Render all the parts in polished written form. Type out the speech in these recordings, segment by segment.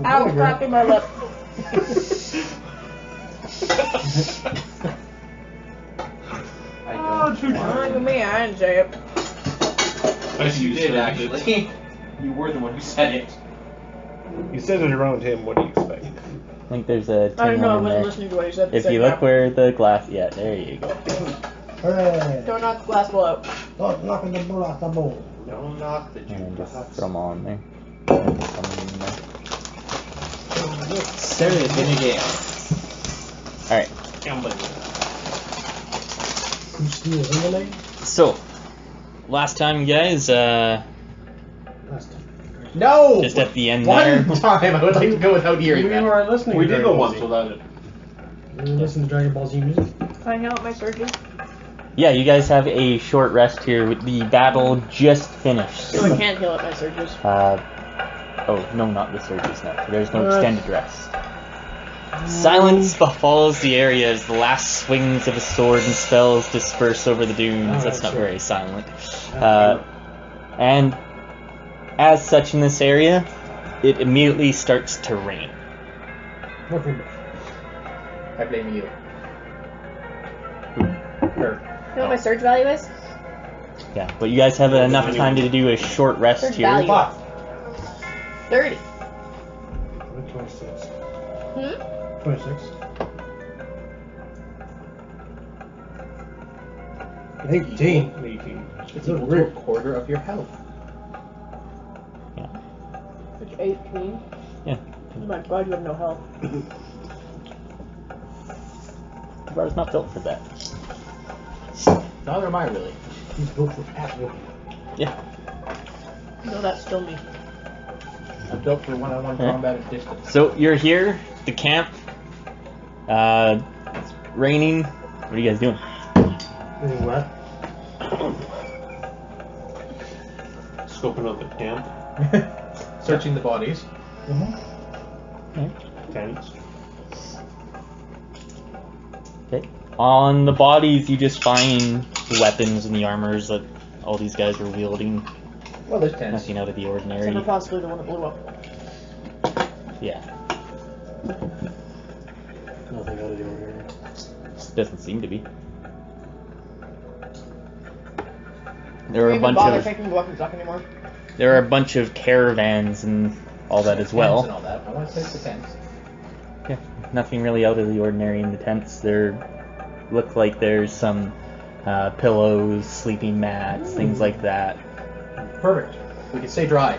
Ow, cracking my lip. Oh, too Look at me, I didn't say it. Yes, you did actually. You were the one who said it. You said it around him. What do you expect? I think there's a I don't know, I tin one in wasn't there. listening to what he said. If you look where the glass, yeah, there you go. Hooray! Don't knock the glass bowl out. Stop knocking the ball out the bowl. Don't knock the And just jukebox. throw them all in there. And just throw them in there. Serious in a game. Alright, Who steals in the lane? so last time, guys, Last time. No! just at the end there. One time I would like to go without hearing We that. were listening We to did Dragon go Ball once Z. without it. We were listening to Dragon Ball Z music. Hang out my surgery. Yeah, you guys have a short rest here. With the battle just finished. So I can't heal at my surgeries. Oh, no, not the surges now. There's no extended rest. Silence befalls the area as the last swings of a sword and spells disperse over the dunes. That's not very silent. And as such in this area, it immediately starts to rain. I blame you. You know what my surge value is? Yeah, but you guys have enough time to do a short rest Surge here. value. 30. 26. 26. 18. 18. It's equal to a quarter of your health. Which 18? Yeah. Oh my god, you have no health. The bar's not built for that. Neither am I really. He's built for ass whooping. Yeah. No, that's still me. I'm built for one-on-one combat at distance. So you're here, the camp. It's raining. What are you guys doing? Doing what? Scoping out the camp. Searching the bodies. Tents. Okay. On the bodies, you just find the weapons and the armors that all these guys were wielding. Well, there's tents. Nothing out of the ordinary. Except for possibly the one that blew up. Yeah. Nothing out of the ordinary. Doesn't seem to be. There are Don't a even bunch bother of picking the weapons up anymore. there are a bunch of caravans and all that as Tents and well. all that. I want to search the tents. Yeah, nothing really out of the ordinary in the tents. There look like there's some pillows, sleeping mats, things like that. Perfect. We can stay dry.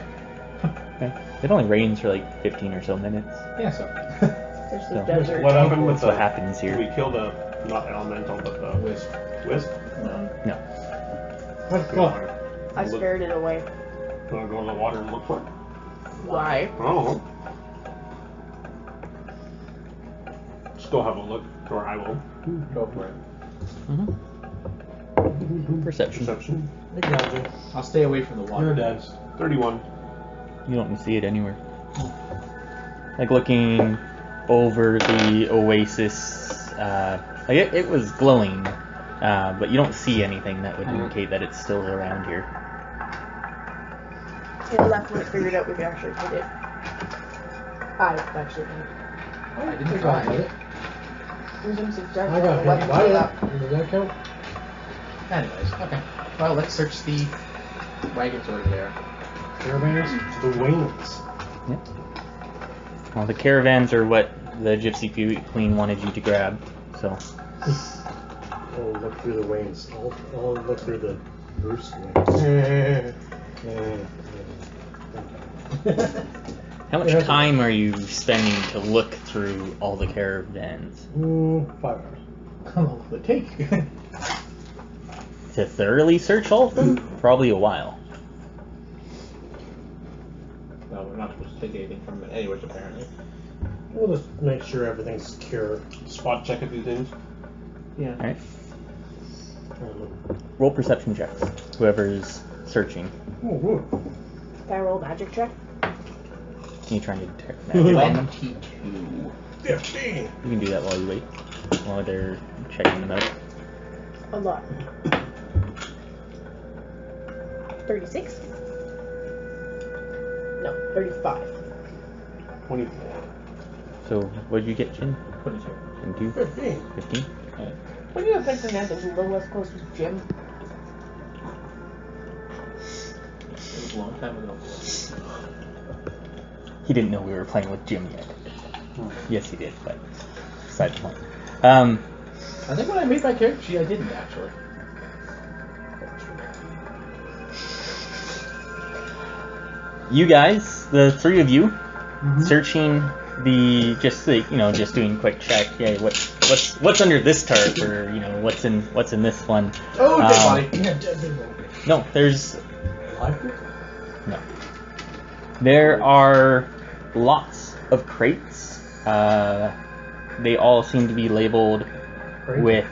Okay. It only rains for like 15 or so minutes. Yeah, so. There's the So, desert. What happened with That's what happens here. We killed a, not elemental, but the Wisp. wisp? No. Let's go. I scared it away. Want to go in the water and look for it? Why? Oh. Just go have a look, or I will. Go for it. Perception. Perception. I got you. I'll stay away from the water. You're dead. 31. You don't see it anywhere. Like looking over the oasis, like it was glowing, but you don't see anything that would indicate that it's still around here. Yeah, left when it figured out we could actually hit it. I actually didn't. I didn't try. There's some I suggestions got on hit what by to do. that. Does that count? Anyways, okay. Well, let's search the wagons over there. Caravans? The wings. Well, the caravans are what the Gypsy Queen wanted you to grab, so. Oh, look through the wings. I'll look through the roost wings. How much time are you spending to look through all the caravans? 5 hours. How long will it take? To thoroughly search all of them? Probably a while. No, we're not supposed to take anything from it anyways, apparently. We'll just make sure everything's secure. Spot check a few things. Yeah. Alright. Roll perception checks. Whoever's searching. Oh, good. Can I roll a magic check? Can you try to detect magic on them? 22. 15. You can do that while you wait. While they're checking them out. A lot. 36? No, 35. 24. So, what did you get, Jin? 22. 22? 15. 15? What do you think the next lowest closest gym? It was a long time ago. He didn't know we were playing with Jim yet. Yes, he did, but beside the point. I think when I made my character sheet, I didn't actually. You guys, the three of you, searching the just doing a quick check. Yeah, what's under this tarp, or what's in this one? Oh, dead body. Yeah, dead body. No, there's Library? no. There are lots of crates. They all seem to be labeled with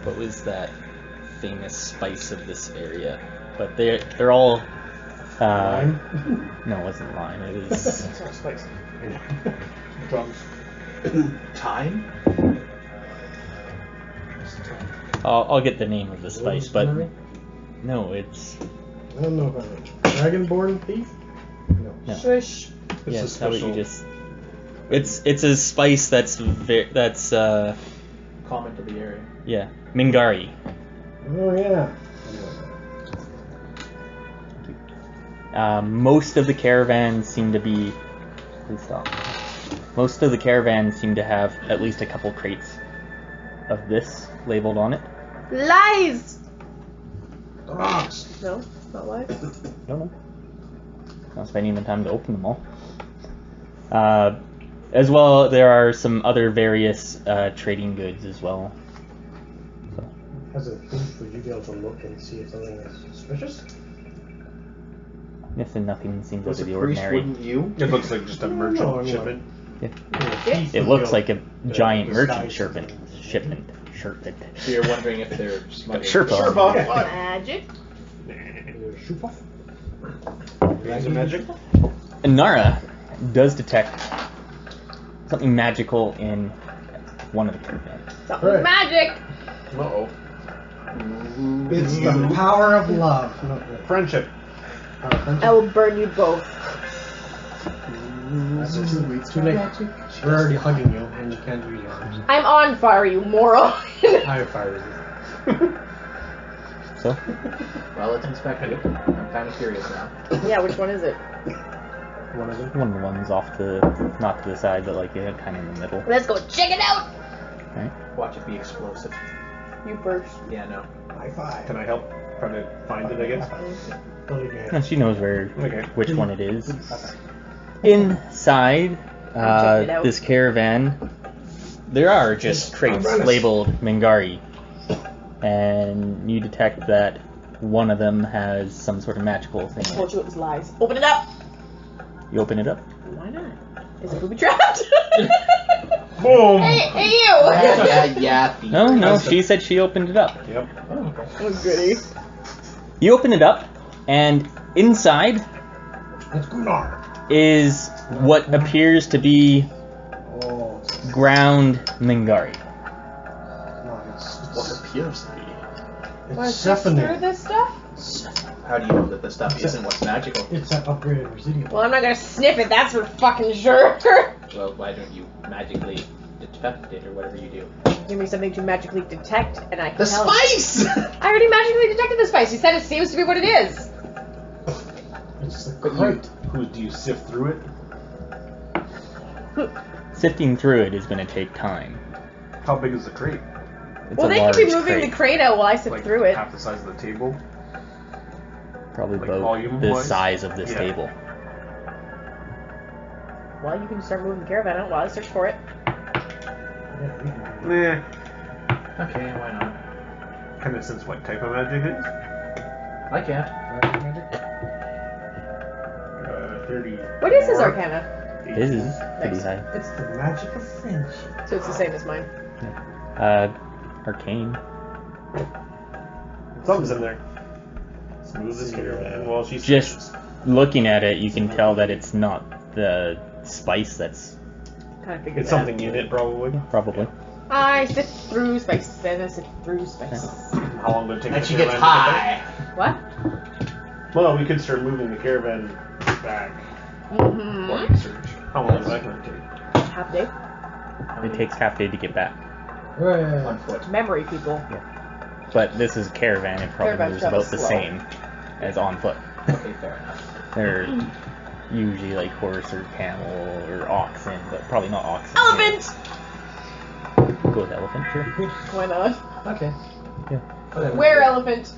what was that famous spice of this area? But they're all. Lime? No, it wasn't lime. It was. It's not spicy. Drums. Time? I'll get the name of the spice, but Rosemary? no, it's I don't know about it. Dragonborn thief? No. no. Swish. Yes, how about you just? It's a spice that's Common to the area. yeah, Mingari. Oh yeah. Most of the caravans seem to be. Please stop. Most of the caravans seem to have at least a couple crates of this labeled on it. Lies! The rocks. No, not lies. I don't know. Not spending the time to open them all. As well, there are some other various trading goods as well. So, As a thief, would you be able to look and see if something is suspicious? yes, and nothing seems out Was of a the priest, ordinary. wouldn't you? It looks like just a merchant No, I mean, shipment. It looks like a giant merchant shipment. Shipment. So you're wondering if they're smuggling. Sherpa. Magic. Shoot off? Is it magic? Anara does detect something magical in one of the caravans. Something Right. magic. Uh-oh. It's the power of love. No, Friendship. I will burn you both. That's too late. We're already hugging you, and you can't use your arms. I'm on fire, you moron. I fire you. So, Well, let's inspect it. I'm kind of curious now. Yeah, which one is it? One of them. one of the ones off to, not to the side, but like kind of in the middle. Let's go check it out. Right? Watch it be explosive. You first. Yeah, no. High five. Can I help try to find it, I guess? Don't leave your And hand. she knows where Okay. which one it is. Okay. Inside Check it out. this caravan, there are just crates labeled Mingari, and you detect that one of them has some sort of magical thing. in Told it. you it was lies. Open it up. You open it up. Why not? Is it booby trapped? Boom! hey, you! Yeah. No, she said she opened it up. Yep. Oh, okay. Oh, goody. You open it up, and inside That's Gunnar. is what appears to be Oh, ground Mingari. nice. What appears to be. Want It's to sift through Stephanie. this stuff? How do you know that this stuff isn't what's magical? It's that upgraded Residium. Well, I'm not gonna sniff it, that's for fucking sure. Well, why don't you magically detect it or whatever you do? Give me something to magically detect, and I can The tell. spice! I already magically detected the spice. You said it seems to be what it is. It's the But crate. do you sift through it? Sifting through it is going to take time. How big is the crate? It's Well, a they large could be moving crate, the crate out while I sift Like through it. half the size of the table? probably like about volume the wise? size of this Yeah. table. Well, you can start moving the caravan out while I search for it. Yeah, we can do Nah. Okay, why not? Kind of sense what type of magic it is. I can't. that. Magic? 30. What is his arcana? This is pretty Nice. high. It's the magic of friendship. So it's the same as mine. Arcane. Something's in there. Smooth as caravan. Well, she's Just looking at it, you can tell that it's not the spice that's Kind of figured It's that. something in it, probably. probably. I sift through spices and I sift through spices. How long would it take? And the she gets caravan to get high. What? there? Well, we could start moving the caravan back. Mm-hmm. Morning surge. How long is that going to take? Half day. It takes half day to get back. Hooray. On foot. Memory people. But this is caravan. It probably Caravan moves travel about the slow. same as on foot. Okay, fair enough. They're usually like horse or camel or oxen, but probably not oxen. Elephant! Go with elephant, sure. Why not? Okay. Yeah. Whatever. Where elephant?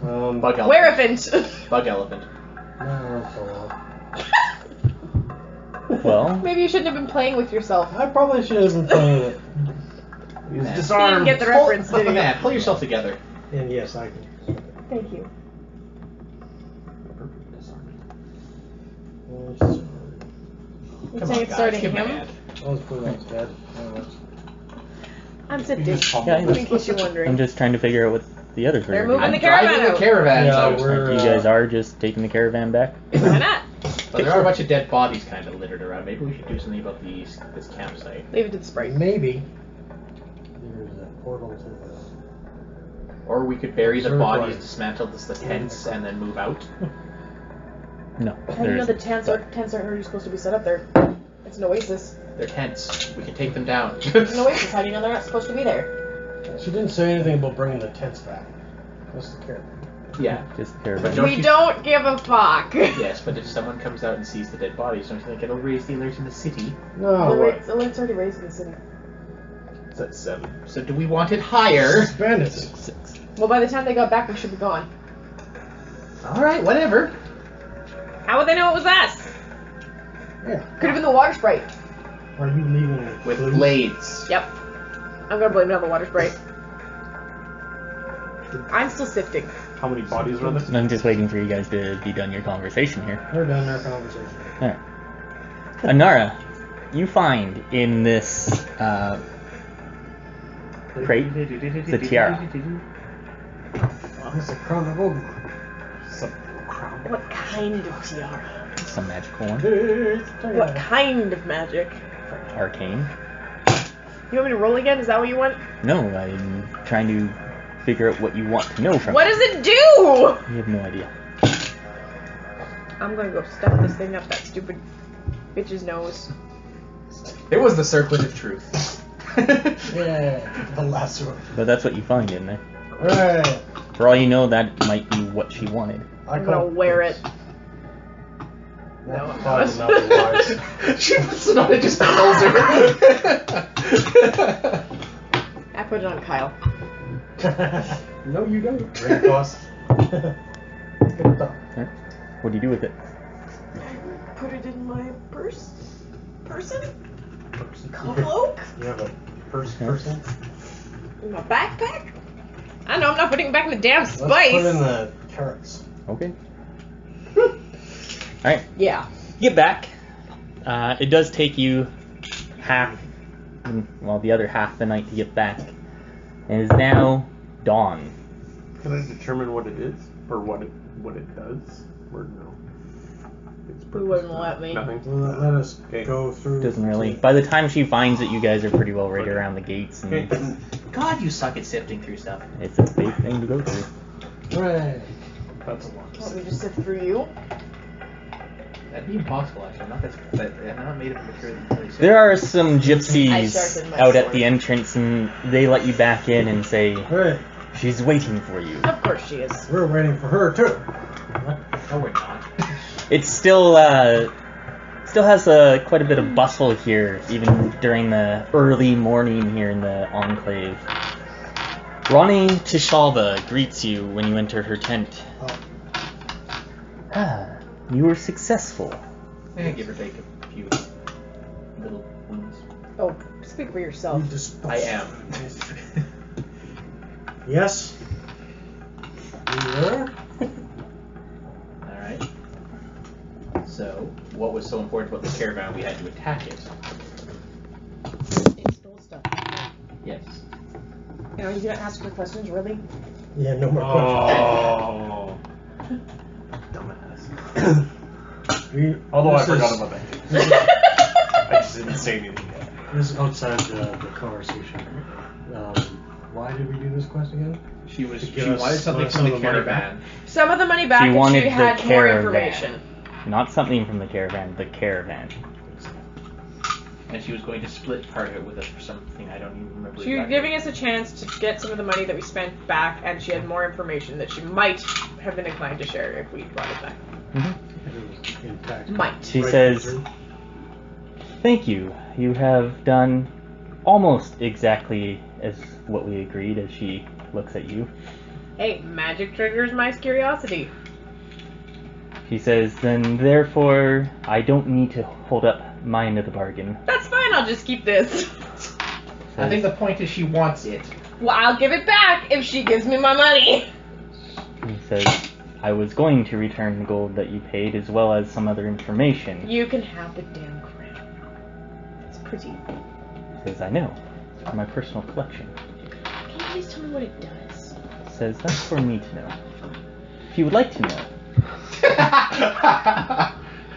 Bug elephant. Where elephant? Bug elephant. No, so Well, Maybe you shouldn't have been playing with yourself. I probably should have been playing it. He's Man. disarmed. Get the reference, did you? Man, pull yourself together. And yes, I can. Thank you. Well, You Come saying on, it's guys, starting give me a him? hand. Let's put it on his bed. I'm sifting. yeah, In case you're wondering. I'm just trying to figure out what the others They're are. moving doing. the I'm driving caravan the out. caravan. Yeah, so we're- You guys are just taking the caravan back? Why not? but there are a bunch of dead bodies kind of littered around. Maybe we should do something about this campsite. Leave it to the sprite. Maybe there's a portal to the. Or we could bury the Observatory. bodies, dismantle the tents, and then move out. No. How do you know there's- the tents aren't already supposed to be set up there? It's an oasis. They're tents. We can take them down. It's an oasis. How do you know they're not supposed to be there? She didn't say anything about bringing the tents back. That's the caravan. Yeah. Just the caravan. Don't We you- don't give a fuck. Yes, but if someone comes out and sees the dead bodies, don't you think it'll raise the alert in the city? The No. alert's already raised in the city. It's at 7. So do we want it higher? Bandits. Well, by the time they got back, we should be gone. Alright, whatever. How would they know it was us? Yeah. Could have been the water sprite. Are you leaving With clues? blades. Yep. I'm gonna blame it on the water sprite. I'm still sifting. How many bodies are there? I'm just waiting for you guys to be done your conversation here. We're done our conversation. Alright. Anara, you find in this crate the tiara. It's a crown of Ulgarth. What kind of tiara? Some magical one. What kind of magic? Arcane. You want me to roll again? Is that what you want? No, I'm trying to figure out what you want to know from What it. does it do? You have no idea. I'm gonna go stuff this thing up that stupid bitch's nose. It was the circlet of truth. Yeah, the last one. But that's what you find in there. Alright. For all you know, that might be what she wanted. I'm gonna wear it. No, I'm Probably not. not wise. She puts it on and just pulls her. I put it on Kyle. No, you don't. Great boss. Good stuff. Alright. What do you do with it? Put it in my person? Cloak? You have a person? In my backpack? I know, I'm not putting it back in the damn Let's spice. put in the carrots. Okay. Alright. Yeah. Get back. It does take you the other half the night to get back. It is now dawn. Can I determine what it is? Or what it does? Or no? It's Who wouldn't let me? Nothing? Let us Okay. go through. Doesn't really. By the time she finds it, you guys are pretty well right around the gates, and Okay. God, you suck at sifting through stuff. it's a big thing to go through. Hooray. That's a lot. Want me to sift through you? That'd be impossible, actually. I'm not made of material that really There are some I gypsies sharpened my out at sword. the entrance, and they let you back in and say, Alright. she's waiting for you. Of course she is. We're waiting for her, too. No, we're not. It's still has quite a bit of bustle here, even during the early morning here in the Enclave. Rani Tishalva greets you when you enter her tent. Ah, you were successful. Give or take a few little wounds. Oh, speak for yourself. You just- I am. Yes? You were? Alright. So, what was so important about the caravan we had to attack it? It stole stuff. Yes. You know, you gonna ask her questions, really? Yeah, no more questions. Oh. Dumbass. Although I This forgot is- about that. This is, I just didn't say anything yet. this is outside the conversation. Why did we do this quest again? She To give us wanted something some from of the the money caravan. Some of the money back She and wanted she the had more caravan. information. Not something from the caravan, the caravan. And she was going to split part of it with us for something I don't even remember. She was giving us a chance to get some of the money that we spent back, and she had more information that she might have been inclined to share if we brought it back. Might. She says, "Thank you. You have done almost exactly as what we agreed," as she looks at you. Hey, magic triggers my curiosity. She says, "Then therefore, I don't need to hold up my end of the bargain." That's fine, I'll just keep this. I think the point is she wants it. Well, I'll give it back if she gives me my money. He says, "I was going to return the gold that you paid as well as some other information." You can have the damn crown. It's pretty. He says, "I know. It's for my personal collection." Can you please tell me what it does? He says, "That's for me to know. If you would like to know."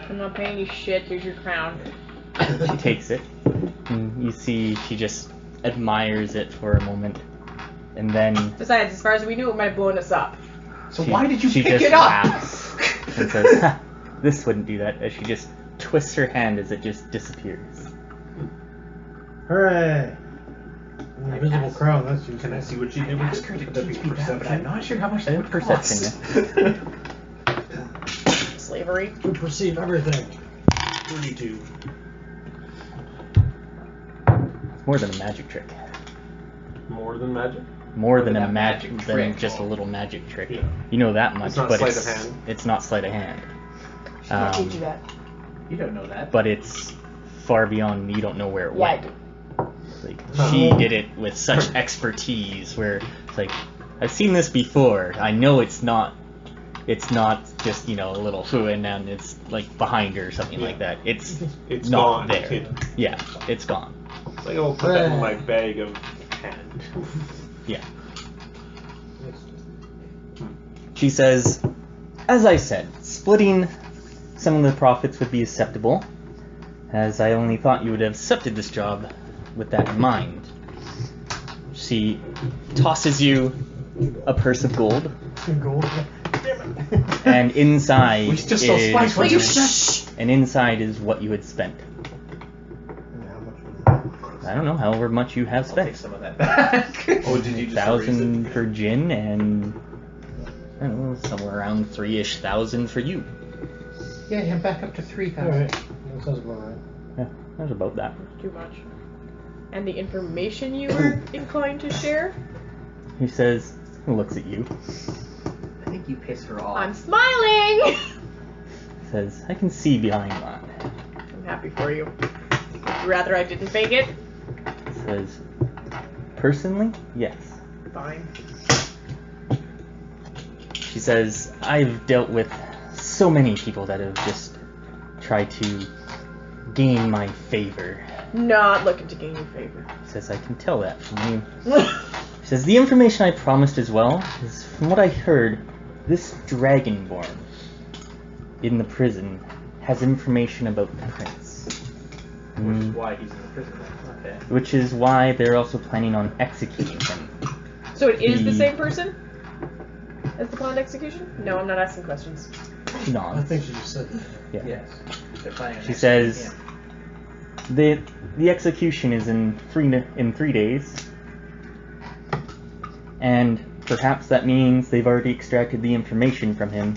I'm not paying you shit, here's your crown. She takes it. And you see she just admires it for a moment. And then Besides, as far as we knew, it might have blown us up. So why did you she pick just it up? laughs and says, "Ha, this wouldn't do that," as she just twists her hand as it just disappears. Hooray! An invisible crown, that's useful. Can I see what she did with Ask her to Would that be teach me that, but I'm perception? not sure how much And that would perception. cost. Slavery. To perceive everything. 32. It's more than a magic trick. More than magic? More than than a a magic magic than trick. just a little magic trick. Yeah. You know that much, It's not but sleight it's of hand. it's not sleight of hand. She can't teach you that. You don't know that. But it's far beyond. You don't know where it Yeah, I went. do. Like, she did it with such expertise where it's like, I've seen this before. I know it's not just, you know, a little foo and then it's like behind her or something like that. It's It's not gone. there. Yeah, it's gone. It's like, I'll put that in my bag of hand. Yeah. She says, "As I said, splitting some of the profits would be acceptable, as I only thought you would have accepted this job with that in mind." She tosses you a purse of gold, Gold. and inside We just saw Spice. What you is and inside is what you had spent. I don't know, however much you have I'll take spent. some of that back. Oh, did you just 1,000 erase for gin and I don't know, somewhere around 3,000 for you. Yeah, I'm back up to 3,000. Alright, that sounds about right. Yeah, that was about that. Too much. And the information you were inclined to share? He says, he looks at you, I think you pissed her off. I'm smiling! says, "I can see behind that." I'm happy for you. Would you rather I didn't fake it? Says, "Personally, yes." Fine. She says, "I've dealt with so many people that have just tried to gain my favor." Not looking to gain your favor. Says, "I can tell that from you." Says, "The information I promised as well is, from what I heard, this Dragonborn in the prison has information about the prince. Which is why he's in the prison. Okay. Which is why they're also planning on executing him." So it is the The- same person as the planned execution? No, I'm not asking questions. She I nods. think she just said that. Yeah. Yes. They're planning on She executing says, him. The execution is in 3 days, and perhaps that means they've already extracted the information from him,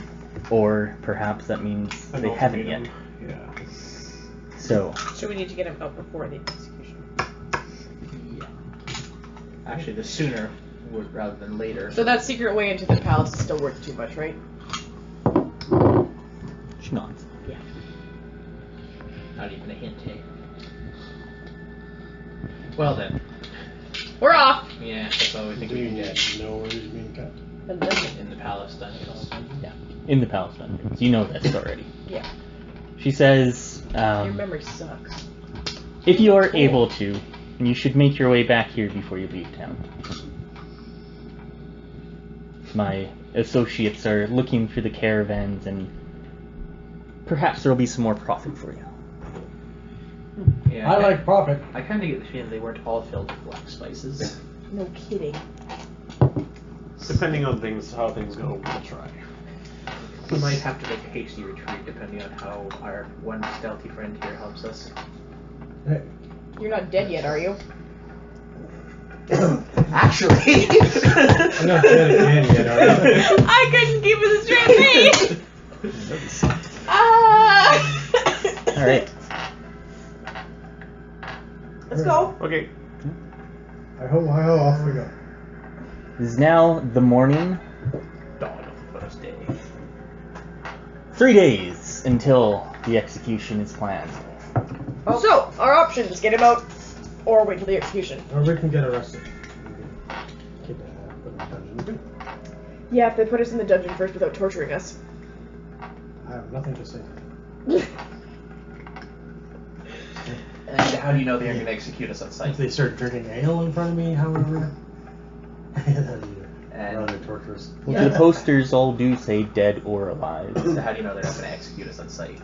or perhaps that means An they haven't yet. ultimatum. Yeah. So, So we need to get him out before the execution. Yeah. Actually, the sooner rather than later. So that secret way into the palace is still worth too much, right? she nods. Yeah. Not even a hint, hey? Well then. We're off! Yeah, that's all we think Do we you can get. know where he's being kept? And then- In the palace dungeons. Yeah, in the palace dungeons. You know this already. Yeah. She says, Your memory sucks. if you are able to, you should make your way back here before you leave town. My associates are looking through the caravans, and perhaps there will be some more profit for you. Yeah, I like profit. I kind of get the feeling they weren't all filled with black spices. No kidding. Depending on how things go, we'll try. We might have to make a hasty retreat depending on how our one stealthy friend here helps us. Hey. You're not dead yet, are you? Actually! I'm not dead again yet, are you? I couldn't keep it a straight face! Ah! Alright. Let's go. Okay. Hi-ho, off we go. It is now the morning. Dawn of the first day. 3 days until the execution is planned. So, our options, get him out, or wait till the execution. Or we can get arrested. Keep it put in the dungeon. Yeah, if they put us in the dungeon first without torturing us. I have nothing to say. And how do you know they're going to execute us on If sight? they start drinking ale in front of me, however, that'd be And- rather torturous. Well, the posters all do say dead or alive. So how do you know they're not going to execute us on sight?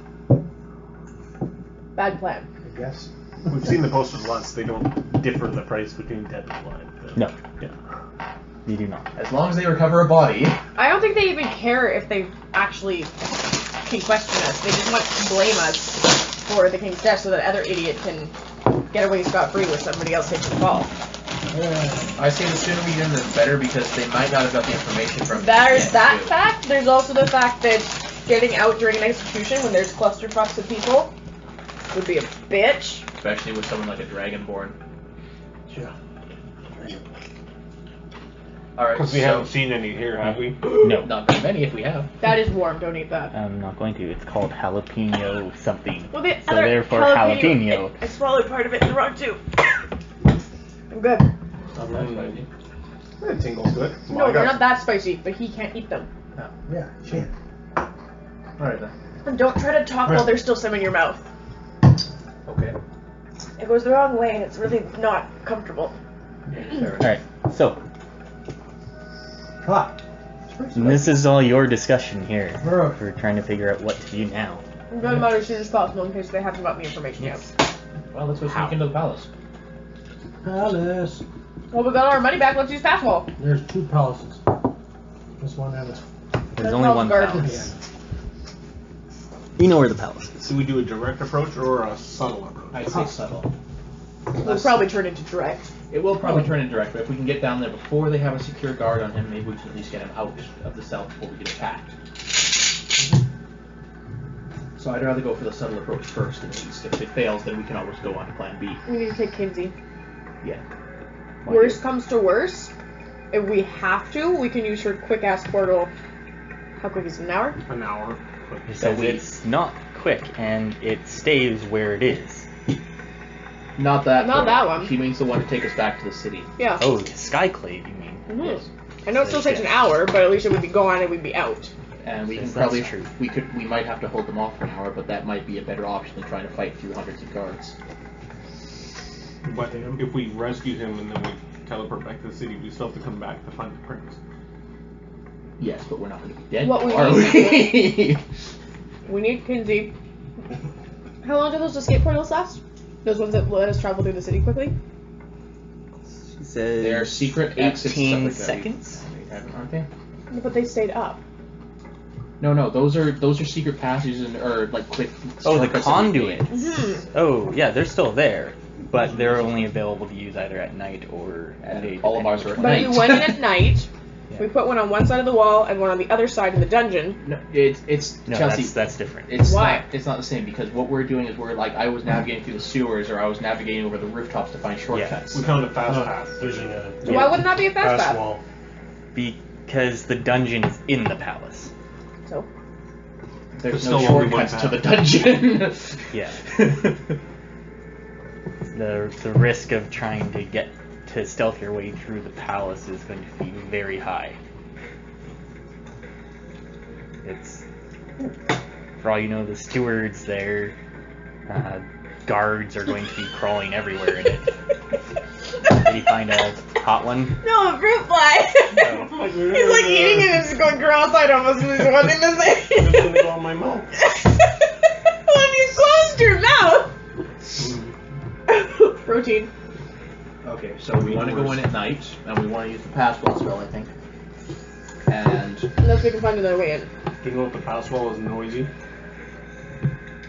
Bad plan. I guess. We've seen the posters once. They don't differ in the price between dead and alive. But, No. Yeah. You do not. As long as they recover a body. I don't think they even care if they actually can question us. They just want to blame us for the king's death so that other idiot can get away scot-free with somebody else taking the fall. I say the sooner we get in, the better, because they might not have got the information from There's yet, that too. fact. There's also the fact that getting out during an execution when there's clusterfucks of people would be a bitch. Especially with someone like a Dragonborn. Yeah. Alright, Because we haven't seen any here, have we? No. Not very many if we have. That is warm. Don't eat that. I'm not going to. It's called jalapeno something. Well, the So other therefore jalapeno. I swallowed part of it in the wrong too. I'm good. That tingle's good. No, they're not that spicy, but he can't eat them. Yeah, sure. Alright then. And don't try to talk while there's still some in your mouth. Okay. It goes the wrong way and it's really not comfortable. Alright, so Ah. this is all your discussion here. Alright. We're trying to figure out what to do now. I'm going about as soon as possible in case they haven't got the information yet. Well, let's go sneak into the palace. Palace. Well, we got our money back. Let's use fast wall. There's 2 palaces. This one and this one. There's only one Garden. palace. We know where the palace is. So we do a direct approach or a subtle approach? I'd say subtle. We'll probably turn into direct. It will probably turn in direct, but if we can get down there before they have a secure guard on him, maybe we can at least get him out of the cell before we get attacked. So I'd rather go for the subtle approach first, at least. If it fails, then we can always go on to plan B. We need to take Kinsey. Yeah. Worst comes to worst, if we have to, we can use her quick ass portal. How quick is it? An hour? An hour. It says it's not quick and it stays where it is. Not that Not that one. He means the one to take us back to the city. Yeah. Oh, the Skyclave, you mean? Mhm. Yes. I know it still takes an hour, but at least it would be gone and we'd be out. And we can Yes, probably that's true. we might have to hold them off for an hour, but that might be a better option than trying to fight through hundreds of guards. But if we rescue him and then we teleport back to the city, we still have to come back to find the prince. Yes, but we're not going to be dead, What we are need we? We need Kinsey. How long do those escape portals last? Those ones that let us travel through the city quickly? She says They're secret exits, 18 stuff like that. seconds? Aren't they? But they stayed up. No, those are secret passages or like quick. Oh, the shortcuts that we made. conduits. Mm-hmm. Oh, yeah, they're still there. But they're only available to use either at night or at And day. all of ours depending are on at But night. you went in at night. Yeah. We put one on one side of the wall and one on the other side in the dungeon. No, it's No, Chelsea. that's different. It's Why? It's not the same because what we're doing is we're like I was navigating through the sewers or I was navigating over the rooftops to find shortcuts. We found a fast path. Using a So why wouldn't that be a fast fast path? wall. Because the dungeon is in the palace. So There's There's no still only one shortcuts to the path. dungeon. Yeah. The risk of trying to get to stealth your way through the palace is going to be very high. It's, for all you know, the stewards there, guards are going to be crawling everywhere in it. Did he find a hot one? no, a fruit fly. Oh. He's like eating it and just going cross-eyed almost. And he's wanting to say. It's gonna go in my mouth. Well, you closed your mouth. Protein. Okay, so we want to go in at night and we want to use the password spell, I think. And Unless we can find another way in. Do you know if the palace wall is noisy?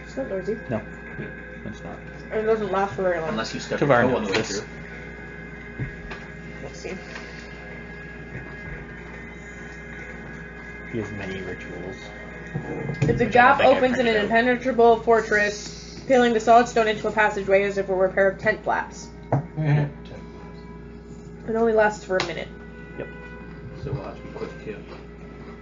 It's not noisy. No, it's not. And it doesn't last for very long. Unless you step your Tavar toe on the knows way this. through. Let's see. He has many rituals. It's a Which I gap don't think I opens in an printed out. impenetrable fortress, peeling the solid stone into a passageway as if it were a pair of tent flaps. It only lasts for a minute. So we'll have to be quick too.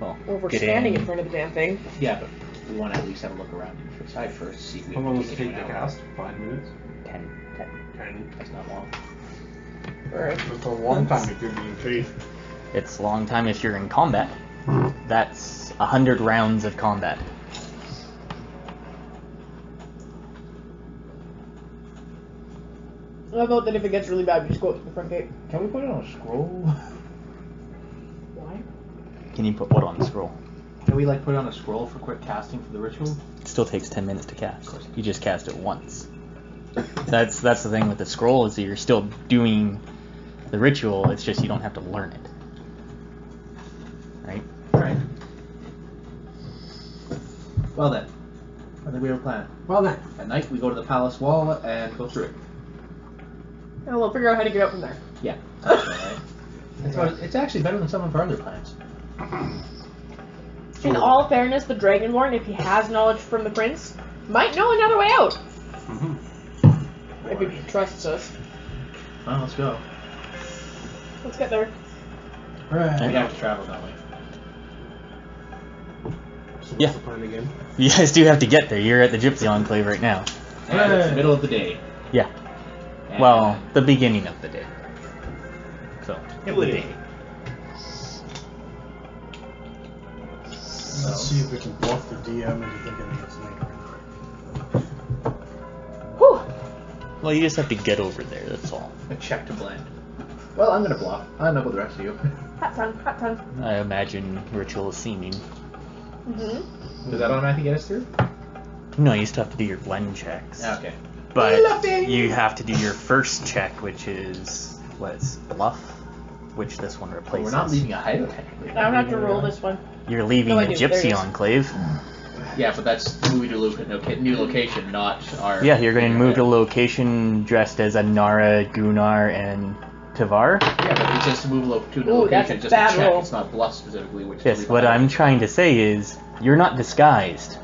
Well, Well, if we're get standing in front of the damn thing. Yeah, but we want to at least have a look around inside first to see if we How long does it can take to anyone out. cast? 5 minutes? 10. 10. That's not long. Or That's a long time if you're being chased. It's a long time if you're in combat. That's 100 rounds of combat. how about that if it gets really bad, we just go up to the front gate? Can we put it on a scroll? Why? Can you put what on the scroll? Can we like put it on a scroll for quick casting for the ritual? It still takes 10 minutes to cast. You just cast it once. That's the thing with the scroll, is that you're still doing the ritual, it's just you don't have to learn it. Right? Right. Well then, I think we have a plan. Well then. At night we go to the palace wall and go through it. And we'll figure out how to get out from there. Yeah. That's right. It's actually better than some of our other plans. In all fairness, the Dragonborn, if he has knowledge from the prince, might know another way out. If he trusts us. Well, let's go. Let's get there. We Right. have to travel that way. So what's Yeah. the plan again? You guys do have to get there. You're at the Gypsy Enclave right now. And it's the middle of the day. Yeah. And Well, the beginning of the day. So, of the day. Let's see if we can bluff the DM into thinking it's night. Whew! well, you just have to get over there, that's all. A check to blend. Well, I'm gonna bluff. I don't know about the rest of you. Hot tongue, hot tongue. I imagine ritual seeming. Mm-hmm. Does that automatically get us through? No, you still have to do your blend checks. Okay. But Bluffing! you have to do your first check, which is, what is bluff? Which this one Well, replaces. we're not leaving a hideout technically. I don't have to roll this one. You're leaving No, I the do. There it Gypsy is. Enclave. Yeah, but that's moving to new location, not our. Yeah, you're going to move to a location dressed as Anara, Gunnar, and Tavar. Yeah, but it says to move to a new Ooh, that's location. a It's just a bad check. roll. It's not bluff specifically. Which Yes, what I'm trying to say is, you're not disguised.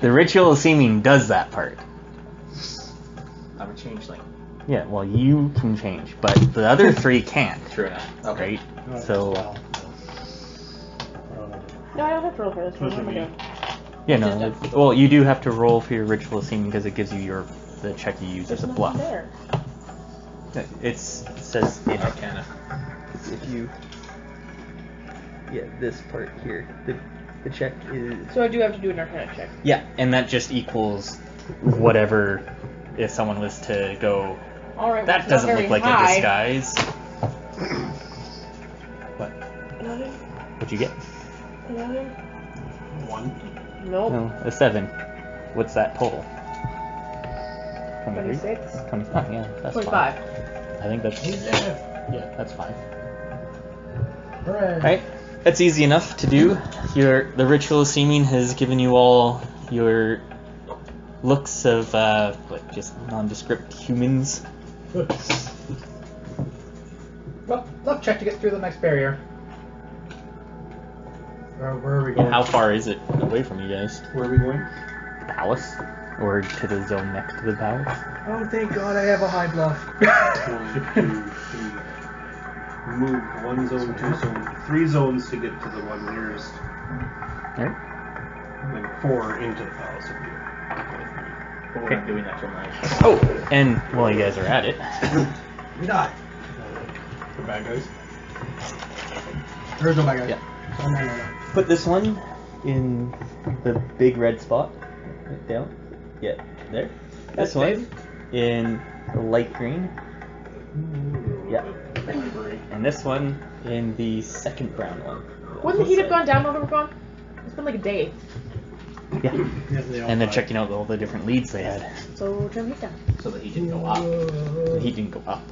The ritual of seeming does that part. I'm a changeling. Yeah, well, you can change, but the other three can't. True enough. Okay. Right? So, No, I don't have to roll for this one. What am I doing? yeah, no. Well, you do have to roll for your ritual of seeming because it gives you the check you use There's as a nothing bluff. there. It says it. Arcana. If you, this part here, the check is. So I do have to do an Arcana check. Yeah, and that just equals whatever. If someone was to go, Alright, that doesn't look like a disguise. What? 11? What'd you get? 11? 1. Nope. No, a 7. What's that total? 23? 26? 25, yeah, that's 25. fine. I think that's, yeah, that's fine. Hooray. Right, that's easy enough to do. The ritual of seeming has given you all your looks of, just nondescript humans. Well, luck check to get through the next barrier. Where are we Yeah, going? how far is it away from you guys? Where are we going? The palace? Or to the zone next to the palace? Oh, thank God I have a high bluff. 1, 2, 3. Move 1 zone, 2 zone, 3 zones to get to the one nearest. Alright. And then 4 into the palace of you. But we're not doing that till night. Oh, and while you guys are at it, We die. The bad guys. There's no bad guy. Yeah. Oh, no. put this one in the big red spot. Right down. Yeah, there. That's This one in the light green. Yeah. And this one in the second brown one. Wouldn't the heat have gone down while we were gone? It's been like a day. Yeah. They all And they're died. checking out all the different leads they had. So turn it down. So that he didn't go up. The heat didn't go up.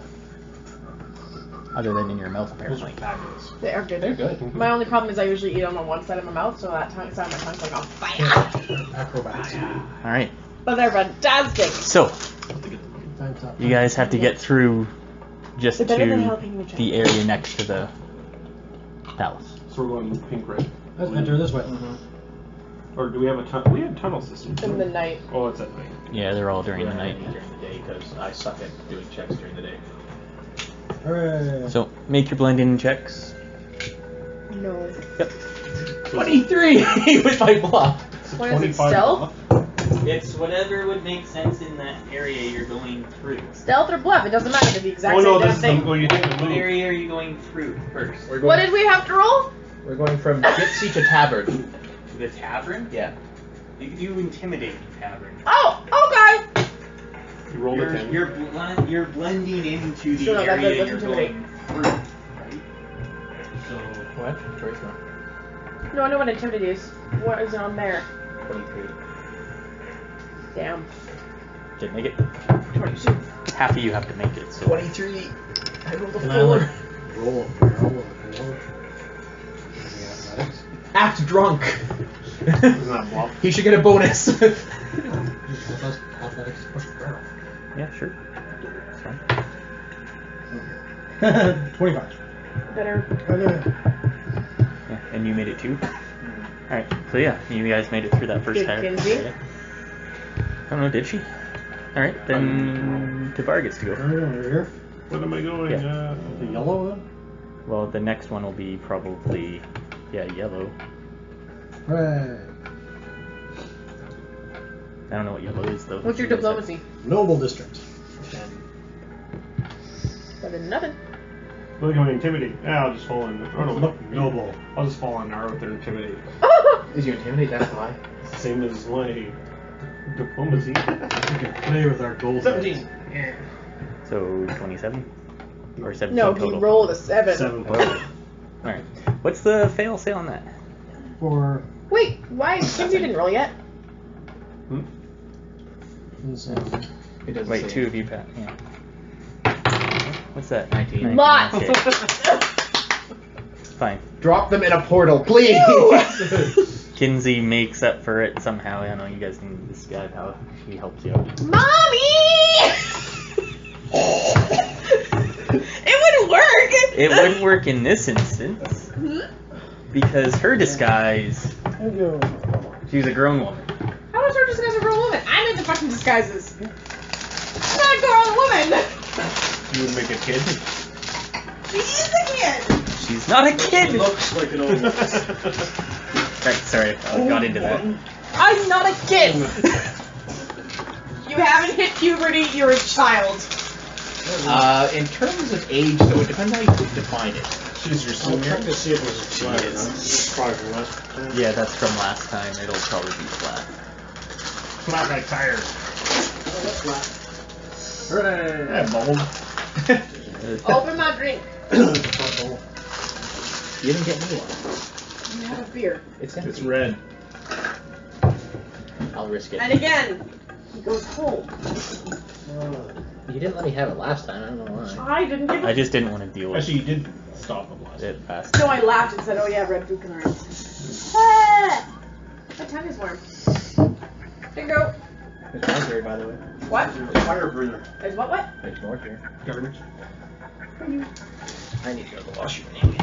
other than in your mouth, Those are apparently. fabulous. They are good. They're good. My only problem is I usually eat them on one side of my mouth, so that side of my tongue's like on fire. Acrobats. All right. But they're fantastic. So Time's up. you guys have to get through just They're better than to jalapeno cheddar. the area next to the palace. So we're going pink red. Let's enter this way. Or do we have a tunnel? We have tunnel systems. In the night. Oh, it's at night. Yeah, they're all during the During night. the day, because I suck at doing checks during the day. Hooray. So make your blend in checks. No. Yep. 23 with my bluff. It's a What is it, 25 stealth? bluff. It's whatever would make sense in that area you're going through. Stealth or bluff, it doesn't matter. They're the exact Oh no, same this damn is thing. the, oh, you think the What move. area are you going through first? We're going, What did we have to roll? We're going from Gypsy to Tavern. The tavern? Yeah. You can do intimidate the tavern. Oh, okay. You rolled a 10. You're blending into the Sure, no, that area does you're intimidate. going through, right? So What? Choice one. No, I know what intimidate is. What is it on there? 23. Damn. didn't make it. 22. Half of you have to make it. So 23. I rolled a Can I like roll a barrel of war? Athletics? Act drunk. Isn't that bluff? He should get a bonus. Athletics push barrel. yeah, sure. That's fine. 25. Better. Okay. Yeah, and you made it too. All right. So yeah, you guys made it through that first Did time. Kinsey? I don't know. Did she? All right. Then Tavar gets to go. Alright, over here. What am I going? Yeah. The yellow one? Well, the next one will be probably yellow. Hooray. I don't know what yellow is though. What's your You guys have- diplomacy? Noble district. Better than nothing. Look, I'm intimidate. Yeah, I'll just fall in. Oh no, Look noble. I'll just fall on Anara with their intimidate. Is you intimidate that high? It's the same as my diplomacy. We can play with our gold. 17. Yeah. So 27 or 17 No, total. he rolled a 7. 7 Oh. All right. What's the fail sale on that? for Wait, why? Kinsey didn't roll yet. It doesn't Wait, say. 2 of you, Pat. Yeah. What's that? 19. Lots. Okay. Fine. Drop them in a portal, please. Kinsey makes up for it somehow. I don't know. You guys can describe how she helps you out. Mommy! It wouldn't work. It wouldn't work in this instance because her disguise. She's a grown woman. How was her disguise a girl woman? I made the fucking disguises. I'm not a girl or woman. You would make a kid. She is a kid. She's not a kid. looks like an old one. Right, sorry, I got into that. I'm not a kid. You haven't hit puberty. You're a child. In terms of age, though, it depends how you define it. She's your I'm senior. trying to see if there's a flat or is. not. Probably from last time. Yeah, that's from last time. It'll probably be flat. Flat like tires. Oh, that's flat. Hooray! Yeah, bubbled. Open my drink. You didn't get me one. You have a beer. It's empty. It's red. I'll risk it. And again, he goes home. You didn't let me have it last time. I don't know why. I didn't give a I just didn't want to deal with Actually, you did stop them last. it fast. No, I laughed and said, "Oh yeah, red food coloring." Ah! My tongue is warm. Bingo. There's more here, by the way. What? Fire breather. There's what? There's more here. Garbage. I need to go to the washroom anyway.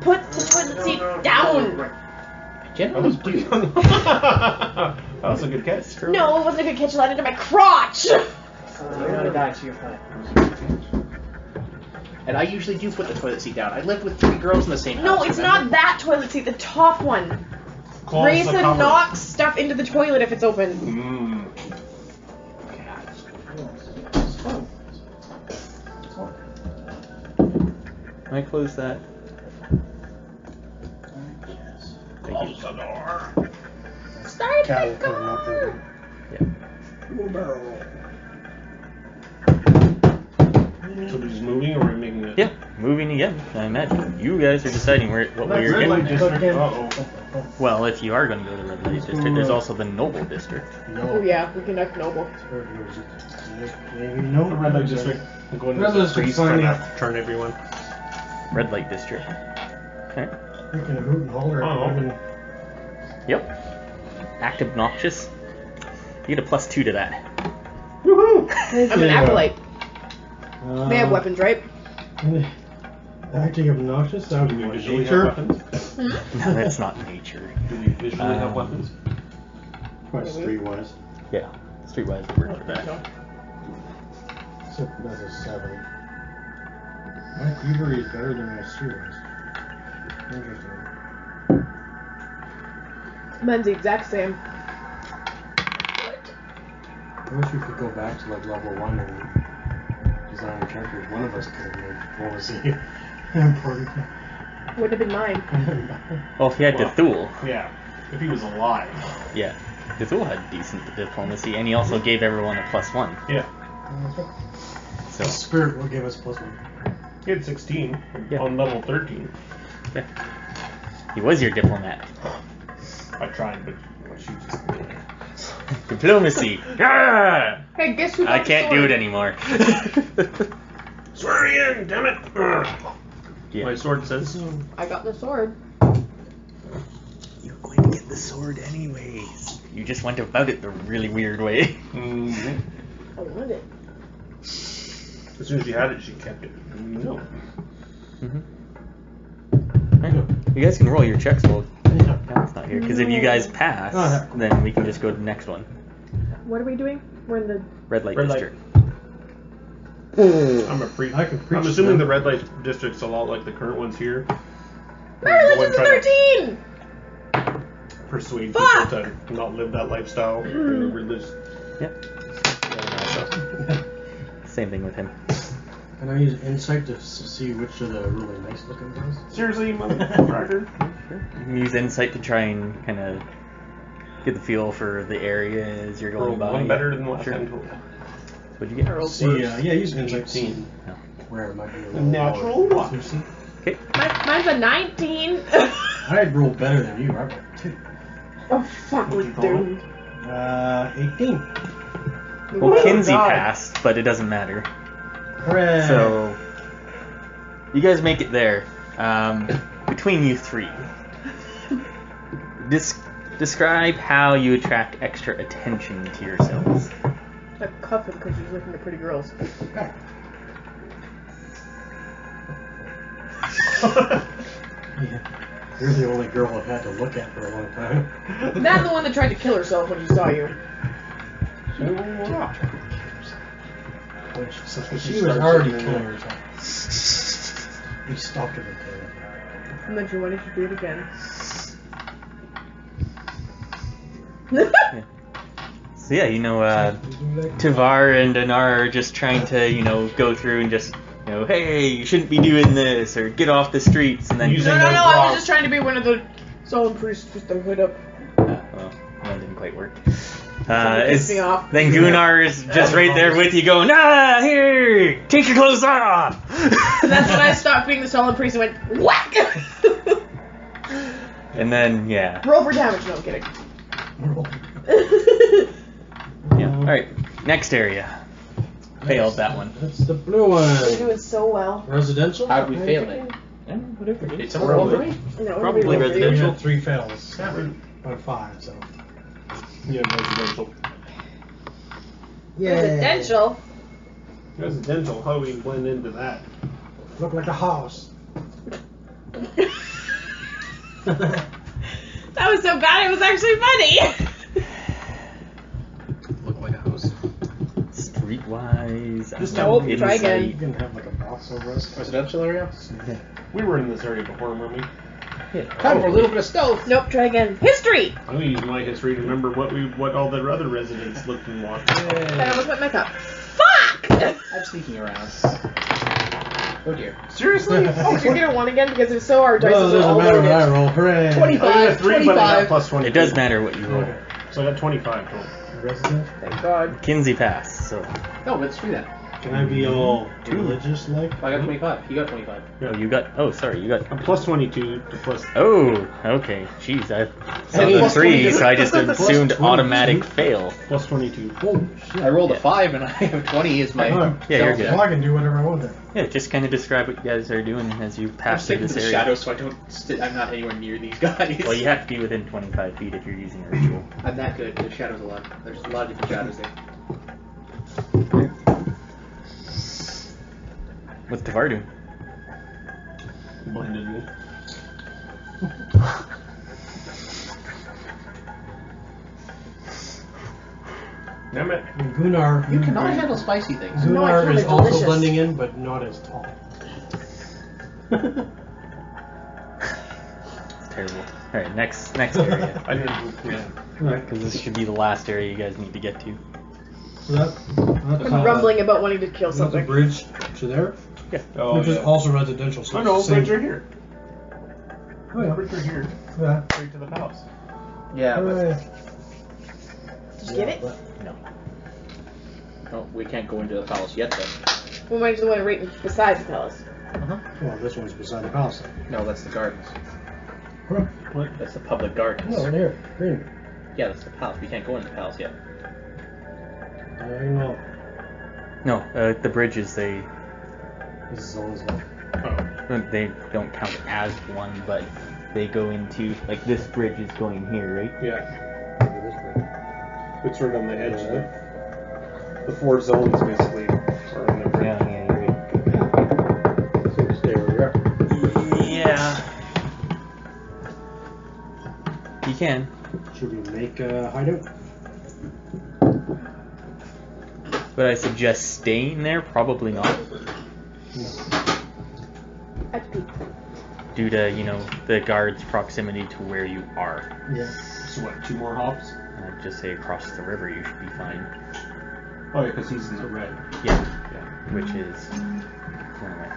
Put the toilet seat down. I generally do. That was a good catch. No, it wasn't a good catch. It landed in my crotch. You're not a guy, so you're fine. And I usually do put the toilet seat down. I lived with 3 girls in the same house. No, it's remember? not that toilet seat. The top one. Close the Grayson cupboard. knocks stuff into the toilet if it's open. Mmm. Can I close that? Thank you. Close the door. Start Cattle the coming up car. there. Yeah. Little barrel roll. So we're just moving, or we're making it? Yeah, moving again. I imagine you guys are deciding what way you're Red light getting. district. Uh-oh. Well, if you are going to go to the red light district, there's also the noble district. Oh yeah, we can act noble. Maybe no. The red light district. I'm going Red to the light freeze, district, trying to turn everyone. Red light district. Okay. Freaking hoot and holler. Oh. Yep. Act obnoxious. You get a +2 to that. Woohoo! I'm an acolyte. They have weapons, right? Acting obnoxious? That would Do be we what, visually nature? have weapons? No, that's not nature. Do we visually have Um, weapons? Probably streetwise. Yeah, streetwise would work for that. No. So that's a 7. My thievery is better than my streetwise. Interesting. Mine's the exact same. I wish we could go back to like level 1 and design characters. One of us could have made diplomacy important. Would have been mine. Well, if you had Well, Dethul, Yeah. If he was alive. yeah. Dethul had decent diplomacy, and he also gave everyone a +1. Yeah. So, The spirit will give us +1. He had 16 Yeah. on level 13. yeah. He was your diplomat. I tried, but she just. Diplomacy! Yeah! Hey, guess who got I the can't sword? do it anymore. Swear again, damn it! Yeah. My sword says. I got the sword. You're going to get the sword anyways. You just went about it the really weird way. Mm-hmm. I wanted it. As soon as she had it, she kept it. No. You guys can roll your checks while Yeah. Cal's not here. Because if you guys pass, then we can just go to the next one. What are we doing? We're in the. Red light Red light. district. I'm a freak. I can preach I'm assuming to the them. red light district's a lot like the current ones here. Mary Go and Legends try to 13! Persuade Fuck! people to not live that lifestyle. And religious. Yep. Same thing with him. Can I use insight to see which are the really nice looking ones? Seriously, motherfucker. You can use insight to try and kind of get the feel for the area as you're going by. One better than last Sure. time total. What'd you get? See, yeah, use insight to see 18. where it might be a little Natural lower. one. Seriously? Okay. Mine's a 19. I'd roll better than you. I rolled 2. Oh, fuck, What'd we're you call doomed. 18. Well, Oh, Kinsey God. passed, but it doesn't matter. Hooray! So, you guys make it there. Between you three, describe how you attract extra attention to yourselves. I cuff him because he's looking at pretty girls. Yeah. You're the only girl I've had to look at for a long time. Not the one that tried to kill herself when she saw you. She was already killing herself. We stopped her from killing her. And then she wanted to do it again. So yeah, Tivar and Anara are just trying to, go through and just, hey, you shouldn't be doing this, or get off the streets, and then... Using No, their I rock. was just trying to be one of the solemn priests with the hood up. Well, that didn't quite work. Piss me off. Then Gunnar is just right there with you going, here, take your clothes off! And that's when I stopped being the solemn priest and went, whack! And then, yeah. Roll for damage. No, I'm kidding. Yeah. Alright, next area. Failed that one. That's the blue We're one. doing so well. Residential? How'd we fail it? Whatever. Did someone roll for me? No, Probably we rolled for you. We residential. had 3 fails. Out of 5, so. Yeah, residential. Residential? Residential, how do we blend into that? Look like a house. That was so bad, it was actually funny. Look like a house. Streetwise. Nope, try insight. again. You can have like a box over us. Residential area? We were in this area before, weren't we? Time for a little bit of stealth. Nope, try again. History! I'm gonna use my history to remember what all the other residents looked and walked. And I almost went my cup. Fuck! I'm sneaking around. Oh dear. Seriously? Oh, you're gonna want again because it's so hard. No, it doesn't matter what I roll. Hooray! 25. I got 3, but I got 25. plus 20. It does matter what you roll. Okay. So I got 25 total. Resident? Thank God. Kinsey passed, so. No, let's do that. Can I be all religious like? I got 25. You got 25. Yeah. Oh, you got. Oh, sorry, you got. I'm plus 22 to plus. Oh, okay. Jeez, I saw Hey, the plus 3, 22. so I just assumed 22. automatic fail. Plus 22. Holy shit. I rolled Yeah. a 5 and I have 20 as my. Alright. Yeah, you're good. Well, I can do whatever I want then. Yeah, just kind of describe what you guys are doing as you I'm pass through sticking to this the area. shadows so I don't. I'm not anywhere near these guys. Well, you have to be within 25 feet if you're using a ritual. I'm that good. There's shadows a lot. There's a lot of different shadows there. What's Tavar doing? Blinded me. Damn it. And Gunnar. You cannot handle spicy things. No, I Gunnar can't, is they're also delicious. blending in, but not as tall. It's terrible. Alright, next area. I didn't. Yeah. Because this should be the last area you guys need to get to. So that's I'm rumbling about wanting to kill That's a something. bridge to there, Oh, which is yeah. also residential. So Oh no, it's the same- bridge are here. Oh, yeah. Bridge are here. Yeah. Straight to the palace. Yeah, but Hooray. Did you get it? No. no, we can't go into the palace yet then. Well, mine's the one right besides the palace. Well, this one's beside the palace. No, that's the gardens. Huh? That's the public gardens. No, right here. Green. Yeah, that's the palace. We can't go into the palace yet. No. No, the bridges, they This is always like. they don't count as one, but they go into, like, this bridge is going here, right? Yeah. This bridge. It's right on the edge of the 4 zones basically are on the bridge. Yeah, you're right. So we stay where we are. Yeah. You can. Should we make a hideout? But I suggest staying there, probably not. Due to, the guard's proximity to where you are. Yeah. So what, 2 more hops? I'd just say across the river you should be fine. Oh yeah, because he's in the red. Yeah. Yeah. Which is... anyway.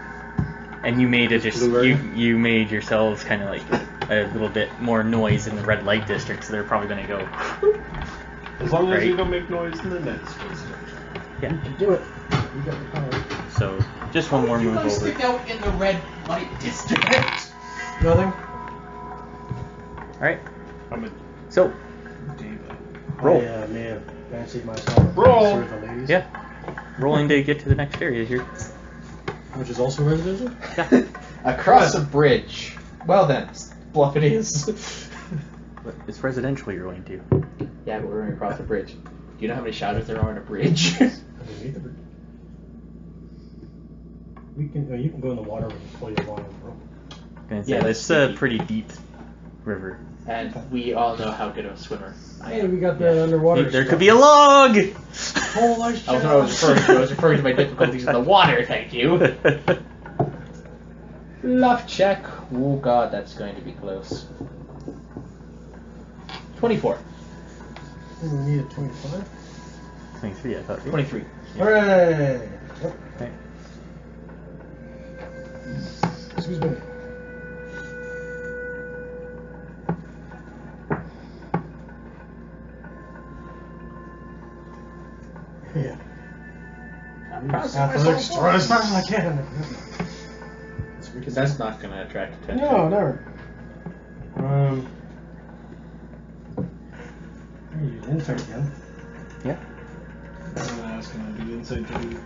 And you made it just... Blue area? You made yourselves kind of like a little bit more noise in the red light district, so they're probably going to go... As long as Right. you don't make noise in the next one. Yeah. Do it. You got the power. So, just one more move over. stick out in the red light district. Nothing? Alright, I'm a so, diva. roll. Yeah, man. Fancied myself. Roll. Serve the ladies. Yeah. Rolling to get to the next area here. Which is also residential? Across a bridge. Well then, bluff it is. But it's residential you're going to. Yeah, but we're going across a bridge. Do you know how many shadows there are on a bridge? Underneath the bridge. We can. You can go in the water with all your long rope. Gonna say, Yeah, it's that's a tricky. pretty deep river. And we all know how good of a swimmer I Hey, am. we got the underwater. There stuff. could be a log! Holy I shit! was referring to my difficulties in the water, thank you. Love check. Oh god, that's going to be close. 24. We need a 25. 23, I thought. 23. Hooray! Yep. Okay. Excuse me. Yeah. Athletics, throw as fast as I can. Because that's not going to attract attention. No, never. You use insight again. Yeah. That's gonna do inside to do.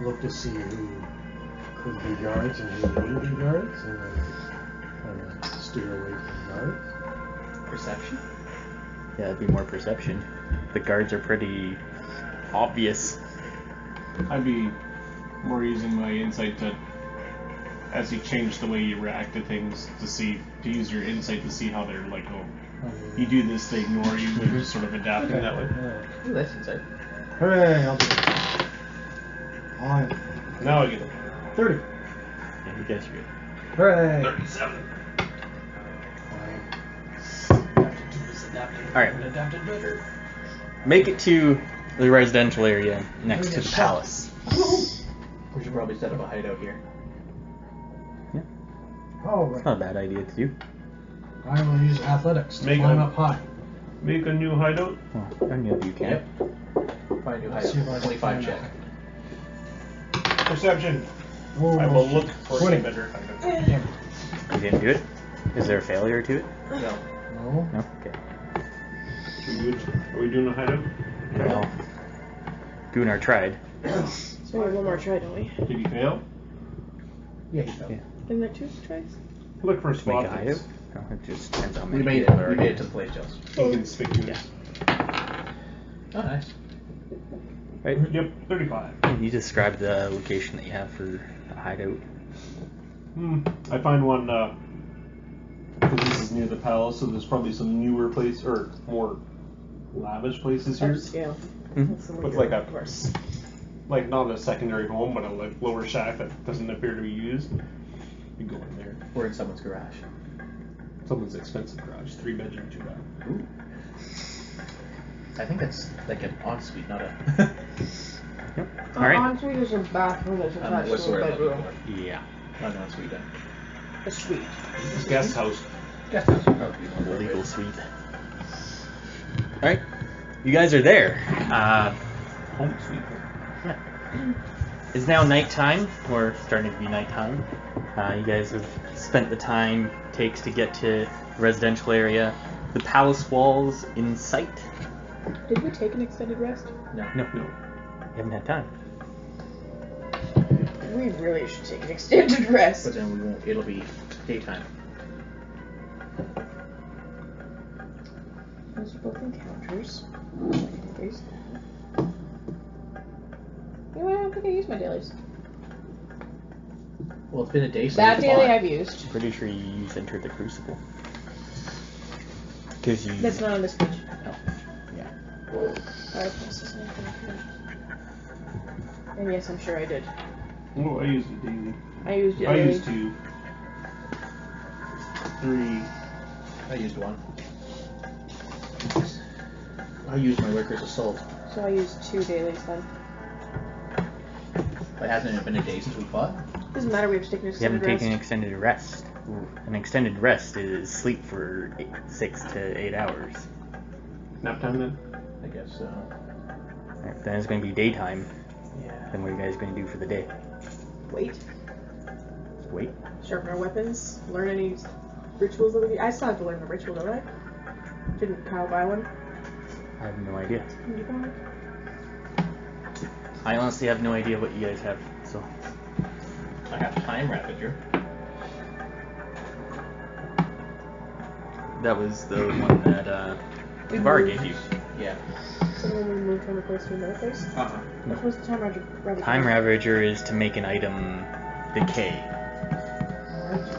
Look to see who could be guards and who wouldn't be guards, and then kind of steer away from guards. Perception? Yeah, it'd be more perception. The guards are pretty obvious. I'd be more using my insight to, as you change the way you react to things, to use your insight to see how they're like, oh, you do this, they ignore you, they're just sort of adapting that way. Ooh, that's inside. Hooray! I'll do it. Fine. Now I get it. 30. Yeah, you guys are good. Hooray! 37. Alright. Make it to the residential area next to the palace. We should probably set up a hideout here. Oh, It's right. not a bad idea to do. I will use athletics to Make climb a- up high. Make a new hideout. Well, I know you can. Find a new Let's see if I hideout. can 25 find check. that. Perception. Oh, I will look for 20. a better item. You didn't do it? Is there a failure to it? No. No. No? Okay. Are we doing a hideout? Well, Gunnar tried. So we have one more try, don't we? Did he fail? Yeah, he fell. Yeah. Isn't there 2 tries? Look for a Make spot. a hideout? No, it just depends on how We many made it. people We are made it to the place, Jels. Inconspicuous. Oh, nice. Right? Yep, 35. You describe the location that you have for a hideout. I find one, because this is near the palace, so there's probably some newer place, or more lavish places here. Upscale. Mhm. That's the With word, like of course. Like, not a secondary home, but a like, lower shack that doesn't appear to be used. You go in there. We're in someone's garage. Someone's expensive garage, 3-bedroom, 2-bath. Ooh. I think that's like an ensuite, not a. Yep. Alright. Ensuite is a bathroom that's attached what's to the a word I'm bedroom. looking for? Yeah. Not an ensuite then. A suite. It's guest house. Guest house would probably be more The legal appropriate. suite. Alright. You guys are there. Home suite. It's now nighttime, or starting to be nighttime. You guys have spent the time it takes to get to the residential area. The palace walls in sight. Did we take an extended rest? No. No, you haven't had time. We really should take an extended rest. But then we won't. It'll be daytime. Those are both encounters. You know what? I don't think I used my dailies. Well, it's been a day since That we daily fought. I've used. Pretty sure you entered the crucible. Because you. That's not on this page. No. Yeah. And yes, I'm sure I did. Oh, I used it daily. I used it I daily. used 2. 3. I used 1. I used my Worker's Assault. So I used 2 dailies then. But hasn't it been a day since we fought? Doesn't matter, we have to take an You extended haven't rest. taken an extended rest. An extended rest is sleep for 6 to 8 hours. Nap time then? I guess so. Alright, then it's going to be daytime. Yeah. Then what are you guys going to do for the day? Wait. Wait. Sharpen our weapons. Learn any rituals that we... I still have to learn the ritual, don't I? Didn't Kyle buy one? I have no idea. Did you buy one? I honestly have no idea what you guys have, so. I have Time Ravager. That was the one that We Var moved. gave you. Yeah. So then we moved from a place to another place? Uh-huh. What was the time Ravager? Time Ravager is to make an item decay.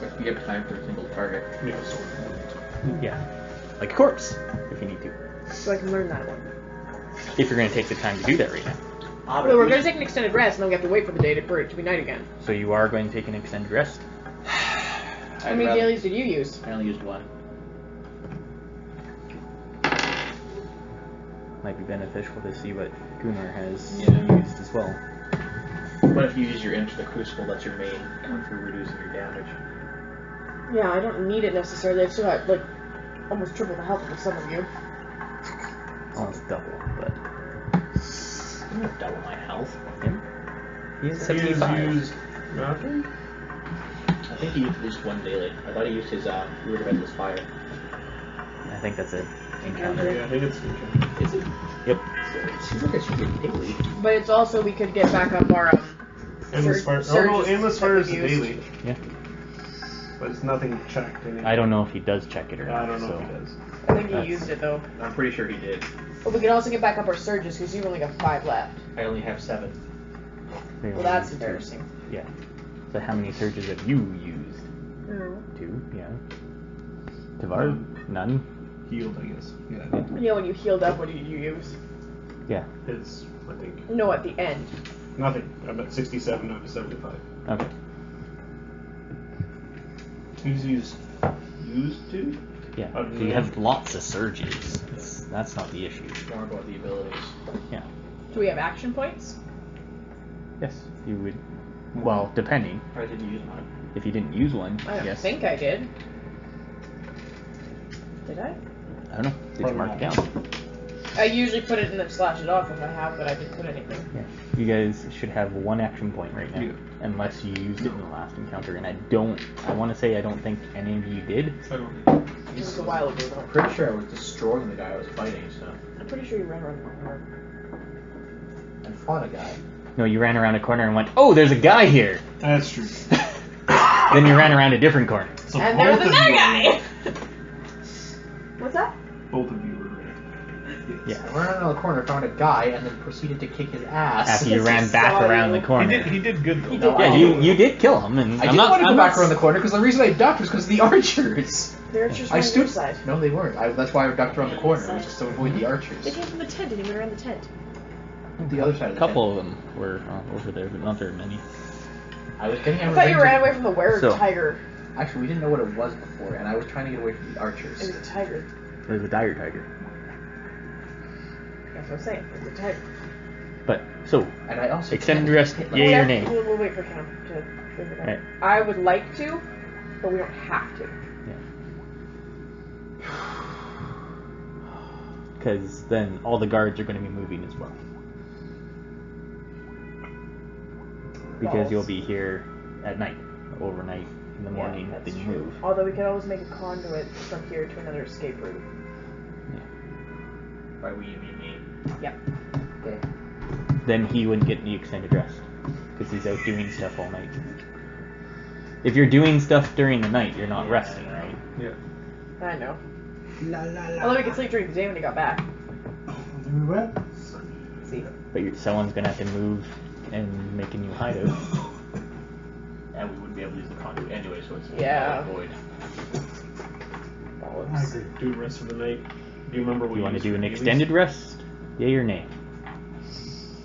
But you have time for a single target. Yeah, sword. Yeah. Like a corpse, if you need to. So I can learn that one. If you're going to take the time to do that right now. Well, we're going to take an extended rest, and then we have to wait for the day for it to be night again. So you are going to take an extended rest? How many dailies did you use? I only used 1. Might be beneficial to see what Gunnar has Yeah. used as well. What if you use your Into the Crucible? That's your main one for reducing your damage. Yeah, I don't need it necessarily. I've still got, like, almost triple the health of some of you. Almost double, but. You don't double my health. He has He has 75. used nothing? I think he used at least 1 daily. I thought he used his Runepriest Fire. I think that's it. Encounter. Yeah, I think it's good. Is it? Yep. Seems like it should be daily. But it's also, we could get back up our, Endless fire. Oh surges no, endless fire is that the we've used. daily. Yeah. But it's nothing checked anyway. I don't know if he does check it or not. I don't know so. if he does. I think you That's- used it, though. I'm pretty sure he did. But we can also get back up our surges, because you've only got 5 left. I only have 7. Well, that's embarrassing. Yeah. So how many surges have you used? No. 2, yeah. Tavar? None? Healed, I guess. Yeah. Yeah, when you healed up, what did you use? Yeah. It's, I think, No, at the end. nothing. I'm at 67 out of 75. Okay. He's used 2? Yeah. Other So than you that- have lots of surges. That's not the issue. More about the abilities. Yeah. Do we have action points? Yes. You would. Well, depending. I didn't use mine. If you didn't use one, I don't yes. think I did. Did I? I don't know. Did you Probably mark it not. down? I usually put it and then slash it off if I have, but I didn't put anything. Yeah. You guys should have one action point right now, Yeah. unless you used it in the last encounter. And I want to say I don't think any of you did. I don't It was a while ago, though. I'm pretty sure I was destroying the guy I was fighting, so. I'm pretty sure you ran around the corner. I fought a guy. No, you ran around a corner and went, "Oh, there's a guy here." That's true. Then you ran around a different corner. So And there was both of another you were guy! right. What's that? Both of you were right. Yeah. I ran around the corner, found a guy, and then proceeded to kick his ass. After you ran back Saw around you. the corner. He did good though. He did Yeah, you did kill him, and I I'm didn't not. want to go I'm back not- around the corner because the reason I ducked was because of the archers. The archers I were on stood. your side. No, they weren't. That's why I ducked around the corner, was just to avoid the They archers. came from the tent and he went around the tent. The other side A of the couple of them were over there, but not very many. tent. I was getting. I thought you ran away from the So- tiger. Actually, we didn't know what it was before, and I was trying to get away from the archers. It was a tiger. There's a dire tiger. That's what I'm saying. It was a tiger. But so And I also extended can't rest. hit Yay or We'll- nay? We'll wait for Cam to figure it out. Right. I would like to, but we don't have to. Because then all the guards are going to be moving as well. Because Balls. you'll be here at night, overnight, in the morning, that's then you true. move. Although we could always make a conduit from here to another escape route. By we, you mean me. Yep. Okay. Then he wouldn't get the extended rest. Because he's out doing stuff all night. If you're doing stuff during the night, you're not resting, right? Yeah. I know. La la la. Although we could sleep during the day when he got back. Do we went? See? But someone's going to have to move and make a new hideout. And we wouldn't be able to use the conduit anyway, so it's Yeah. void. I agree. Do the rest of the night. Do you remember what You want to used do for an dailies? extended rest? Yay or nay?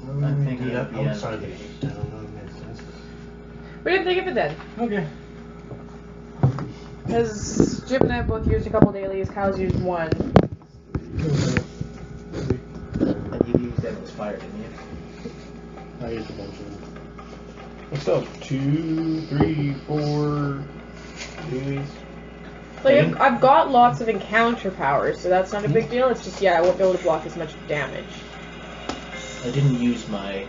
I'm thinking of the outside end. the town. That makes sense. We didn't think of it then. Okay. Because Jim and I both used a couple dailies, Kyle's used one. And you used that was fire, didn't you? I used a bunch of them. What's up? 2, 3, 4 dailies. Like, I've got lots of encounter powers, so that's not a big deal. It's just, I won't be able to block as much damage. I didn't use my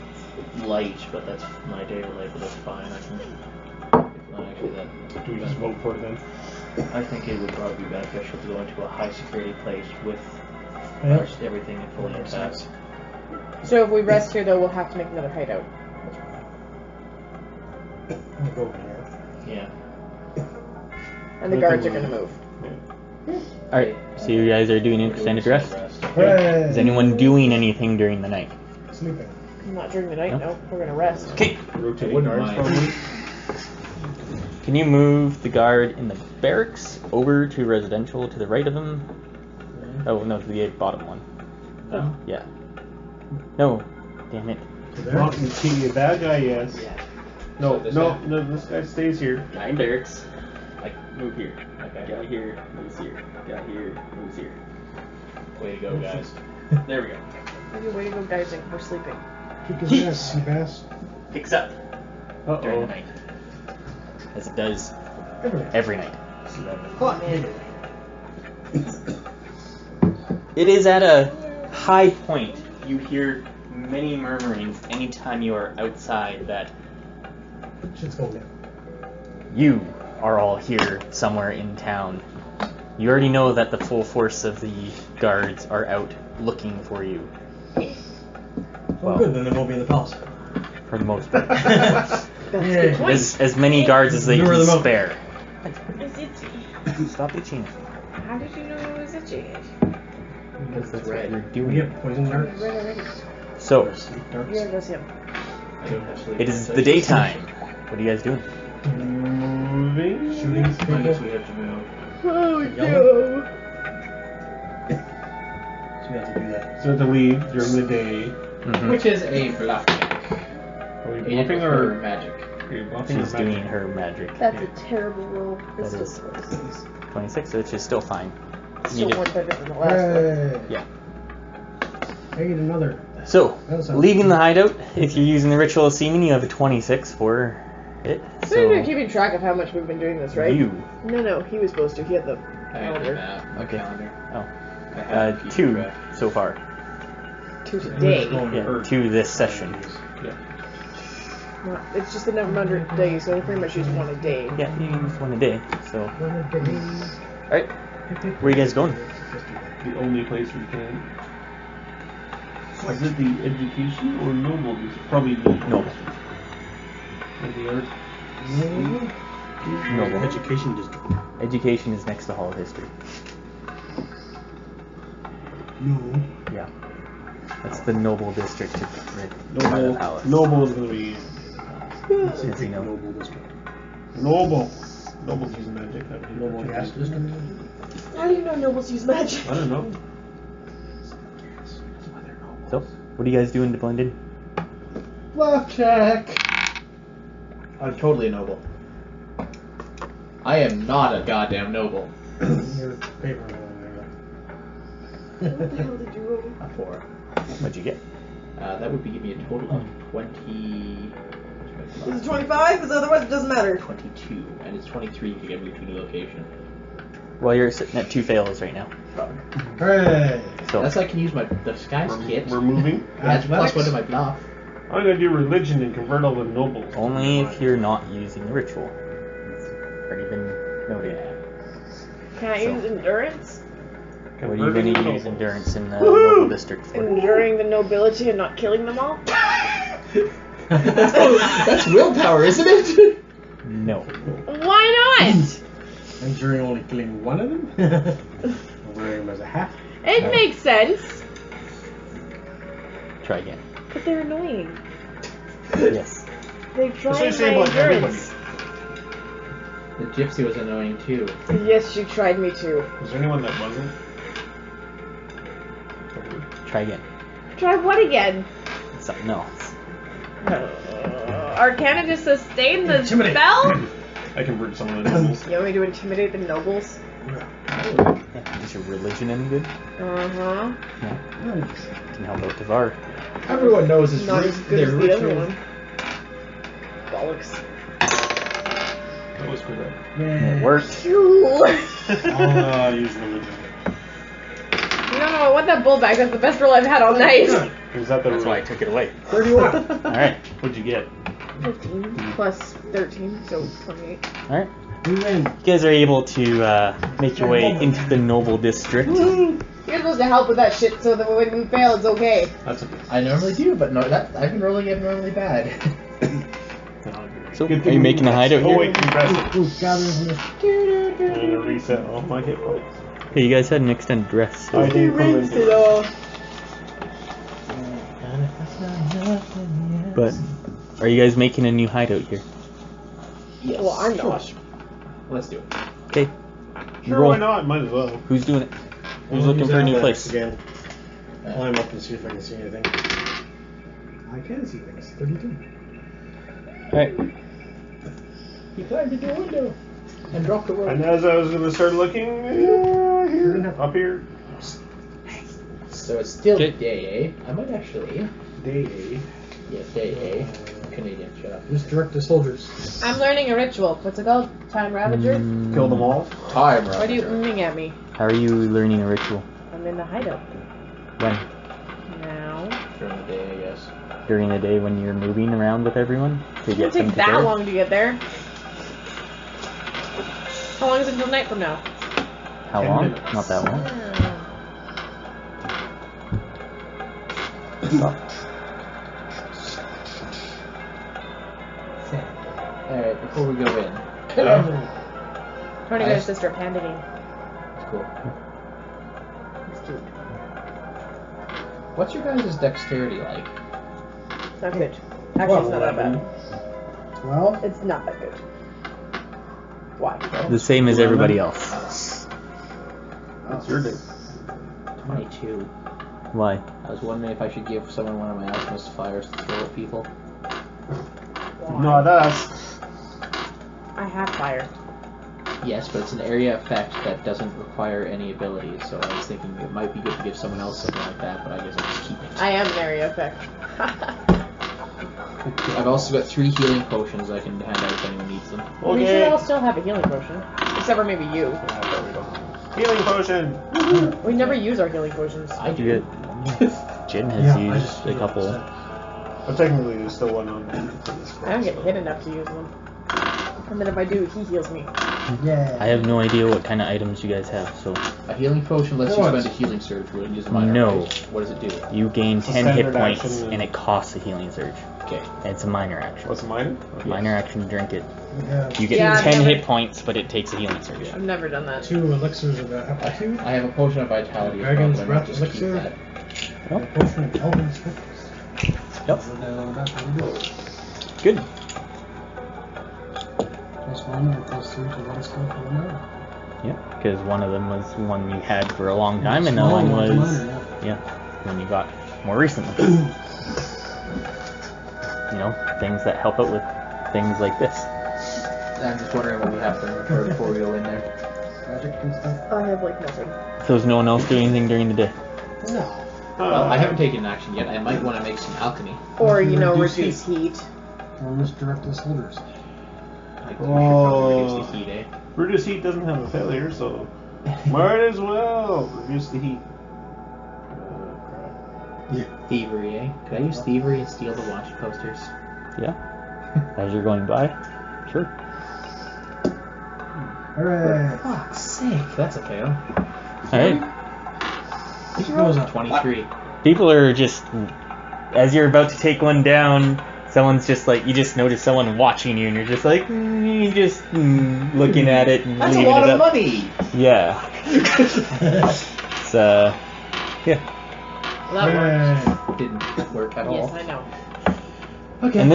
light, but that's my day light, but that's fine. I can. Actually, that. Do we just vote for it then? I think it would probably be beneficial to go into a high security place with Yeah. everything fully intact. So if we rest here, though, we'll have to make another hideout. I'll go here. Yeah. And the guards are going to move. Alright, so you guys are doing an extended rest? Hooray! Is anyone doing anything during the night? Sleeping. Not during the night, No. no. We're going to rest. Okay. Rotating wouldn't guards mind. probably. Can you move the guard in the barracks over to residential to the right of them? Oh, no, to the bottom one. No? Yeah. No. Damn it. To there? Well, you see a bad guy, yes. No, So this no, guy? no, this guy stays here. Guy in barracks. Like, move here. Okay. Guy here, moves here. Guy here, moves here. Way to go, guys. There we go. Maybe way to go, guys. We're sleeping. Kick his ass, you bass. Picks up during the Uh-oh. night. As it does Everything. every night. Hot nigga. It is at a high point. You hear many murmurings anytime you are outside that Shit's going down. you are all here somewhere in town. You already know that the full force of the guards are out looking for you, Well, good, then they won't be in the palace. for the most part. That's Yeah. a good point. As many guards as they Lure can them up. spare. It's itchy. Stop itching. How did you know it was itchy? Because that's red. what you're Do we doing. get poison It's darts? red already. So, Or sleep darts? You're going to go see him. I don't have sleep. it is the daytime. What are you guys doing? Moving. Shooting I guess people? we have to move. Oh, Yellow? So we have to do that. So to leave during the day. Mhm. Which is a bluff check. Are we Aided bluffing with her or magic? are you bluffing She's or doing magic? her magic. That's a terrible roll. That It's is. still close. 26, which is still fine. It's You still did- more better than the last one. Hey! Yeah. I get another. So, That sounds leaving the good. hideout, if you're using the ritual of seeming, you have a 26 for it. So you're So, keeping track of how much we've been doing this, right? you. No, he was supposed to. He had the I have calendar. a map, a Okay. calendar. Oh. I have a Two track. so far. 2 We're today. just going Yeah, per- 2 this session. Well, it's just the number of days, so we pretty much use 1 a day. Yeah, you use 1 a day. So, One a day. all right, where are you guys going? The only place we can. Is it the education or noble district? Probably the Noble. Or the art. Noble. Education district. Education is next to Hall of History. No. Yeah, that's the noble district. Right by the palace. Noble is gonna be Yes, you know. Noble district. noble. Noble's using magic. That would be noble. Gas district. How do you know nobles use magic? I don't know. So, what are you guys doing to blend in? Blackjack. I'm totally a noble. I am not a goddamn noble. Your paper one What the hell did you roll? A 4. What'd you get? That would give me a total of 20. Is it 25? Because otherwise it doesn't matter. 22, and it's 23 to get me to the location. Well, you're sitting at 2 fails right now. there. Hooray! So, That's I can use my disguise kit. We're moving. That's plus Athletics? 1 to my bluff. I'm gonna do religion and convert all the nobles. only if you're not using the ritual. It's already been noted. Can I use endurance? What are you going to use endurance in the Woohoo! noble district for? Enduring the nobility and not killing them all? That's willpower, isn't it? No. Why not? I'm sure you're only killing one of them. I'm wearing them as a hat. It makes sense, Try again. but they're annoying. Yes. They That's try what I my say about endurance. The gypsy was annoying too. Yes, she tried me too. Is there anyone that wasn't? Try again. Try what again? Something else. Arcana to sustain the Intimidate. spell? I convert some of the nobles. You want me to intimidate the nobles? Yeah. Is your religion any good? Uh-huh. No. Can help out Devar. Everyone knows it's Not as good as the other one. Bollocks. That was for that. It worked. I'll use religion. No, I want that bull back. That's the best roll I've had all night. Is that the That's why I took it away. 31. Alright, what'd you get? 15 plus 13, so 28. Alright. You win. You guys are able to make your way into the noble district. You're supposed to help with that shit so that when we fail, it's okay. That's okay. I normally do, but no, that I've been rolling abnormally bad. So, Good are thing you we making a hideout Oh here? wait, you press it. Ooh, gathering from the I'm gonna reset all my hit points. Hey, you guys had an extended rest. So. I didn't come Rinsed into it all. But, are you guys making a new hideout here? Yes. Well, I'm not. Let's do it. Okay. Sure, Roll. why not? Might as well. Who's doing it? Who's looking for a new place? Again. Climb up and see if I can see anything. I can see things. 32. Alright. He climbed into a window and dropped a rope. And as I was gonna start looking, here, up here, So it's still Okay. day, eh? I might actually. day. Yeah, day, eh? Canadian, shut up. Just direct the soldiers. I'm learning a ritual. What's it called? Time Ravager? Kill them all. Time, Why are you mming at me? How are you learning a ritual? I'm in the hideout. When? Now. During the day, I guess. During the day when you're moving around with everyone? To It get doesn't them take to that care? long to get there. How long is it until night from now? How 10 long? minutes. Not that long. Alright, before we go in. Tony got his sister a panda game. Cool. It's cute. What's your guys' dexterity like? Not good. Actually, it's not that bad. 12. It's not that good. Why? The same as everybody else. That's your day. 22. Why? I was wondering if I should give someone one of my alchemist fires to throw at people. Not us. I have fire. Yes, but it's an area effect that doesn't require any abilities, so I was thinking it might be good to give someone else something like that, but I guess I'll just keep it. I am an area effect. I've also got 3 healing potions I can hand out if anyone needs them. Well, we should Okay. all still have a healing potion. Except for maybe you. Healing potion. We never use our healing potions. I You do. get Jin has Yeah, I used just a couple. But technically, there's still one on for this. I don't get hit enough to use them. And then if I do, he heals me. Yeah. I have no idea what kind of items you guys have, so A healing potion lets you spend a healing surge when you use a minor. No. Right? What does it do? you gain It's a 10 hit standard points action and it costs a healing surge. Okay. It's a minor action. What's mine? Minor action, drink it. Yeah. You get Yeah, I've 10 never- hit points, but it takes a healing surge. I've never done that. 2 elixirs of aptitude. I have a potion of vitality. Dragon's but I breath might just keep elixir. that. A potion of elven swiftness. Yep. That's what we do. Good. +1 or +3 to what is called for the minor. Yep, because one of them was one you had for a long time, and the other one was when you got more recently. You know, things that help out with things like this. I'm just wondering what would happen before we go in there. Magic and stuff. I have like nothing. So does no one else do anything during the day? No. Well, I haven't taken an action yet. I might want to make some alchemy. Or, you know, Reduce reduce heat. Or misdirect the holders. I think we should probably reduce the heat, eh? Reduce heat doesn't have a failure, so might as well reduce the heat. Thievery, eh? Could I use thievery and steal the watch posters? Yeah. As you're going by, sure. Hooray! Fuck's sake, that's a fail. All right. He goes up. 23. People are just, as you're about to take one down, someone's just like, you just notice someone watching you, and you're just like, looking at it and That's a leaving lot it of up. money! Yeah. It's yeah. Well, that worked. Hooray! Didn't work at Yes, all. I know. Okay. And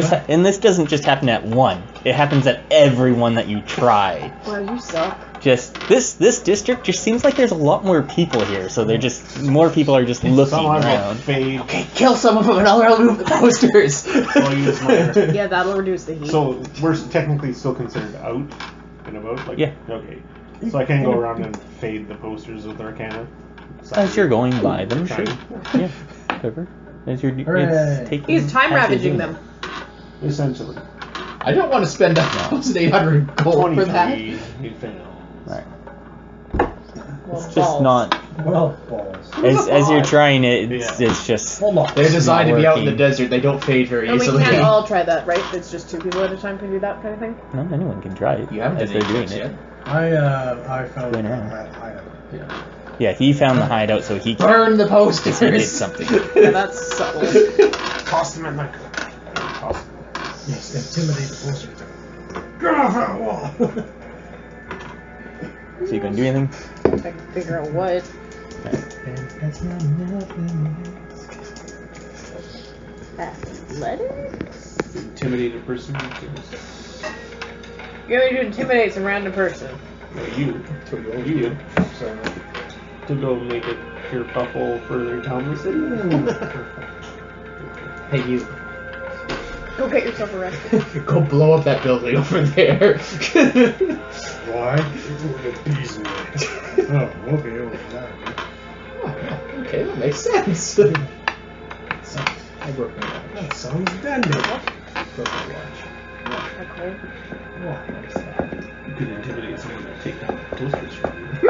this doesn't just happen at one. It happens at every one that you try. Wow, you suck. Just this district just seems like there's a lot more people here, so they're just more people are just looking Someone will around. fade. Okay, kill some of them and I'll remove the posters! I'll use my. Yeah, that'll reduce the heat. So we're technically still considered out and about? Like, Yeah. Okay. So I can go around and fade the posters with Arcana? As you're going by them, sure. Fine. Yeah, whatever. As you're Hooray. it's taking. He's time as you're ravaging doing them. Essentially. I don't want to spend 1,800 gold for that. 23. You fail. it. Right. Well, It's just balls. not Well, balls. as you're trying it. It's just Hold on. They're designed to be out in the working. desert. They don't fade very And we easily. can't all try that, right? It's just 2 people at a time can do that kind of thing? no, anyone can try it. You haven't as done they're doing any it. yet. I found Going around. that hideout. Yeah, he found the hideout, so he can. Burn the posters! He did something. Yeah, that's subtle. Toss them in like. Toss them. Yes, intimidate the poster. Get off that wall! So you gonna do anything? I can figure out what. Athletics? Intimidate a person. You're going to intimidate some random person. No, you. You. So, To go make a kerfuffle further down the city. Hey, you. Go get yourself arrested. Go blow up that building over there. why? The bees in there. Oh, okay, over that. Okay, that makes sense. I broke my watch. That sounds dandy. Broke my watch. Okay. What's that? You could intimidate someone to take down the posters from you.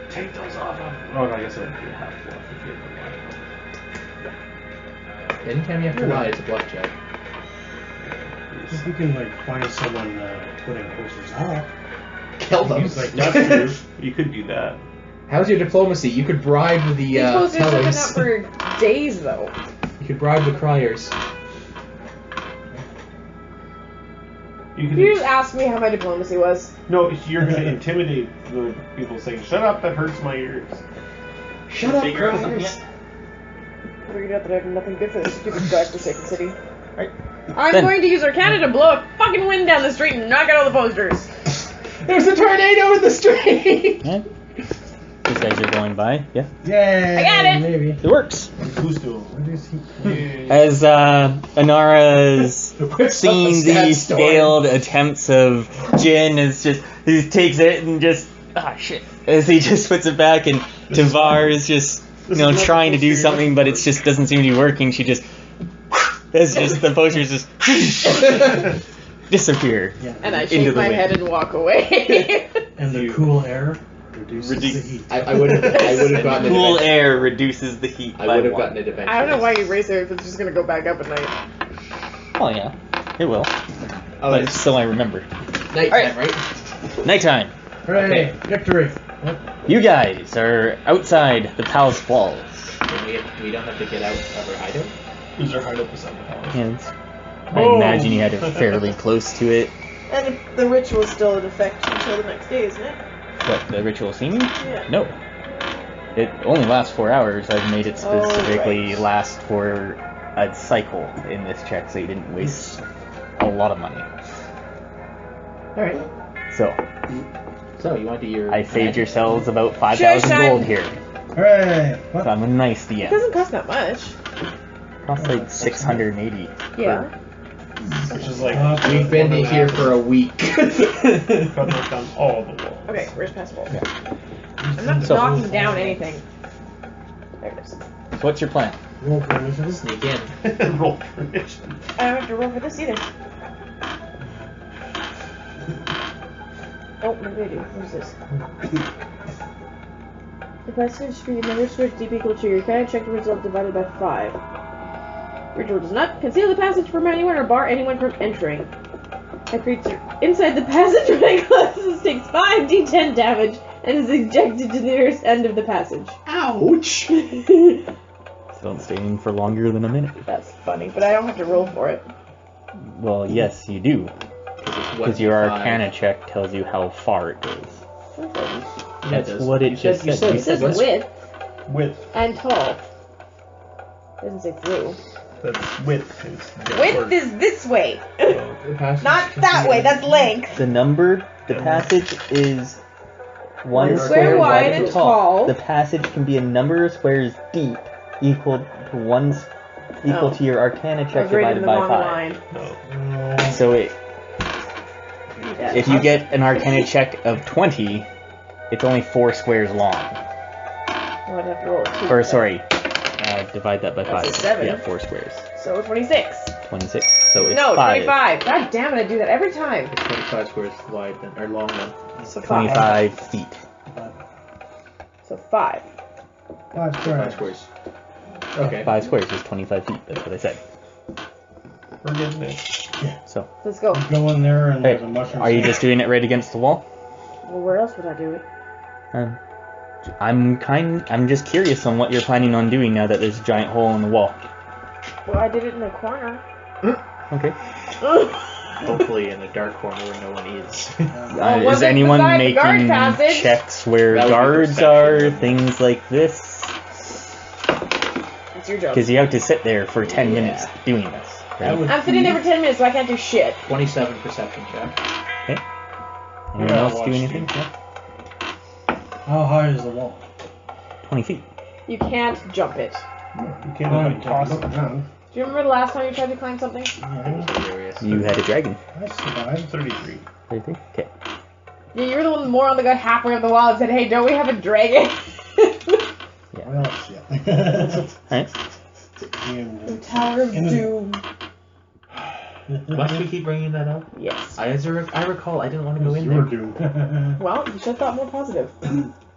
Take those off. Oh, no, I guess it would be a half bluff if you had the Anytime you have to lie, it's a bluff check. If you can, like, find someone putting posters up. Kill them. He's like, That's true. You could do that. How's your diplomacy? You could bribe the These posters have been up tellers. for days, though. You could bribe the criers. You You just could. asked me how my diplomacy was. No, you're going to intimidate the people saying, "Shut up! That hurts my ears." Shut up, Figure out something criers. yet? I figured out that I have nothing good for this stupid godforsaken city. Right. I'm Then- going to use Arcana to blow a fucking wind down the street and knock out all the posters. There's a tornado in the street! Yeah. Just as you're going by, yeah, Yay! I got it! Maybe. it works. Who's doing? Reduce heat. As Anara's Whips seeing up a stat these storm. failed attempts of Jin, is just he takes it and just shit as he just puts it back, and Tavar is just trying to do something, but it just doesn't seem to be working. She just it's just the posters just disappear. Yeah. And I Into shake the my wind. head and walk away. And the cool air reduces the heat. I would have gotten it. Cool eventually. air reduces the heat. I by would have 1. gotten it eventually. I don't know why you raise it if it's just gonna go back up at night. Oh yeah, it will. Oh, But it's still, I remember. nighttime, right? Nighttime. Hooray! Victory! You guys are outside the palace walls. And we don't have to get out of our hideout. Is there hideout beside the palace? And I imagine you had it fairly close to it. And the ritual's still in effect until the next day, isn't it? What, the ritual seeming? Yeah. No. It only lasts 4 hours. I've made it Oh, specifically right. last for a cycle in this check, so you didn't waste a lot of money. Alright. So you want to do your? I saved magic? yourselves about 5,000 Shine. gold here. Hooray! So I'm a nice It DM. doesn't cost that much. Costs like 680. Yeah. Which is like We've been here for a week. Cut down all the walls. Okay, where's passable? Yeah. I'm not So- knocking down anything. There it is. So what's your plan? Roll for initiative. Sneak in. Roll for initiative. I don't have to roll for this either. Oh, maybe I do. What's this? The passage speed number switch deep equal to your kind of check result divided by 5. Ritual does not conceal the passage from anyone or bar anyone from entering. A creature inside the passage when it closes takes 5d10 damage and is ejected to the nearest end of the passage. Ouch! Don't stay in for longer than a minute. That's funny, but I don't have to roll for it. Well, yes, you do. Because your Arcana check tells you how far it goes. That's what it just said. It says width Width. and tall. It doesn't say through. That's width. Is Width is this way, The passage not can that be- way. That's length. The number, the passage is one Square square wide wide and and tall. tall. The passage can be a number of squares deep, equal Oh. to your Arcana I check was reading divided the by wrong 5. No. So Yeah. if you get an Arcana check of 20, it's only 4 squares long. Oh, I'd have to roll a 2. Or sorry, divide that by That's 5. a 7. Yeah, 4 squares. So 26. 26. So it's No, 5. 25. God damn it, I do that every time. It's 25 squares wide then, or long then. So 5. 25 feet. So 5. 5 5 squares. squares. Okay. 5 squares is 25 feet. That's what I said. We're getting it. So, Let's go. Go in there and hey, there's a mushroom. are you just doing it right against the wall? Well, where else would I do it? I'm just curious on what you're planning on doing now that there's a giant hole in the wall. Well, I did it in the corner. Okay. Hopefully in a dark corner where no one is. was Is it anyone beside the guard making passage? checks where That would be guards perception, are, then. things like this? It's your job. Because you have to sit there for 10 Yeah. minutes doing this. That Right? would I'm sitting there for 10 minutes, so I can't do shit. 27 perception check. Anyone Yeah, else watch do you. anything? Yeah. How high is the wall? 20 feet. You can't jump it. You can't even toss it. down. Do you remember the last time you tried to climb something? Yeah, Hilarious. You had a dragon. I survived. 33. 33? Okay. Yeah, you were the one moron that got halfway up the wall and said, "Hey, don't we have a dragon?" Well, yeah. Alright. The Tower of Doom. Must we keep bringing that up? Yes. I recall I didn't want to go in Your there. doom. Well, you should have thought more positive.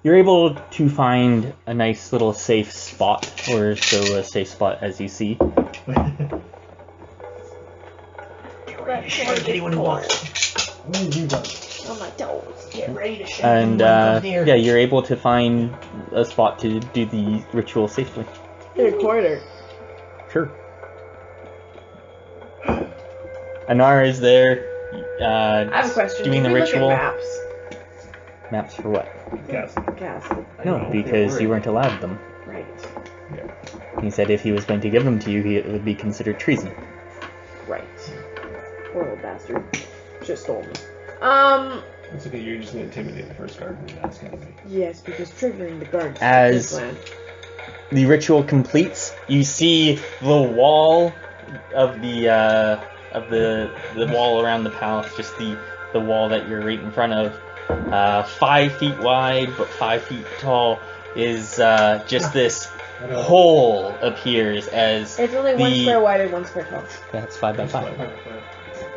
You're able to find a nice little safe spot, or so a safe spot as you see. Anyone who wants. What have you done? On my toes. Get ready to shoot. And yeah, you're able to find a spot to do the ritual safely. In a corner. Sure. Anara is there. I have a question. Doing Did the we ritual. Look at maps? Maps for what? Yes. Castle. No, because you weren't allowed them. Right. He said if he was going to give them to you, it would be considered treason. Right. Poor little bastard. Just stole me. It's okay, you're just gonna intimidate the first guard and that's gonna be. Yes, because triggering the guards. As- is plan. The ritual completes. You see the wall of the wall around the palace, just the wall that you're right in front of, 5 feet wide but 5 feet tall, is just this hole appears as It's only one the- square wide and one square tall. that's 5 by 5.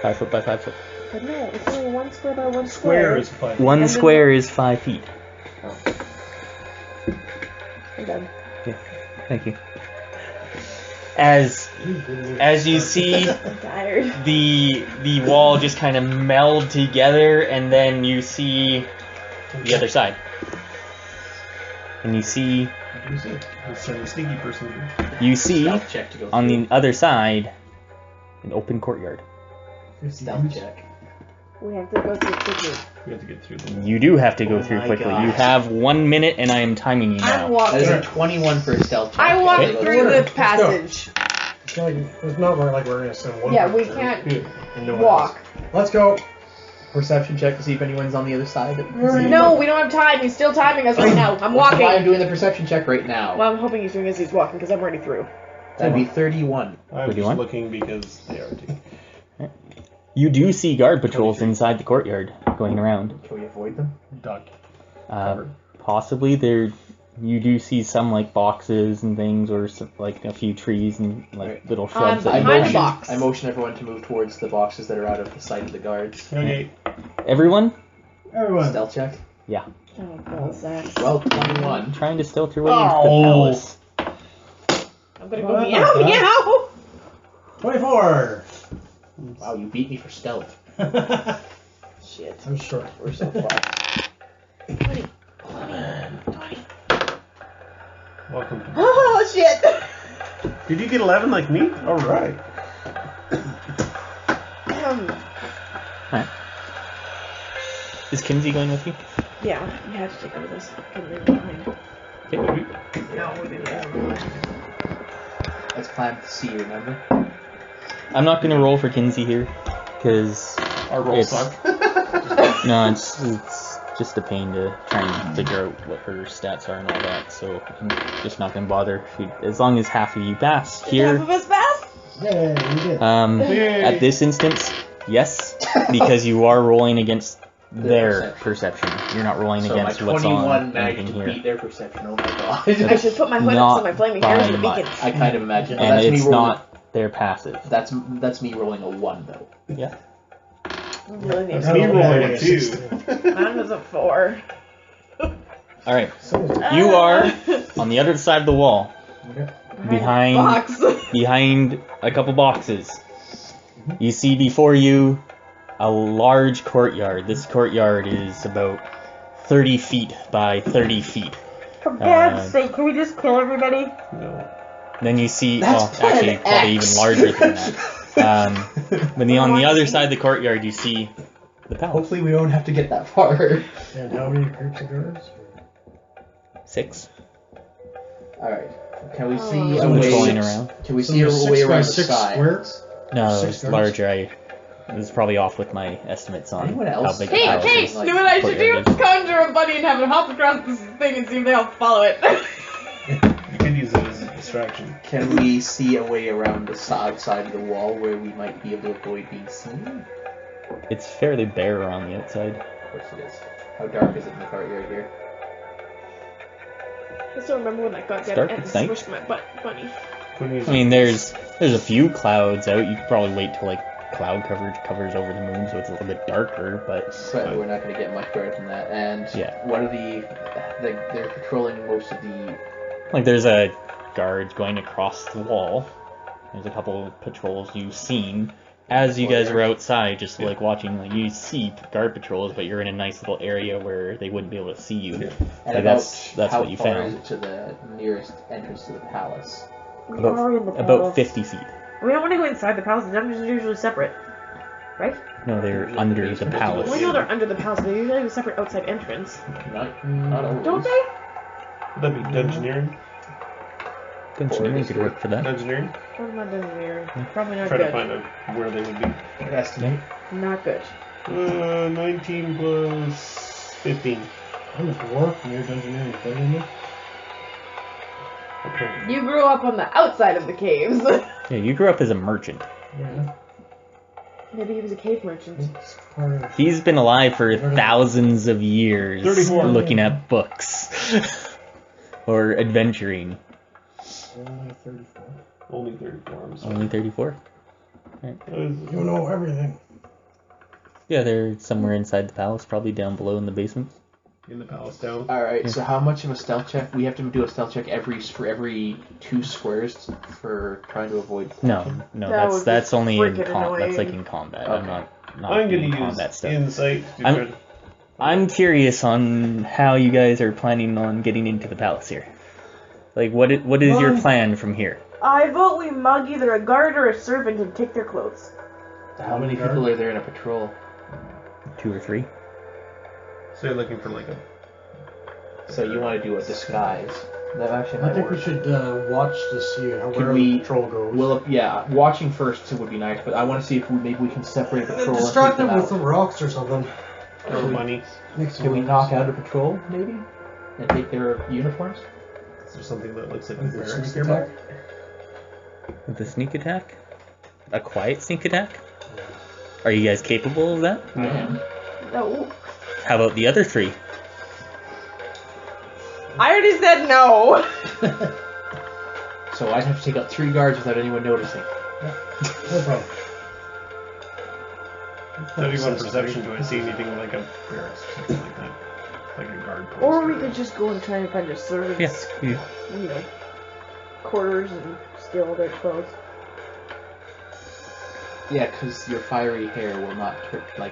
5 foot by 5 foot. But no, it's only one square by one Square square. is 5. One then square is 5 feet. Oh. I'm done. Okay. Thank you. As you see I'm tired. the wall just kind of meld together, and then you see the other side. And you see What do you see? Let's start a sneaky person. Stealth check to go on through. the other side an open courtyard. Stealth check. We have to go through quickly. We have to get through the. You do have to go Oh through my quickly. God. You have 1 minute, and I am timing you now. I'm That is walking. a 21 for a stealth check. I walk Okay. through the Let's go. passage. It's not like we're gonna send one. Yeah, we person can't through and no one walk. Let's go. Perception check to see if anyone's on the other side. That we can see. No, we don't have time. He's still timing us right now. I'm That's why I'm walking. doing the perception check right now. Well, I'm hoping he's doing as he's walking because I'm already through. That'd be 31. I'm just 31? looking because they are too. You do see guard patrols inside the courtyard going around. Can we avoid them? Duck. Cover. Possibly there. You do see some like boxes and things, or some, like a few trees and like Right. little shrubs. I'm that you behind can- the box. I motion everyone to move towards the boxes that are out of the sight of the guards. Okay. Everyone Everyone. Stealth check. Yeah. Oh, balls, Well, 21. Trying to stealth your way into the Oh. palace. I'm gonna Well, go that's meow not meow. 24. Wow, you beat me for stealth. Shit. I'm short. We're so far. 20. Welcome. Oh shit! Did you get 11 like me? All right. Alright. Is Kinsey going with you? Yeah, you have to take over this. Couldn't leave it behind. Okay. No, we didn't. Let's climb to C, remember? I'm not gonna roll for Kinsey here, because Our rolls It's- suck. no, it's just a pain to try and figure out what her stats are and all that. So I'm just not gonna bother. As long as half of you pass Half here. of us pass? Yeah, you did. Yay. At this instance, yes, because you are rolling against their perception. You're not rolling So against my what's 21 on managed anything to here. beat their perception. Oh my god. I should put my hood up so my flaming arrows and the by beacons. I kind of imagine. And That's me it's rolling. not their passive. That's me rolling a 1 though. Yeah. Really need That's to me I roll. rolling got a a 2. 16. Mine was a 4. All right. Someone's You are on the other side of the wall, behind box. behind a couple boxes. You see before you a large courtyard. This courtyard is about 30 feet by 30 feet. For God's sake, can we just kill everybody? No. Then you see, That's well, actually, Plan probably X. even larger than that. But on the other side of the courtyard, you see the palace. Hopefully we don't have to get that far. And how many groups of guards? 6. Alright. Can we Oh. see a Someone's way? going around. Can we So see a there's way 6 by around the 6 side? squares? No, 6 it's guards? larger. It was probably off with my estimates on Anyone how else? big the Hey, palace hey, is. like, you know what I should do? courtyard is. Conjure a bunny and have it hop across this thing and see if they all follow it. You can use it as a distraction. Can we see a way around the outside of the wall where we might be able to avoid being seen? It's fairly bare around the outside. Of course it is. How dark is it in the courtyard here? I still remember when I got It's down dark, and it's night. smushed my butt bunny. I mean, there's a few clouds out. You could probably wait till like cloud coverage covers over the moon, so it's a little bit darker. But But we're not going to get much better than that. And Yeah. what are they're patrolling most of the... like, there's a guard going across the wall. There's a couple patrols you've seen. As you guys were outside, just like watching, like you see guard patrols, but you're in a nice little area where they wouldn't be able to see you. And Like, about that's how what you far found. is it to the nearest entrance to the palace? We are in the About palace. 50 feet. We don't want to go inside the palace. The dungeons are usually separate, right? No, they're Usually under the the basement is palace. We know they're under the palace. They usually have a separate outside entrance. Not always. Don't they? That'd be dungeoneering. Engineering could work for that. Dungeoneering. Probably not dungeoneering. Probably not Try to good. find out where they would be. Estimate. Not good. 19 plus 15. I'm a dwarf and you're dungeoneering. Better than me? Okay. You grew up on the outside of the caves. Yeah, you grew up as a merchant. Yeah. Maybe he was a cave merchant. It's part of... He's been alive for thousands of years 34. looking at books. Or adventuring. Only 34. Only 34. I'm sorry. Only 34? You know everything. Yeah, they're somewhere inside the palace, probably down below in the basement. in the palace town. Alright, so how much of a stealth check? We have to do a stealth check for every 2 squares for trying to avoid detection? No, That would be that's only in freaking that's like annoying. in combat. Okay. I'm not I'm doing gonna combat use stuff. insight to I'm- try to... I'm curious on how you guys are planning on getting into the palace here. Like, what is your plan from here? I vote we mug either a guard or a servant and take their clothes. How many people are there in a patrol? 2 or 3? So you're looking for like a... So you want to do a disguise. That actually I might think we work. should watch to see how Could where we- the patrol goes. Well, yeah, watching first would be nice, but I want to see if maybe we can separate a patrol and Distract take them them with out. some rocks or something. Or money. Next Can we knock out a patrol, maybe? And take their uniforms? Is there something that looks like a With a barracks sneak nearby? attack? With a sneak attack? A quiet sneak attack? Are you guys capable of that? I am. No. How about the other 3? I already said no. So I'd have to take out 3 guards without anyone noticing. No problem. 31 perception, do I see anything like a barracks or something like that? Like a guard post? Or we could just go and try and find a servant's, Yes. You, you know, quarters and steal their clothes. Yeah, because your fiery hair will not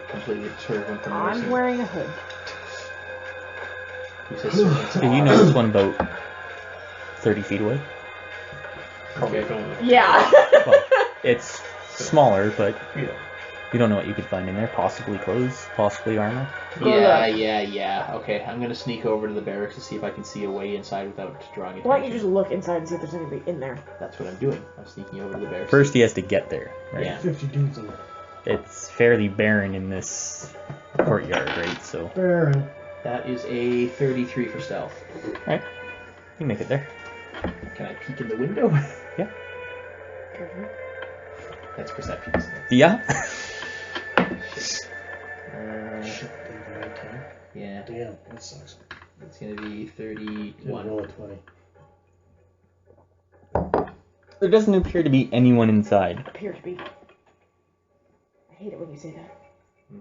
completely deter them from I'm noticing. wearing a hood. Who says servants? so you know this one about 30 feet away? Probably Okay. going with... Yeah. Well, it's smaller, but Yeah. you don't know what you could find in there. Possibly clothes, possibly armor. Yeah. Okay, I'm gonna sneak over to the barracks to see if I can see a way inside without drawing attention. Why don't you just look inside and see if there's anybody in there? That's what I'm doing. I'm sneaking over to the barracks. First, he has to get there, right? Yeah. 50 dudes in there. It's fairly barren in this courtyard, right? So, Baron. That is a 33 for stealth. alright. You make it there. Can I peek in the window? Yeah. That's perception. isn't it? Yeah. Shit, they died 10. Yeah, Damn, that sucks. it's gonna be Didn't 31. roll a 20. There doesn't appear to be anyone inside. Appear to be. I hate it when you say that.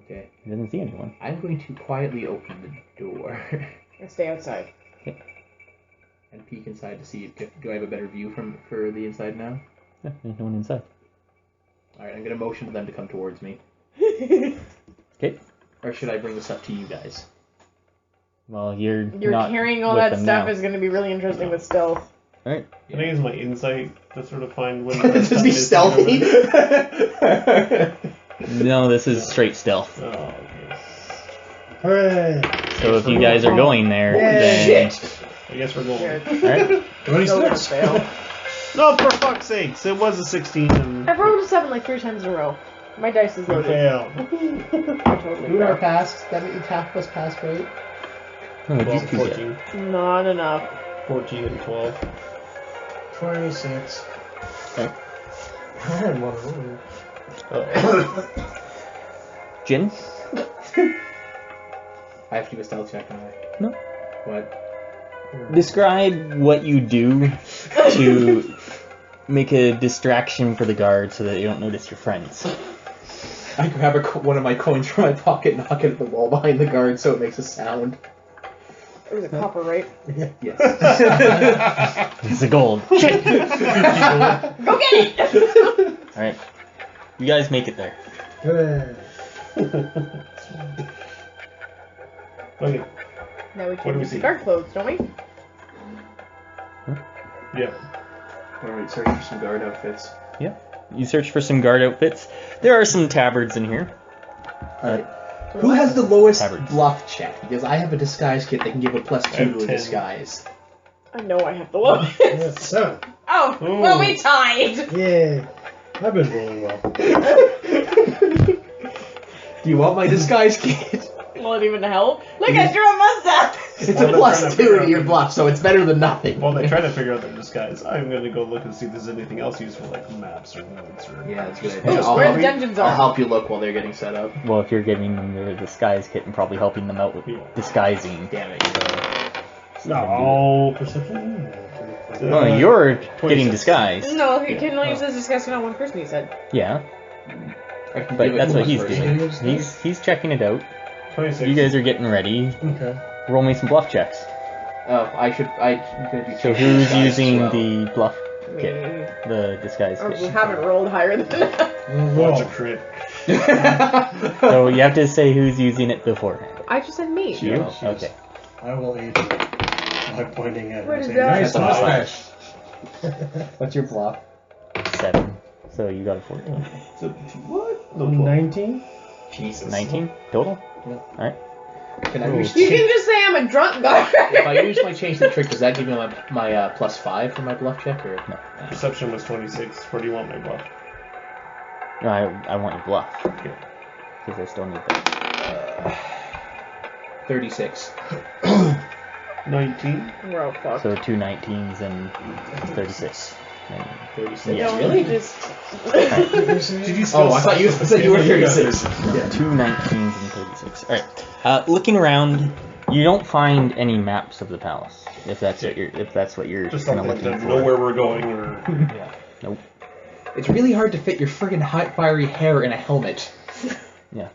Okay. He doesn't see anyone. I'm going to quietly open the door And stay outside. and peek inside to see if do I have a better view for the inside now. Yeah, there's no one inside. All right, I'm gonna motion for them to come towards me. Okay. Or should I bring this up to you guys? Well, you're You're not carrying all with that them stuff now. is going to be really interesting with stealth. Alright. Can I use my insight to sort of find when... Just be stealthy. No, this is straight stealth. Oh, okay. Hooray! So if you guys are going there, then... I guess we're going. Alright. 26! Fail. No, for fuck's sakes! It was a 16 and... I've rolled a 7 like 3 times in a row. My dice is loaded. Fail. I totally Who are failed. passed? That means half of us passed, right? Oh, Well, these two get. 14. Not enough. 14 and 12. 26. Okay. I had one earlier. Jin? I have to do a stealth check, don't I? No. What? Describe what you do to make a distraction for the guard so that you don't notice your friends. I grab one of my coins from my pocket, knock it at the wall behind the guard so it makes a sound. It was a copper, right? Yes. It's a gold. Shit! Go get it! Alright. You guys make it there. Hooray! Okay, Now we What do can we use the see? guard clothes, don't we? yeah. Alright, searching for some guard outfits. You search for some guard outfits. There are some tabards in here. Alright. Who has the lowest Tabards. bluff check? Because I have a disguise kit that can give a +2 have to a 10. disguise. I know I have the lowest. Yeah, 7. Oh, Ooh. well, we tied! Yeah. I've been rolling well. Do you want my disguise kit? Will it even help? Look, I drew a mustache! It's Well, a they're trying to +2 figure to out your the- bluff, so it's better than nothing. Well, they try to figure out their disguise. I'm gonna go look and see if there's anything else useful, like maps or notes or... Yeah, that's a good Oh, idea. I'll where help the you- dungeons I'll are. help you look while they're getting set up. Well, if you're giving them their disguise kit and probably helping them out with Yeah. disguising. Damn it. No. Perception? Well, you're 26. getting disguised. No, he can only use this discussion on one person, he said. Yeah, I can but give it that's to what one he's person. doing. He's checking it out. 26. You guys are getting ready. Okay. roll me some bluff checks. Oh, I'm gonna do So change who's disguise using as well. the bluff Me. kit? The disguise Oh, kit. we haven't rolled higher than that. Watch a crit. So you have to say who's using it beforehand. I just said me. You? Yeah. Okay. I will aid you by pointing at What him is and saying, that? nice mustache. What's your bluff? 7. So you got a 14. So, what? No, 19? Jesus. 19 total? Yeah. Alright. Can I Oh. use You can just say I'm a drunk guy. if I use my change the trick, does that give me my plus 5 for my bluff check or no? Perception was 26. Where do you want my bluff? No, I want your bluff. Okay. Because I still need that. 36. 19. We're all fucked. So 2 19s and 36. And 36. Yeah. No, Really? Just... Did you Oh, I thought you said you were 36. yeah, 2 19s and 36. Alright. Looking around, you don't find any maps of the palace. If that's what you're Just kind of something looking to for. know where we're going, or Yeah. Nope. It's really hard to fit your friggin' hot fiery hair in a helmet. Yeah.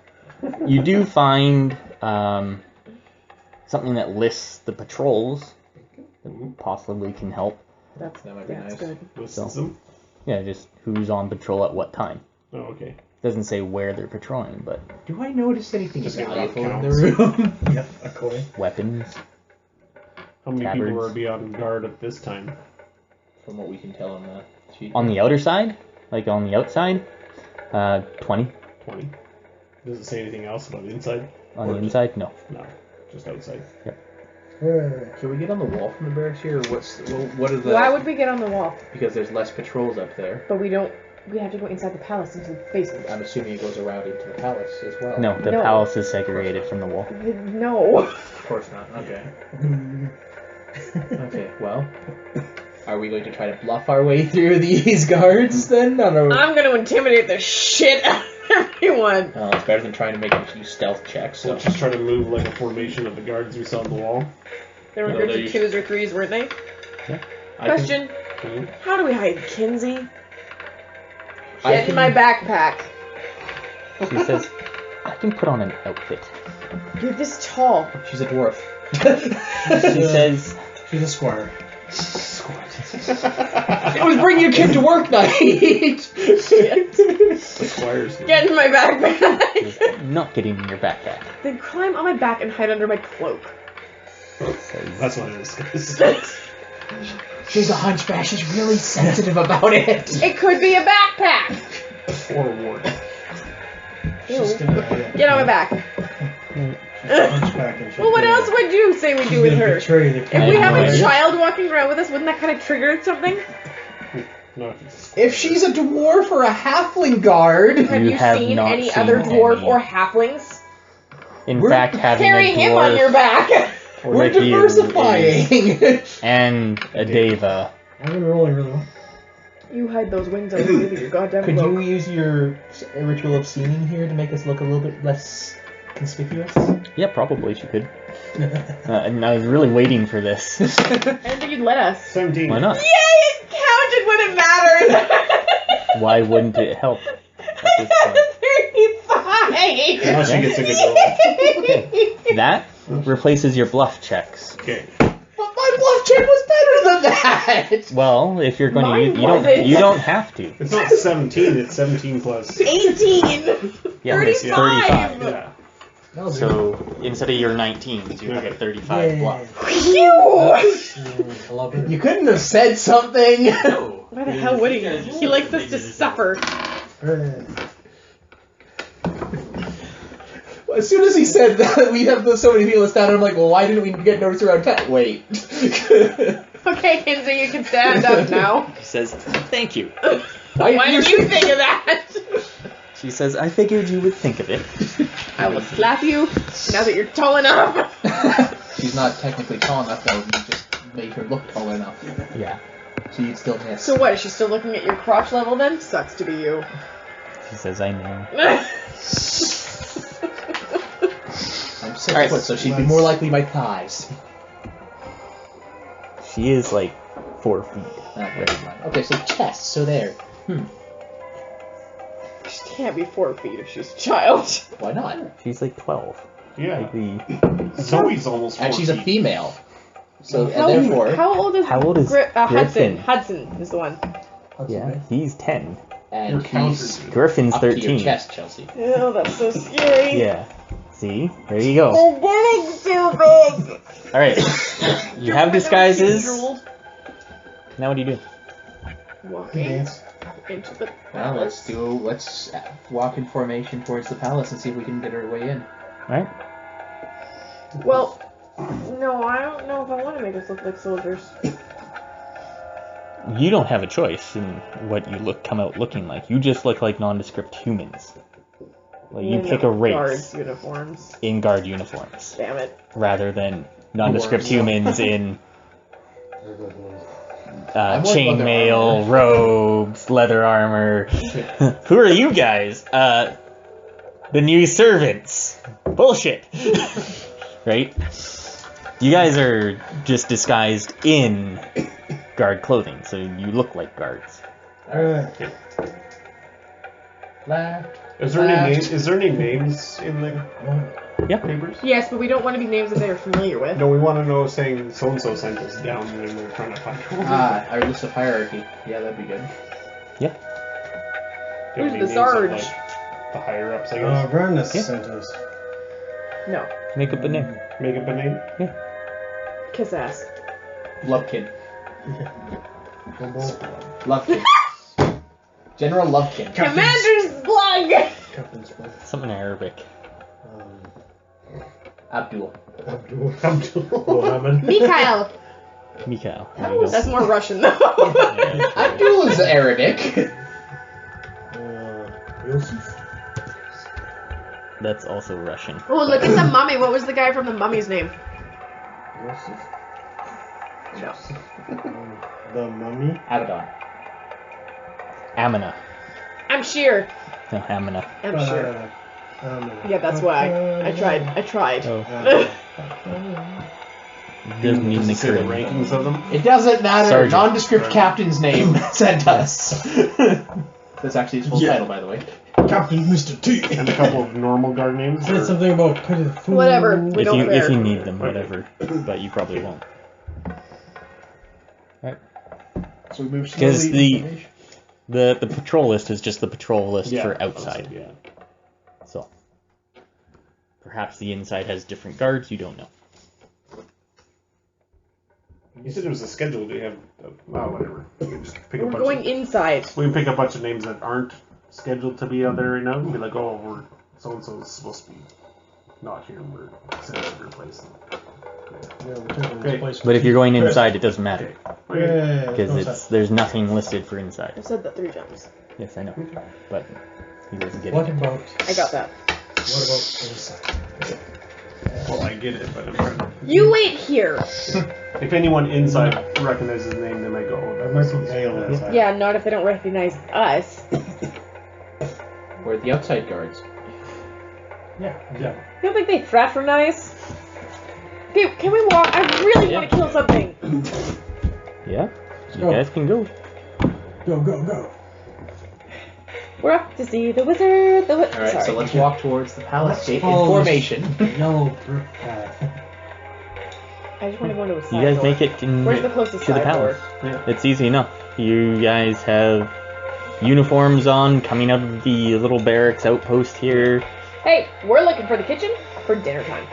You do find something that lists the patrols that possibly can help. That's, That might be that's nice. good. listens them. Yeah, just who's on patrol at what time. Oh, okay. Doesn't say where they're patrolling, but Do I notice anything Just get valuable in rough the room? Yep, a coin. weapons. How many Tabards. people are be on guard at this time? From what we can tell on the sheet. On the outer side, like on the outside, 20. 20. Does it say anything else about inside? On the inside, no. No, just outside. Should we get on the wall from the barracks here, or what are the? Why would we get on the wall? Because there's less patrols up there. But we don't. We have to go inside the palace into the basement. I'm assuming it goes around into the palace as well. No, the No. palace is segregated from the wall. No. Of course not. Okay. Okay. Well, are we going to try to bluff our way through these guards then? I'm gonna intimidate the shit out of everyone. Oh, it's better than trying to make them do stealth checks. So So let's just try to move like a formation of the guards we saw on the wall. They were No, groups they're of 2s or 3s, weren't they? I Question: Mhm. How do we hide Kinsey? I Get in can- my backpack. She says, I can put on an outfit. You're this tall. She's a dwarf. She says, She's a squire. It was bring your kid to work night. Squires. Get in my backpack. not getting in your backpack. Then climb on my back and hide under my cloak. Says, That's what it is. She's a hunchback. She's really sensitive about it. It could be a backpack. Or a ward. She's Ew. gonna Get on my back. hunchback and she'll Well, what be- else would you say we she's do with gonna her? betray the If king. we have a Right. child walking around with us, wouldn't that kind of trigger something? No, if it's a squire. If she's a dwarf or a halfling guard, Have You you have seen not any seen other dwarf any. or halflings? in We're fact, having Carry a him on your dwarf back. we're with you diversifying. is- and a deva. I've been rolling really well. You hide those wings underneath your goddamn Could you cloak. use your ritual of seeming here to make us look a little bit less conspicuous? Yeah, probably she could. And I was really waiting for this. I didn't think you'd let us. 17. Why not? Yay! It counted when it mattered. Why wouldn't it help at this I point? got a 35. Now she gets a good roll. That replaces your bluff checks. Okay. But my bluff check was better than that. Well, if you're going to Mine use, wasn't. you don't have to. It's not 17, it's 17 plus. 18. Yeah, it's 35. Yeah. So instead of your 19s, you have a 35 bluff. Phew. I love it. You couldn't have said something. Why the hell would he? He likes us to suffer. As soon as he said that we have so many people stand, I'm like, well, why didn't we get noticed around town? Wait. Okay, Kinsey, you can stand up now. She says, thank you. Why did you think of that? She says, I figured you would think of it. I will slap you now that you're tall enough. She's not technically tall enough, though. You just made her look tall enough. Yeah. So you'd still miss. So what, is she still looking at your crotch level then? Sucks to be you. She says, I know. I'm 6 Alright, foot, so she'd be more likely my thighs. She is like 4 feet. Okay, never mind. Okay, so chest, so there. She can't be 4 feet if she's a child. Why not? She's like 12. Yeah. Like the Zoe's almost 14. And she's a female. So, How, and therefore... how old is Hudson? Griffin? Hudson is the one. Yeah, he's 10. And Your he's counter. Griffin's up to 13. your chest, Chelsea. Oh, that's so scary. Yeah. See? There you go. Oh, getting too big. Alright. You have disguises. Now what do you do? Walking Dance. into the Well, let's walk in formation towards the palace and see if we can get our way in. Alright. Well, no, I don't know if I want to make us look like soldiers. You don't have a choice in what you come out looking like. You just look like nondescript humans. Like you pick a race Guards uniforms. in guard uniforms Damn it. rather than nondescript humans in I want chainmail, leather armor. robes, leather armor. Who are you guys? The new servants. Bullshit. Right? You guys are just disguised in guard clothing, so you look like guards. Left. Is there any names in the Yeah. papers? Yes, but we don't want to be names that they're familiar with. No, we want to know saying so and so sent us down and we're trying to find Our list of hierarchy. Yeah, that'd be good. Yeah. Do you have Who's any the names of, Sarge? like, the higher ups, I guess. Brandis Yeah. sent us. No. Make up a name. Make up a name. Kiss ass. Lovekin. Lovekin. General Lovekin. Commander's Slug! Captain's Blood. Something Arabic. Abdul. Abdul. Mohammed. Mikhail! Mikhail. There you go. That's more Russian though. Yeah. Abdul is Arabic. Yosef. That's also Russian. Oh, look at the mummy. What was the guy from the mummy's name? Yosef. No. The Mummy. Abaddon. Amina. I'm Sheer. No, Amina. I'm Sheer. Yeah, that's why. I tried. Oh. Doesn't need Does the it say the Korean. rankings of them? It doesn't matter. Sergeant. Nondescript captain's name sent us. That's actually his full Yeah. title, by the way. Captain Mr. T. And a couple of normal guard names? Said or- something about pitiful. Whatever. We don't If care. you need them, whatever. But you probably won't. So we move Because slowly in formation. the patrol list is just the patrol list Yeah, for outside. Yeah. So perhaps the inside has different guards. You don't know. You said it was a schedule. Do you have? Whatever. We can just pick We're a bunch. going inside. We can pick a bunch of names that aren't scheduled to be out there right now. And be like, oh, we're so and so is supposed to be not here. We're sending to replace them. Yeah, we're taking Okay. his place. But if you're going inside, it doesn't matter Okay. because there's nothing listed for inside. I've said that 3 times. Yes, I know. But he doesn't get What it. about? I got that. What about inside? Well, I get it, but I'm trying to. You wait here. If anyone inside recognizes his name, they might go. Oh, I might be ale inside. Yeah, not if they don't recognize us. We're the outside guards. Yeah. You don't think they fraternize? Okay, can we walk? I really want to kill something. Yeah, you Go. guys can go. Go. We're off to see the wizard. Alright, Sorry. so let's walk towards the palace Let's gate in follow formation. Yellow brick path. I just want to go into a side You guys door. make it Where's the closest to the side palace. door? It's easy enough. You guys have uniforms on coming out of the little barracks outpost here. Hey, we're looking for the kitchen for dinner time.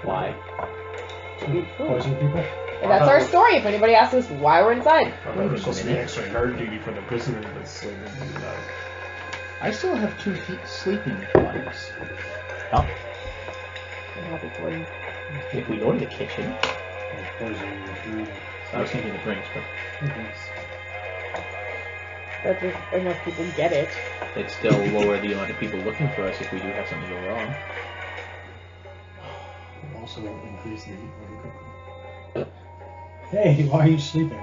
Why? Poison people. And that's our story. If anybody asks us why we're inside. I thought there was supposed to be extra guard duty for the prisoner that's slated to die. I still have 2 sleeping bodies. Oh, I'm happy for you. If we go to the kitchen, Poison food. I was thinking the drinks, but That's if enough people get it. it'd still lower the amount of people looking for us if we do have something go wrong. Also increase the heat level. Hey, why are you sleeping?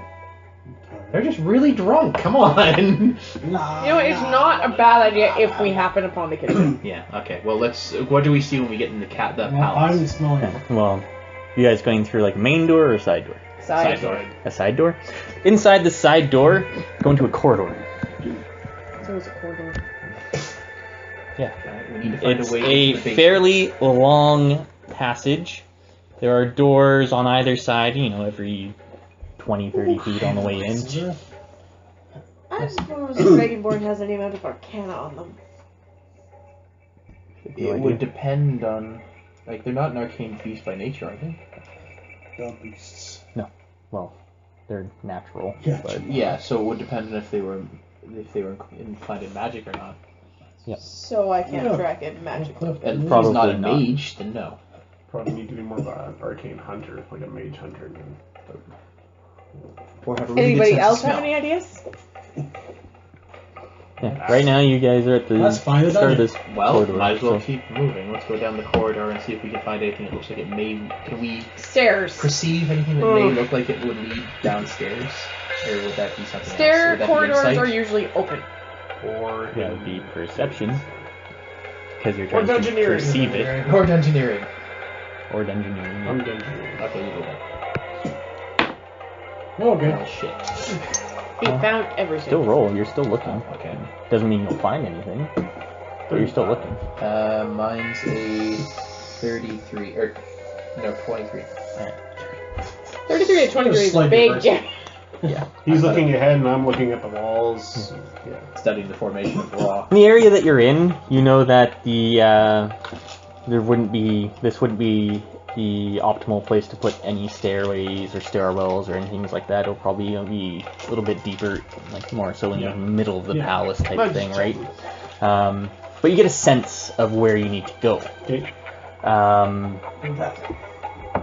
They're just really drunk. Come on. You know, it's not a bad idea if we happen upon the kitchen. Yeah. Okay. Well, let's. What do we see when we get in the the Well, palace? I'm smelling. well, you guys going through like a main door or a side door? Side. door. A side door? Inside the side door, go into a corridor. So it's a corridor. Yeah. We need to find It's a way a into the basement. fairly long passage. There are doors on either side, every 20, 30 feet on the way in. I suppose the Dragonborn has any amount of arcana on them. It would depend on, like, they're not an arcane beast by nature, are they? Dog beasts. No. Well, they're natural. Yeah. But Yeah, so it would depend on if they were inclined in magic or not. Yep. So I can't Yeah. track it magically. And if Probably he's not a not. mage, then no. Probably need to be more of an arcane hunter, like a mage hunter. Or have a really Anybody good sense else of have smell. any ideas? yeah, right now you guys are at the That's fine, it's start of done. this Well, corridor. might as well so- keep moving. Let's go down the corridor and see if we can find anything that looks like it may... Can we Stairs. perceive anything that may look like it would lead downstairs? Or would that be something else? Stair Would that be corridors insight? are usually open. Or That would be perception. Because you're Or trying to dungeoneering. perceive it. Or dungeoneering. Or dungeoneering. I'm dungeoneering. Okay, you do that. Okay. Oh, shit. He found everything. Still roll, you're still looking. Okay. Doesn't mean you'll find anything. But you're still looking. Mine's a 33, or no, 23. 33 to 23 is a Slight big difference. gap. Yeah. He's looking ahead and I'm looking at the walls. Yeah. Studying the formation of rock. In the area that you're in, you know that this wouldn't be the optimal place to put any stairways or stairwells or anything like that. It'll probably be a little bit deeper, like more so in the middle of the Yeah. palace type Nice. thing, right? But you get a sense of where you need to go. Okay.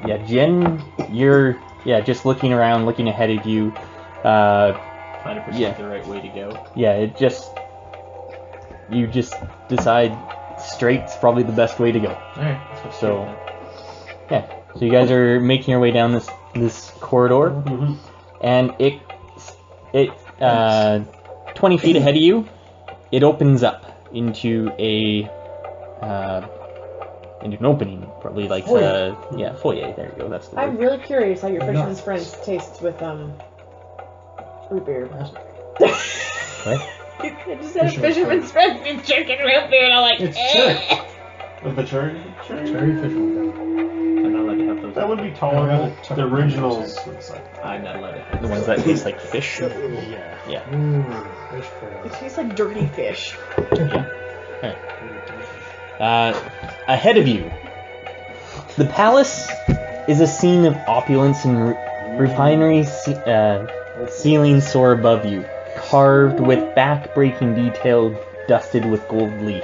Yeah, Jen, you're just looking around, looking ahead of you. Trying to perceive Yeah. the right way to go. Yeah, you just decide straight's probably the best way to go. Alright, let's go So- straight Yeah. So you guys are making your way down this corridor, Mm-hmm. and it 20 feet ahead of you, it opens up into into an opening, probably like Foyer. foyer. There you go. That's the I'm word. really curious how your Nuts. fisherman's friends tastes with root beer. What? I just said a Fisherman's fisherman's friends be drinking root beer, and I'm like, It's eh. With the cherry? Cherry fisherman. then. I'm not allowed to have those. That would be tolerable. Yeah. The originals. I'm not allowed to have The those. ones that taste like fish. Yeah. Yeah. Ooh, fish It fry. tastes like dirty fish. Ahead of you, the palace is a scene of opulence and refinery ceilings soar above you, carved with back-breaking detail dusted with gold leaf.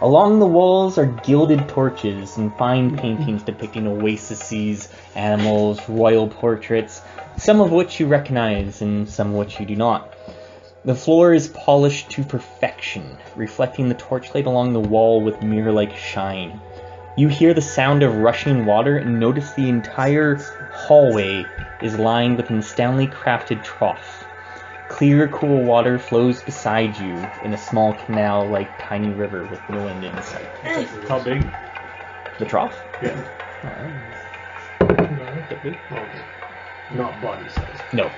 Along the walls are gilded torches and fine paintings depicting oases, animals, royal portraits, some of which you recognize and some of which you do not. The floor is polished to perfection, reflecting the torchlight along the wall with mirror-like shine. You hear the sound of rushing water and notice the entire hallway is lined with an astoundingly crafted trough. Clear, cool water flows beside you in a small canal-like tiny river with no end in sight. How big? The trough? Yeah. Could be. Not body size. No.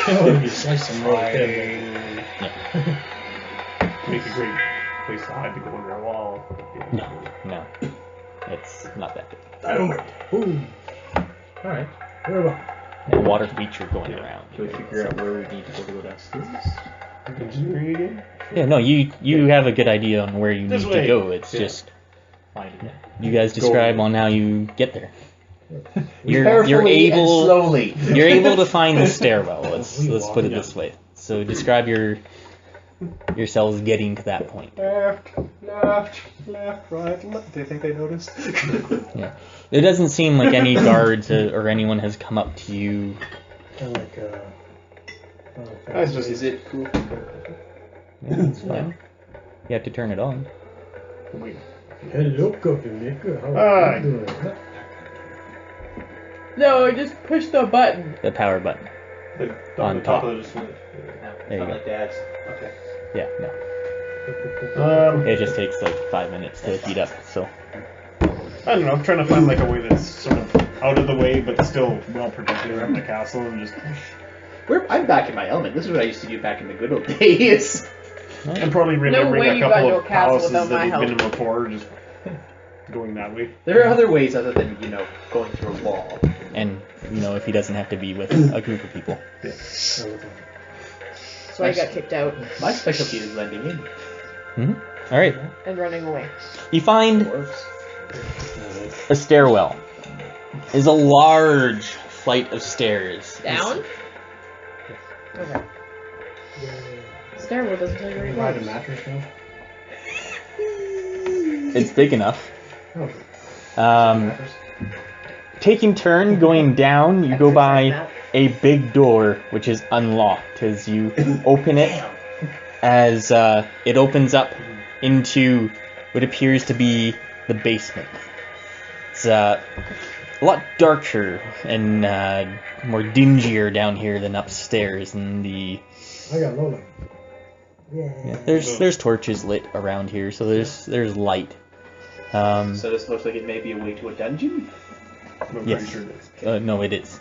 Nice and right. Make a great place to hide to go under a wall. No. It's not that big. Dynamite. Boom. Alright. Where about? And water feature going around. Can we figure out where we need to go downstairs? Engineering again? Yeah, no, you have a good idea on where you This need way. to go. It's Yeah. just Find it. you guys describe on how you get there. You're Carefully and able slowly. you're able to find the stairwell. Let's put it Yeah. this way. So describe yourselves getting to that point. Left, right. Do you think they noticed? Yeah, it doesn't seem like any guards or anyone has come up to you. Kind of like That's just. Is it cool? Yeah, it's fine. You have to turn it on. Wait. Hello, Coffee Maker. How Hi. are you doing? No, I just pushed the button. The power button. On the top. of the display. There you go. Like Dad's. Okay. Yeah, no. It It just takes like 5 minutes to heat up. So I don't know. I'm trying to find like a way that's sort of out of the way, but still well protected around the castle, and just. I'm back in my element. This is what I used to do back in the good old days. And probably remembering way a you couple got into of a castle palaces without that my we've help. been in before, just going that way. There are other ways other than, going through a wall. And, if he doesn't have to be with a group of people. Yeah. That's why I got kicked out My specialty is blending in. Mm-hmm. Alright. and running away. You find Dwarves. a stairwell. Is a large flight of stairs. Down? Okay. Stairwell doesn't tell you where you're Ride a going. mattress now. It's big enough. Oh, Um, taking turn going down, you go by a big door which is unlocked as you open it. As it opens up into what appears to be the basement. It's a lot darker and more dingier down here than upstairs. And I got Lola. there's torches lit around here, so there's light. So this looks like it may be a way to a dungeon? I'm Yes. pretty sure it is. No, it is.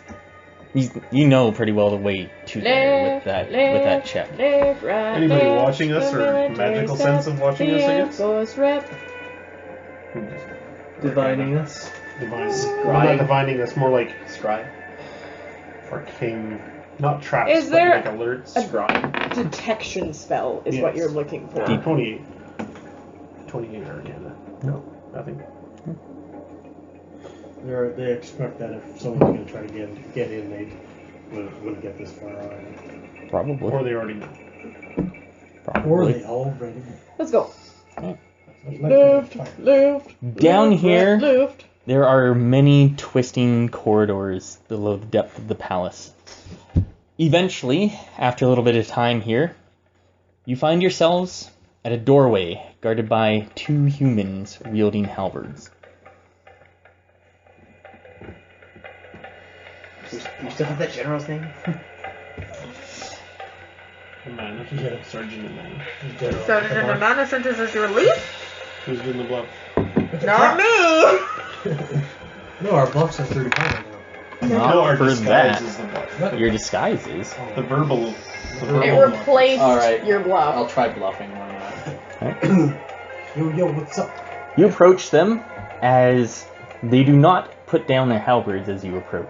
You know pretty well the way to there with that check. Left, right, Anybody left, watching us the or military magical step, sense of watching us, I Air guess? Force rep. Divining us. Divine. Scrying. Not divining us, more like Scry. arcane, not traps, Is but there like alerts. Scry. Detection spell is Yes. what you're looking for. 28. 28 Arcana. No, nothing. They expect that if someone's going to try to get in, they wouldn't get this far on. Probably. Or they already know. Or they already. Let's go. Left. Left. Down left, here, Left. there are many twisting corridors below the depth of the palace. Eventually, after a little bit of time here, you find yourselves at a doorway guarded by two humans wielding halberds. You still have that general's name? Amana. Yeah. Sergeant Amana. Sergeant and Amanda sent us as your relief? Who's doing the bluff? Not me! No, our bluffs are 35 now. Not No, our for disguise that. is the bluff. What? Your disguise is. The verbal. The It verbal bluff. replaced Alright. your bluff. I'll try bluffing, why not? Yo, what's up? You approach them as they do not put down their halberds as you approach.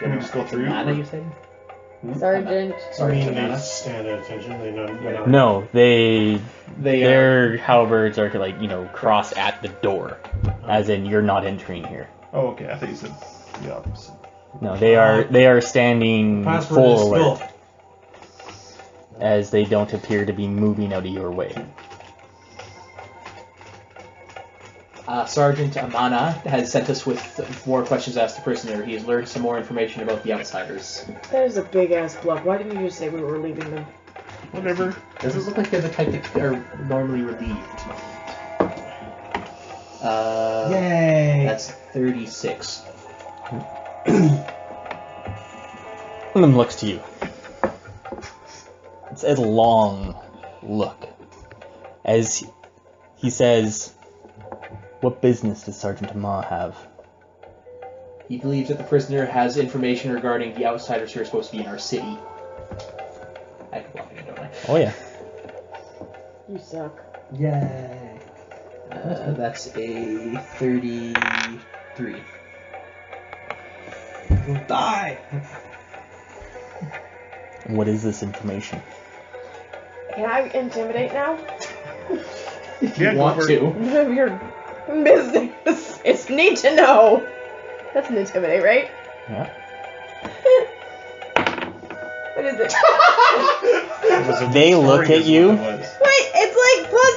Can we just go through? Amanda, you said? Sergeant. Sorry, they Amanda. stand at attention. They know. No, They their halberds are crossed at the door, as in you're not entering here. Oh, okay. I thought you said the opposite. No, they are standing Password full is alert, still. as they don't appear to be moving out of your way. Sergeant Amana has sent us with more questions asked the prisoner. He has learned some more information about the outsiders. That is a big ass bluff. Why didn't you just say we were relieving them? Whatever. Does it look like they're the type that are normally relieved? Yay! That's 36. One of them looks to you. It's a long look, as he says, "What business does Sergeant Amar have?" He believes that the prisoner has information regarding the outsiders who are supposed to be in our city. I can bluff it, don't I? Oh yeah. You suck. Yay! That's a 33. You'll die! And what is this information? Can I intimidate now? If Yeah, you go want for it. to. None of your business. It's need to know. That's an intimidate, right? Yeah. What is it? It was a They story look at is you. what it was. Wait, it's like plus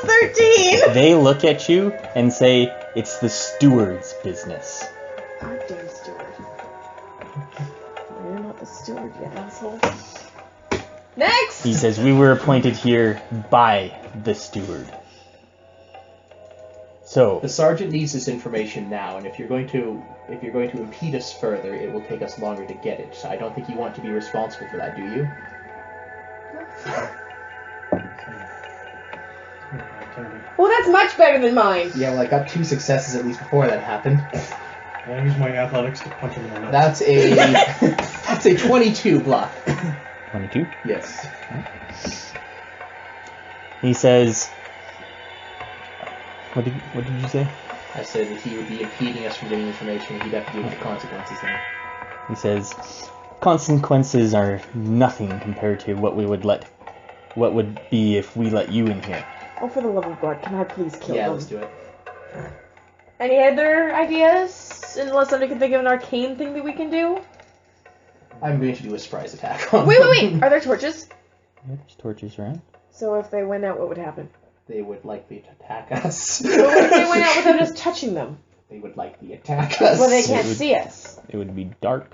13. They look at you and say, "It's the steward's business." Goddamn steward. You're not the steward, you asshole. Next! He says, "We were appointed here by the steward." So, The sergeant needs this information now, and if you're going to impede us further, it will take us longer to get it. So I don't think you want to be responsible for that, do you? Well, that's much better than mine. Yeah, well, I got 2 successes at least before that happened. I use my athletics to punch him in the nuts. That's a 22 bluff. 22. Yes. He says, what did you say? I said that he would be impeding us from getting information. He'd have to deal with the consequences then. He says, consequences are nothing compared to what would be if we let you in here. Oh, for the love of God, can I please kill Yeah, them? let's do it. Any other ideas? Unless somebody can think of an arcane thing that we can do? I'm going to do a surprise attack on Wait, them. wait, wait! Are there torches? Yeah, there's torches around. So if they went out, what would happen? They would likely to attack us. But what if they went out without us touching them? They would likely attack us. Well, they can't see us. It would be dark.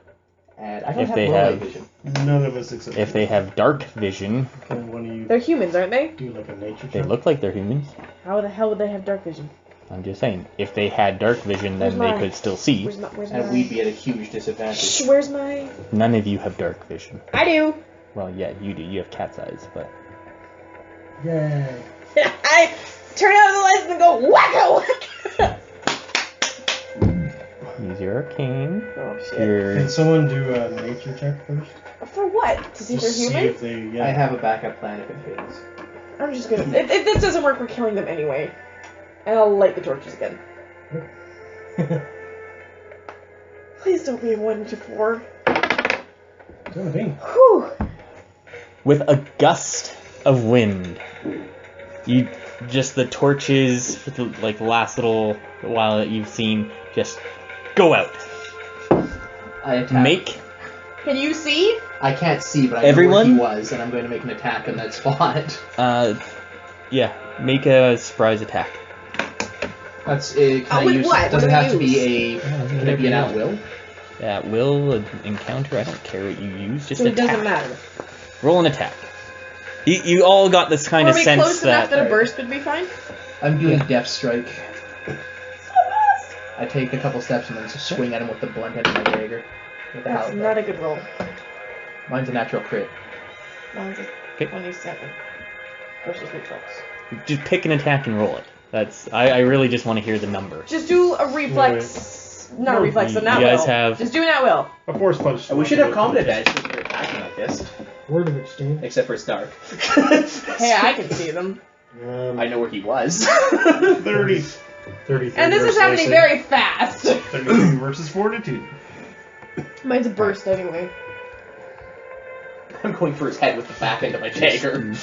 And I don't If have they low light have- vision. None of us except. If they have dark vision, Can one of you They're humans, aren't they? do like a nature they check? look like they're humans. How the hell would they have dark vision? I'm just saying, if they had dark vision, then Where's they my- could still see. Where's And my... we'd be at a huge disadvantage. Shh, where's my... None of you have dark vision. I do! Well, yeah, you do. You have cat's eyes, but Yay! I turn out the lights and go, wacko! use your arcane. Oh, shit. Your Can someone do a nature check first? For what? To see if they're Just see human? if they. Yeah. I have a backup plan if it fails. I'm just gonna... If this doesn't work, we're killing them anyway. And I'll light the torches again. Please don't be a 1 to 4. Gonna be. Whew! with a gust of wind. You just the torches for the last little while that you've seen just go out. I attack. Make Can you see? I can't see, but I Everyone? know where he was, and I'm going to make an attack on that spot. make a surprise attack. That's can I with use? what? Does What it do have we to be use? a? Can it be an at will? At will, an encounter. I don't care what you use. Just So it attack. doesn't matter. Roll an attack. You all got this kind Are of we sense close enough that a Right. burst would be fine? I'm doing Death Strike. I take a couple steps and then just swing at him with the blunt end of my dagger. With the That's halberd. not a good roll. Mine's a natural crit. Mine's a Okay. 27. Versus reflex. Just pick an attack and roll it. That's I really just want to hear the number. Just do a reflex. Not a No, reflex, you an at guys will. have- Just do an at will. A force punch. We should have combat advantage because we're attacking like this. Word of exchange. Except for it's dark. Hey, I can see them. I know where he was. 30. 33 And this is versus happening AC. very fast. 33 versus Fortitude. Mine's a burst anyway. I'm going for his head with the back end of my dagger.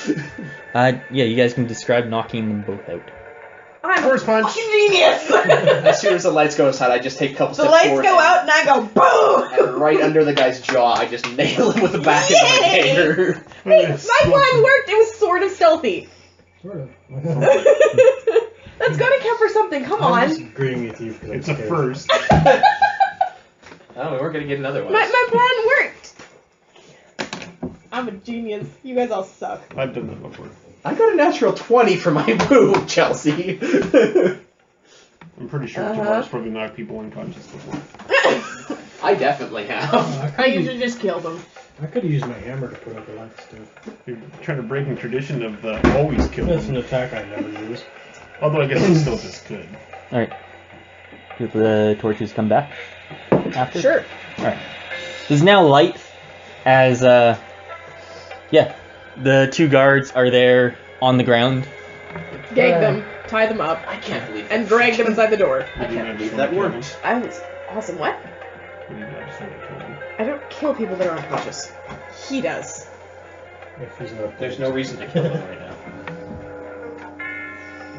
Yeah, you guys can describe knocking them both out. I'm Force a punch. fucking genius! As soon as the lights go outside, I just take a couple The steps lights forward. go out and I go boom! And right under the guy's jaw, I just nail him with the back end of my Yay! dagger. Hey, my plan worked! It was sort of stealthy. Sort of. That's gotta count for something, come I'm on. just agreeing with you. 'cause I'm It's a scared. first. Oh, we weren't gonna get another one. My plan worked! I'm a genius. You guys all suck. I've done that before. I got a natural 20 for my move, Chelsea. I'm pretty sure Uh-huh. Tamar's probably knocked people unconscious before. I definitely have. I usually just kill them. I could have used my hammer to put up the lights too. You're trying to break in tradition of the always kill That's an them. attack I never use. Although I guess it's still just good. Alright. Did the torches come back after? Sure. Alright. This is now light as, the two guards are there on the ground. Gag them, tie them up, I can't believe and drag them inside the door. I can't believe that worked. I was awesome. What? I don't kill people that are unconscious. He does. If he's not. There's no reason to kill him right now.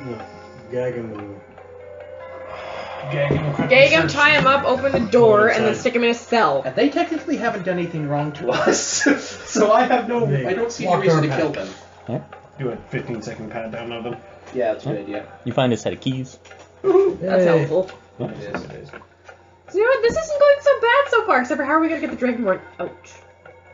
No. Gag him and. Gag him, tie him up, open the door, and then stick him in a cell. And they technically haven't done anything wrong to us, so I have no. I don't see any reason to kill them. Do a 15-second pat down of them. Yeah, that's a good idea. You find a set of keys. That's Yay. helpful. It is. It is. So you know what? This isn't going so bad so far, except for how are we gonna get the Draemond? Ouch.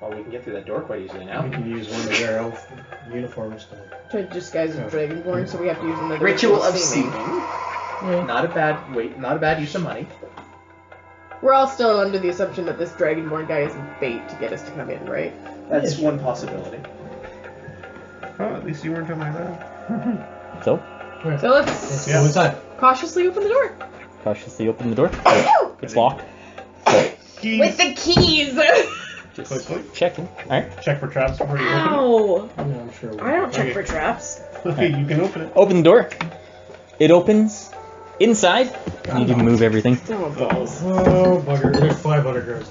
Well, we can get through that door quite easily We now. can use one of their elf uniforms to. Try to disguise as Dragonborn, so we have to use another Ritual of seeming. seeming. Not a bad use of money. We're all still under the assumption that this Dragonborn guy is bait to get us to come in, right? That's one possibility. Oh, at least you weren't on my round. So, So let's Go inside. cautiously open the door. cautiously open the door. It's locked. With the keys! Just Click, click. checking. All right. Check for traps before you Ow! Yeah, I'm sure. I don't check Okay. for traps. open it. Okay, you can open it. Open the door. It opens. Inside, I need to move everything. Oh, balls. Oh, bugger. There's 500 guards.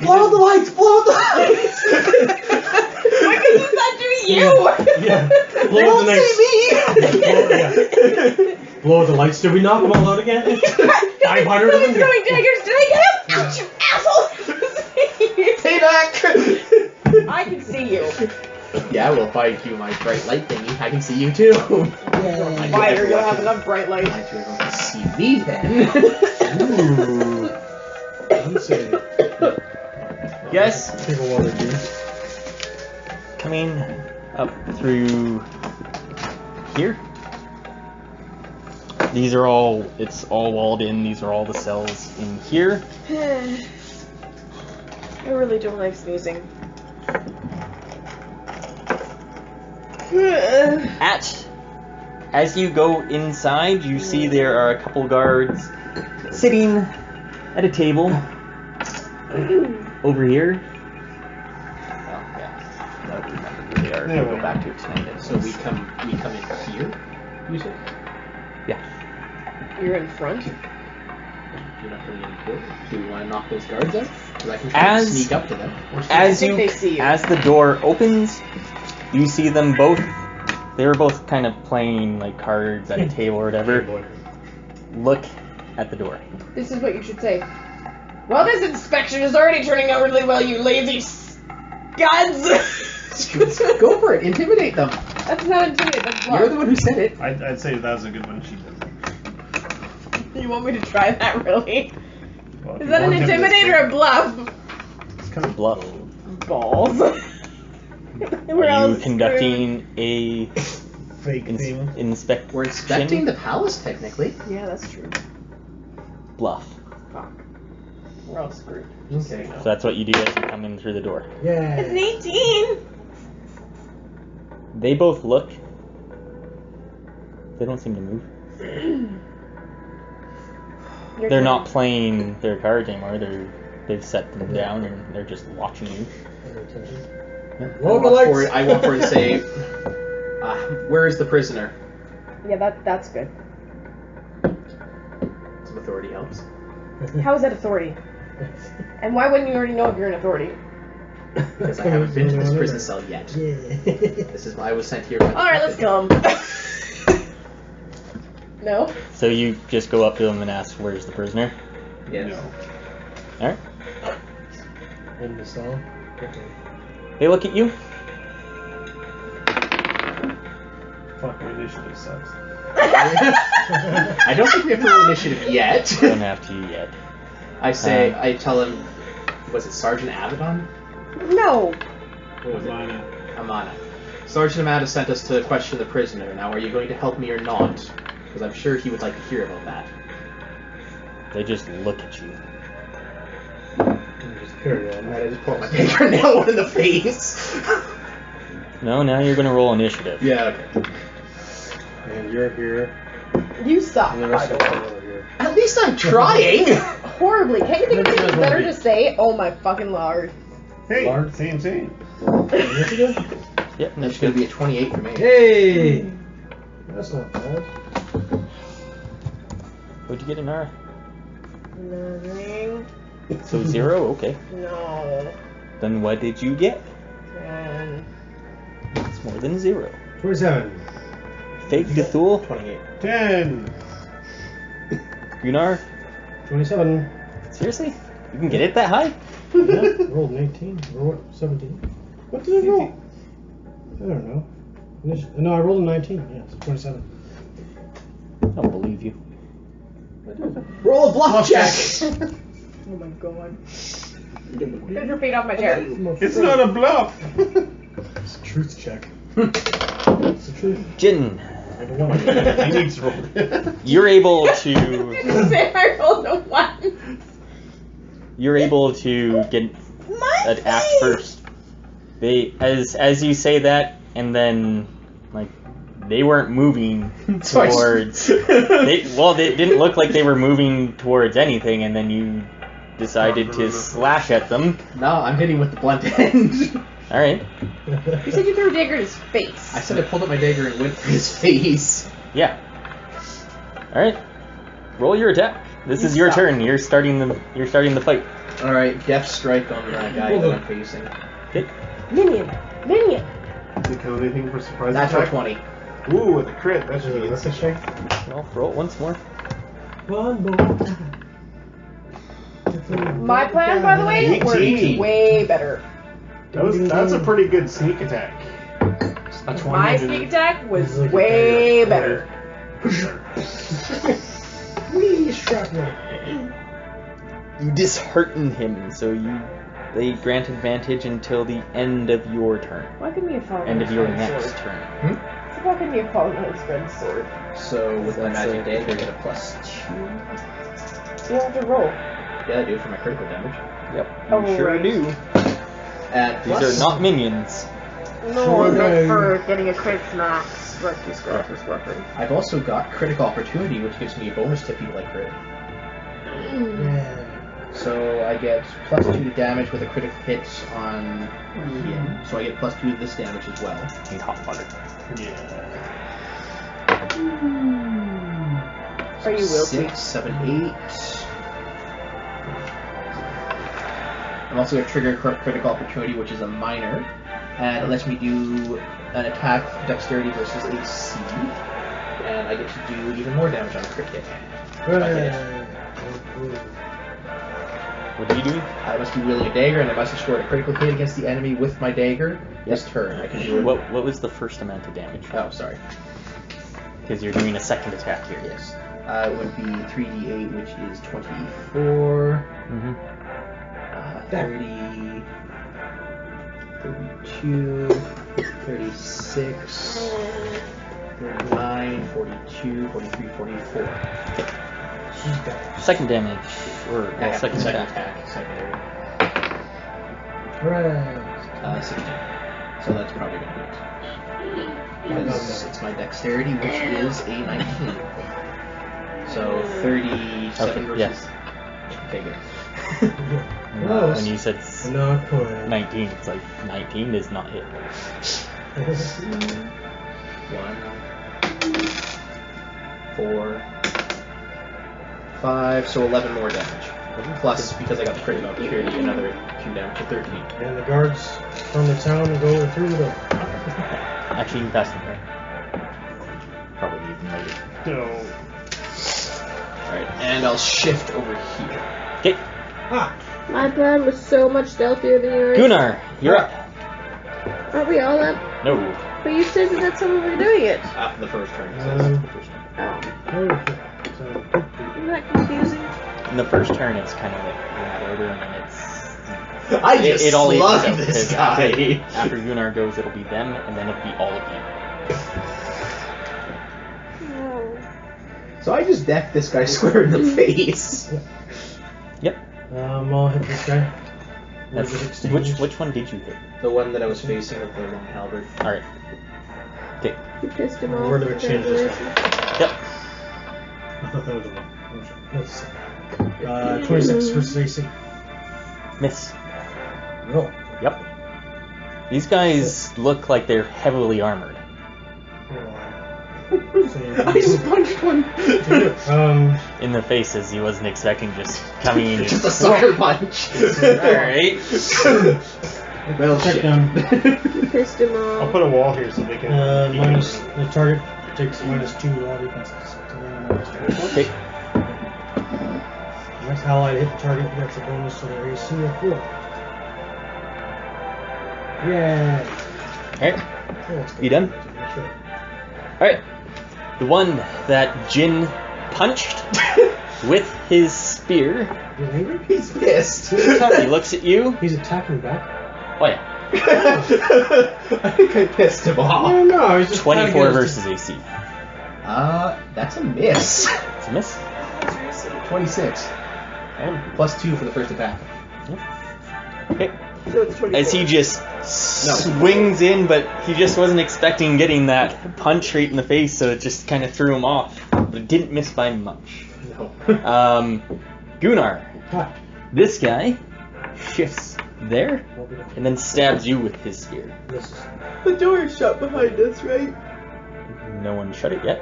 Blow out the lights! Blow out the lights! Why could you not do you? Yeah. They Blow won't the see me! yeah. Blow the lights. Did we knock them all out again? 500 of Someone's them? throwing daggers. Did I get him? Ouch, you asshole! Payback! I can see you. Yeah, well, if I do my bright light thingy, I can see you too. Why are you gonna have enough bright light? I should able to see me then. Ooh. I'm saying. Yes. Take a water juice. Coming up through here. These are all, it's all walled in. These are all the cells in here. I really don't like sneezing. As you go inside, you see there are a couple guards sitting at a table over here. Oh, yeah. I don't remember who they are. There we Go go. back to extended. So we come in here, you said? Yeah. You're in front? You're not really in here. Do we want to knock those guards out? Because I can try to sneak up to them. As think you, they see you. as the door opens, you see them both. They were both kind of playing like cards at a table or whatever. Look at the door. This is what you should say. Well, this inspection is already turning out really well, you lazy scuds! Go for it. Intimidate them. That's not intimidate, that's bluff. You're the one who said it. I'd say that was a good one. She did. You want me to try that, really? Well, if Is you that an want him to intimidate say- or a bluff? It's kind of bluff. Balls. We're Are all you screwed. conducting a Fake thing. inspection? We're inspecting the palace, technically. Yeah, that's true. Bluff. Fuck. We're all screwed. Okay. So that's what you do as you come in through the door. It's an Yeah. 18! They both look. They don't seem to move. They're not playing their cards anymore. They've set them down and they're just watching you. I want for it to say, where is the prisoner? Yeah, that's good. Some authority helps. How is that authority? And why wouldn't you already know if you're an authority? Because I haven't been to this prison cell yet. Yeah. This is why I was sent here. By the Alright, let's captain. go. No? So you just go up to them and ask, "Where's the prisoner?" Yes. No. All right. In the cell. Okay. They look at you. Fuck, my initiative sucks. I don't think we have to roll initiative yet. Don't have to yet. I say, I tell him, was it Sergeant Abaddon? No. What was it? Mine. Amana. Sergeant Amana sent us to question the prisoner. Now, are you going to help me or not? Because I'm sure he would like to hear about that. They just look at you. Just carry on. I just pull my finger and nail one in the face. No, now you're gonna roll initiative. Yeah, okay. And you're here. You suck. And the rest of them are over here. At least I'm trying! Horribly. Can't you think of anything better to say? Oh my fucking lord. Hey, Lark. same. Initiative? Yep, That's going to be a 28 for me. Hey! That's not bad. What'd you get, Anara? Nothing. So 0. Okay. No. Then what did you get? 10. It's more than 0. 27. Fake Dethul. 28. 10. Gunnar. 27. Seriously? You can get it that high? Yeah, rolled an 18. Or what? 17. What did I roll? I don't know. No, I rolled a 19. Yeah, it's 27. I don't believe you. Roll a bluff check! Oh my god. Get your feet off my chair. It's not a bluff. It's a truth check. It's the truth. Jin, I don't want to. He needs to roll it. you're able to Say I rolled a 1. you're able to get an act first. They as you say that, and then like they weren't moving So I towards. just- They didn't look like they were moving towards anything, and then you decided to slash at them. No, I'm hitting with the blunt end. Alright. You said you threw a dagger in his face. I said I pulled up my dagger and went for his face. Yeah. Alright. Roll your attack. This is your turn. You're starting the fight. Alright, Death Strike on that guy that I'm facing. Okay. Minion. Does it count anything for surprise Natural attack? 20. Ooh, with a crit. That should be That's a instant. shame. Well, roll it once more. One more. My plan, by the way, 18. worked way better. That's a pretty good sneak attack. A 20 My didn't- sneak attack was It's like a way dagger. better. Wee shrapnel. You dishearten him, so they grant advantage until the end of your turn. Why couldn't you have fallen End on of your his next sword? turn. Why couldn't you have fallen on his red sword? So with my That's magic a- dagger, I get a +2. You don't have to roll. Yeah, I do for my critical damage. Yep, you Oh, sure right. do. At These are not minions. No, I meant Okay. for getting a crit max. Like you scratch his weapon. I've also got critical opportunity, which gives me a bonus to people like crit. Yeah. So I get +2 to damage with a critical hit on him. So I get +2 to this damage as well. Need hot water. Are you wilty? 6, 7, 8. I'm also going to trigger critical opportunity, which is a minor, and it lets me do an attack dexterity versus AC, and I get to do even more damage on a crit hit. What are you doing? I must be wielding a dagger, and I must have scored a critical hit against the enemy with my dagger this turn. I can do it. What was the first amount of damage? Oh, sorry. Because you're doing a second attack here. Yes. It would be 3d8, which is 24, Mm-hmm. 30, 32, 36, 39, 42, 43, 44. Second damage. Or Yeah, second second attack. attack, secondary. Right. 16. So that's probably going to be it. Because it's my dexterity, which is a 19. So 37 Okay, versus... Okay, good. Close. When you said Not quite. 19, it's like 19 is not it. 1, 4, 5, so 11 more damage. Plus, because I got the critical opportunity, another 2 damage to 13. And the guards from the town go through the door. Actually, you can pass them right. Probably even later. No. Alright, and I'll shift over here. Okay, Ah! My plan was so much stealthier than yours. Gunnar, you're up. Aren't we all up? No. But you said that that's how we were doing it. After the first turn, it says. The first turn. Oh. Okay. So, Isn't that confusing? In the first turn, it's kind of like in that order, and then it's I just it all evens slugged out, this 'cause guy. After Gunnar goes, it'll be them, and then it'll be all of you. So I just decked this guy square in the face. Yep. I'll hit this guy. That's, With exchange. which one did you hit? The one that I was facing with the long halberd. All right. Okay. You pissed him off. Where do I change this Congratulations. Yep. I thought that was a one. Let's see. 26 versus AC. Miss. Roll. Yep. These guys look like they're heavily armored. I just punched one. In the faces, he wasn't expecting just coming in. Just a sucker punch. Alright. Well, check shit. down. You pissed him off. I'll put a wall here so they can. Minus the target takes -2 all defenses. Okay. Next allied hit the target gets a bonus to their AC of 4. Yeah. Alright. You done? Alright. The one that Jin punched with his spear, He's angry? He's pissed. he looks at you. He's attacking back. Oh yeah. I think I pissed him off. No, he's just 24 versus AC. That's a miss. It's a miss. 26. And, +2 for the first attack. okay. So it's 24. As he just swings in, but he just wasn't expecting getting that punch right in the face, so it just kind of threw him off. But it didn't miss by much. No. Gunnar, Hi. This guy shifts there and then stabs you with his spear. The door is shut behind us, right? No one shut it yet.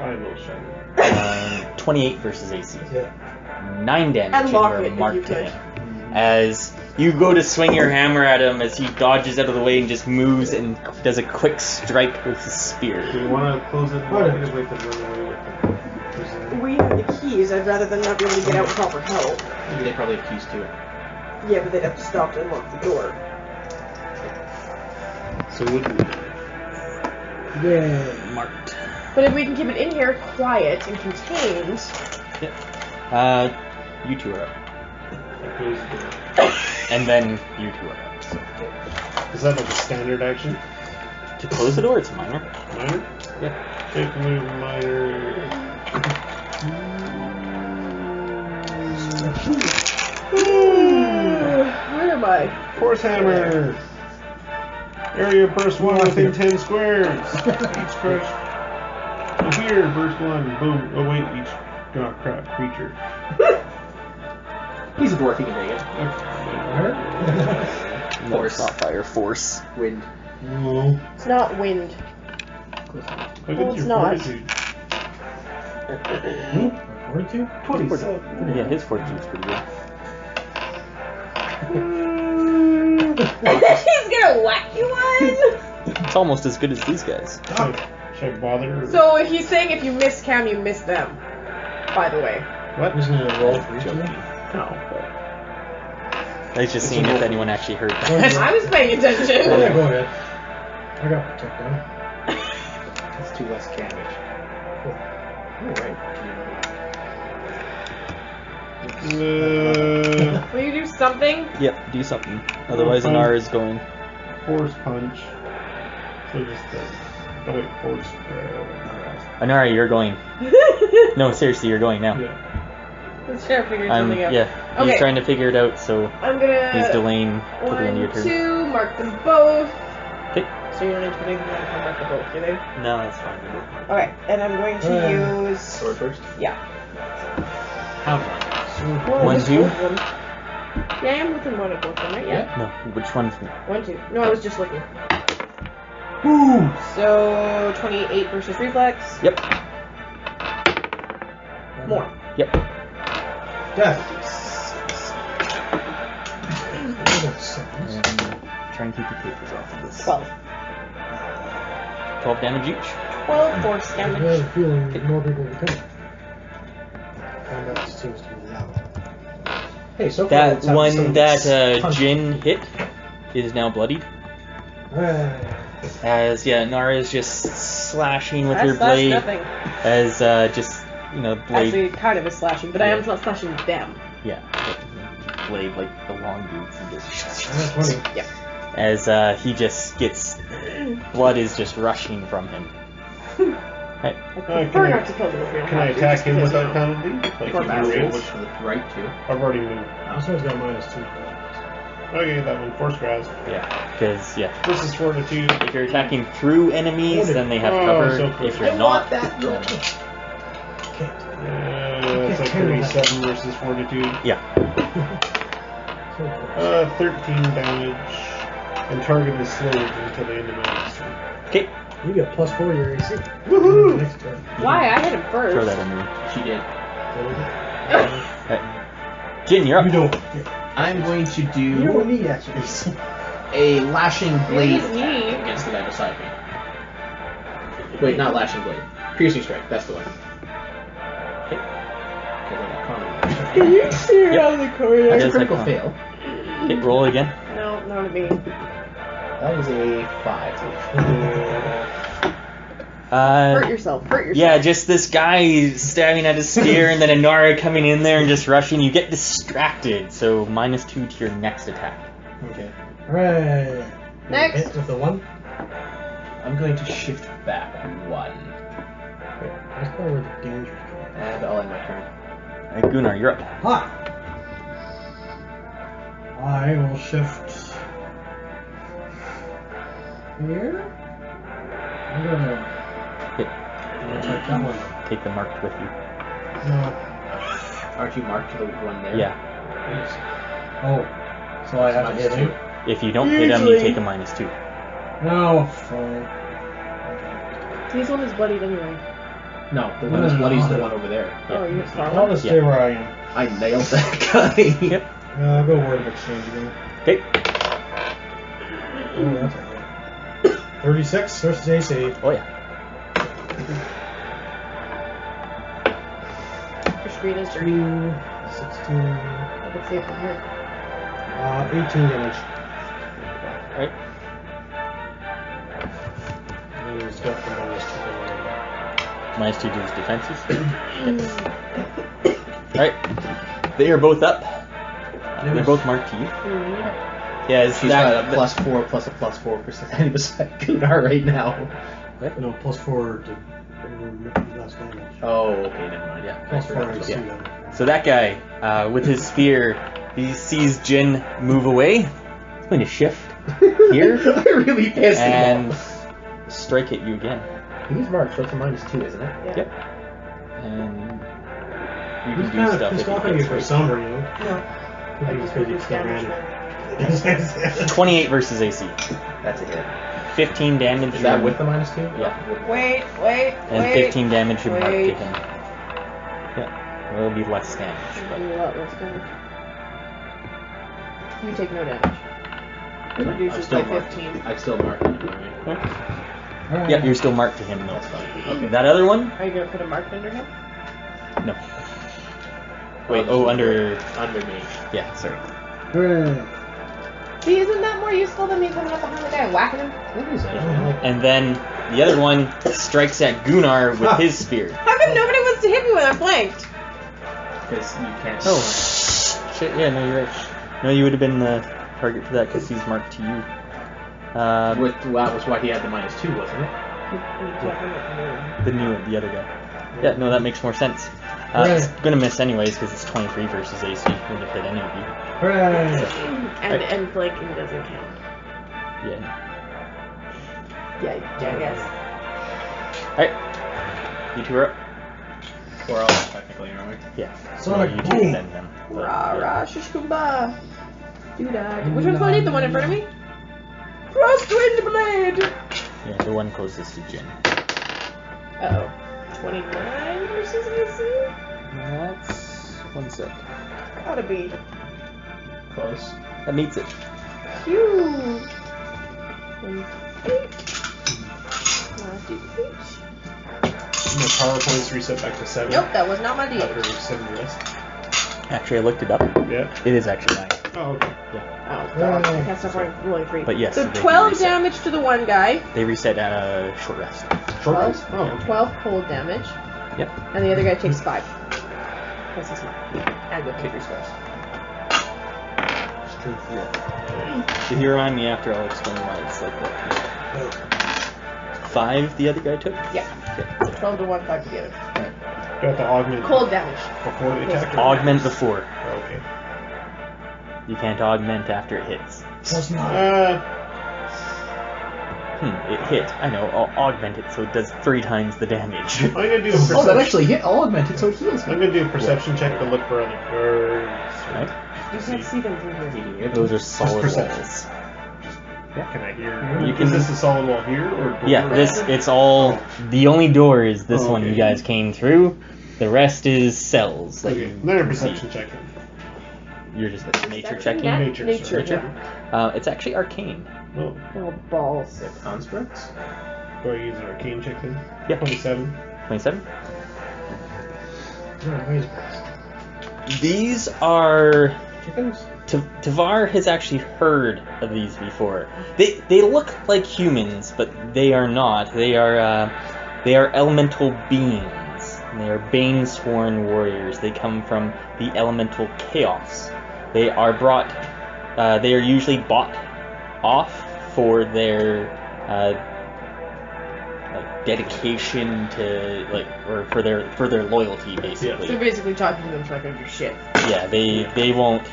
I will shut it. 28 versus AC. Yeah. 9 damage And in lock your it if mark you to could. him. As you go to swing your hammer at him, as he dodges out of the way and just moves and does a quick strike with his spear. Do you want to close it and lock it if we can run away with it? We have the keys. I'd rather than not be able to get out without our help. Maybe they probably have keys to it. Yeah, but they'd have to stop to unlock the door. So would we? Yeah. Marked. But if we can keep it in here quiet and contained... You two are up. That goes the door. And then you two are up. So. Is that like a standard action? To close the door, it's minor. Minor? Yeah. Take move minor. Where am I? Force hammer! Area burst 1 within 10 squares. Each crush. So here, burst 1. Boom. Oh wait, each crap creature. He's a dwarf, he can take it. No, it's not fire. Force. Wind. No. It's not wind. Look Well, at it's your not. fortitude. 42? 27. Yeah, his fortune's pretty good. He's gonna whack you one! It's almost as good as these guys. Should I bother? Or... So he's saying if you miss Cam, you miss them. By the way. What? Isn't it a roll for each of them? No. I was just seeing if anyone actually heard that. I was paying attention. Yeah, go ahead. I got protect down. That's 2 less damage. Alright. Will you do something? Yep, do something. Otherwise, fine. Anara is going. Force punch. So just oh wait, force. Anara, you're going. No, seriously, you're going now. Yeah. Let's try to figure I'm something out. yeah. Okay. He's trying to figure it out, so I'm gonna... he's delaying to the end of your 1, turn. 2, mark them both. Okay. So you don't need to put anything on to mark them both, do they? No, that's fine. Okay, and I'm going to use... Sword first? Yeah. How? Well, One, just two? both of them. Yeah, I am within one of both of them, right? Yeah. No, which one's 1, 2. No, I was just looking. Woo! So, 28 versus reflex. Yep. More. Yep. Death. And try and keep the papers off of this. 12. 12 damage each. 12 force I damage. have a feeling more people will be coming. Combat seems to be loud. Hey, so far That it's happened one so that much. Jin hit is now bloodied. As Nara is just slashing with her That's blade. nothing. As just blade. Actually, kind of a slashing, but I am not slashing them. Yeah, blade like the long dudes and just. 20. Yep. As he just gets blood is just rushing from him. Right. I prefer not to kill them if we don't Can I have to, attack just him because, without penalty? Like For in battle your rules. range? Which to the right too. I've already moved. This one's got -2. Okay, that one. Force grasp. Yeah, because This is fortitude. if you're attacking through enemies, then they have cover. so cool. If you're not, Can't. It's like 37 versus fortitude. yeah. 13 damage. And target is slowed until the end of my next turn. Okay, You get +4 your AC. Woohoo! Next turn. Why? I hit him first. throw that in there. She did. Right. Jin, you're up. You don't. I'm going to You do don't need actually. a lashing blade Use me. attack against the guy beside me. Wait, not lashing blade. Piercing strike, that's the one. Okay. Can you see Yep. around the corner? That That's a does critical have fail. Okay, roll again. No, not at me. That was a 5. Hurt yourself. Hurt yourself. Yeah, just this guy stabbing at his spear and then Anara coming in there and just rushing. You get distracted, so -2 to your next attack. Okay. Alright. Next. Hit with the 1. I'm going to shift back 1. That's probably where the danger is. And I'll end my turn. Gunnar, you're up. Ha! I will shift here. I'm gonna Okay, check that one. take the marked with you. No. Aren't you marked to the one there? Yeah. Oh, so I have to hit him? If you don't hit him, you take a -2. No, fine. He's one that's bloodied anyway. No, the one that's bloody is the one over there. Oh, you I'll Carla? just stay where I am. I nailed that guy. Yep. I'll go word of exchange again. Okay. Oh, that's okay. 36 versus AC. Oh yeah. Your screen is dirty. 16. I can see it from here. 18 damage. Right. He's got the -2. -2 to his defenses. Alright. They are both up. They're both marked to you. Yeah, it's She's that, got a +4 plus a +4% beside Gunnar right now. No, +4 to less damage. Oh, okay, never mind. Yeah. +4 AC. Yeah. So that guy, with his spear, he sees Jin move away. He's going to shift here I really pissed him and off. strike at you again. He's marked, so it's a -2, isn't it? Yeah. Yep. And you He's can do kind of stuff pissed if off he at you gets for right. some reason. No. I just reduced damage. 28 versus AC. That's a hit. 15 damage. Is that with the -2? Yeah. Wait. And 15 damage you mark to wait. him. Yeah. It'll be less damage. A lot less damage. You take no damage. It reduces by 15. I still marked him, right? Alright. Yep, you're still marked to him though. That's fine. Okay. That other one? Are you gonna put a mark under him? No. Wait, oh, under me. Yeah, sorry. Hooray. See, isn't that more useful than me coming up behind the guy and whacking him? What is that? And then the other one strikes at Gunnar with his spear. How come nobody wants to hit me when I'm flanked? Because you can't. Oh, shit, yeah, no, you're right. No, you would have been the target for that because he's marked to you. That was why he had the -2, wasn't it? The other guy. Yeah, no, that makes more sense. It's gonna miss anyways because it's 23 versus AC. Wouldn't have hit any of you. Hooray. And flanking doesn't count. Yeah. Yeah, I guess. Alright. You two are up. We're all technically, aren't we? Yeah. Sonic you two boom. send them. But, Rah, yeah. rah, shish kumbah. Doodah. Which one's going to the one in front of me? Frostwind blade! Yeah, the one closest to Jin. Uh-oh. 29 versus AC? That's 1 sec. Gotta be. Close. That meets it. Huge. 8. My power points reset back to 7. Nope, that was not my deal. After 7 rest. Actually, I looked it up. Yeah. It is actually 9. Oh, okay. Oh, God. I can't stop rolling free. But yes, So they 12 reset. damage to the one guy. They reset at a short rest. Short 12, rest? Oh, 12 cold damage. Yep. And the other guy takes 5. Plus he's not. And with kicker scores. If you remind me after, I'll explain why it's like that. 5 the other guy took? Yeah. Okay. So 12 to 1, 5 to the other. Got the augment Cold damage. before the attack? or- Augment before. Okay. You can't augment after it hits. That's not. It hit. I know. I'll augment it so it does 3 times the damage. I'm gonna do a Oh, that perception. actually hit all augmented, so it heals I'm me. gonna do a perception check to look for other birds. Right? You can't see them through here. Those are solid perception. walls. Can I hear? You can- Is this a solid wall here or? Yeah, it's all. The only door is this one you guys came through. The rest is cells. That Okay. you Then a can see. perception check. You're just nature Perception, checking. yeah. Nature. Nature. It's actually arcane. Oh, Oh, balls. The constructs? do I use an arcane check then? Yeah. 27. 27. Yeah, These are. Chickens? Tavar has actually heard of these before. They look like humans, but they are not. They are elemental beings. And they are Banesworn warriors. They come from the elemental chaos. They are brought. They are usually bought off for their like dedication to or for their loyalty, basically. So basically talking to them so I can do shit. Yeah, they won't.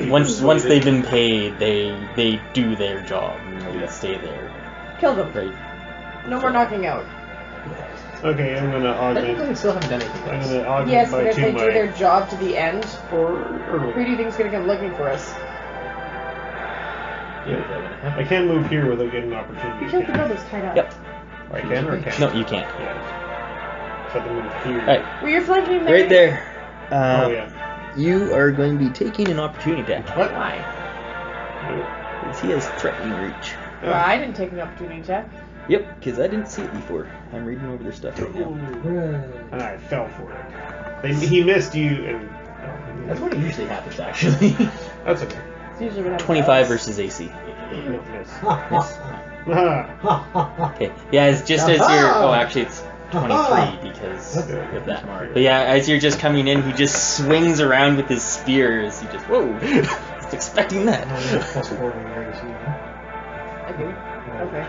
Once they've been paid, they do their job and they stay there. Kill them. Right. No more knocking out. Okay, I'm gonna Technically, we augment. still haven't done anything. I'm Else. gonna augment Yes, by but if 2 they do my. their job to the end, Or who do you think is going to come looking for us? Yeah, that wouldn't happen. I can't move here without getting an opportunity. You killed the can I? brothers tied up. Yep. Or I can or I can't? No, you can't. Yeah. So I have to move here. Alright, Were you flanking there? right there. Oh, yeah. You are going to be taking an opportunity attack. What? Why? Because he has threatening reach. Well, I didn't take an opportunity attack. Yep, because I didn't see it before. I'm reading over their stuff right now. And I fell for it. He missed you, and That's what usually happens, actually. that's okay. It's usually what happens. 25 versus AC. Miss. Okay, yeah, it's just as you're. Oh, actually, it's 23 because of that. But yeah, as you're just coming in, he just swings around with his spears. He just, whoa! Just expecting that. Okay. Okay.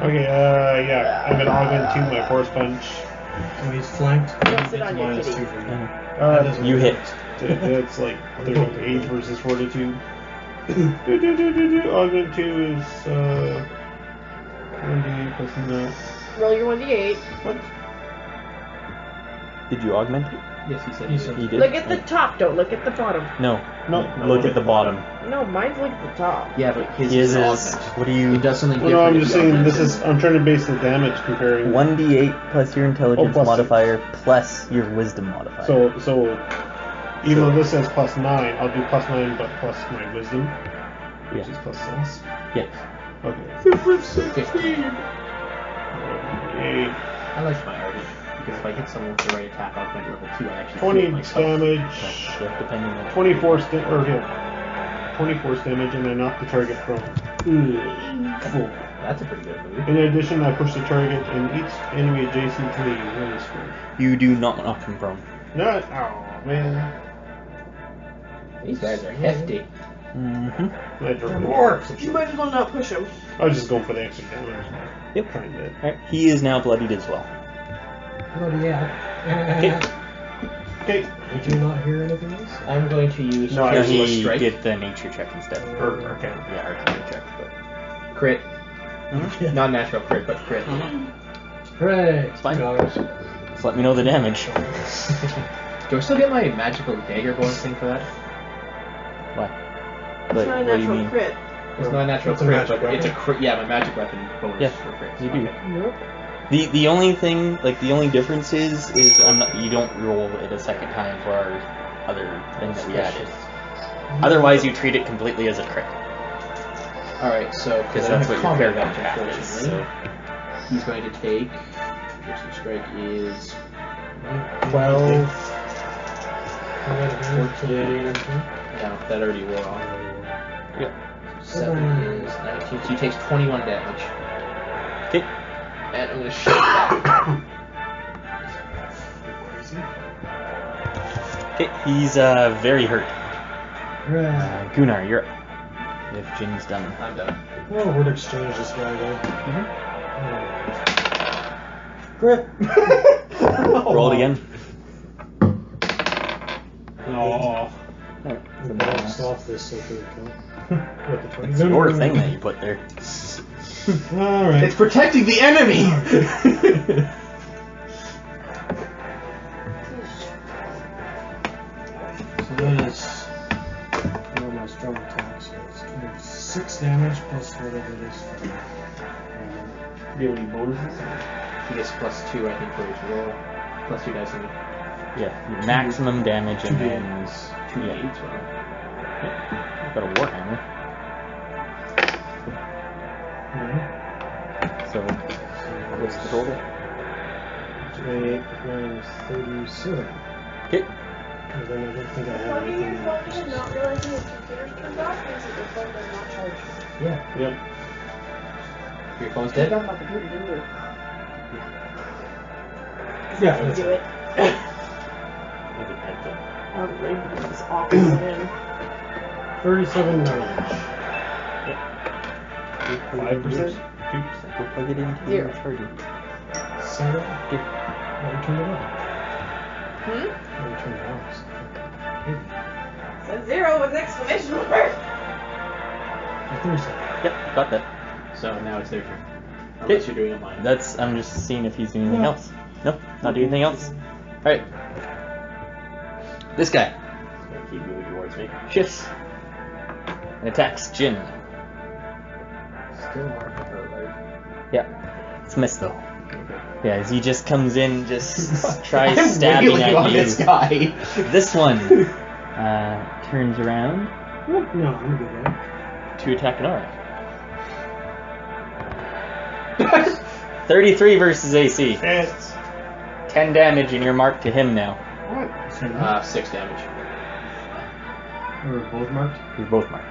Okay, yeah, I'm gonna augment 2 my force punch. So he's flanked. Don't sit on your Minus kitty. 2 for you. You hit. It's like 38 versus fortitude. Augment 2 is 1d8 plus 9. Roll your 1d8. What? Did you augment it? Yes, he said. He said- You did. Look at the top, don't look at the bottom. No. No. Look at the bottom. No, mine's look at the top. Yeah, but his His is an is. augment. What do you? It does something Well, different. no, I'm if just you saying augment this it. is. I'm trying to base the damage comparing. 1d8 plus your intelligence plus modifier plus your wisdom modifier. So even though this says plus 9, I'll do plus 9 but plus my wisdom, which is plus 6. Yes. Okay. 15. 8. I like my artist because if I hit someone with the right attack augment level 2, I actually 20 heal myself. damage. Yeah, depending on. 24 damage, and I knock the target from. Full. That's a pretty good move. In addition, I push the target and each enemy adjacent to me one square. You do not knock him prone. Not. Oh man. These guys are hefty. Mm-hmm. I dropped it. You might as well not push him. I was just going for the extra damage. Yep. Kind of. Alright, he is now bloodied as well. Bloody yeah. Okay. Did you not hear anything else? I'm going to use No, I No, Merciless he Strike. did the nature check instead. Or Arcana. Yeah, arcana check. But... Crit. Mhm. Not natural crit, but crit. Hooray! It's fine. $2. Just let me know the damage. Do I still get my magical dagger bonus thing for that? What? It's Like, not a what do you natural mean? crit. It's not a natural It's a crit, magic but it's a weapon. crit. Yeah, my magic weapon bonus Yeah, for crits. you do. Okay. Nope. The only thing, like the only difference is I'm not. You don't roll it a second time for our other thing that we added. Otherwise, you treat it completely as a crit. Alright, so Because I don't that's have what your combat parry damage, attack is. unfortunately. So. He's going to take. Gypsy Strike is 12. 14. No, that already wore off. Yep. 7 is 19. So he takes 21 damage. Okay. And I'm going to shoot back. Okay. He's very hurt. Hooray! Gunnar, you're up. If Jin's done. I'm done. Well, we'll exchange this guy then. Mm-hmm. Crit! Roll it again. Oh. We bounced off this so good kill. With the 20. It's your thing that you put there. Alright. It's protecting the enemy! So that is one of my strong attacks. So it's 26 damage plus whatever it is. Do you have any bonuses? He gets +2, I think, for each roll. +2 dice on Yeah. Maximum damage and then 2 yeah. d8s. Well. You've got a warhammer. So what's the total? 8 minus 37. Okay. And then I don't think I have Funny anything you're more. fucking not realizing his computer's turned off means that your phone does not charge. Yeah. Yep. Your phone's I dead? got my computer, didn't you? Yeah, Didn't that's do it. it. Probably. It's awful for him. 37 damage. 5%? 2%. Go plug it into your Zero. charger. 7? Okay. Oh, you turned it on. Hmm? Oh, you turned it off. Said 0 with an exclamation mark. 37. Yep, got that. So now it's their turn. Unless you're doing a mine. I'm just seeing if he's doing anything else. Nope, not doing anything else. Alright. This guy Gonna keep moving towards me. shifts and attacks Jin. Still marked for her, right? Yeah. It's missed though. Okay. Yeah, as he just comes in, just tries I'm stabbing wailing at on you. this guy. This one turns around No, I'm good at to attack Anara. 33 versus AC. Hits. 10 damage, and you're marked to him now. What? it. 6 damage. We're both marked. You're both marked.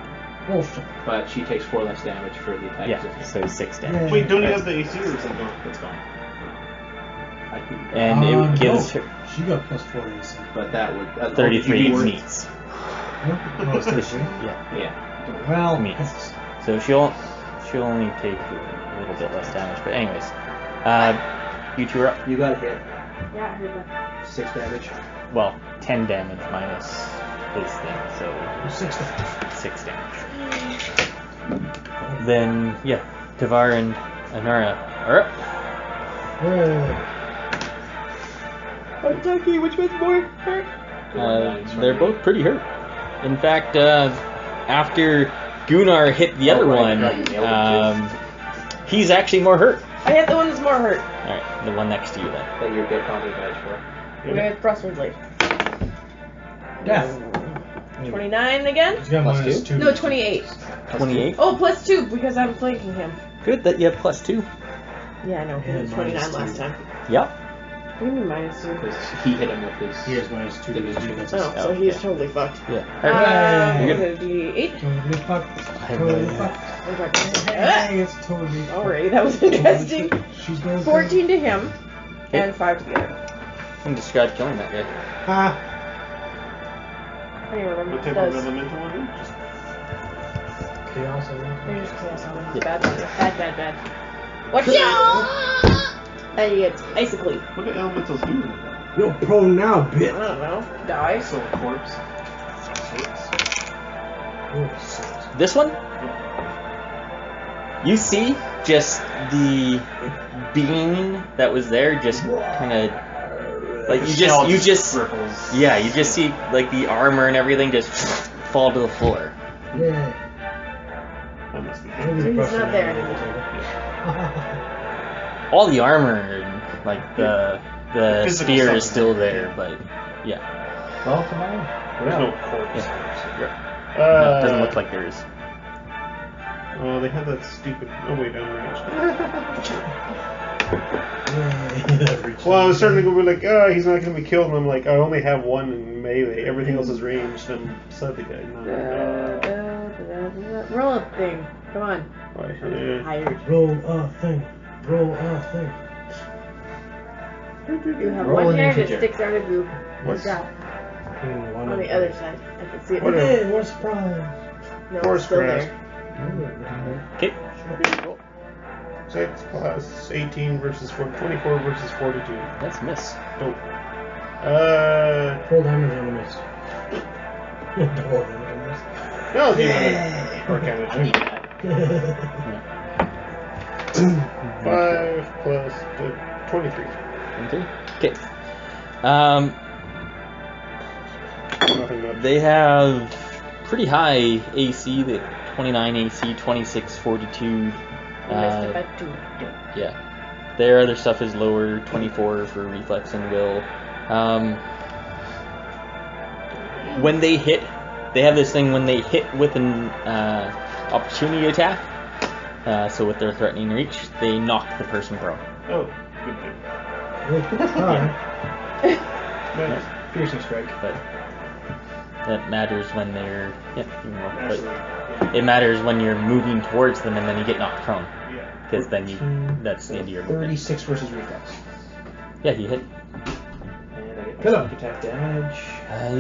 Bullshit. But she takes 4 less damage for the attack. Yeah, so 6 damage. Wait, don't you have the AC or something? It's gone. I could, And it gives her She got plus 4 AC. but that would 33 would- meets. Oh, it's 33? Yeah. Yeah. Well, Meets. So she'll only take a little bit less damage. But anyways, you two are up. You got hit. Yeah, I heard that. 6 damage. Well, 10 damage minus his thing, so 6 damage. 6 damage. Then, yeah, Tavar and Anara are up. Kentucky, which one's more hurt? They're both pretty hurt. In fact, after Gunnar hit the other right, one, right, you nailed it, he's actually more hurt. I hit the one that's more hurt. Alright, the one next to you then. That you're good combat advantage for. I'm gonna crossword blade. Death. 29 again? He's got Plus minus 2? 2. No, 28. 28. Oh, plus 2 because I'm flanking him. Good that you have plus 2. Yeah, I know. It was Yeah, 29 minus last 2. time. Yep. What do you mean minus 2? Because he hit him with his. He has minus 2 to his defense. Oh, so Oh, he's okay. totally fucked. Yeah. You're You're gonna D8. Totally fucked. have Totally no fucked. Ah! Hey, it's totally Alrighty, that was interesting. She's going 14 to him, and 5 to the other. You can describe killing that guy. Ah. I don't even remember What what it type of does. elemental are you? Just Chaos, I think. They're just chaos elements. Yeah. Bad. Watch out! And you get icically. what do elementals do? You're prone now, I bitch. don't know. Die. So a corpse. Oh, sucks. This one? You see just the being that was there just kind of like you just ripples. yeah, you just see like the armor and everything just fall to the floor. Yeah. That must be Maybe He's brush not it there out. All the armor and like the physical spear stuff is is still there. there, but yeah, Well, tomorrow. There's no corpse. no, it doesn't look like there is. Oh, they had that stupid. Oh wait, I'm ranged. Well, I was starting to go like, oh, he's not going to be killed, and I'm like, I only have 1 in melee. Everything else is ranged. And so the guy. No. Roll a thing. Come on. Right, I'm yeah. tired. Roll a thing. Roll a thing. You have Roll one an hand that integer. sticks out of you. What's- What's that? One On the other side. I can see it. Whatever. Hey, what's the problem? No, Force it's still grasp. there. Okay. 6 plus 18 versus 24 versus 42. That's a miss. Dope. Full damage on the miss. Double damage on the miss. No, you or I need that. 5 plus 23. Okay. Nothing much. They have pretty high AC, the 29 AC, 26, 42. You missed it by 2. Yeah. Their other stuff is lower, 24 for reflex and will. When they hit, they have this thing when they hit with an opportunity attack. So with their threatening reach, they knock the person prone. Oh, good thing. Alright. Nice. Piercing strike. But that matters when they're yeah. You can roll, Actually, but it matters when you're moving towards them and then you get knocked prone, yeah. because then that's the end of your movement. 36 versus reflex. Yeah, you hit. And I get my Kill him. sneak attack damage.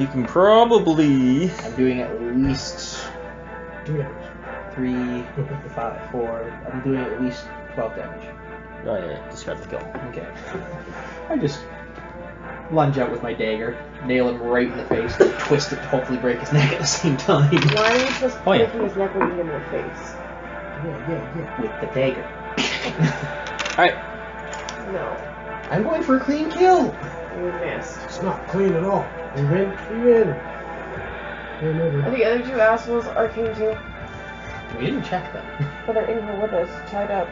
You can probably. I'm doing at least 2 damage. 3, 5, 4. I'm doing at least 12 damage. Oh yeah, describe the kill. Okay. I just lunge out with my dagger, nail him right in the face, and twist it to hopefully break his neck at the same time. Why are you just Oh, yeah. breaking his neck when you hit him in the face? Yeah. With the dagger. Alright. No. I'm going for a clean kill. You missed. It's not clean at all. You win. You win. Game Are over. the other two assholes arcane too? We didn't check them. But they're in here with us, tied up.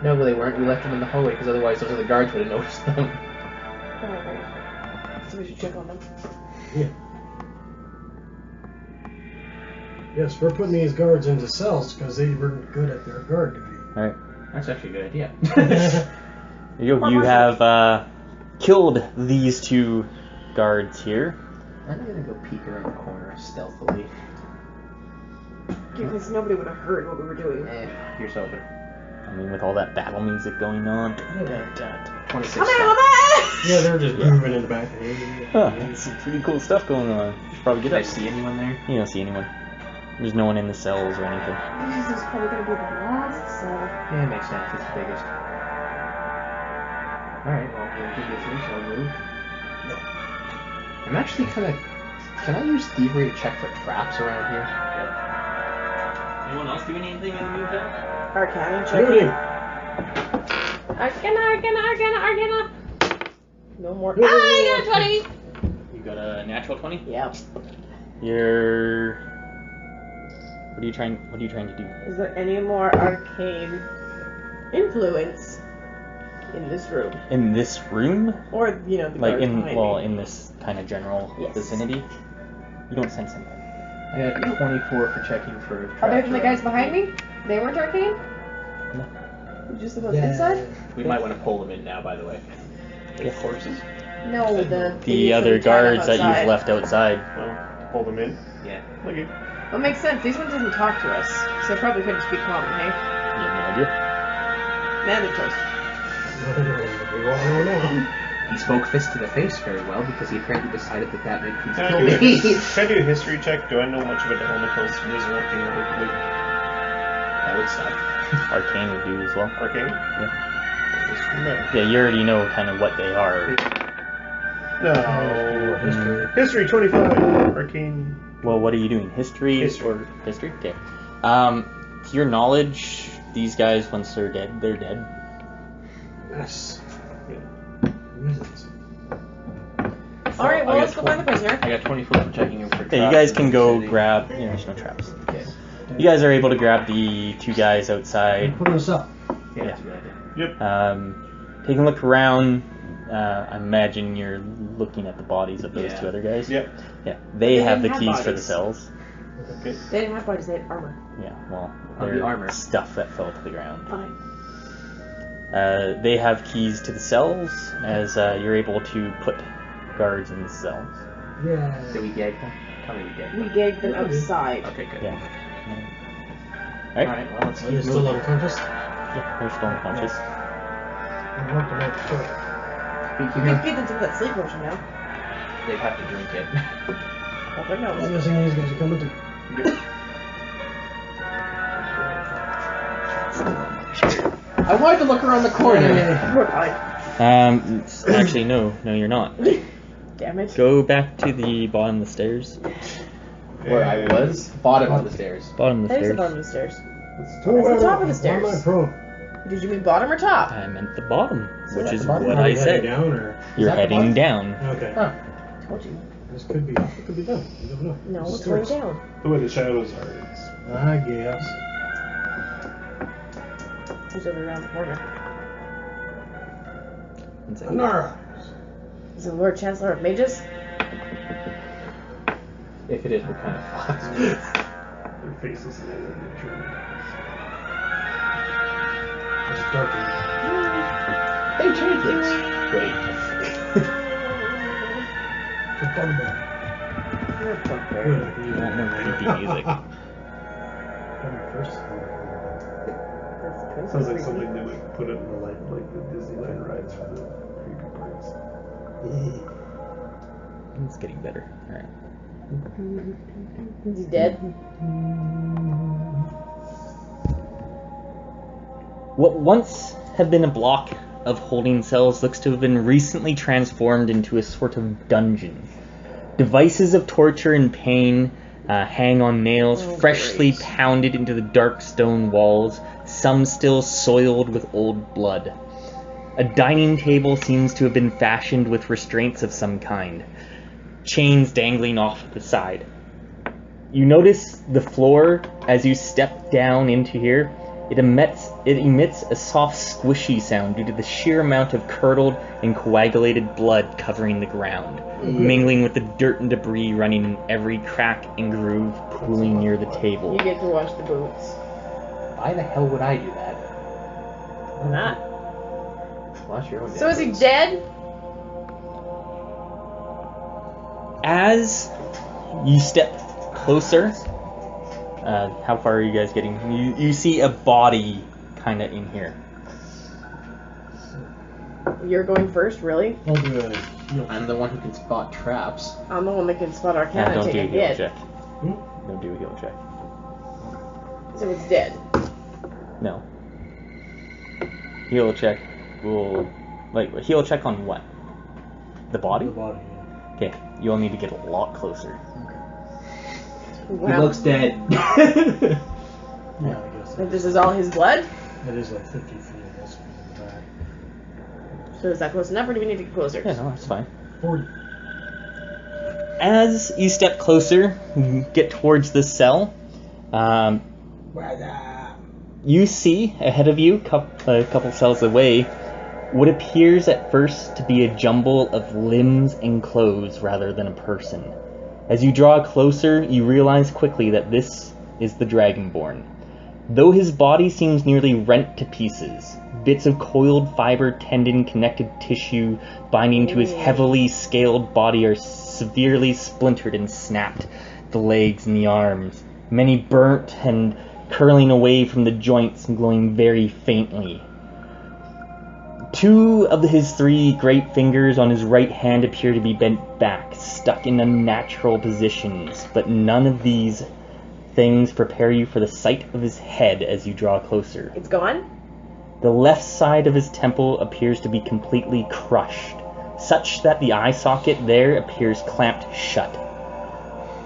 No, but they weren't. We left them in the hallway because otherwise those other guards would have noticed them. Oh, right. So we should check on them. Yeah. Yes, we're putting these guards into cells because they weren't good at their guard duty. Alright. That's actually a good idea. You have killed these two guards here. I'm gonna go peek around the corner stealthily. Because nobody would have heard what we were doing. Here's open. I mean, with all that battle music going on. 26. Come on! Yeah, they're just moving in the back. Huh, that's some pretty cool stuff going on. Should probably get Did I up. see anyone there? You don't see anyone. There's no one in the cells or anything. This is probably going to be the last cell. Yeah, it makes sense. It's the biggest. Alright, well, we'll do this in, shall we move? No. I'm actually kind of... Can I use thievery to check for traps around here? Anyone else doing anything in the meantime? Arcana Shooting! checking. Arcana. No more. Yeah. I got a 20! You got a natural 20? Yeah. You're... What are you trying to do? Is there any more arcane influence in this room? In this room? Or, you know, the Like guards in behind me? in this kind of general Yes. vicinity? You don't sense anything. I got 24 for checking for traps. Other than the guys around. behind me? They weren't arcane? No. Just the ones inside? We might want to pull them in now, by the way. Yeah. Horses. No, The other guards that you've left outside. Oh, pull them in. Yeah. Okay. Well, makes sense. These ones didn't talk to us, so they probably couldn't speak common, hey? You have no idea. Man, they're toast. We all know now. He spoke fist to the face very well because he apparently decided that that meant he's Can I killed do me. can I do a history check? Do I know much about elementals resurrecting or That would suck. Arcane would do as well. arcane? Yeah, you already know kind of what they are. No. History 25. Arcane. Well, what are you doing? History, or history? Okay. To your knowledge, these guys, once they're dead, they're dead. Yes. So, Alright, well, I let's got go find the prisoner. I got 24 for checking him for traps. Yeah, you guys in can the go city. grab. Yeah, there's no traps. Okay. You guys are able to grab the two guys outside. Put us up. Yeah, that's a good idea. Yep. Take a look around. I imagine you're looking at the bodies of those Yeah. two other guys. Yep. Yeah, they They have the didn't keys have for the bodies. cells. Okay. They didn't have bodies, they had armor. Yeah, well, Oh, the they're armor. stuff that fell to the ground. Fine. They have keys to the cells, as you're able to put guards in the cells. Yeah. Did we gag them? Tell me we gagged We them. gagged them outside. Okay, good. Yeah. Alright. Alright, well, let's Are keep they still moving. unconscious? Yeah, they're still unconscious. I want to make sure. We could feed them some of that sleep potion now. They'd have to drink it. Well, they're I'm not. guessing these guys are coming too. I wanted to look around the corner. We're fine. Actually, no, you're not. Damn it. Go back to the bottom of the stairs. Where I was? Bottom of the stairs. Bottom of the That is the stairs. bottom of the stairs. That's the top of the stairs. Why am I pro? Did you mean bottom or top? I meant the bottom, So which that's is the bottom? what Are I we heading said. down or? You're that the heading bottom? down. Okay. Huh. Told you. This could be up. It could be down. You don't know. No, It's it's going stairs. down. The way the shadows are. It's... I guess. Who's over around the corner? One second. Anara. Is it the Lord Chancellor of Mages? If it is, we're kind of fucked. Their faces and then they're true. It's dark. They changed it. Great. It's a bugbear. You're a bugbear. Good. You want more creepy music. First. Sounds like something they would put it in the like the Disneyland rides for the creepy parks. It's getting better. Alright. Is he dead? What once had been a block of holding cells looks to have been recently transformed into a sort of dungeon. Devices of torture and pain hang on nails, Oh, freshly great. pounded into the dark stone walls. some still soiled with old blood. A dining table seems to have been fashioned with restraints of some kind, chains dangling off the side. You notice the floor as you step down into here. It emits a soft squishy sound due to the sheer amount of curdled and coagulated blood covering the ground, mingling with the dirt and debris running in every crack and groove pooling near the table. You get to wash the boots. Why the hell would I do that? Why not? Wash your own So is he boots. dead? As you step closer, how far are you guys getting? You see a body kind of in here. You're going first, really? I'll do a heal. I'm the one who can spot traps. I'm the one that can spot Arcana and Don't take do a a heal hit. check. Don't do a heal check. So it's dead. No. Heal check will... Like, heal check on what? The body? The body, Okay, you'll need to get a lot closer. He Wow. looks dead. yeah. Yeah, I guess. And this is all his blood? It is like 50 feet, I guess, from the back. So is that close enough, or do we need to get closer? Yeah, no, that's fine. 40. As you step closer, you get towards the cell, you see ahead of you, a couple cells away, what appears at first to be a jumble of limbs and clothes rather than a person. As you draw closer, you realize quickly that this is the Dragonborn. Though his body seems nearly rent to pieces, bits of coiled fiber, tendon, connected tissue binding to his heavily scaled body are severely splintered and snapped, the legs and the arms, many burnt and curling away from the joints and glowing very faintly. 2 of his 3 great fingers on his right hand appear to be bent back, stuck in unnatural positions, but none of these things prepare you for the sight of his head as you draw closer. It's gone? The left side of his temple appears to be completely crushed, such that the eye socket there appears clamped shut.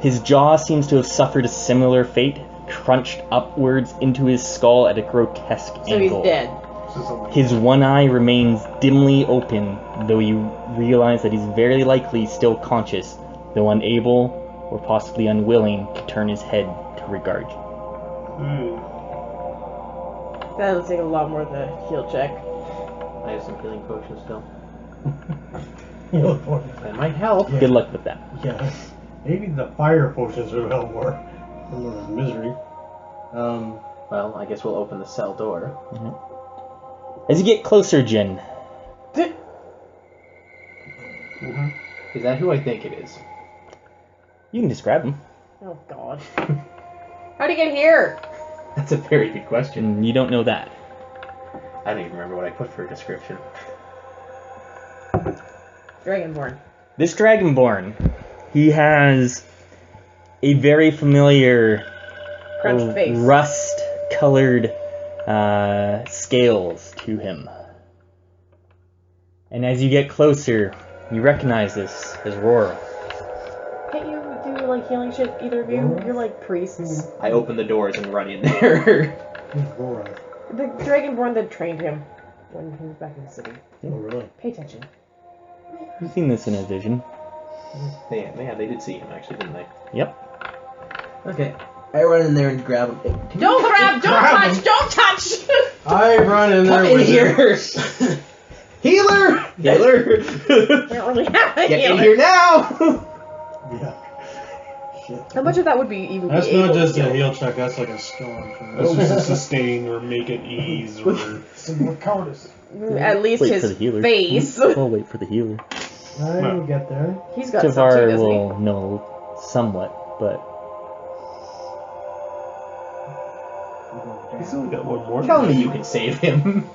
His jaw seems to have suffered a similar fate, crunched upwards into his skull at a grotesque So angle. he's dead. His one eye remains dimly open, though you realize that he's very likely still conscious, though unable or possibly unwilling to turn his head to regard you. That'll take a lot more than a heal check. I have some healing potions still. Heal point. That might help. Good luck with that. Yeah. Maybe the fire potions would help more. A little misery. Well, I guess we'll open the cell door. As you get closer, Jin, Is that who I think it is? you can describe him. Oh, God. How'd he get here? That's a very good question. And you don't know that. I don't even remember what I put for a description. Dragonborn. This Dragonborn, he has a very familiar Crunched face. rust-colored scales to him. And as you get closer, you recognize this as Roar. Can't you do, like, healing shit, either of you? You're, like, priests. I open the doors and run in there. Who's Borat? The Dragonborn that trained him when he was back in the city. Oh, really? Pay attention. You've seen this in a vision. Yeah, they did see him actually, didn't they? Yep. Okay. I run in there and grab him. Don't grab! Don't touch! Don't touch! I run in there Come in with here! Healer! Healer! We don't really have a Get in healer. here now! Yeah. Shit. How much of that would be even That's be not able just to a heal? heal check, that's like a skill on That's just a sustain or make it ease or some more cowardice. At least Wait his for the healer. face. We'll wait for the healer. I will get there. He's got some too, Tavar doesn't he? will know somewhat, but He's only got one more. Tell me you can save him.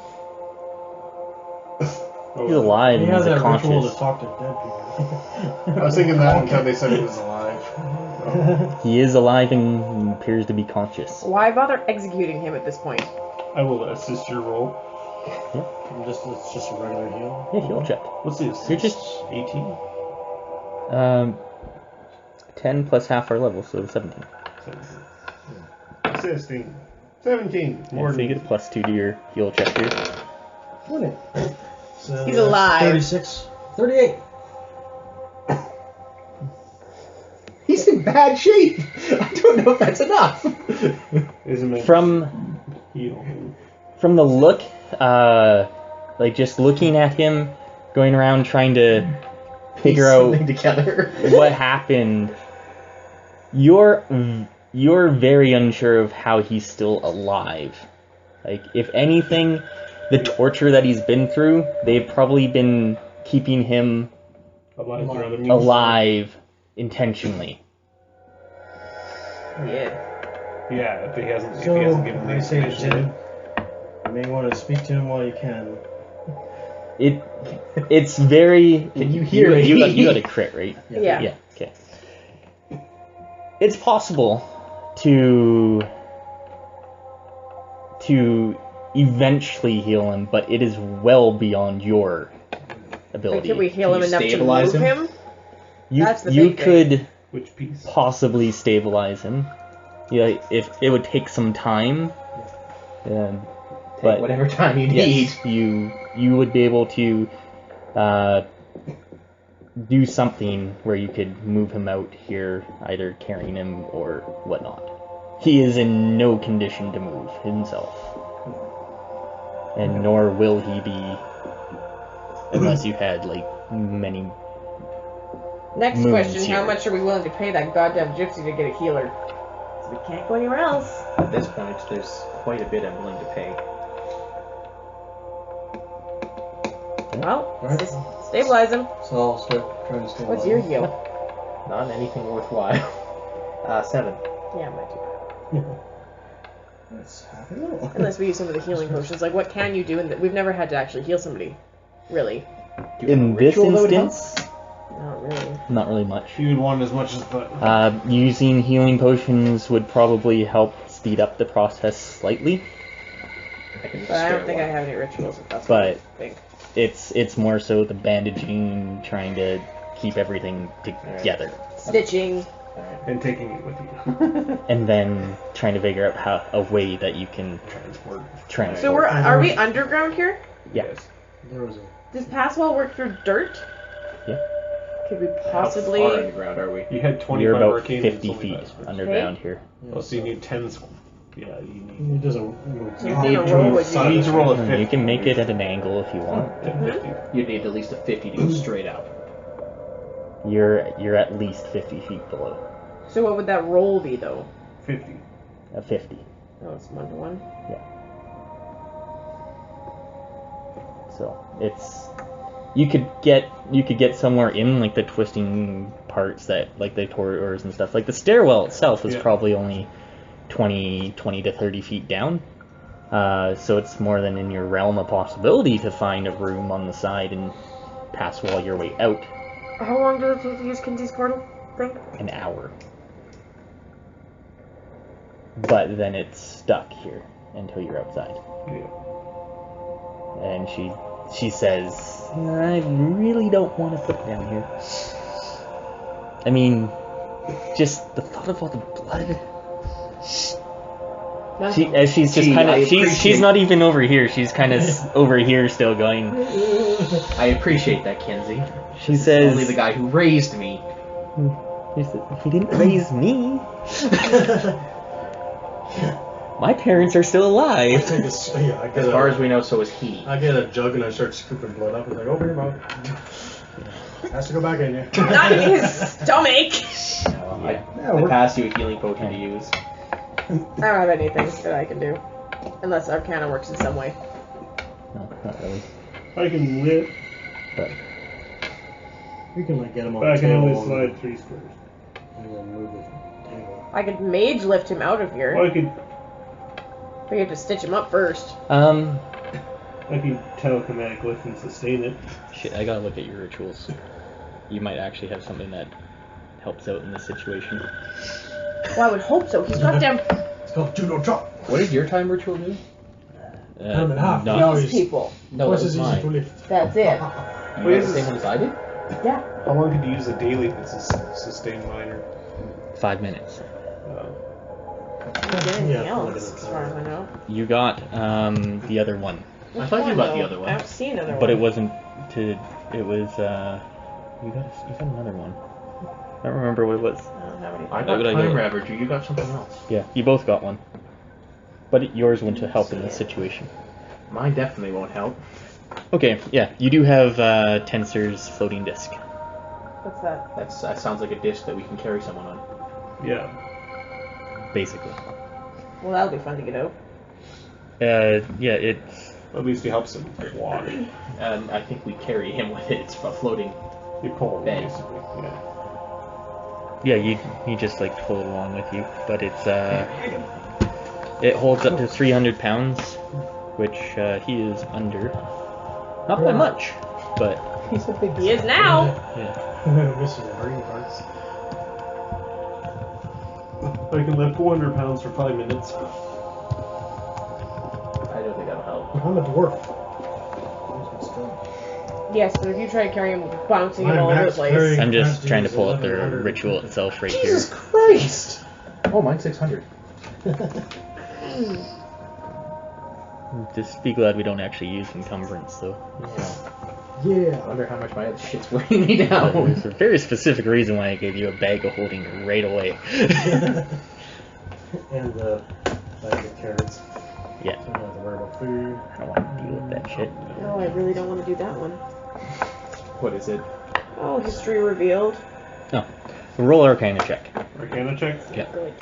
Oh, he's alive He and has he's that ritual to conscious. talk to dead people. I was thinking that until they said he was alive. He is alive and appears to be conscious. Why bother executing him at this point? I will assist your roll. It's just a regular heal. Yeah, heal check. What's the assist? You're just 18? 10 plus half our level, so 17. Assisting. 17. Yeah, so you get a +2 to your heal check here. Wouldn't it? So He's alive. 36. 38. He's in bad shape. I don't know if that's enough. Isn't it? Heal. From the look, like just looking at him, going around trying to figure out together. what happened, you're very unsure of how he's still alive. Like, if anything, the torture that he's been through, they've probably been keeping him alive intentionally. Yeah. Yeah, if he hasn't So, given the I say to information. Tim, you may want to speak to him while you can. It's very. Can you hear me? You got a crit, right? Yeah. Yeah. Okay. It's possible to eventually heal him, but it is well beyond your Like, ability. can we heal Can him you enough to stabilize move him? You That's the you big thing. could Which piece? possibly stabilize him. Yeah, if it would take some time. But Whatever time you need. yes, you would be able to do something where you could move him out here, either carrying him or whatnot. He is in no condition to move himself. And nor will he be unless you had, like, many... Next Moves question, here. how much are we willing to pay that goddamn gypsy to get a healer? 'Cause we can't go anywhere else. At this point, there's quite a bit I'm willing to pay. Well, Alright. just stabilize him. So I'll start trying to stay What's alive. your heal? Not anything worthwhile. 7. Yeah, mine too. That's half a little. Unless we use some of the healing potions. Like, what can you do? We've never had to actually heal somebody. Really. Do you have a In this ritual that would help? instance, Not really. not really much. You would want as much as the. Using healing potions would probably help speed up the process slightly. I can just But I don't spare think I one. have any rituals if that's But- what you think. It's more so the bandaging, trying to keep everything together, Stitching. Alright. And taking it with you. and then trying to figure out a way that you can transport. So are we underground here? Yeah. Yes. There was a... Does Passwell work through dirt? Yeah. Could we How possibly... far underground are we? You had 25 You're about arcane 50 and feet it's only underground here. Oh, so you need 10. Yeah, you need. It doesn't move. So You what need kind of roll to, would you you need to roll a 50. You can make it at an angle if you want. 50. You'd need at least a 50 to go straight up. You're at least 50 feet below. So what would that roll be, though? 50. A 50. Oh, it's 1-to-1. So it's you could get somewhere in like the twisting parts that like the corridors and stuff. Like the stairwell itself is Yeah. probably only 20 to 30 feet down. So it's more than in your realm of possibility to find a room on the side and pass while your way out. How long does it take to use Kinsey's portal thing? An hour. But then it's stuck here until you're outside. Yeah. And she says, I really don't want to put down here. I mean, just the thought of all the blood. She's just kind of she's not even over here. She's kind of over here still going. I appreciate that, Kenzie. She says, Only the guy who raised me. He didn't raise me. My parents are still alive. As far as we know, so is he. I get a jug and I start scooping blood up. It's like, open your mouth. Has to go back in there. Not in his stomach! I passed you a healing potion to use. I don't have anything that I can do. Unless Arcana works in some way. No, not really. I can lift, But We can like get him on but I the can table only slide 3 squares. and then move the table. I could mage lift him out of Well, here. I could But you have to stitch him up first. telekinetic lift and sustain it. shit, I gotta look at your rituals. You might actually have something that helps out in this situation. Well, I would hope so. He's goddamn It's called judo chop. What did your time ritual do? Cut him in half. not- Now these he's people. No, twice that as was easy to mine. lift. That's it. You got the same one as I did? Yeah. How long could you use a daily sustain minor? 5 minutes. Did anything Yeah, else, as far as I know. You got the other one, I thought you got the other one. I've seen another one. but it wasn't to. It was you got another one. I don't remember what it was. I don't have anything. I got What did I Time get? Ravager, you got something else. Yeah, you both got one, but yours wouldn't help in this situation. Mine definitely won't help. Okay, yeah, you do have Tensor's floating disc. What's that? That sounds like a disc that we can carry someone on. Yeah. Basically. Well, that'll be fun to get out. Yeah, it's At least he helps him walk. And I think we carry him with it. It's a floating. You pull him, Bang. basically. yeah, Yeah. you just like pull it along with you, but it's it holds up to 300 pounds, which he is under. Not by much, but He's a big. He is now! yeah. Missing the brain parts. I can lift 400 pounds for 5 minutes. I don't think that'll help. I'm a dwarf. I'm strong. Yes, but if you try to carry him, bouncing him My all over the max place. carry- I'm just Capacity trying to is pull up the 1100. ritual itself right Jesus here. Christ! Oh, mine's 600. Just be glad we don't actually use encumbrance, though. I Yeah. wonder how much my other shit's weighing me down. There's a very specific reason why I gave you a bag of holding right away. And bag of carrots. Yeah, So I don't have to worry about food. I don't want to deal with that shit. No, I really don't want to do that one. What is it? Oh, history revealed. No, roll Arcana check. Arcana check? Yeah. Good.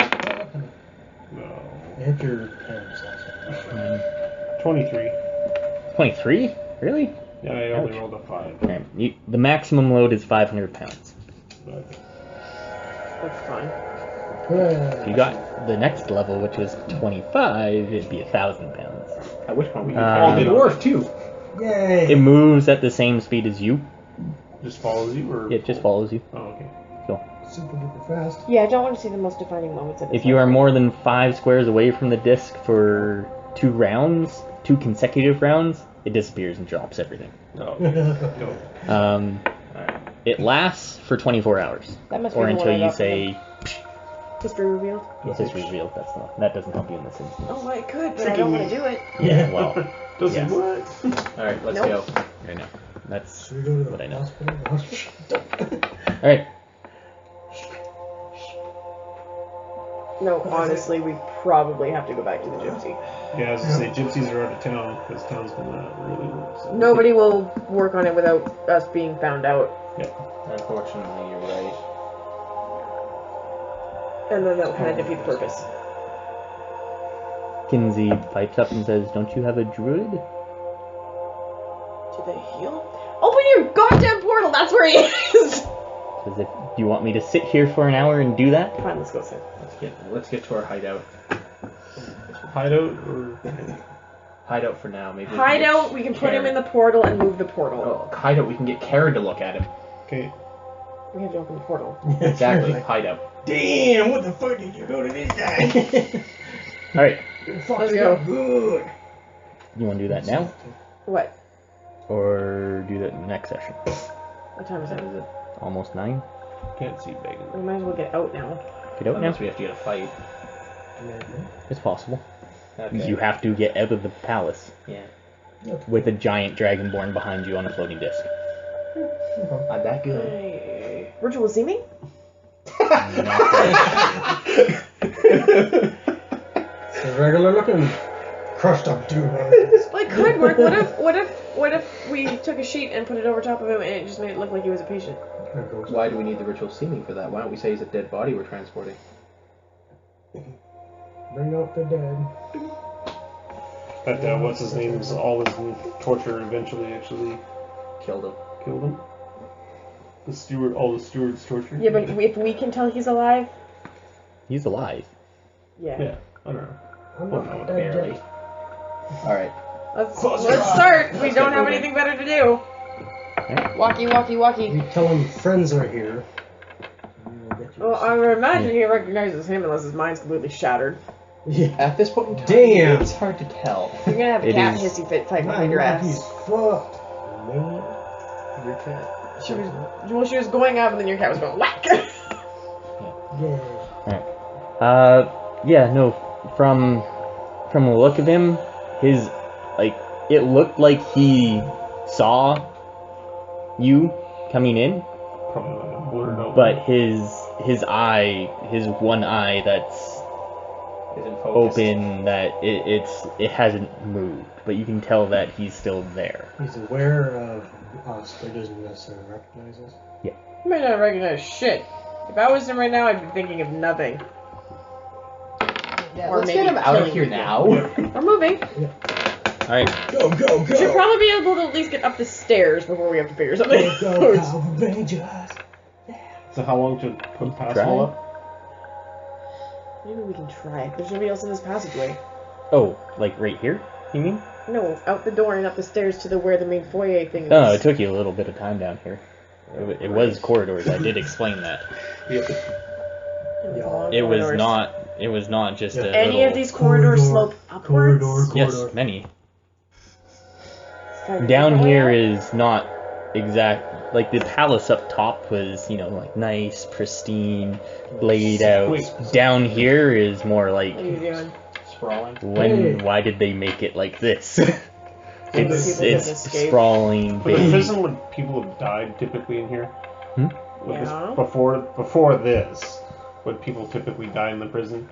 No. Hit your parents also. 23. 23? Really? Yeah, I only Ouch. rolled a 5. Okay. The maximum load is 500 pounds. Okay. That's fine. If you got the next level, which was 25, it'd be 1,000 pounds. At which point we can Um, call the dwarf too. Yay! It moves at the same speed as you. Just follows you, or? It just follows you. Oh, okay. So, Super duper fast. Yeah, I don't want to see the most defining moments of if you are more than 5 squares away from the disc for 2 rounds, 2 consecutive rounds, it disappears and drops everything. Oh, Go. It lasts for 24 hours, That must or be the one until I you got from say history revealed. it's just revealed. That doesn't help you in this instance. Oh, I could, but I don't want to do it. Yeah, well, Does yes. he what? Alright, let's Nope. go. I know. That's Should we go to what the I know. hospital? All right. No, honestly, we probably have to go back to the gypsy. Yeah, I was gonna say gypsies are out of town because town's gonna really work. So. Nobody will work on it without us being found out, Unfortunately, you're right. and then that will kind of defeat the purpose. Kinsey pipes up and says, "Don't you have a druid?" Do they heal? Open your goddamn portal! That's where he is! Says, "If you want me to sit here for an hour and do that?" Fine, let's go sit. Let's get to our hideout. Hideout or Hideout for now, maybe. Hideout, we can put him in the portal and move the portal. Oh, hideout, we can get Karen to look at him. okay. We have to open the portal. Exactly, hideout. Damn! What the fuck did you go to this guy? All right. Let's go. Good. You want to do that now, What? or do that in the next session? What time is it? Almost 9. Can't see Megan. We might as well get out now. Get out now. Unless we have to get a fight. It's possible. Okay. You have to get out of the palace Yeah. with a giant dragonborn behind you on a floating disc. Not that good. Hey. Ritual seeming? It's a regular looking crushed up dude. Well, it could work. What if we took a sheet and put it over top of him and it just made it look like he was a patient? Why do we need the ritual seeming for that? Why don't we say he's a dead body we're transporting? Bring out the dead. But what's his name's all his torture eventually actually Killed him. killed him. The steward, all the steward's torture. Yeah, but if we can tell he's alive, He's alive. yeah. Yeah, I don't know. I'm Well, not no, dead barely. yet. Alright. Let's Close your eyes. start. We Let's don't get have moving. anything better to do. Walkie, walkie, walkie. You tell him friends are here. and we'll get you Well, I some- would imagine he recognizes him unless his mind's completely shattered. Yeah. At this point in time, Damn. it's hard to tell. You're gonna have a It cat is- hissy fit fight My behind your Rocky's ass. fucked. Man. Your cat. She was going up and then your cat was going whack. Yeah. Yeah, no. From the look of him, his it looked like he saw you coming in, Probably blurred out. but his eye, his one eye that's Isn't focused. open, that it hasn't moved, but you can tell that he's still there. He's aware of us, but doesn't necessarily recognize us. I might not recognize shit. If I was him right now, I'd be thinking of nothing. Yeah, Or let's maybe get him out of killing here people. now. We're moving. Alright, Go, go, We should probably be able to at least get up the stairs before we have to figure something out. Power Rangers. So how long to put past Try. all up? Maybe we can try. There's nobody else in this passageway. oh, like right here, you mean? No, out the door and up the stairs to where the main foyer thing is. No, it took you a little bit of time down here. It was corridors, I did explain that. Long It was corridors. not. It was not just a Any little. of these corridors slope upwards? Yes, many. Kind of Down different here layout? is not exact. Like the palace up top was, like nice, pristine, laid out. Wait. Down here is more like What are you doing? Sprawling. why did they make it like this? People it's couldn't escape. sprawling, But in big. prison, would people have died typically in here? Hmm? Would this- Yeah. before this, would people typically die in the prison?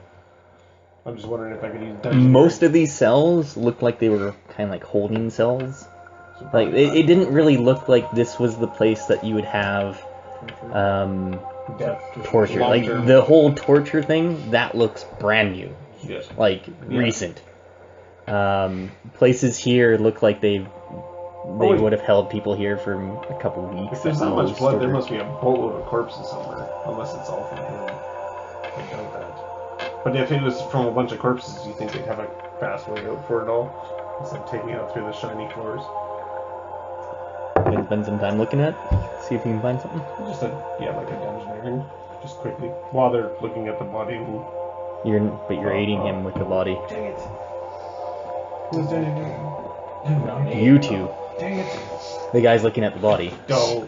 I'm just wondering if I could use dungeon. Most of these cells looked like they were kind of like holding cells. Like it didn't really look like this was the place that you would have death. torture. Like Long-term. the whole torture thing, that looks brand new, Yes. like recent. Places here look like they wait. would have held people here for a couple weeks. If there's at that much most, blood, or- there must be a boatload of corpses somewhere. Unless it's all from him. I doubt that. But if it was from a bunch of corpses, do you think they'd have a fast way out for it all? Instead of taking it out through the shiny floors? You can spend some time looking at, see if you can find something. Just like a dungeon area. Just quickly. While they're looking at the body. You're aiding him with the body. Dang it. Who's doing it? Not me. You two, Dang it. the guy's looking at the body. Go.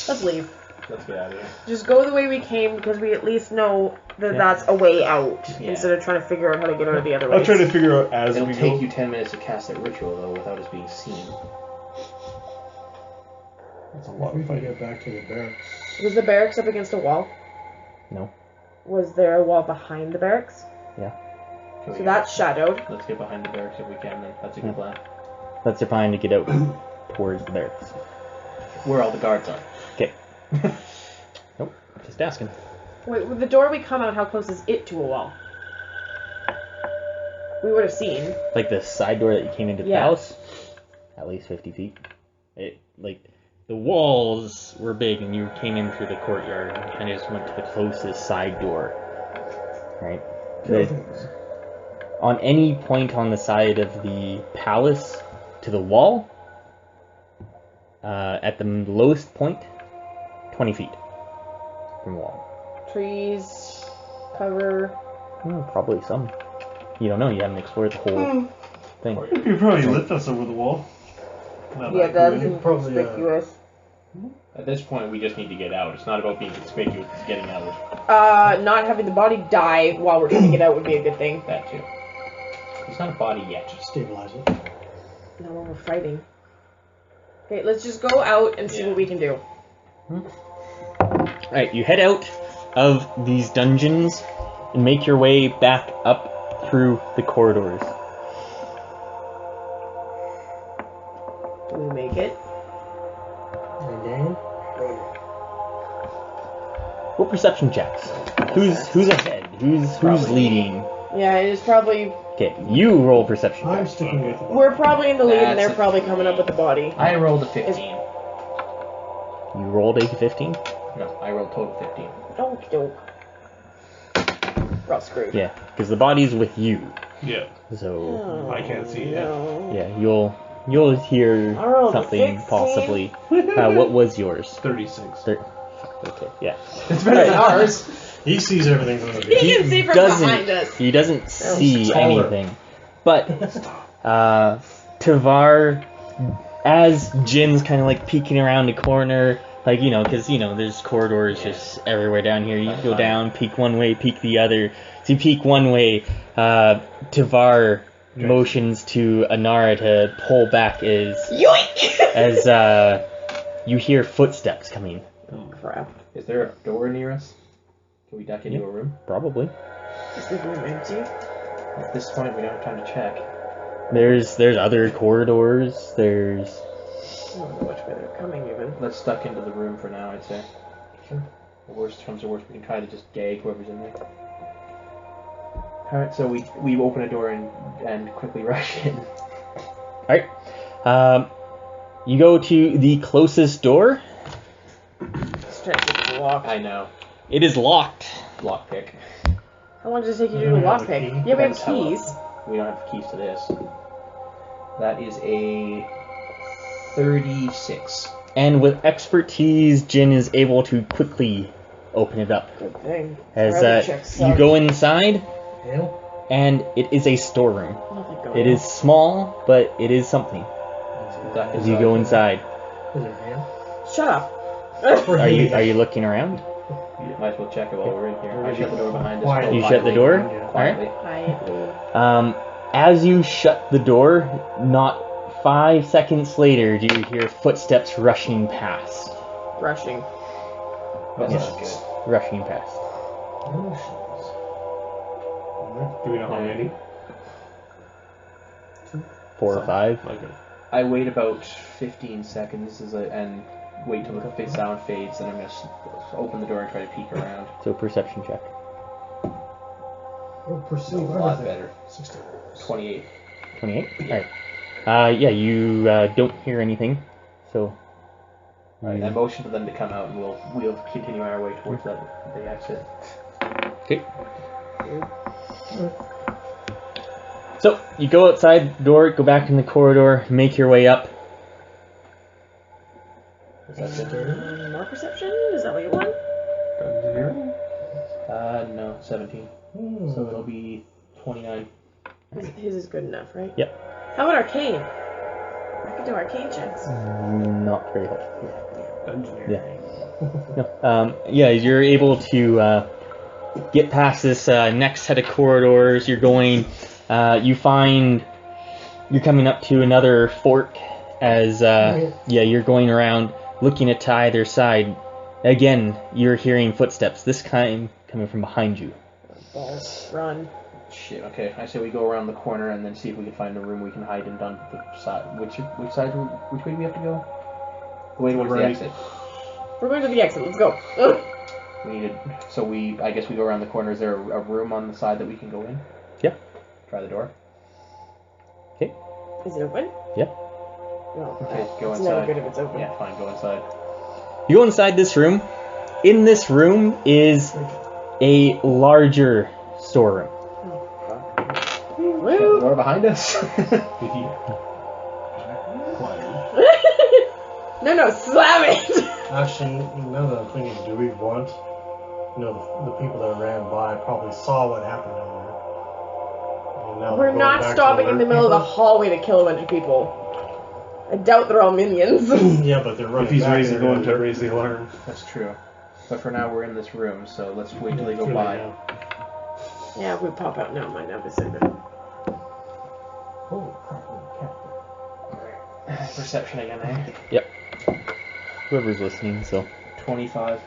Let's leave. Let's get out of here. Just go the way we came because we at least know that that's a way out Yeah. instead of trying to figure out how to get out of the other way. I'll try to figure out as It'll we take go. you 10 minutes to cast that ritual, though, without us being seen. That's a If lot we of can fighting. get back to the barracks. Was the barracks up against a wall? No. Was there a wall behind the barracks? Can we So get- that's shadowed. Let's get behind the barracks if we can, then. That's a good plan. That's your plan to get out towards the barracks. Where all the guards are. Okay. Nope. Just asking. Wait, with the door we come out, how close is it to a wall? We would have seen. Like the side door that you came into the Yeah. house, at least 50 feet. It the walls were big, and you came in through the courtyard and kind of just went to the closest side door. Right. On any point on the side of the palace to the wall, at the lowest point, 20 feet from the wall. Trees, cover. Probably some. You don't know. You haven't explored the whole thing. You probably lift us over the wall. Not Yeah, that that's good. Probably, conspicuous. At this point, we just need to get out. It's not about being conspicuous, it's getting out. Not having the body die while we're trying to get out would be a good thing. That too. It's not a body yet. Stabilize it. Not when we're fighting. Okay, let's just go out and see what we can do. Alright, you head out of these dungeons and make your way back up through the corridors. Do we make it? Again? What perception checks? Who's ahead? Who's Probably. leading? Yeah, it is probably. Okay, you roll perception I'm checks. sticking with it. We're probably in the lead, and That's they're a probably coming up with the body. I rolled a 15. You rolled a 15? No, I rolled total 15. Okie doke. We're all screwed. Yeah, because the body's with you. Yeah. So Oh, I can't see it. no. yeah, you'll hear I rolled a something 16. possibly. What was yours? 36. Okay, yeah. It's better than ours. He sees everything from the view. He can see from behind us. He doesn't see taller. anything. But Tavar, as Jin's kind of like peeking around the corner, like, because there's corridors just everywhere down here. You go down, peek one way, peek the other, you peek one way, Tavar motions to Anara to pull back as you hear footsteps coming. Oh, crap. Is there a door near us? Can we duck into a room? Probably. Is the room empty? At this point, we don't have time to check. There's other corridors. There's. I don't know which way they're coming, even. Let's duck into the room for now, I'd say. Sure. The worst comes to worst, we can try to just gag whoever's in there. Alright, so we open a door and quickly rush in. Alright. You go to the closest door. Let's try to get the lock. I know. It is locked. Lockpick. How long does it take you to do a lockpick? Yeah, we have keys. We don't have keys to this. That is a 36. And with expertise, Jin is able to quickly open it up. Good thing. As you go inside, Hell? and it is a storeroom. Nothing going It on. is small, but it is something. Duck As you go inside, Is it hell? Shut up. are you looking around? Might as well check it while we're in here. I shut the door behind us. Quietly. You shut the door? Yeah. Quietly. Quietly. As you shut the door, not 5 seconds later do you hear footsteps rushing past. Rushing. That's Yes. not good. Rushing past. Do we know how many? 4 or 5. Okay. I wait about 15 seconds and wait till the sound fades, and I'm going to open the door and try to peek around. So perception check. We'll perceive A lot everything. better. 16. 28. 28? Alright. Yeah, you don't hear anything. So. Alright, I motion for them to come out, and we'll continue our way towards the exit. Okay. So, you go outside the door, go back in the corridor, make your way up. Perception? More perception? Is that what you want? No, 17. So it'll be 29. His is good enough, right? Yep. How about arcane? I can do arcane checks. Not very helpful. Engineering. No. Yeah, you're able to get past this next set of corridors. You're going. You find you're coming up to another fork as you're going around looking at to either side. Again, you're hearing footsteps. This time coming from behind you. Balls. Run. Shit, okay. I say we go around the corner and then see if we can find a room we can hide in down the side. Which way do we have to go? The way towards the Right. exit. We're going to the exit. Let's go. Ugh. We needed. So I guess we go around the corner. Is there a room on the side that we can go in? Yeah. Try the door. Okay. Is it open? Yeah. Well, Okay, go it's inside. never good if it's open. Yeah, fine. Go inside. You go inside this room. In this room is a larger storeroom. Shut the door behind us. No, slam it! Actually, now that I'm thinking, do we want, the people that ran by probably saw what happened down there. And now We're they're going not back to stopping in the alert middle of the people? hallway to kill a bunch of people. I doubt they're all minions. Yeah, but they're running If he's back raising, there going to and- raise the alarm. That's true. But for now, we're in this room, so let's wait till they go Too late by. now. Yeah, if we pop out now, might not be so good. Oh, perception again, eh? Yep. Whoever's listening, so. 25.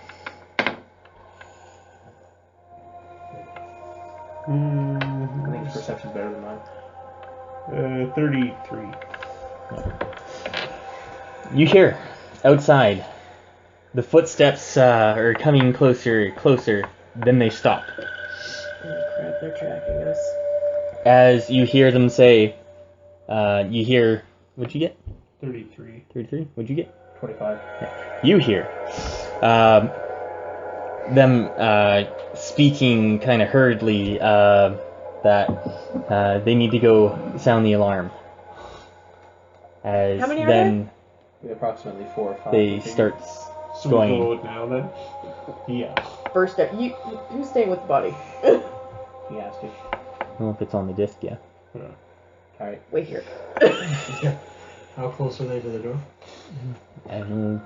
I think his perception's better than mine. 33. You hear outside. The footsteps are coming closer. Then they stop. Oh crap, they're tracking us. As you hear them say, you hear, what'd you get? 33. 33? What'd you get? 25. You hear them speaking kind of hurriedly that they need to go sound the alarm. As How many are then We have approximately 4 or 5. they start So going. we go now then? Yeah. First step, who's staying with the body? He has to. I don't know if it's on the disc, yeah. Alright. Wait here. How close are they to the door? I don't know,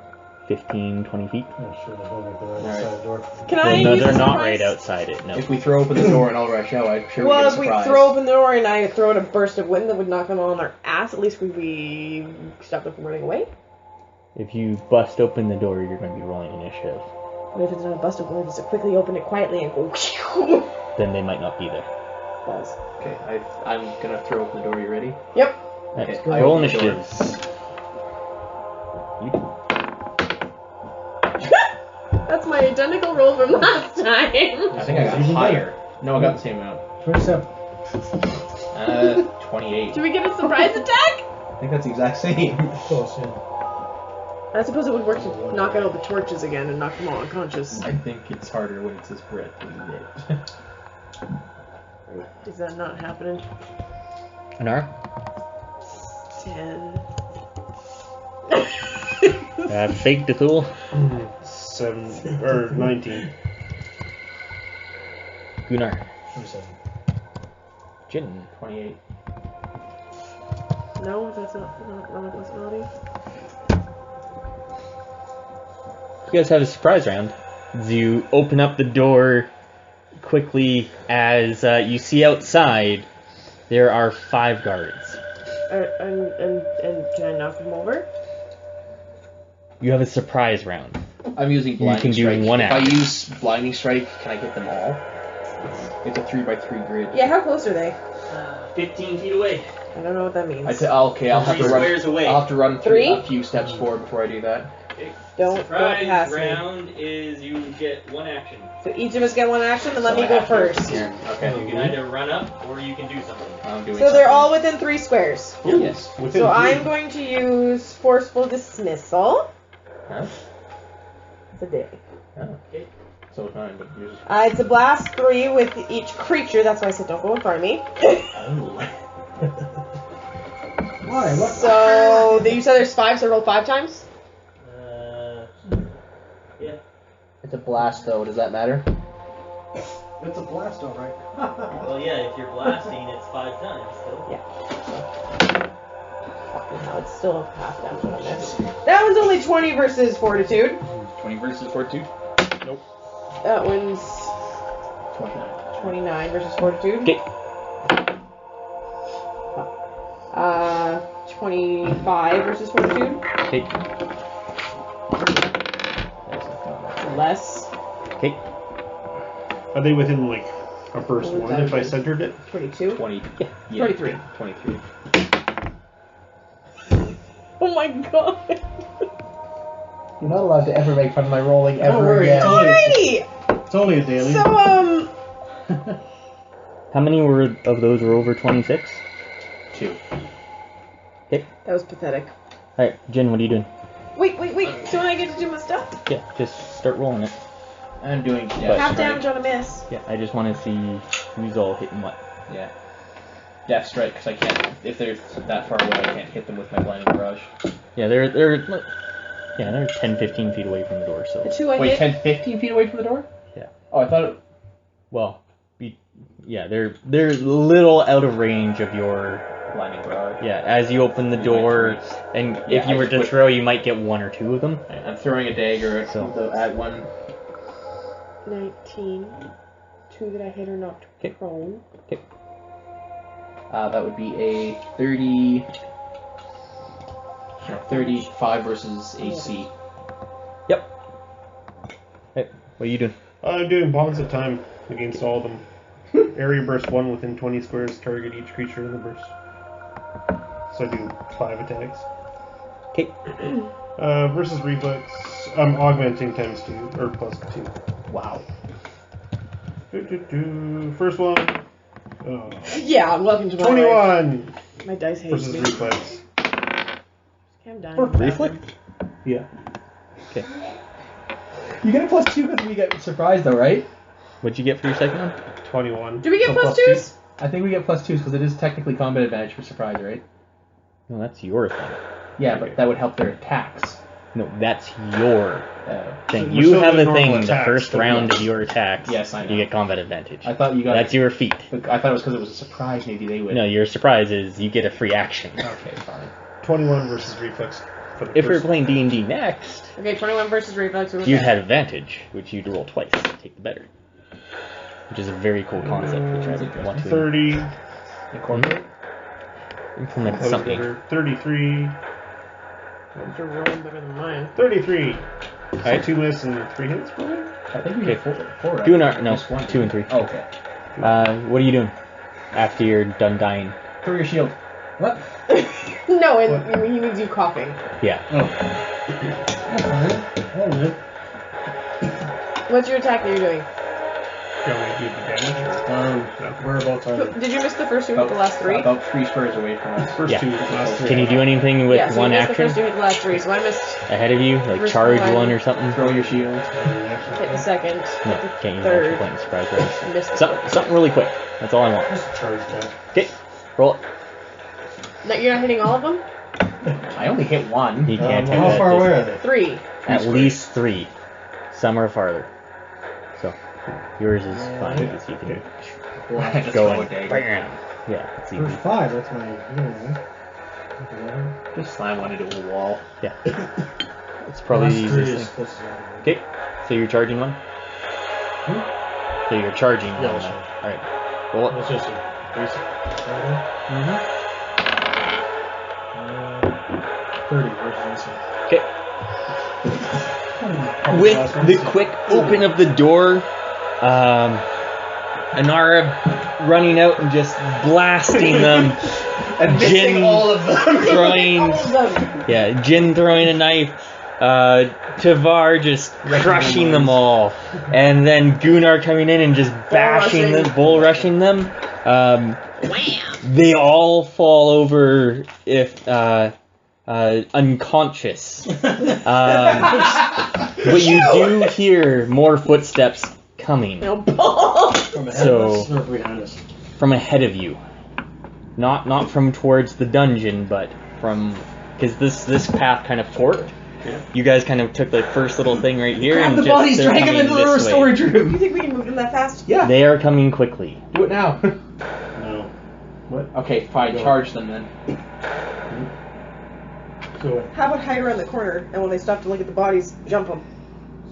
15, 20 feet. I'm sure they're holding the right Alright. side door. Can Well, I no, use they're the not surprise? right outside it. No. If we throw open the door and I'll rush out, I'm sure Well, we if get a we surprise. throw open the door and I throw in a burst of wind that would knock them all on their ass, at least we stop them from running away. If you bust open the door, you're going to be rolling initiative. What if it's not a bust of wind? Just to quickly open it quietly and go. Then they might not be there. Balls. Okay, I'm gonna throw open the door. You ready? Yep. Right, Okay, I roll open the door. initiatives. You do. That's my identical roll from last time. I think I got Even higher. No, I got the same amount. 27. 28. Do we get a surprise attack? I think that's the exact same. Close, yeah. I suppose it would work to knock out all the torches again and knock them all unconscious. I think it's harder when it's this breath lit. Is that not happening? Anara? 10. Fake Dethul. 7 or 19. Gunnar. 27. Jin. 28. No, that's not a possibility. You guys have a surprise round. You open up the door quickly as you see outside there are 5 guards. And can I knock them over? You have a surprise round. I'm using blinding can do strike. one if action. I use blinding strike, can I get them all? It's a 3x3 grid. Yeah, how close are they? 15 feet away. I don't know what that means. Okay, I'll have to run. away. I'll have to run Three? a few steps forward before I do that. Don't pass me. round is you get 1 action. So each of us get 1 action, then let So me I go have to- first. Here, okay. You can either run up or you can do something. I'm doing So they're something. all within 3 squares. Yes. Within So 3. I'm going to use Forceful Dismissal. Huh? It's a day. Oh. So it's mine, but yours is... It's a blast 3 with each creature. That's why I said don't go in front of me. Why? What? So you said there's 5, so roll 5 times? Yeah. It's a blast, though. Does that matter? It's a blast, alright. Well, yeah, if you're blasting, it's 5 times still. Yeah. Fucking hell, it's still half damage on this. That one's only 20 versus Fortitude. 20 versus 42? That one's 29. 29 versus Fortitude. Okay. 25 versus Fortitude. Okay. Less. Okay. Are they within, like, a burst 1 if I centered it? 22. 20. Yeah. 23. 23. Oh my god. You're not allowed to ever make fun of my rolling ever worry, again. Alrighty! It's only a daily. So, How many of those were over 26? 2. that was pathetic. Alright, Jin, what are you doing? Wait. Don't I get to do my stuff? Yeah, just start rolling it. I'm doing But- death Half strike. damage on a miss. Yeah, I just want to see who's all hitting what. Yeah. Death strike, because I can't, if they're that far away, I can't hit them with my blinding rush. Yeah, they're 10, 15 feet away from the door, so. The 2 I Wait, hit. 10, 15 feet away from the door? Yeah. Oh, I thought it... Well, they're a little out of range of your. Blinding rush. Yeah, as you open the door, and Yeah, if you I were just to put- throw, you might get 1 or 2 of them. I'm throwing a dagger at, So- at one. 19. 2 that I hit are knocked prone. Okay. That would be a 30... 35 versus AC. Yep. Hey, what are you doing? I'm doing bonds of time against all of them. Area burst 1 within 20 squares, target each creature in the burst. So I do 5 attacks. Okay. Versus reflex, I'm augmenting times 2, or plus 2. Wow. First one. Oh. Yeah, welcome to my 21 life. My dice hates versus me. reflex. I'm dying. Reflex? Yeah. Okay. You get a +2 because we get surprised, though, right? What'd you get for your second one? 21. Do we get So plus +2. 2s? I think we get +2s because it is technically combat advantage for surprise, right? No, that's your thing. Yeah, but that would help their attacks. No, that's your thing. We're You still have doing a thing. normal The attacks, first but round yes. of your attacks, Yes, I know. you get combat advantage. I thought you got That's your feat. But I thought it was because it was a surprise. Maybe they would. No, your surprise is you get a free action. Okay, fine. 21 versus reflex. For the if we were first- playing D&D next, Okay, 21 versus reflex. Who was you'd that? have advantage, which you'd roll twice to take the better. Which is a very cool concept, which I would want to 30. Incorporate. implement That was something. better. 33. You're rolling better than mine. 33. Alright. 2 miss and 3 hits, probably? I think we Okay. did four right? Gunnar, no, Just one. 2 and 3. Oh, okay. What are you doing after you're done dying? Throw your shield. What? No, he needs you coughing. Yeah. Oh. That's fine. I'll live. What's your attack that you're doing? Do you want me to do the damage? Whereabouts are they? Did you miss the first two hit the last three? About 3 squares away from us. First Yeah. 2, last 3. Can you do anything with Yeah, so one you missed the action first two hit the last three, so I missed ahead of you? Like First charge one. one or something? Throw your shield. hit the second, No, hit the can't use third, action point and surprise rolls. missed the Something really quick. That's all I want. Just charge that. Okay, roll it. No, you're not hitting all of them? I only hit one. You can't do How that. far Just away are they? 3. At least 3. Some are farther. So, yours is fine because you can Just go throw in. a dagger. Bam. Yeah, it's easy. There's 5, that's my healing. Just slam one into a wall. Yeah. It's probably the easiest thing. Okay, so you're charging one? So you're charging Yeah, one. sure. Alright. Roll it. It's just a basic. Mm-hmm. 30 versus this one. Okay. With the quick open of the door, Anara running out and just blasting them. And missing all of them. throwing, All of them! yeah, Jin throwing a knife. Tavar just crushing them all, and then Gunnar coming in and just bashing them, bull rushing them. They all fall over if unconscious. But you do hear more footsteps coming No, From ahead So- of us or behind us? from ahead of you. Not from towards the dungeon, but from because this path kind of forked. Yeah. You guys kind of took the first little thing right here Grab and the just bodies, they're drag them coming into this the way. storage You room. think we can move them that fast? Yeah. They are coming quickly. Do it now. No. What? Okay, fine. Go. Charge them then. So, How about hide around the corner, and when they stop to look at the bodies, jump them?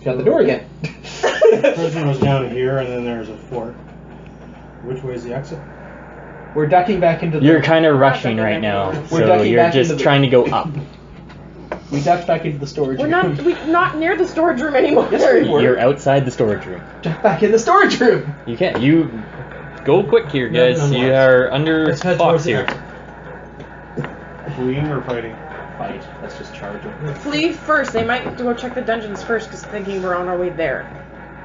Shut the door again. first one was down here, and then there's a fork. Which way is the exit? We're ducking back into the. You're kind of rushing right now, We're so ducking you're back just into the- trying to go up. We ducked back into the storage We're room. not near the storage room anymore. Yes, we were. You're outside the storage room. Duck back in the storage room. You can't. You go quick here, No, guys. no, no. You are under Let's head towards box the here. exit. Fleeing or fighting? Fight. Let's just charge them. Flee first. They might go check the dungeons first, because thinking we're on our way there.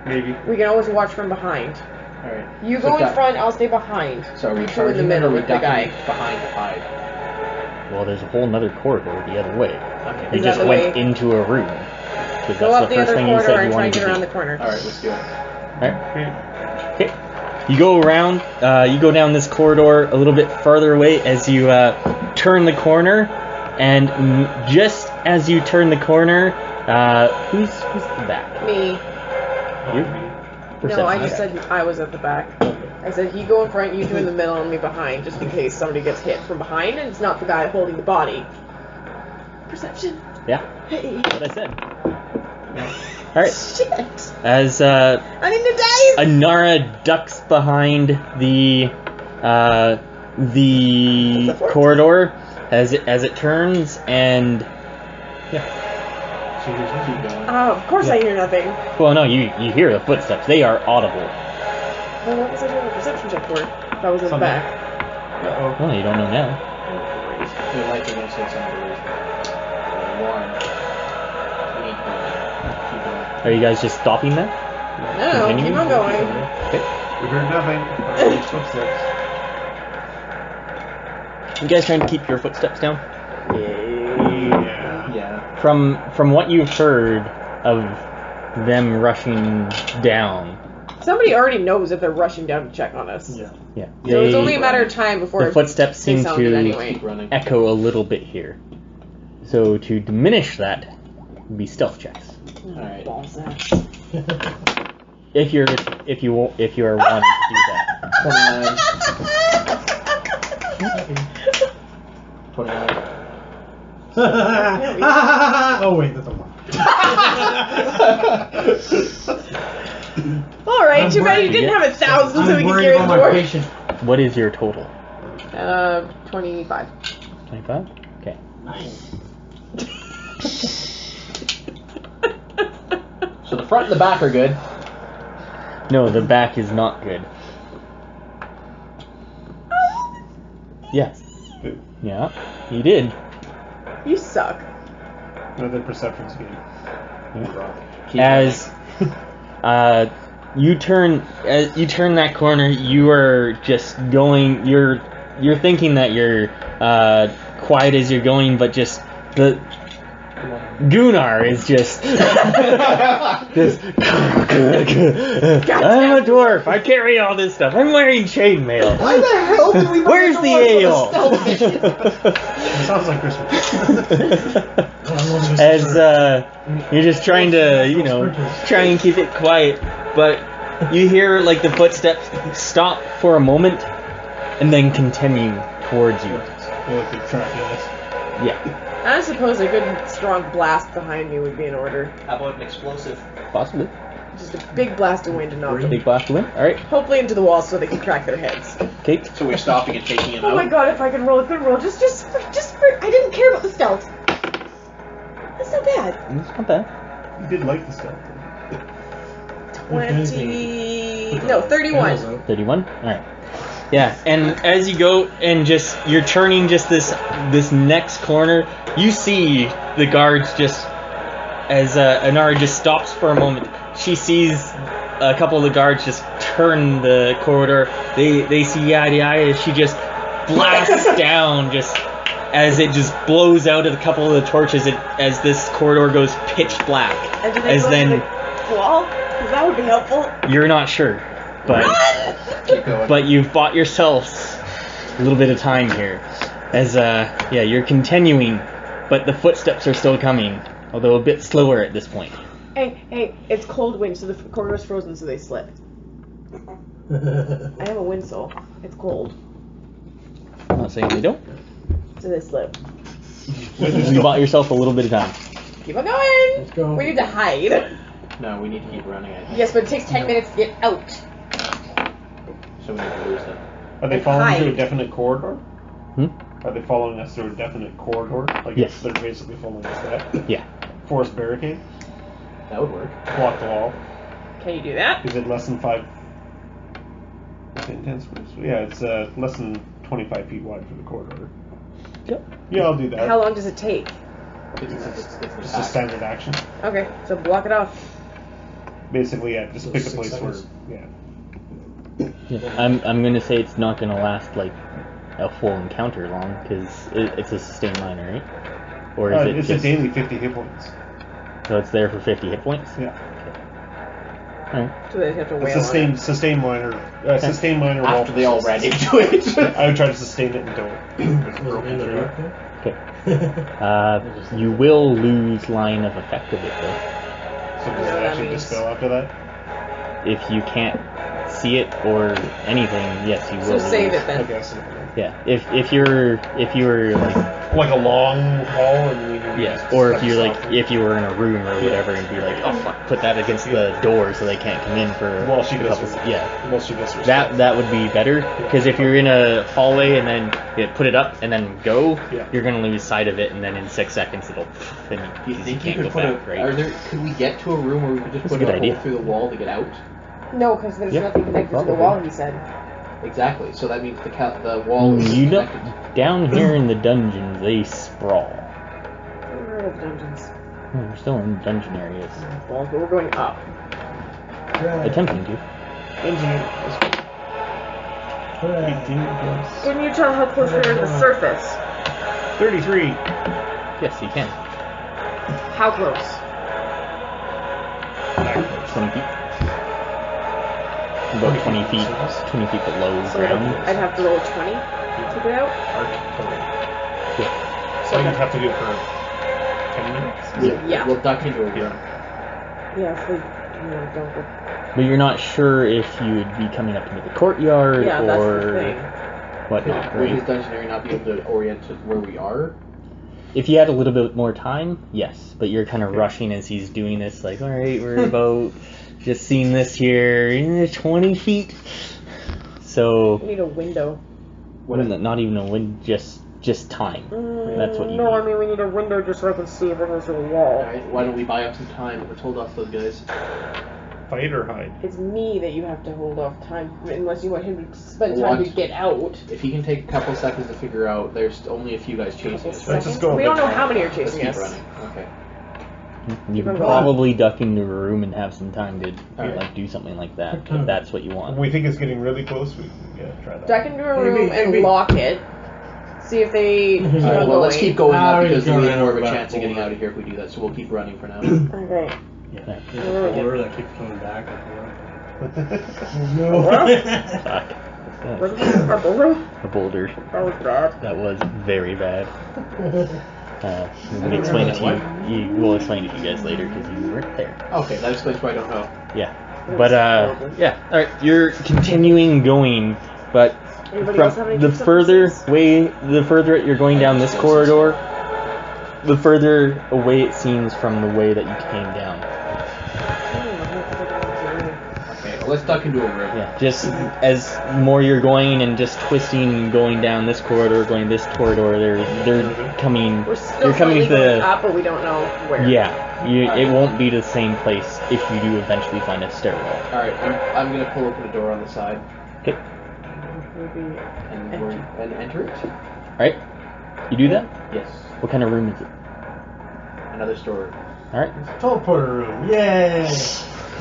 Maybe. We can always watch from behind. All right. You So go in duck. front, I'll stay behind. So are we you two in the charging middle them, or are we with the ducking guy. behind to hide? Well, there's a whole nother corridor the other way. Okay. You Is just that the went way? into a room. Because Go that's up the the first other thing you corridor said you and try wanted and get to around do. the corner. All right, let's do it. Alright. Okay. You go around, you go down this corridor a little bit farther away as you turn the corner, and just as you turn the corner, who's the back? Me. You? No, I Perception just check. said I was at the back. I said you go in front, you two in the middle, and me behind, just in case somebody gets hit from behind and it's not the guy holding the body. Perception. Yeah, Hey. that's what I said. Alright. Shit. As I need to die. Anara ducks behind the corridor as it turns, and So here's Keep going. Of course I hear nothing. well, no, you hear the footsteps. They are audible. Then what was I doing a perception check for? If I was in the Something. back. Uh-oh. Well, you don't know now. Feel like you're gonna say something weird. Warren. We need to keep going. Are you guys just stopping there? No, Continue? keep on going. Okay. We heard nothing. These footsteps. You guys trying to keep your footsteps down? Yeah. Yeah. From what you've heard of them rushing down, Somebody already knows if they're rushing down to check on us. Yeah. yeah, So it's they- only a matter of time before the footsteps they seem sound it to anyway. Keep running. echo a little bit here. So to diminish that, would be stealth checks. Alright. Balls ass. If you are wanting to do that. 29. 29. Oh wait, that's a one. Alright, too bad you didn't have 1,000 so we can carry the dwarf. What is your total? 25. 25? Okay. So the front and the back are good. No, the back is not good. Yes. Yeah, you did. You suck. Another perception scheme. As you turn that corner, you are just going. You're thinking that you're quiet as you're going, but just the Gunnar is just I'm a dwarf. I carry all this stuff. I'm wearing chainmail. Why the hell did we Where's the ale? Sounds like Christmas. As you're just trying to, try and keep it quiet, but you hear like the footsteps stop for a moment and then continue towards you. Like they're tracking us. Yeah, I suppose a good strong blast behind me would be in order. How about an explosive? possibly. Just a big blast of wind to knock them. Big blast to win. All right, Hopefully into the wall so they can crack their heads. Kate. So we're stopping and taking him Oh out. my god, if I could roll a good roll. Just for I didn't care about the stealth. That's not bad. It's not bad. You did like the stealth. 31. 31. All right. Yeah, and as you go and you're turning just this next corner, you see the guards just as Anara just stops for a moment. She sees a couple of the guards just turn the corridor. They see eye to eye as she just blasts down, just as it just blows out of a couple of the torches as this corridor goes pitch black. And do they go to the wall? Because that would be helpful. You're not sure, but Keep going. but you've bought yourselves a little bit of time here, as you're continuing, but the footsteps are still coming, although a bit slower at this point. Hey, it's cold wind, so the corridor's frozen, so they slip. I have a windsoul. It's cold, I'm not saying they don't. so they slip. You bought yourself a little bit of time. Keep on going. Let's go. We need to hide. No, we need to keep running, I think. Yes, but it takes 10 minutes to get out. So we need to lose them. Are they Like following hide. through a definite corridor? Hmm? Are they following us through a definite corridor? Like Yes. they're basically following us that. Yeah. Forest barricade? That would work. Block the wall. Can you do that? Is it less than 5? Okay, 10 squares. Yeah, it's less than 25 feet wide for the corridor. Yep. Yeah, I'll do that. How long does it take? It's Just a standard action. Okay, so block it off. Basically, yeah, just So pick a 6 place seconds. where, Yeah. I'm gonna say it's not gonna last like a full encounter long because it's a sustained minor, right? Or is it it's just a daily 50 hit points. so it's there for 50 hit points? Yeah. All right. So they just have to It's wail on it. sustained minor. Sustained minor. wall after they all ran persistence. into it. I would try to sustain it until it's Was it broken in the through. dark then? Okay. You will lose line of effect of it though. So does I know it that actually means. dispel after that? If you can't see it or anything, yes, you So will. save lose. it then. Okay, so Yeah. If you were like like a long hall and we yeah, or if you were in a room or whatever and be like, oh fuck, put that against the door so they can't come in for Well, she a does couple. her- Yeah. Well, she does her That would be better because if you're in a hallway and then put it up and then go, Yeah. you're gonna lose sight of it and then in 6 seconds it'll. Then Do you think you can't could go put back, a? right? Could we get to a room where we could just That's a put good a idea. hole through the wall to get out? No, because there's Yeah, nothing connected to probably. the wall, he said. Exactly. So that means the wall is You know, connected. down here in the dungeons they sprawl. Where are the dungeons? We're still in dungeon areas, Walls, but we're going up. attempting to. Engineer. 18 plus Can you tell how close we are to the surface? 33. Yes, you can. How close? 20 feet. About 20 feet. 20 feet below So ground. I'd have to roll 20 to get out? So you'd have to do it for 10 minutes? Yeah. We'll duck into a room. Yeah, if we don't go. But you're not sure if you would be coming up into the courtyard Yeah, that's the or thing. whatnot, Would his right? dungeoneary not be able to orient to where we are? if you had a little bit more time, yes. But you're kind of rushing as he's doing this. Like, all right, we're about just seeing this here, 20 feet. So We need a window. not even a wind, just time. That's what you No, I need. mean we need a window just so I can see if there's a wall. Alright, why don't we buy up some time? Let's hold off those guys. Fight or hide? It's me that you have to hold off time, unless you want him to spend What? time to get out. If he can take a couple seconds to figure out, there's only a few guys chasing us, right? Let's just go. We don't know how many are Let's chasing keep us. running. Okay. You can Keep on probably duck into a room and have some time to Alright. like do something like that if that's what you want. We think it's getting really close. We try that. Duck into a room and Maybe. lock it. See if they keep on Alright, well, let's keep going up we because just we go have more of a around chance of back getting forward. out of here if we do that, so we'll keep running for now. Okay. Yeah. Yeah. There's a boulder that keeps coming back. Fuck. Our boulder? A boulder. That was bad. That was very bad. We'll explain it to you. We'll explain it to you guys later because you weren't there. Okay, that explains why I don't know. Yeah. But yeah. All right. You're continuing going, but Anybody else have any the tips up further your the further you're going down this corridor, the further away it seems from the way that you came down. Okay, well, let's duck into a room. Yeah, just as more you're going and just twisting and going down this corridor, going this corridor, they're coming. We're still You're coming slightly to going the. up, but we don't know where. Yeah, it won't be the same place if you do eventually find a stairwell. Alright, I'm gonna pull open a door on the side Okay. and enter it. All right. You do that. Yes. What kind of room is it? Another story. All right. Teleporter room. Yay!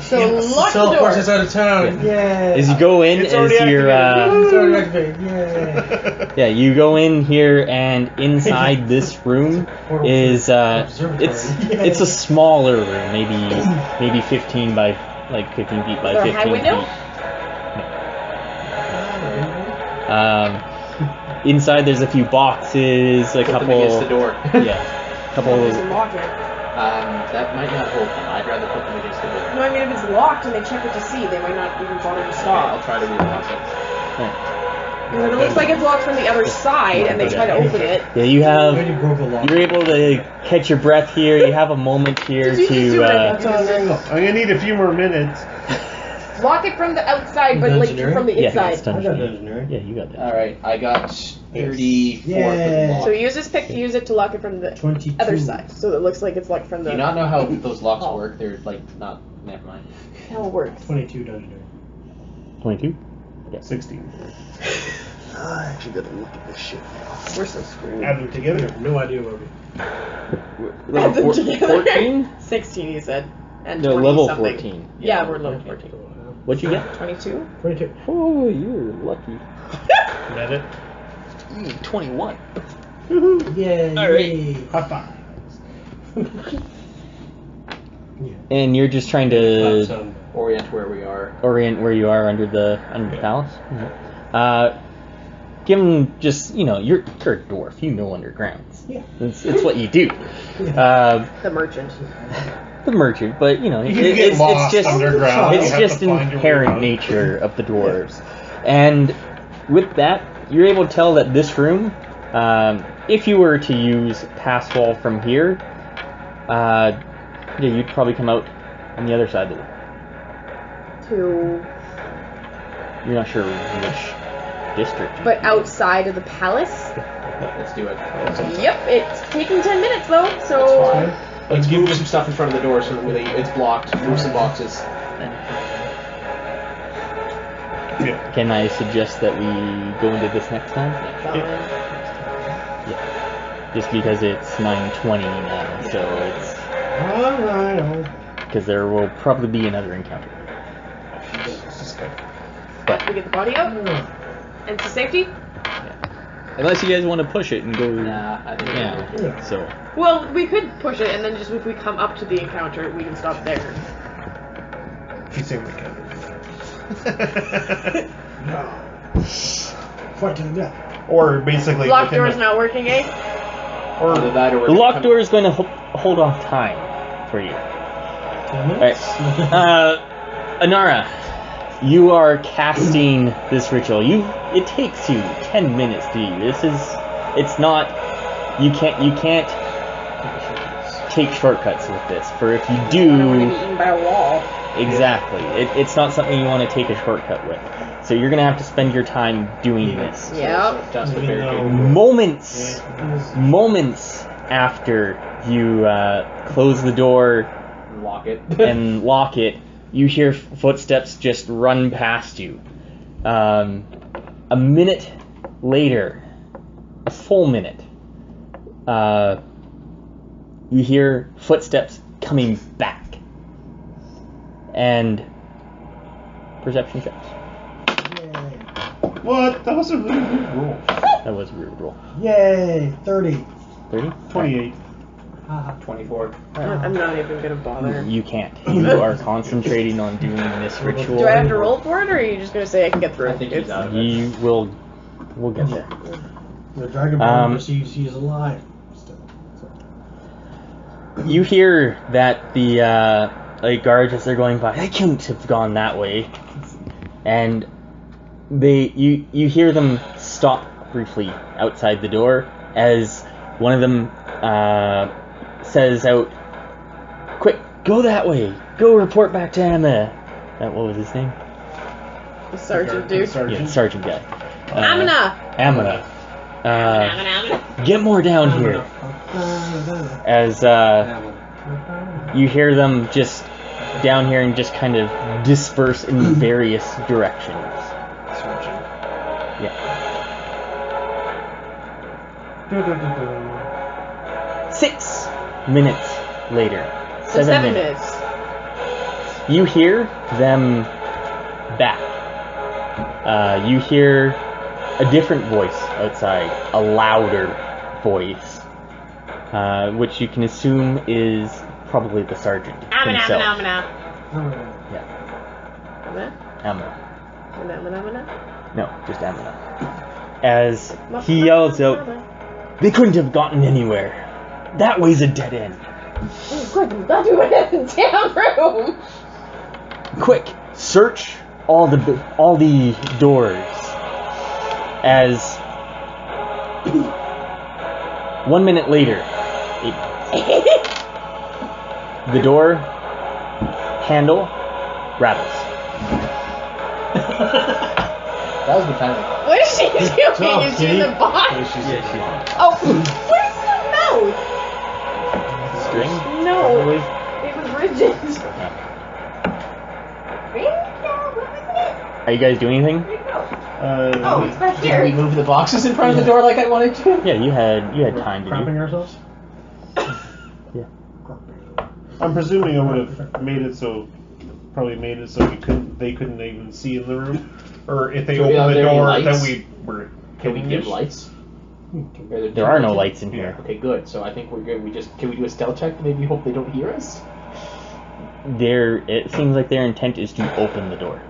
So lock the Teleports door. us out of town. Yay! As you go in, It's as already you're It's already activated. Yay! yeah, you go in here, and inside this room is it's a smaller room, maybe 15 by like 15 feet by Is there a 15 high window? feet. Inside there's a few boxes, a Put them couple. against the door. Yeah, a couple. There's a lock it. That might not hold them. I'd rather put them against the door. No, I mean if it's locked and they check it to see, they might not even bother to Okay, I'll stop. try to relock it. Because if it looks like it's locked from the other side and they try to open it. Yeah, you have. Already broke the lock. You're able to catch your breath here. You have a moment here Did you just do what I to. did? I'm gonna need a few more minutes. Lock it from the outside, but like Dungeoneering? from the Yeah, inside. it's I got dungeon. engineering. Yeah, you got that. Alright, I got 34 for the Yay. lock. So use this pick to use it to lock it from the 22. other side, so it looks like it's locked from Do the. you not know how those locks Oh. work? They're like not. Never mind. How it works. 22 dungeoneering. 22. 16. I actually gotta look at this shit. We're so screwed. Add them together. No idea where we. Add them together. 14? 16, you said. And No, 20 level something. 14. Yeah, we're level 14. What'd you get? 22? 22. Oh, you're lucky. That it? You need 21. Yay! All right. Yay. High five. And you're just trying to Sound. Orient where we are. orient where you are under the palace. Give him just you're a dwarf. You know undergrounds. Yeah. It's what you do. The merchant. The merchant, but You can get it's lost just underground. You it's have just to find your way inherent out. nature of the dwarves. And with that, you're able to tell that this room, if you were to use pass wall from here, you'd probably come out on the other side of the room. To. You're not sure which district. But outside of the palace? Let's do it. Yep, it's taking 10 minutes though, That's so. fine. Let's move some stuff in front of the door so that it's blocked. Move some boxes. Yeah. Can I suggest that we go into this next time? Yeah. Just because it's 9:20 now, so it's Alright. because there will probably be another encounter. But We get the body out? And to safety? unless you guys want to push it and go, Nah, I think yeah. So Well, we could push it and then just if we come up to the encounter, we can stop there. You say we can. Fight to the death. Or basically. Lock within door's the- not working, eh? Either that or the locked door is going to hold off time for you. Alright. Anara, you are casting this ritual. It takes you 10 minutes to do. It's not you can't take shortcuts with this. For if you do, I don't want to be eaten by a wall. exactly, it's not something you want to take a shortcut with. So you're gonna have to spend your time doing this. Yep. Just the barricade. Moments after you close the door Lock it. and lock it, you hear footsteps just run past you. A minute later, a full minute, you hear footsteps coming back. And perception checks. What? That was a really weird roll. That was a weird roll. Yay! 30. 30? 28. 24. I'm not even gonna bother. You can't. You are concentrating on doing this ritual. Do I have to roll for it, or are you just gonna say I can get through? I think he's out of it. You will. We'll get there. The Dragonborn perceives he is alive still. So. You hear that the guards, as they're going by, they couldn't have gone that way, and you hear them stop briefly outside the door as one of them says out, "Quick, go that way. Go report back to Emma." What was his name? The sergeant dude. Yeah, sergeant guy. Amina. Amina. Get more down here. As you hear them just down here and just kind of disperse in various directions. Yeah. 6 minutes later. So 7 minutes. You hear them back. You hear a different voice outside, a louder voice, which you can assume is probably the sergeant himself. Amina. Yeah. Amina? Amina. Amina. No, just Amina. As he yells out, "They couldn't have gotten anywhere. That way's a dead end. Oh, quick, I'm glad we went in the damn room. Quick, search all the doors." As 1 minute later, the door handle rattles. That was the timing. What is she doing? Is she in the box? Oh, where's the mouth? String? No, Probably. it was rigid. Are you guys doing anything? Oh, it's back Did here. we move the boxes in front of the door like I wanted to? Yeah, you had time to Cramping do. ourselves? Yeah. I'm presuming I would have made it so they couldn't even see in the room, or if they Do we have opened the any door, lights? then we were. Can we give lights? There are no lights in here. Okay, good. So I think we're good. Can we do a stealth check to maybe hope they don't hear us? It seems like their intent is to open the door.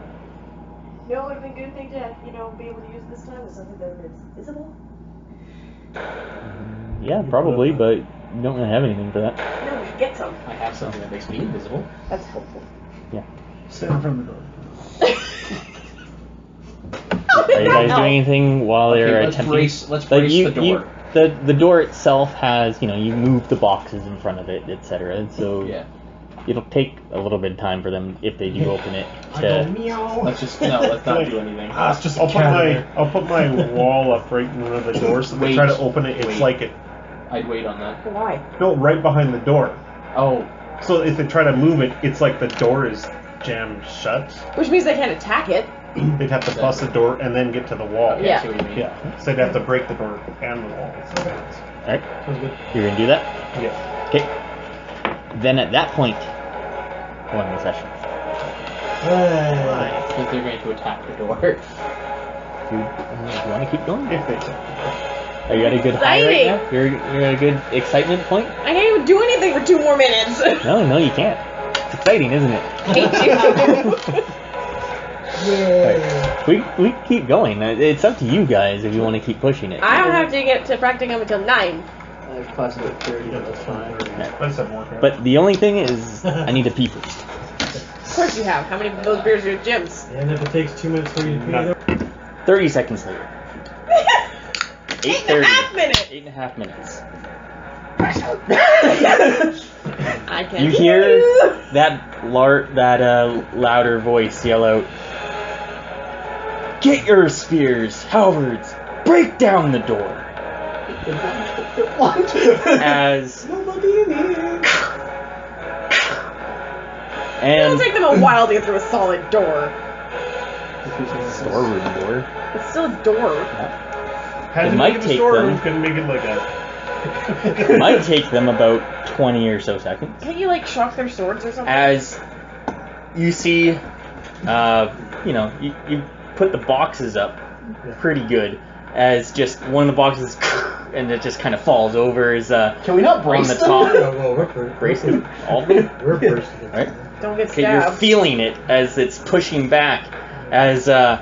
You know, it would have been a good thing to, be able to use this time with something that is visible. Yeah, probably, but you don't really have anything for that. No, we should get some. I have something that makes me invisible. That's helpful. Yeah. Stand from the door. Are you guys doing anything while they're let's attempting? brace the door. The door itself has, you move the boxes in front of it, etc. So Yeah. it'll take a little bit of time for them, if they do open it, I go to... meow. Let's not do anything. It's just I'll put my wall up right in front of the door, so they try to open it. It's Wait. like it. I'd wait on that. Why? No, right behind the door. Oh, So if they try to move it, it's like the door is jammed shut. Which means they can't attack it. They'd have to bust the door and then get to the wall. okay, I Yeah. see what you mean. Yeah. So they'd have to break the door and the wall. Alright, Sounds good. you're gonna do that? Yeah. Okay. Then at that point, we'll end the session. Why? Because they're going to attack the door. Do you want to keep going? If they Are you at a good high right Exciting! now? You're at a good excitement point? I can't even do anything for 2 more minutes. No, you can't. It's exciting, isn't it? Hate you. Alright. We keep going. It's up to you guys if you want to keep pushing it. I don't have to get to practicing them until 9. I have classes at 30, but that's fine. let's have more. But the only thing is, I need to pee first. Of course you have. How many of those beers are your gyms? And if it takes 2 minutes for you to pee, 30 seconds later. 8.5 minutes. 8.5 minutes. I can't You hear that louder voice yell out, "Get your spears, halberds, break down the door!" As It'll and take them a while to get through a solid door. storeroom door. It's still a door. Had It to might make it a take storeroom, them. couldn't make it like a. It might take them about 20 or so seconds. Can't you like shock their swords or something? As you see, you put the boxes up pretty good. As just one of the boxes, and it just kind of falls over. Is Can we not brace on the them? top. Well, Brace them, all of them. We're bursting. Right. Don't get Okay, you're stabbed. feeling it as it's pushing back, as the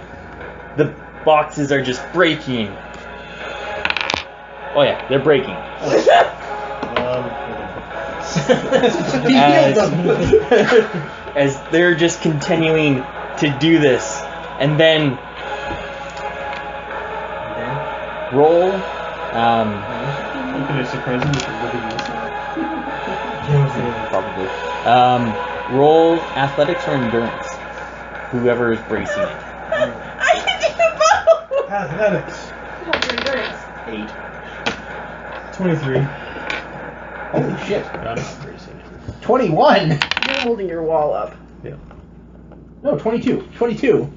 boxes are just breaking. Oh yeah, they're breaking. As they're just continuing to do this, and then roll. Can I surprise him with living this? Probably. Roll athletics or endurance. Whoever is bracing it. I can do both. Athletics. Endurance. 23. Holy shit. I'm not bracing it. 21. You're holding your wall up. No, 22. 22.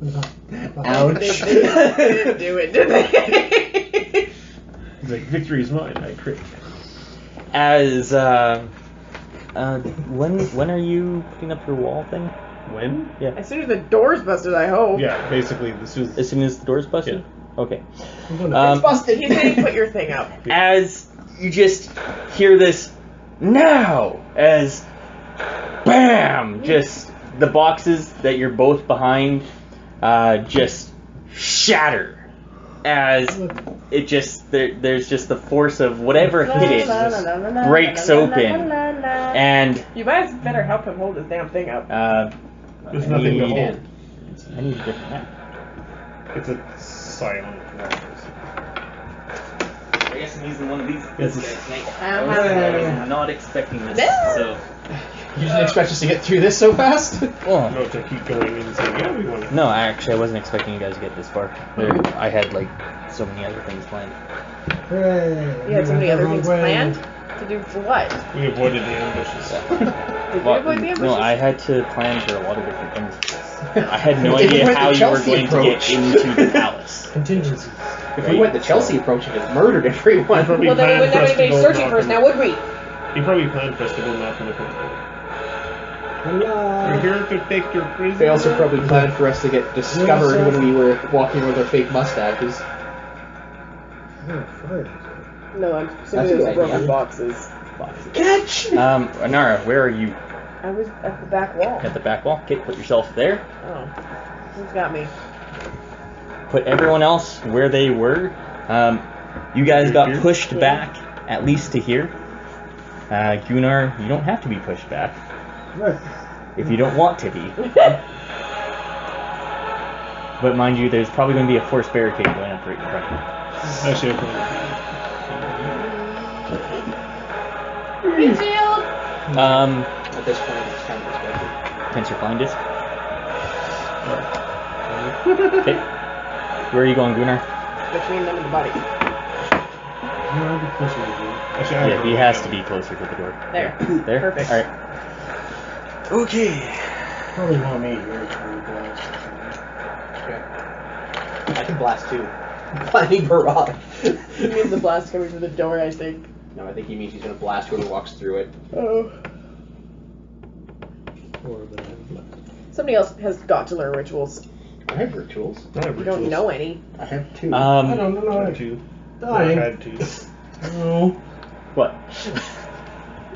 They Ouch. didn't do it, did they? He's like, victory is mine. I crit. As when are you putting up your wall thing? When? Yeah. As soon as the door's busted, I hope. Yeah, basically, this was. As soon as the door's busted? Okay. It's busted. He's saying put your thing up. As you just hear this now, as BAM! Just the boxes that you're both behind just shatter. As it just, there's just the force of whatever hit it breaks open. And You guys better help him hold this damn thing up. There's nothing to I hold. need a different map. It's a silent noise. I guess I'm using one of these Yes. guys tonight. I Uh-huh. was not expecting this, No. so... You didn't expect us to get through this so fast? Oh. No, to keep going and saying, yeah, we want to. No, actually, I wasn't expecting you guys to get this far. I had, like, so many other things planned. You had so many other things planned? To do for what? We avoided the ambushes. Did you avoid the ambushes? No, I had to plan for a lot of different things for this. I had no If we idea went how the you were Chelsea going approach. to get into the palace. Contingencies. If we went the Chelsea approach and just murdered everyone. Probably Well, then we planned wouldn't for us have to anybody go searching knock for us on now, the- would we? He probably planned for us to go knock on the front door. We're Hello. here to take your prisoner. They also probably planned for us to get discovered when we were walking with our fake mustaches. Oh, fire. No, I'm That's assuming a those good broken idea. boxes. Catch! Anara, where are you? I was at the back wall. At the back wall? Okay, put yourself there. Oh. Who's got me? Put everyone else where they were. You guys got Here? pushed Yeah. back, at least to here. Gunnar, you don't have to be pushed back Right. if you don't want to be. But mind you, there's probably going to be a forced barricade going up right in front of you. Actually, I probably. Refield! At this point, it's kind of expected. Hence your flying disc. Okay. Where are you going, Gunnar? Between them and the body. No, I'll be closer to you. Actually, I Yeah, don't he know. has to be closer to the door. There. There? Perfect. Alright. Okay. Probably want me here to blast. I can blast too. Planning barrage. He means the blast coming through the door, I think. No, I think he means he's gonna blast whoever walks through it. Oh. Or the Somebody else has got to learn rituals. I have rituals. I have You don't rituals. know any. I have two. I don't know. I had two. I Dying. had two. No. What?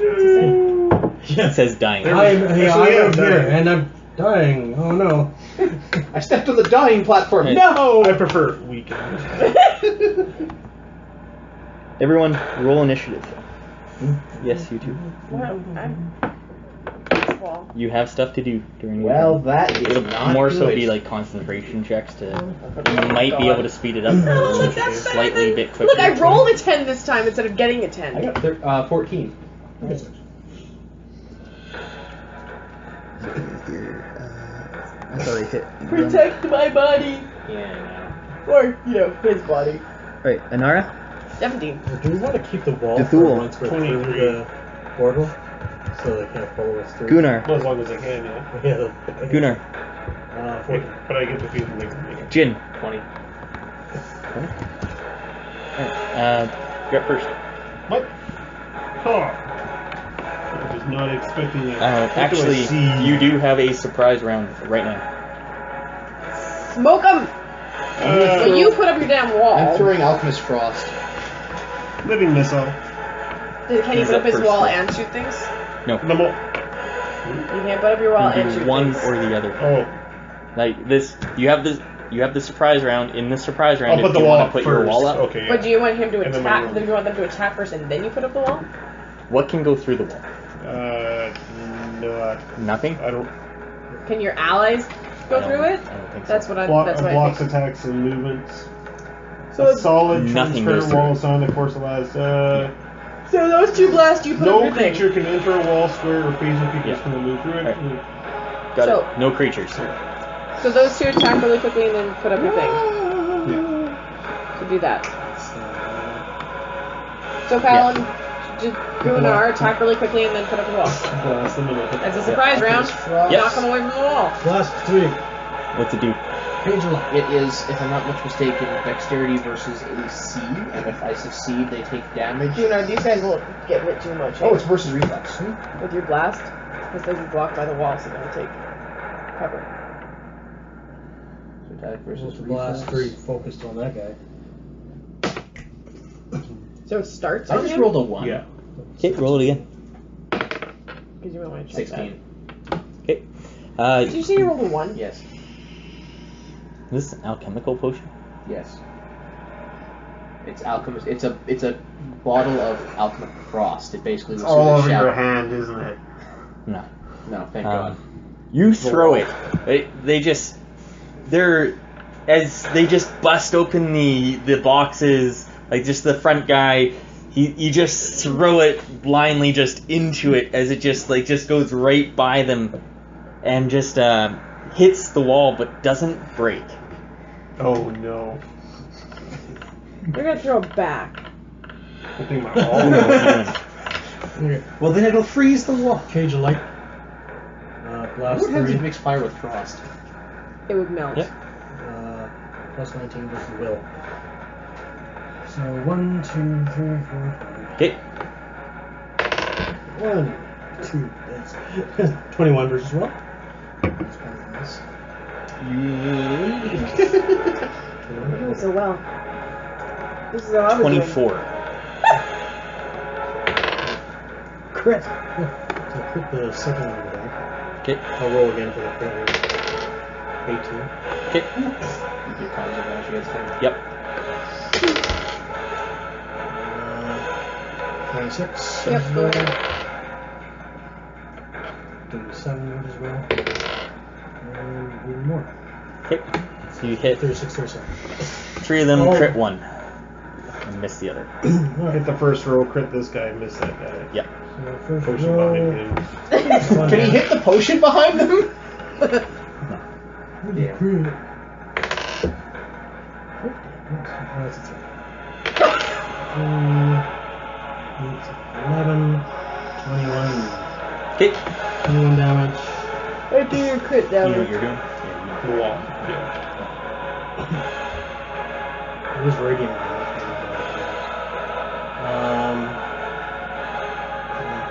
It says dying. I'm Actually, here dying. and I'm dying. Oh no. I stepped on the dying platform. Hey. No! I prefer weekend. Everyone, roll initiative. Yes, you too. Well, that wall. You have stuff to do during your Well, turn. that is It'll not more so good. be like concentration checks to. Oh, You might be able to speed it up No, a that's slightly bit quicker. Look, I rolled a 10 this time instead of getting a 10. I got 14. That's already hit. Protect my body. Yeah, Or, you know, his body. Right, Anara? 17. Do we want to keep the wall Dethul. for once we're through 23. the portal? So they can't follow us through? Gunnar. Well, as long as I can, yeah. Yeah. Gunnar. 14. But I get the feeling they can make it. Jin. 20. Alright, you're up first. What? Oh. I was not expecting that. What do I Actually, see? you do have a surprise round right now. Smoke him! Well, you put up your damn wall. I'm throwing Alchemist Frost. Living missile. Can you He's put up up his first, wall though. and shoot things? No. No more. You can't put up your wall You and do shoot one things. or the other. Oh. Like this, you have the surprise round. In the surprise round, I'll put if the you wall want up to put first. your wall up, Okay, yeah. But do you want him to And then my attack? room. Do you want them to attack first and then you put up the wall? what can go through the wall? No, Nothing. I don't. Can your allies go through it? I don't think so. That's what I. Block, That's what I blocks think. attacks and movements. So A it's, solid nothing transparent goes through wall it. is on the course of last. so those two blasts you put up No your thing. creature can enter a wall, square, or phase of creatures Yeah. can move through it. Alright. Got So- it. No creatures. So those two attack really quickly and then put up your thing. So do that. So Cal and Gunnar attack really quickly and then put up the wall. Blast them and As a surprise round, Frost. Yep. knock them away from the wall. Last 3. What's it do? Page lock. It is, if I'm not much mistaken, Dexterity versus AC, and if I succeed, they take damage. Gunnar, these guys will get hit too much. Oh, it's versus Reflex. With your blast, because they'll be blocked by the wall, so they'll take cover. So attack versus The last 3 Reflex. focused on that guy. So it starts I on just him? rolled a 1. Yeah. Okay, roll it again. Because you might want to check 16. Okay. that. Did you say you rolled a 1? Yes. This is an alchemical potion. Yes. It's alchemist. It's a bottle of alchemic frost. It basically was All sort of over your shadow. hand, isn't it? No. No, thank God. You throw it. They just bust open the boxes, like just the front guy. You just throw it blindly just into it as it just goes right by them, and just hits the wall but doesn't break. Oh no. They're gonna throw it back. I think my wall. Okay. Well, then it'll freeze the wall. Cage of light. Blast What happens if 3. you mix fire with frost? It would melt. Yep. Plus 19 versus will. So 1, 2, 3, 4, 5. Okay. 1, 2, that's 21 versus will. That's kind of nice. You're doing so well. This is how I was doing. 24. Crit! Yeah. So crit the second one of that. Okay. I'll roll again for the crit. 18. Okay. Your cons advantage against him. Yep. 26. Yep, as go well. ahead. 37 as well. And even more. Okay. So you hit 36, 37. 3 of them, Oh. crit 1, and miss the other. Hit the first roll, crit this guy, miss that guy. Yep. So first Potion roll. behind him. One Can he down. hit the potion behind them? Yeah. Damn. That's a 11, 21. Okay. 21 damage. I do your crit You know damage. what you're doing? The wall. Yeah. It was radiant.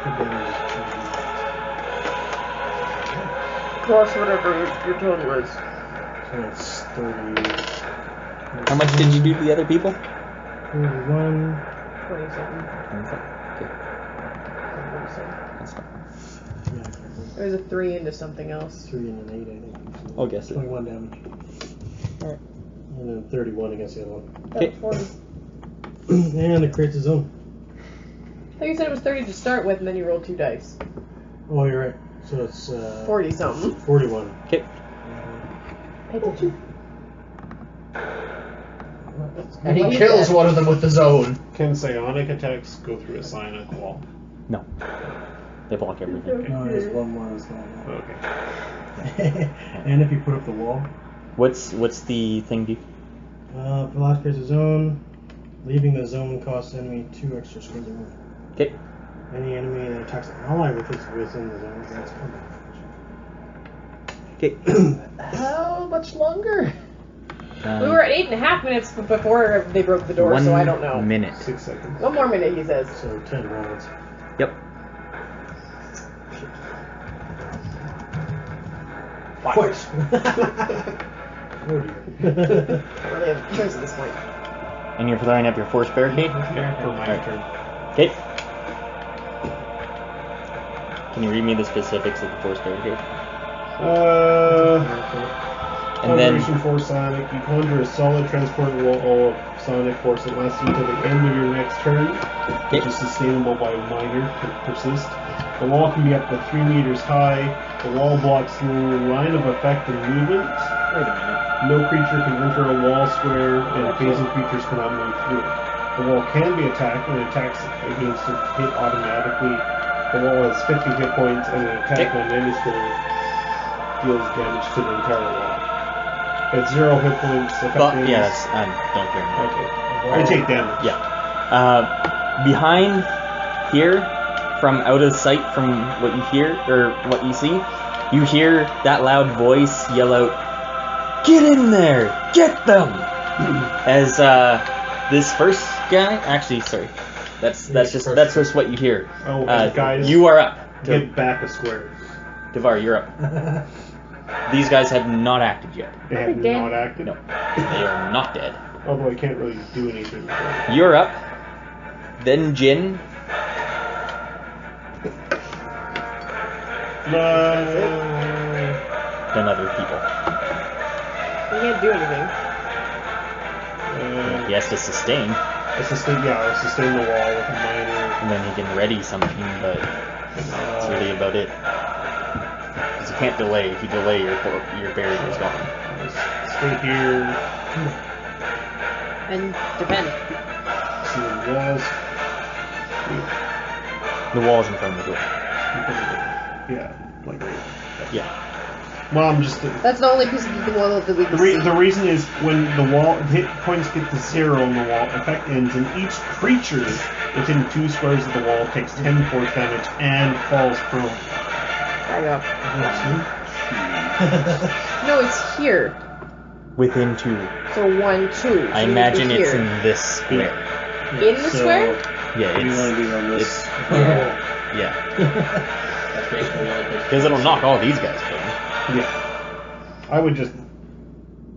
Crit damage is 2d8. Plus whatever your total is. So it's 30. How much did you do to the other people? 31. 27. Okay. That's fine. Yeah, It was a 3 into something else. 3 and an 8, I think. I'll guess it. 21 damage. Alright. And then 31 against the other one. Okay. 40. And the crit's his own. I thought you said it was 30 to start with, and then you rolled 2 dice. Oh, you're right. So it's 40 something. 41. Okay. Pay attention. And he kills one of them with the zone. Can psionic attacks go through a psionic wall? No. They block everything. No, there's one more as well. Okay. And if you put up the wall, What's the thing do? for the last phase of zone, leaving the zone costs enemy 2 extra squares of move. Okay. Any enemy that attacks an ally within the zone gets combat. Okay. How much longer? We were at 8.5 minutes before they broke the door, so I don't know. 1 minute. 6 seconds. 1 more minute, he says. So 10 rounds. Yep. What? Oh dear. I don't really have a choice at this point. And you're throwing up your force barricade? Yeah, for my turn. Okay. Can you read me the specifics of the force barricade? And then Operation Force Sonic, you conjure a solid transport wall of sonic force that lasts until the end of your next turn, which is sustainable by minor persist. The wall can be up to 3 meters high. The wall blocks the line of effect and movement. Wait a minute. No creature can enter a wall square, and phasing creatures cannot move through it. The wall can be attacked, and attacks against it hit automatically. The wall has 50 hit points, and an attack on any square deals damage to the entire wall. At 0 hit points, effective. yeah, that's don't care. Okay. I take damage. Yeah. Behind here, from out of sight, from what you hear or what you see, you hear that loud voice yell out, "Get in there! Get them!" As this first guy, actually, sorry, that's just what you hear. Oh, guys, you are up. get back a square. Devar, you're up. These guys have not acted yet. They have not acted. No, they are not dead. Although I can't really do anything. You're up. Then Jin. Then other people. You can't do anything. He has to sustain, I'll sustain the wall with a minor. and then he can ready something, but that's really about it. Because you can't delay. If you delay, your barrier's gone. Stay here. And defend. See the walls. The wall's in front of the door. Yeah, like right. Yeah. Well, I'm just. That's the only piece of the wall that we can see. The reason is when the wall hit points get to 0 on the wall, effect ends, and each creature within 2 squares of the wall takes 10 force damage and falls prone. Back up. No, it's here. Within 2. So 1, 2. I imagine it's in this square. In the square? Yeah, You want to it's. be on this? Yeah. That's basically the only place. Because it'll knock all these guys down. Yeah. I would just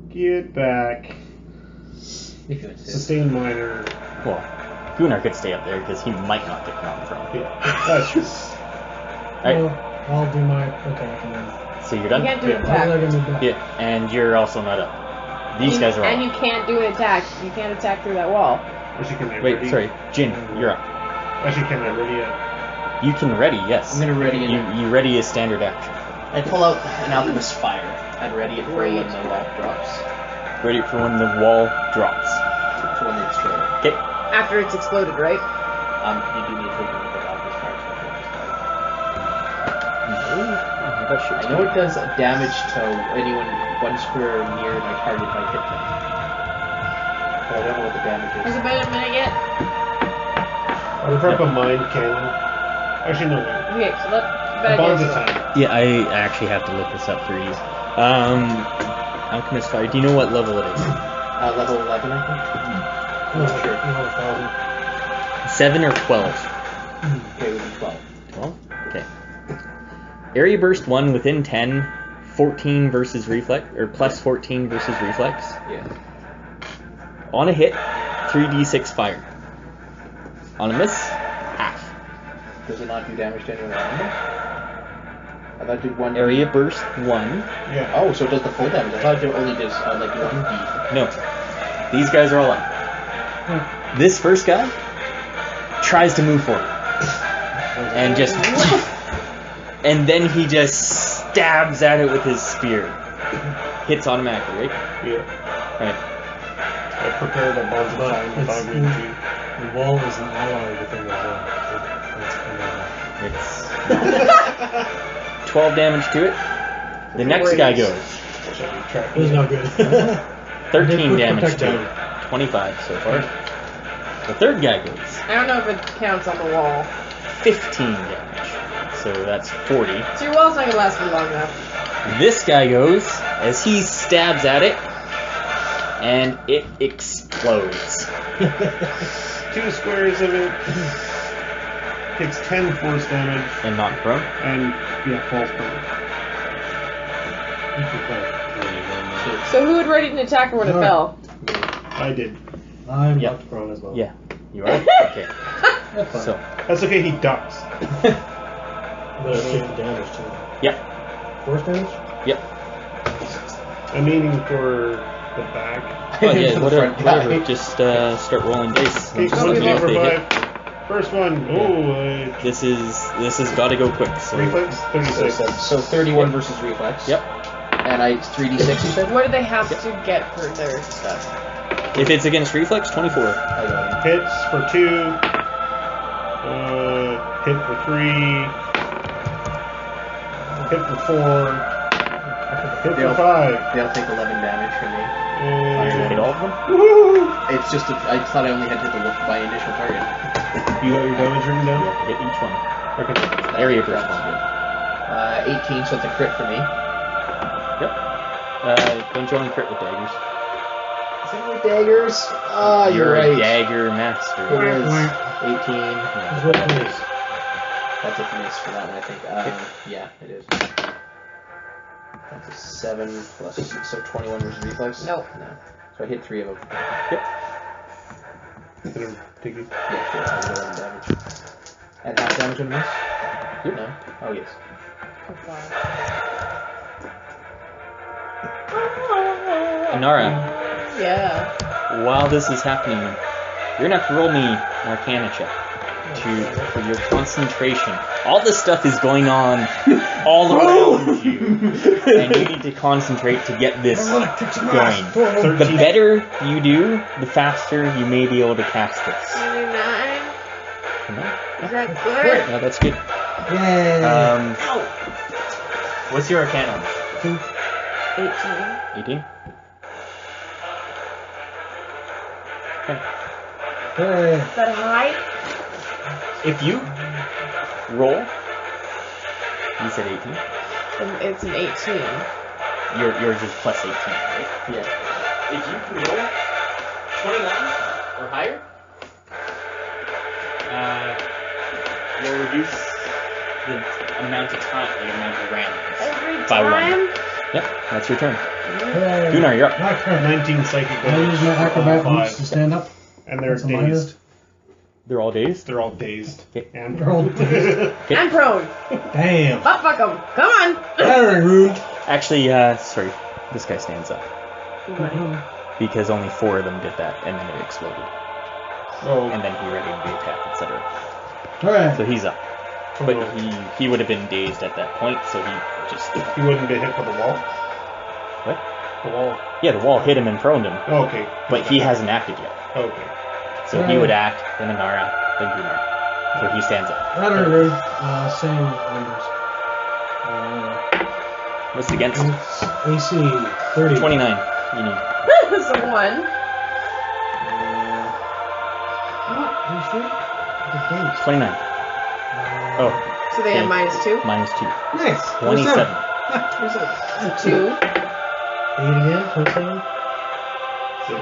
get back. If you insist. Sustain minor. Well, Gunnar could stay up there because he might not get knocked from. Yeah, that's true. Alright, I'll do my attack and then. so you're You done? can't do an How did I attack. get it back? Yeah, and you're also not up. These guys are all And up. you can't do an attack. You can't attack through that wall. Actually, can I Wait, ready? sorry. Jin, you're up. Actually, can I ready it? You can ready, yes. I'm gonna ready it. You ready a standard action. I pull out an alchemist fire and ready it for when the wall drops. Ready for when the wall drops. For when they destroy it. Okay. After it's exploded, right? You do need to take a look at alchemist fire. I know it does damage to anyone 1 square near my target by hit them. But I don't know what the damage Has is. it been a minute yet? I'll prep a mind cannon. Actually, no. Okay, so let A bad bonds guys go. attack. Yeah, I actually have to look this up for you. Alchemist Fire, do you know what level it is? Level 11, I think? No, Sure. 7 or 12? Okay, it would be 12. 12? Okay. Area Burst 1 within 10, 14 versus reflex, or plus 14 versus reflex. Yeah. On a hit, 3d6 fire. On a miss, half. Does it not do damage to anyone around me? I thought it did 1. Area Burst 1. Yeah. Oh, so it does the full damage. I thought it only does like 1d. No. These guys are all up. This first guy tries to move forward. And just and then he just stabs at it with his spear. Hits automatically, right? Yeah. Right. I prepared a bunch of But time if I it's- need to. The wall is an ally within the zone. It's 12 damage to it. The next guy goes. It was not good. 13 Put damage protect to down. it. 25 so far. The third guy goes. I don't know if it counts on the wall. 15 damage. So that's 40. So your wall's not gonna last for long enough. This guy goes as he stabs at it, and it explodes. 2 squares of it. Takes 10 force damage. And not prone. And, yeah, falls prone. So who had ready to attack her when it fell? I did. I'm Yep. knocked prone as well. Yeah, you are? Okay. That's fine. So, That's okay, he ducks. But I take the damage too. yep, Force damage? yep. I'm aiming for the back. Oh yeah, For the whatever, front guy. whatever. Just start rolling dice. Okay, Just one let me know if they hit. 5. First one. Oh, This is gotta go quick. So. reflex 36. So 31 versus reflex. Yep. And it's 3d6, you said? What do they have to get for their stuff? If it's against reflex, 24. I got Hits for 2. Hit for 3. Hit for 4. Hit for 5. They'll take 11 damage from me. Hit all of them. Woohoo! It's just I thought I only had to hit my initial target. You got your damage written You down? have to hit each one. Okay. Area burst. That's good. 18, so it's a crit for me. Yep. Don't you only crit with daggers? Is it with daggers? Ah, you're a right. dagger master. It is 18. It's what it is. That's a miss for that one, I think. Yeah, it is. That's a 7 plus, so 21 versus reflex? Nope. No. So I hit 3 of them. Yep. Hit him, take it. Yeah, sure. I did 11 damage. At half damage on a miss? Yep. No? Oh, yes. Anara, Yeah. while this is happening, you're gonna have to roll me an Arcana check for your concentration. All this stuff is going on all around you, and you need to concentrate to get this going. The better you do, the faster you may be able to cast this. 29. No, Is that good? no, that's good. Yay! What's your Arcana? 18. 18. Okay. Hey. Is that high? If you roll, you said 18. It's an 18. Yours is plus 18, right? Yeah. If you can roll 29 or higher, you'll reduce the amount of time, the amount of rounds. Every By one. time? Yep, that's your turn. Hey. Gunnar, you're up. My turn. 19 psychic I damage. use my acrobat for boots to 5. stand up. And they're That's a minor. dazed. They're all dazed. They're all dazed. Okay. And They're all dazed. I'm prone. Damn. Butt fuck 'em. Come on. Very rude. Actually, sorry, this guy stands up. Because only 4 of them did that, and then it exploded. Oh, And then he ready to be attacked, etc. Alright. So he's up. But he would have been dazed at that point, so he just... he wouldn't be hit by the wall? What? The wall. Yeah, the wall hit him and proned him, Oh, okay. but he hasn't acted yet. Okay. So he would act, then Anara, then Gunnar. So he stands up. Rather rude. Same numbers. What's it against? It's AC 30. 29. You need. That's a 1. Are you sure? Good thanks. 29. Oh, So they have -2? minus 2. Nice. 27. 2. 8 again. 27.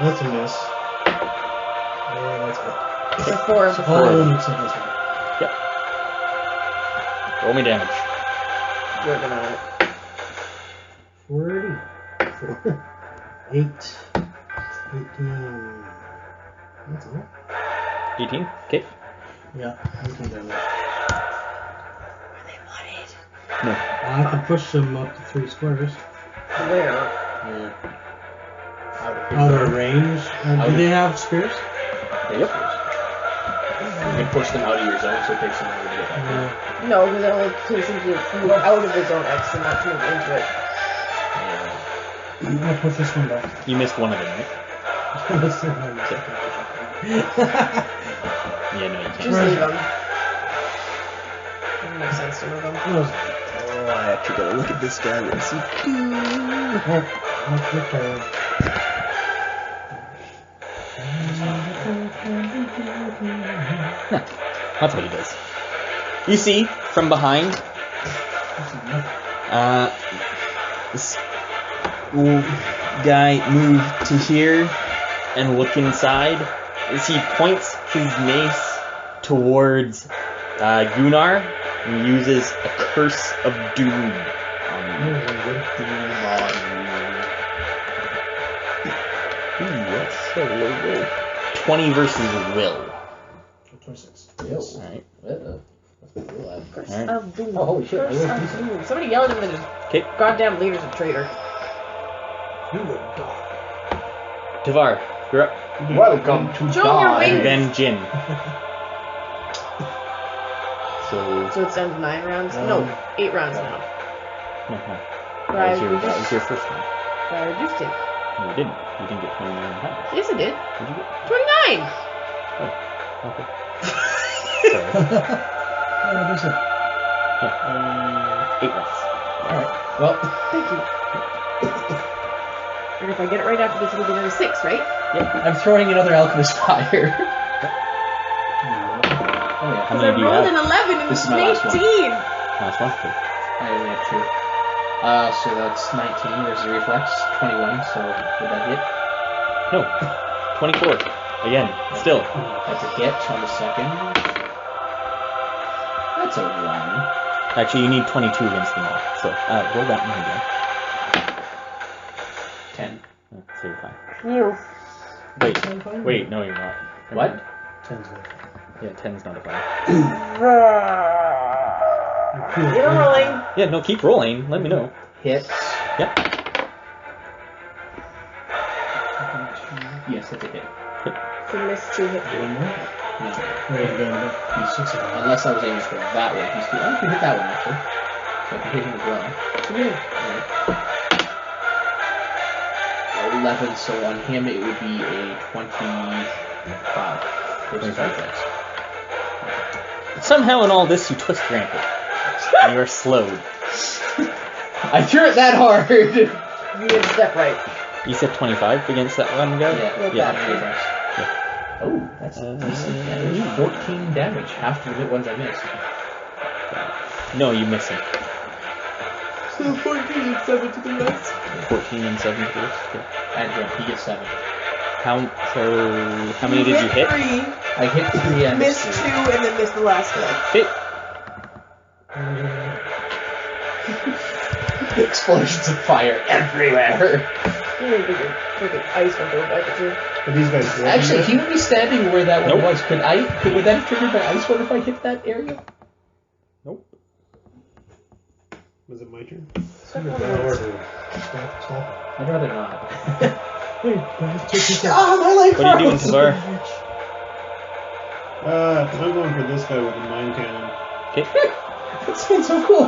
That's a miss. Yeah, that's good. So 4. All of them except this one. Yep. Roll me damage. Working on it. 40. 8. 18. That's all. 18. Okay. Yeah, 18 damage. No. I can push them up to 3 squares. Where? Yeah. Out of range. Do they have spears? Yep. You can push them out of your zone, so it takes them longer to get back in. No, because it only takes them to move out of the zone X and not to move into it. I'm gonna push this one back. You missed one of them, right? Yeah, no, you Just can't. leave them. Doesn't make sense to move them. Oh, I actually gotta look at this guy. What does he do? Huh, that's what he does. You see, from behind, this guy move to here and look inside as he points his mace towards Gunnar and uses a curse of doom on you. That's so low. 20 versus will. 26. Yes. Alright. That's real loud. Curse Alright. of doom. Oh, holy shit, I Curse really of do so. doom. Somebody yelled at him and just Okay. goddamn leader's a traitor. You would die. Tavar, you're up. Welcome to Show your God. wings. And then Jin. So So it's down to 9 rounds? No, 8 rounds now. no. But I That was reduced, your first one. but I reduced it. No, you didn't. You didn't get 29 and a half. Yes, I did. What did you get? 29! Okay. Sorry. What is it? 8 rounds. Alright, well, Thank you. And if I get it right after this, it'll be another 6, right? I'm throwing another Alchemist Fire. How Because I many do you rolled have? an 11 and This it's is my last one. 18! Last one? Okay. I only have 2. So that's 19 versus reflex, 21, so would that hit? No. 24. Again. Still. That's a hit on the second. That's a 1. Actually, you need 22 against them all. So, roll that one again. 10. Oh, so you're fine. No. Wait, no, you're not. What? 10's good. Yeah, 10's not a fine. Get a rolling. Yeah, no, keep rolling. Let me know. Hits. Yep. Yes, that's a hit. So missed 2 hits. One more? No. Wait, then he's 6 of them. Unless I was aiming for that one. He's I can hit that one actually. So I can hit him as well. Alright. 11, so on him it would be a 25. Versus 25. reflex. Somehow in all this, you twist your ankle. And you are slowed. I threw it that hard! You didn't step right. You said 25 against that one guy? Yeah. Oh, that's decent damage. 14 damage. Half of the ones I missed. No, you miss him. So 14 and 7 to the rest. 14 and 7 to the rest. Okay. And yeah, he gets 7. How many did you hit? 3, I hit 3 and missed 2, and then missed the last one. Hit. Explosions of fire everywhere. You need to get freaking ice one go back at you. But these guys do Actually, he would be standing where that one Nope. was. Would that have triggered my ice one if I hit that area? Nope. Was it my turn? Step Stop on the words. Stop. I'd rather not. Hey, guys, check this out. Ah, my leg What are you doing, froze. Tavar? I'm going for this guy with the mine cannon. Okay. That sounds so cool.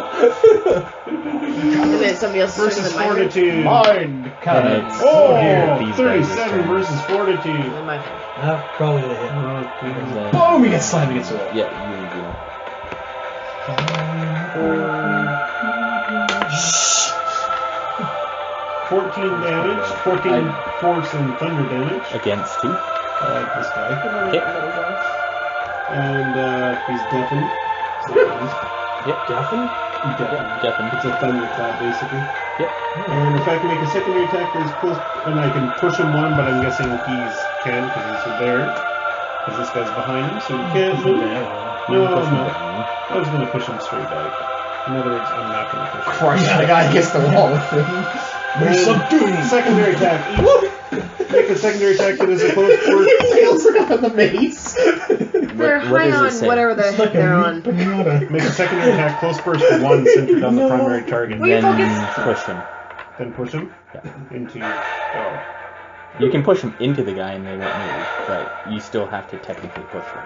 And then somebody else is Versus turning the mine. fortitude. Mind cannon. It's- Oh, These guys are 37 turning. versus fortitude. And then my turn. Probably gonna hit. Boom! He gets slammed against the wall. Yeah, you do. 14 damage, 14 force and thunder damage. Against two. This guy. Hit. And he's deafened. Yep. Deafened? Deafened. It's a thunder clap, basically. Yep. And if I can make a secondary attack that is close, and I can push him one, but I'm guessing he's can because he's there. Because this guy's behind him, so he can't move. No, Push him no. down. I was going to push him straight back. In other words, I'm not going to push him. Crush the guy against the wall with him. And secondary attack. Make a secondary attack that is a close He first. fails it on the mace. They're what high does it on say? whatever the heck they're on. Make a secondary attack close first to one centered on the primary target. Will you Then focus? push him. Then push him into. Oh. You can push him into the guy and they won't move, but you still have to technically push him.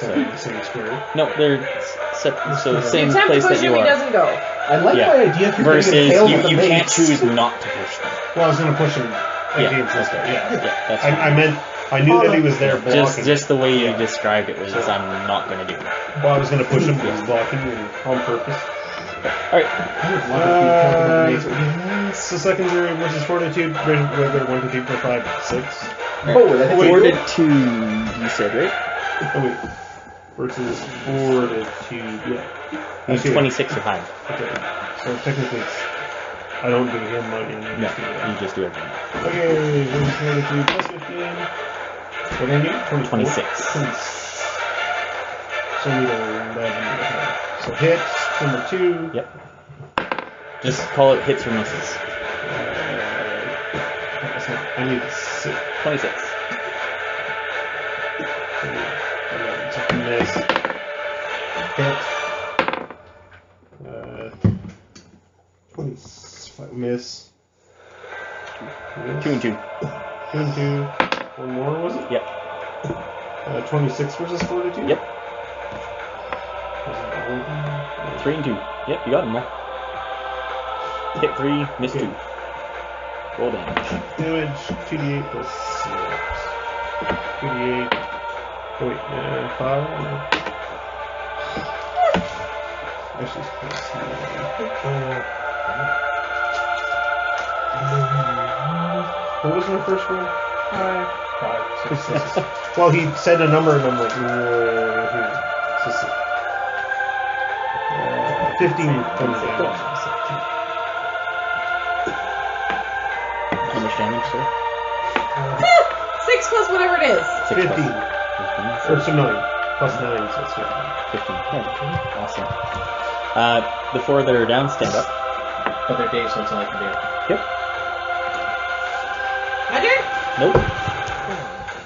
So the same square. No, they're so same Attempt place to push that him, you he are. doesn't go. I like Yeah. my idea if you're Versus getting impaled with the you can't mace. choose not to push them. Well, I was going to push him Yeah. against this guy. Yeah. Yeah, that's I meant, I knew that he was there blocking. just the way you Yeah. described it was I'm not going to do it. Well, I was going to push him because he's blocking on purpose. Alright, So secondary versus fortitude, regular 1, 2, 3, 4, 5, 6. Oh, I think fortitude, you said, right? Oh wait. Versus fortitude, yeah. He's Okay. 26 or higher. Okay. So technically it's, I don't do him money. No, you just do everything. Okay, versus fortitude plus 15. What do I need? 26. So we need 11. So hit, number 2. Yep. Just call it hits or misses. I need 6. 26. Miss. Hit. 25. Miss. 2 and 2. 2 and 2. One more, was it? Yep. 26 versus fortitude? Yep. 3 and 2. Yep, you got them all. Hit 3, miss 2. Roll damage. Damage, 2d8 plus 6. 2d8. Oh, wait, 5. Actually, it's plus 9. What was my first one? 5. 6. Well, he said a number and I'm like, here. 15 points of damage. How much damage, sir? 6 plus whatever it is. 6 15. plus 15. Or so 9. Plus 9, so it's 15. 15. Yeah. Awesome. The 4 that are down stand up. But they're Dave, so it's all I can do. Yep. My turn? Nope.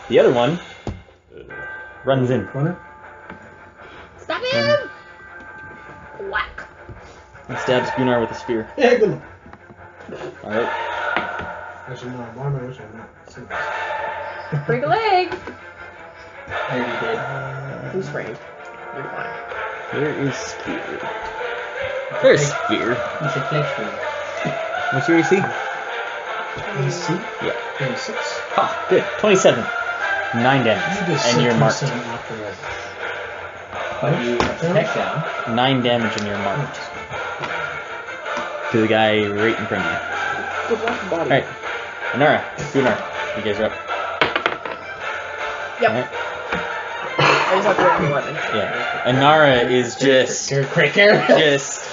The other one runs in. Gunnar? Stop him! Whack. And stabs Gunnar with a spear. Yeah, good. Alright. Actually, no, why am I wishing I'm not? Break a leg. I already did. Who's sprained? You're fine. There is spear. There's spear. You should flex for it. What's your AC? AC? Yeah. 26. Ah, good. 27. 9 damage. And you're marked. But you have the neck down. 9 damage and you're marked. To the guy right in front of you. Good luck, body. Alright. Anara, Gunnar, you guys are up. Yep. Alright. I just have to roll the weapon. Yeah. Anara is just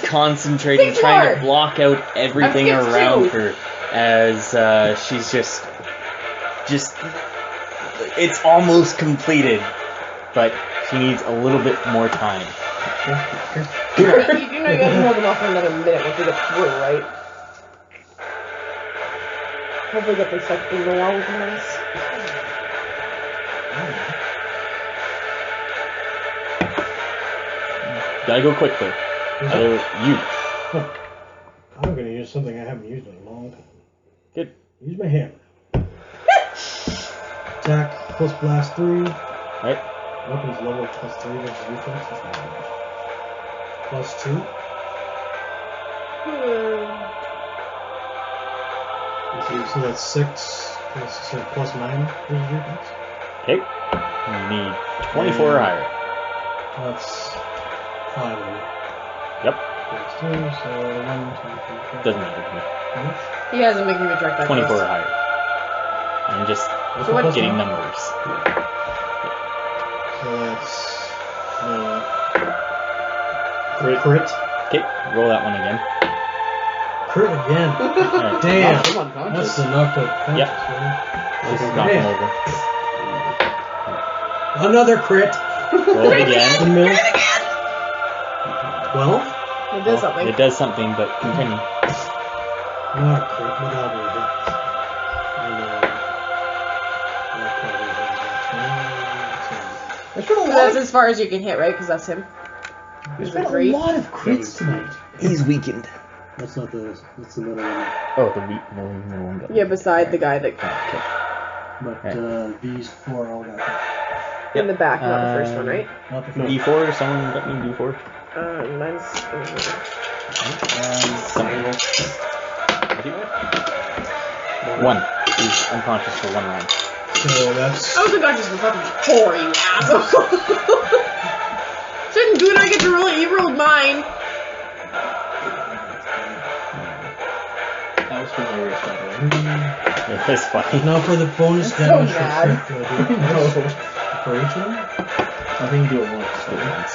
concentrating, Six trying more. to block out everything I've skipped around 2. her as she's just it's almost completed, but she needs a little bit more time. You know you guys can hold them off for another minute once we get through, right? Hopefully get them stuck in the wall with nice. Gotta go quick though. You. I'm gonna use something I haven't used in a long time. Good. Use my hammer. Attack plus blast 3. Right. Weapons level plus 3 versus reflex. That's not damage. Plus 2. So that's 6. Plus 9 versus reflex. Okay. You need 24 or higher. That's 5 of them. Yep. Plus 2, so 1, 2, 3, 4. Doesn't matter to me. How much? He hasn't making me direct that 24 or close. higher. I'm just So what- getting numbers. So that's crit. Okay, roll that one again. Crit again. Alright. Damn. I'm unconscious. That's the knocked out conscious, Yep. right? Just knock him over. Another crit. Roll it again. The mill. 12? It does something. It does something, but continue. Not a crit, but that'll be a hit. And that probably There's been a So lot that's of, as far as you can hit, right? Because that's him. there's been a 3. lot of crits tonight. He's weakened. That's not the. That's the middle one. Oh, the middle one. Yeah, beside the guy that. Okay. But Right. these 4 all got hit. In the back, not the first one, right? Not the D4, someone got me D4. Mine's... One. He's unconscious for 1 round. So that's... I was unconscious for fucking 4, you asshole! Shouldn't Gunnar get to roll it? You rolled mine! That was hilarious, by the way. It was funny. Now for the bonus So damage. mad. No. For each one? I think do it once. Do it once.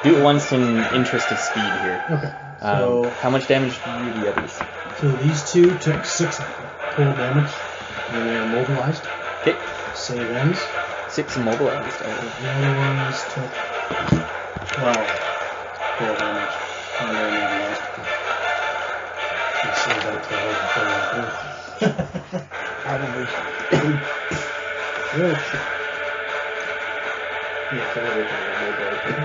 Do it once in interest of speed here. Okay. So... How much damage do you do the others? So these two took 6 total damage when they were immobilized. Okay. Save ends. 6 immobilized. The other ones took 12 total damage when they were immobilized. Let's save that to Probably. Yeah. Yeah, so everything will go good.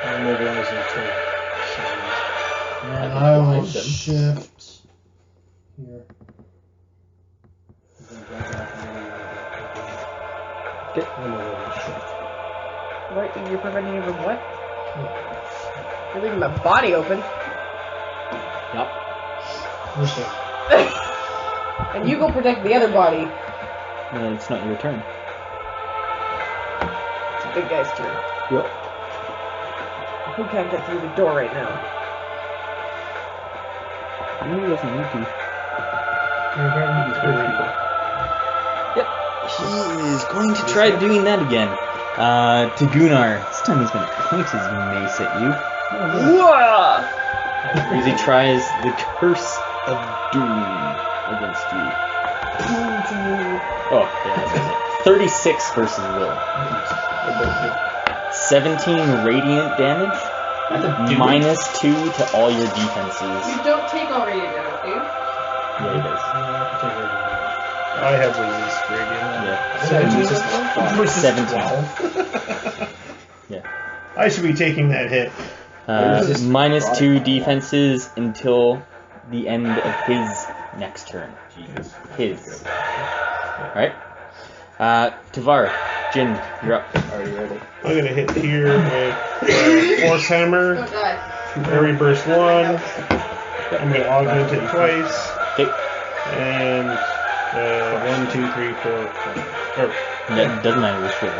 I'm mobilizing until 7. And I I will blind them. shift here. What? You're preventing him from what? You're leaving my body open. Yup. Okay. And you go protect the other body. Well, it's not your turn. It's a big guy's turn. Yep. Who can't get through the door right now? No, he doesn't need to. Yep. He is going to try doing that again. To Gunnar. This time he's going to point his mace at you. Whoa! As he tries the Curse of Doom against you. Oh, yeah, that's it. 36 versus Will. 17 radiant damage. Minus 2 to all your defenses. You don't take all radiant damage, do you? Yeah, he does. I have resist radiant. 17. Yeah. I should be taking that hit. Minus 2 defenses until the end of his next turn. His. Alright. Tavar, Jin, you're up. Already ready. I'm gonna hit here with Force Hammer, Don't die. Fairy Burst 1. I'm gonna augment it twice. Okay. And 1, 2, 3, 4, 5. That doesn't matter which roll.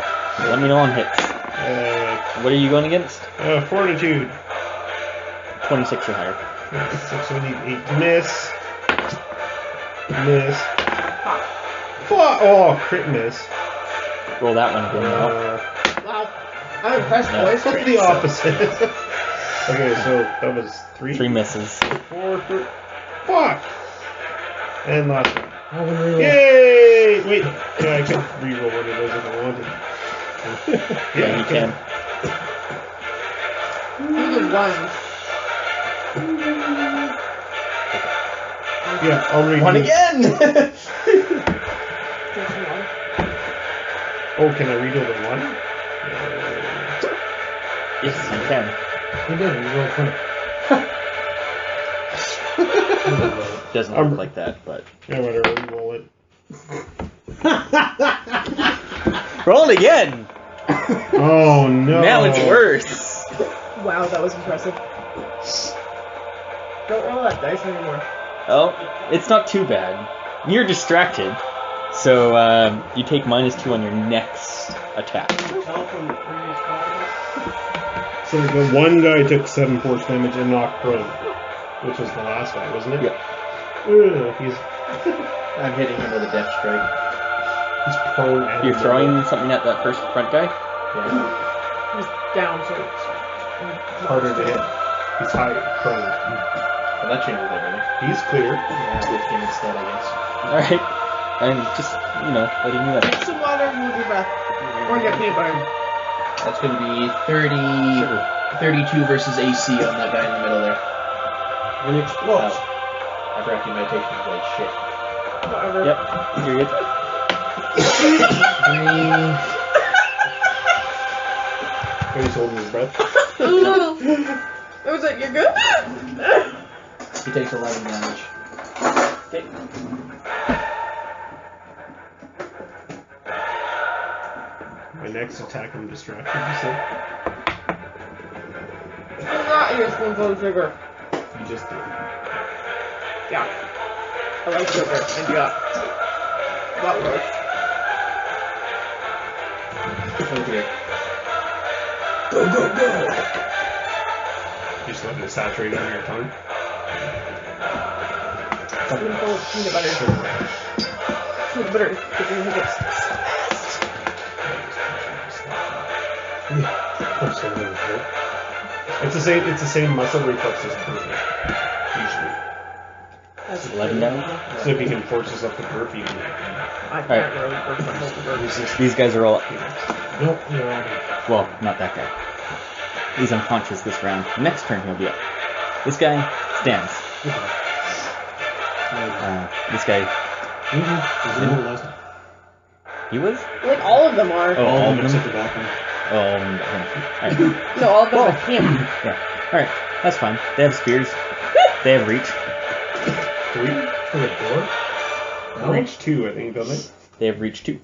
Let me know on hits. What are you going against? Fortitude. 26 or higher. 6, 7, 8, 8. Miss. Miss. Oh, crit miss. Roll that one again now. Wow. I'm impressed, No. boys. What's the opposite? Okay, so that was 3. 3 misses. 4, 3. Fuck! And last one. I will reroll. Yay! Wait, yeah, I could reroll one of those if I wanted. Yeah, you can. You did one. Yeah, I'll redo. One again! Oh, can I redo the 1? Yes, you can. You did. You rolled 20. Doesn't look like that, but. Yeah, whatever, reroll it. Roll it again! Oh no! Now it's worse! Wow, that was impressive. Don't roll that dice anymore. Oh, it's not too bad. You're distracted, so you take -2 on your next attack. So the one guy took 7 force damage and knocked prone, which was the last guy, wasn't it? Yep. He's I'm hitting him with a death strike. prone. And You're throwing something at that first front guy? Yeah. He's down, so it's harder to hit. He's high prone. Well, that changes everything. He's clear. Yeah, with him instead, I guess. Alright. And just, letting you know. Drink some water and hold your breath. Or get peanut butter. That's going to be 32 versus AC on that guy in the middle there. When it explodes. Hyperactive meditation is like shit. Whatever. Yep, you're good. 3. He's holding his breath. Was it, you're good? He takes 11 damage. Okay. My next attack, I'm distracted. You said Not your spoonful of sugar. you just did. Yeah. I like sugar. And yeah. That works. Okay. Go, go, go! Just letting it saturate on your tongue. Spoonful of peanut butter. Peanut butter is giving me this. Push it in, right? It's the same muscle reflexes perfect. Usually. That's 11 damage. So if you can force yourself to burp, you can. I can't really work my whole burger. These guys are all. Nope, you're on. Well, not that guy. He's unconscious this round. Next turn he'll be up. This guy stands. This guy. He was? Like all of them are. Oh, all of them? except the back one. Oh, all of them. Alright. No, all of them are him. Yeah. Alright, that's fine. They have spears. They have reach. 3 for the door? Reach 2, I think, doesn't it? They have reach 2.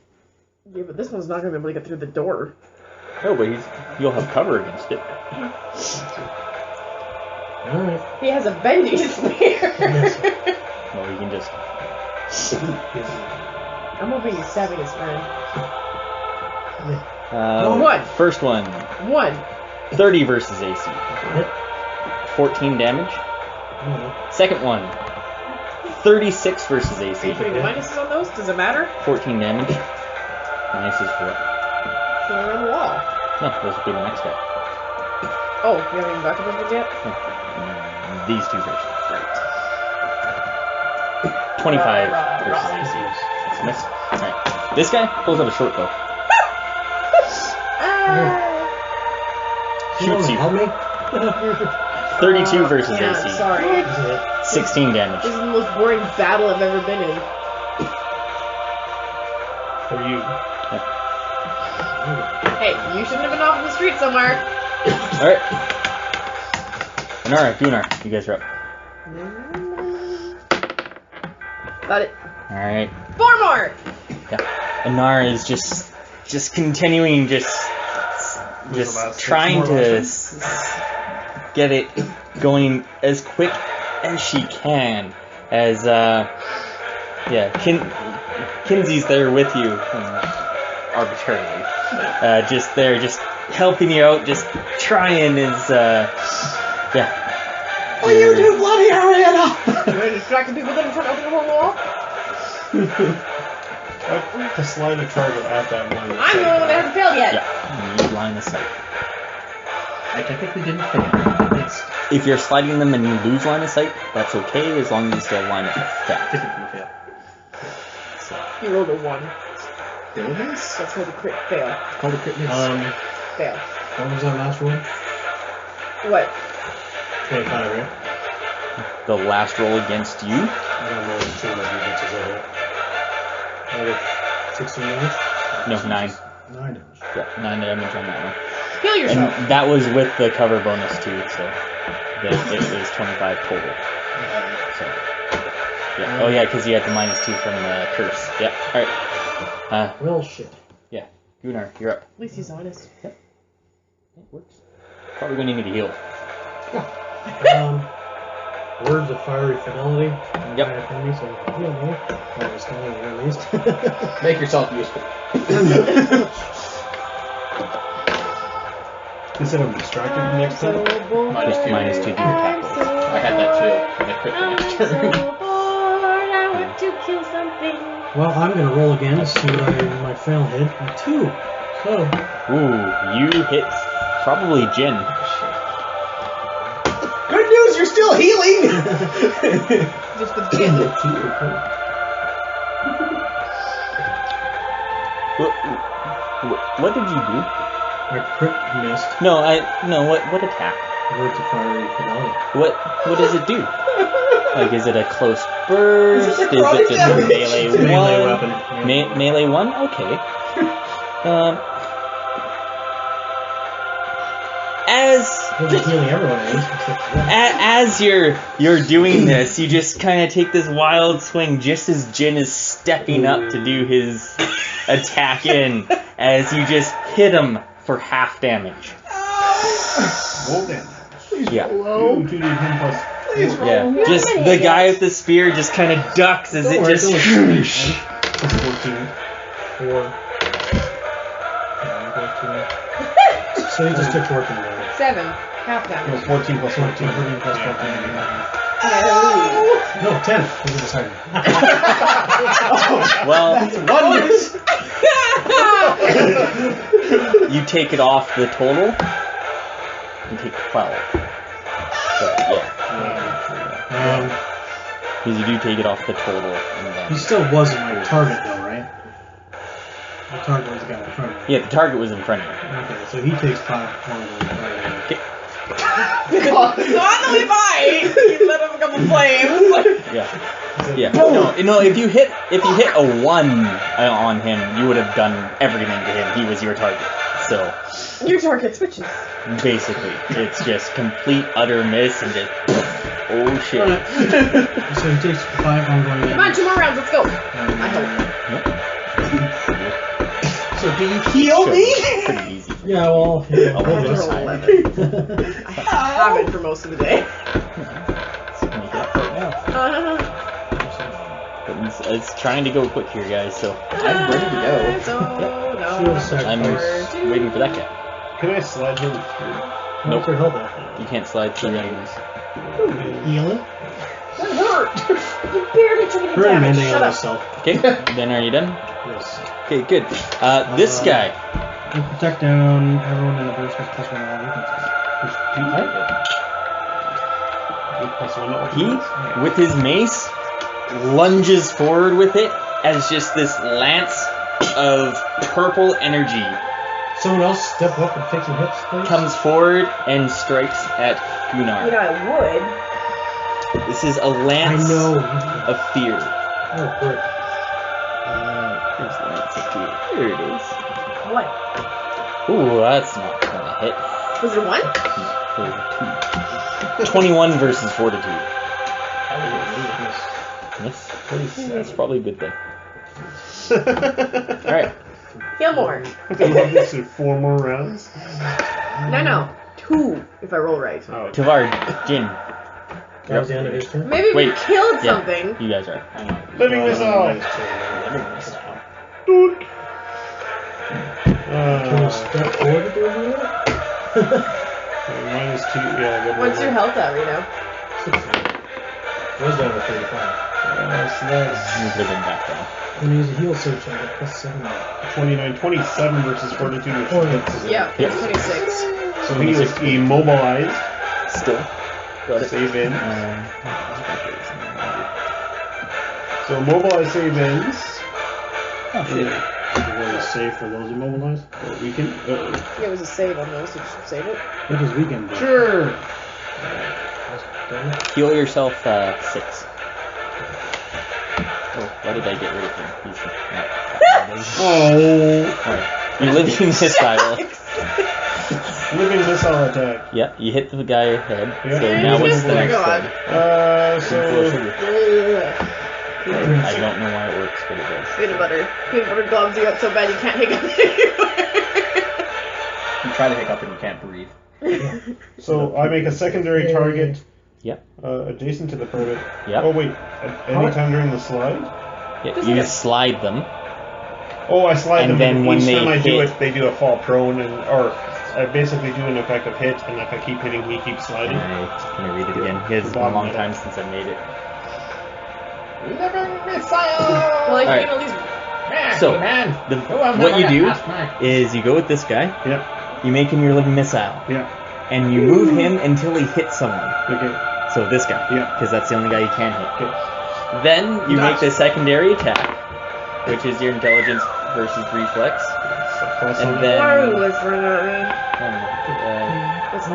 Yeah, but this one's not going to be able to get through the door. Oh, but you'll have cover against it. Alright. He has a bending spear. Well, you can just. I'm hoping he's stabbing his friend. One. First one. 30 versus AC. 14 damage. Second one. 36 versus Are you AC. putting the minuses on those? Does it matter? 14 damage. Minuses for what? So they're on the wall. No, those would be the next guy. Oh, you haven't even got to them yet? These two first. 25 versus AC. That's a miss. Alright. This guy pulls out a short bow. Shoots you. Help me? 32 versus Yeah, AC. sorry. 16 damage. This is the most boring battle I've ever been in. For you. Hey, you shouldn't have been off in the street somewhere. Alright. Anara, Gunnar, you guys are up. Got it. Alright. 4 more! Yeah. Anara is just continuing, just trying to get it going as quick as she can. As Kinsey's there with you, arbitrarily. Just there, just helping you out, just trying as Will you do bloody hurry it up? You want to distract the people that are trying to open the whole wall? To slide a target at that one. I'm the only one that hasn't failed yet. Yeah, you need line of sight. I technically didn't fail. If you're sliding them and you lose line of sight, that's okay as long as you still line of sight. Technically fail. You rolled a 1. Fail miss? That's called a crit fail. It's called a crit miss. Fail. What was that last one? What? 25, right? The last roll against you. I don't know if 2 of my defenses are hit. I get 16 damage? No, 9. 9 damage. Yeah, 9 damage on that one. Heal yourself. And that was with the cover bonus too, so it was 25 total. So, yeah. Oh yeah, because you had the -2 from the curse. Yeah. All right. Well, shit. Yeah. Gunnar, you're up. At least he's honest. It works. Probably gonna need a heal. Words of fiery fidelity. Yep. Me, so heal me. I was standing here at least. Make yourself useful. You said I'm distracted the next time? -2. -2 to your attack rolls. I had that too. And I crit the next turn. I want to kill something. Well, I'm gonna roll again to see what my fail hit. A 2. So. Ooh, you hit probably Jin. Good news, you're still healing! Just the kid. What did you do? I crit missed. No, what attack? Words of fiery fidelity. What does it do? Like, is it a close burst? Is it just a melee one? Melee weapon. Melee one? Okay. Healing everyone As you're doing this, you just kind of take this wild swing just as Jin is stepping up to do his attack in, as you just hit him for half damage. Roll damage. Yeah. Hello? 2d10 plus. Yeah. Just the guy with the spear just kind of ducks as it just. Plus 14. 4. 14. So he just took 14 damage. 7. Half No, damage. 14 plus 14. 14 plus 14. Oh. No, 10. This is the second. Well, Wonders! you take it off the total. You take 12. So, yeah. Because you do take it off the total. And then... He still wasn't my target, though, right? The target was the guy in front of me. Yeah, the target was in front of you. Okay, so he takes 5 points. Okay. Not only by you lit up a couple flames. Yeah. Yeah. No. If you hit a 1 on him, you would have done everything to him. He was your target. So Your target switches. basically, it's just complete utter miss and just oh shit. So he takes 5 ongoing Come on, damage. 2 more rounds. Let's go. I hope. So do you heal me? Pretty easy. Yeah, well, I have to roll 11. I haven't for most of the day. Let's make it up right now. But it's trying to go quick here, guys. So I'm ready to go. So, no. I'm waiting for that guy. Can I slide him through? What's your health at? You can't slide through enemies. Healing? That hurt. You barely took any We're damage. amending Shut on up. myself. Okay. Then are you done? Yes. Okay, good. This guy. You protect down everyone in the burst with +1 all weaknesses. He, with his mace, lunges forward with it as just this lance of purple energy Someone else step up and take some hits, please. comes forward and strikes at Gunnar. You know, I would. This is a lance I know. of fear. Oh, great. Here's the lance of fear. Here it is. What? Ooh, that's not gonna hit. Was it a 1? For 2. 21 versus fortitude. Yes, that's probably a good thing. Alright. Heal more. I love this in 4 more rounds. No. 2, if I roll right. Oh, Tavar, Jin. That was the end of his turn? Maybe we Wait. killed Yeah, something. you guys are. living this out. Can you step forward to do that? -2, yeah. What's your health at right now? 16. Was down to 35. So that's You could have been back down. When you use a heal surge, I get +7. 29, 27 versus fortitude, which hits. Yeah, Yep. 26. So he is immobilized. Still. Got it. Save in. So immobilized save ends. Oh, shit. Really save for those immobilized. Or weakened. Yeah, it was a save on those. Did you save it? What does weekend do? Sure. Heal yourself 6. Oh, why did I get rid of him? He's not. Oh. Alright. You living missile. Living missile attack. Yeah, you hit the guy ahead. Yeah. So now what's the next God. thing? So I don't know why it works, but it does. Peanut butter. Peanut butter gloves you up so bad you can't hiccup anymore. You try to hiccup and you can't breathe. So I make a secondary target. Yep. Adjacent to the target. Yep. Oh wait, at any time during the slide. Yeah, you just slide them. Oh, I slide And them. then and when each they time I do hit- it, they do a fall prone, or I basically do an effective hit, and if I keep hitting, he keeps sliding. Can I read it again? It's been a long time since I made it. Living missile! Like, Alright. you know, these. So, man. what you do is you go with this guy, Yep. you make him your living missile, Yeah. and you move him until he hits someone. Okay. So this guy, Yeah. because that's the only guy you can hit. Okay. Then you make the secondary attack, which is your intelligence versus reflex. So plus And on then- Why are you whispering at me? It's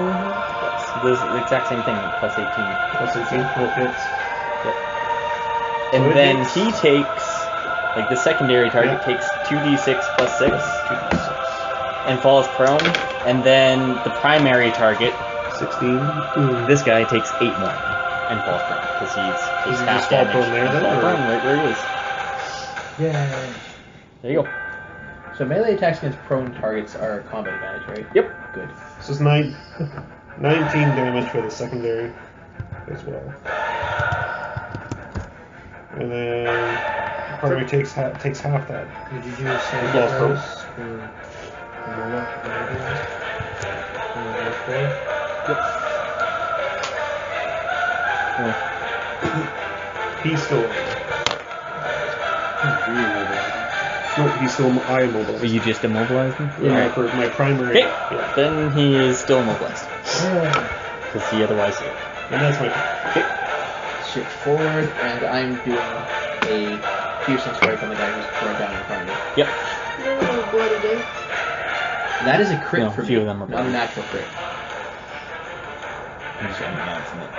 the exact same thing, plus 18. plus 18 both hits. And So it then hits. he takes, like the secondary target takes 2d6 plus 6 2d6. and falls prone. And then the primary target, 16. this guy takes 8 more and falls prone because he's he half just fall damage. prone there and then, fall or- prone right where he is. Yeah. There you go. So melee attacks against prone targets are combat advantage, right? Yep. Good. This is 19 damage for the secondary as well. And then party takes half that. Did you do same Well, throws for Mola? He's still. No, he's still. I immobilized. You just immobilized him? Yeah, Alright. for my primary. Okay. Yeah. Then he is still immobilized. Because he otherwise would. And that's my turn. Okay. Shift forward, and I'm doing a piercing strike on the guy who's thrown down in front of me. Yep. That is a crit No, for a few me, of them are not a bloody. natural crit. I'm just announcing it.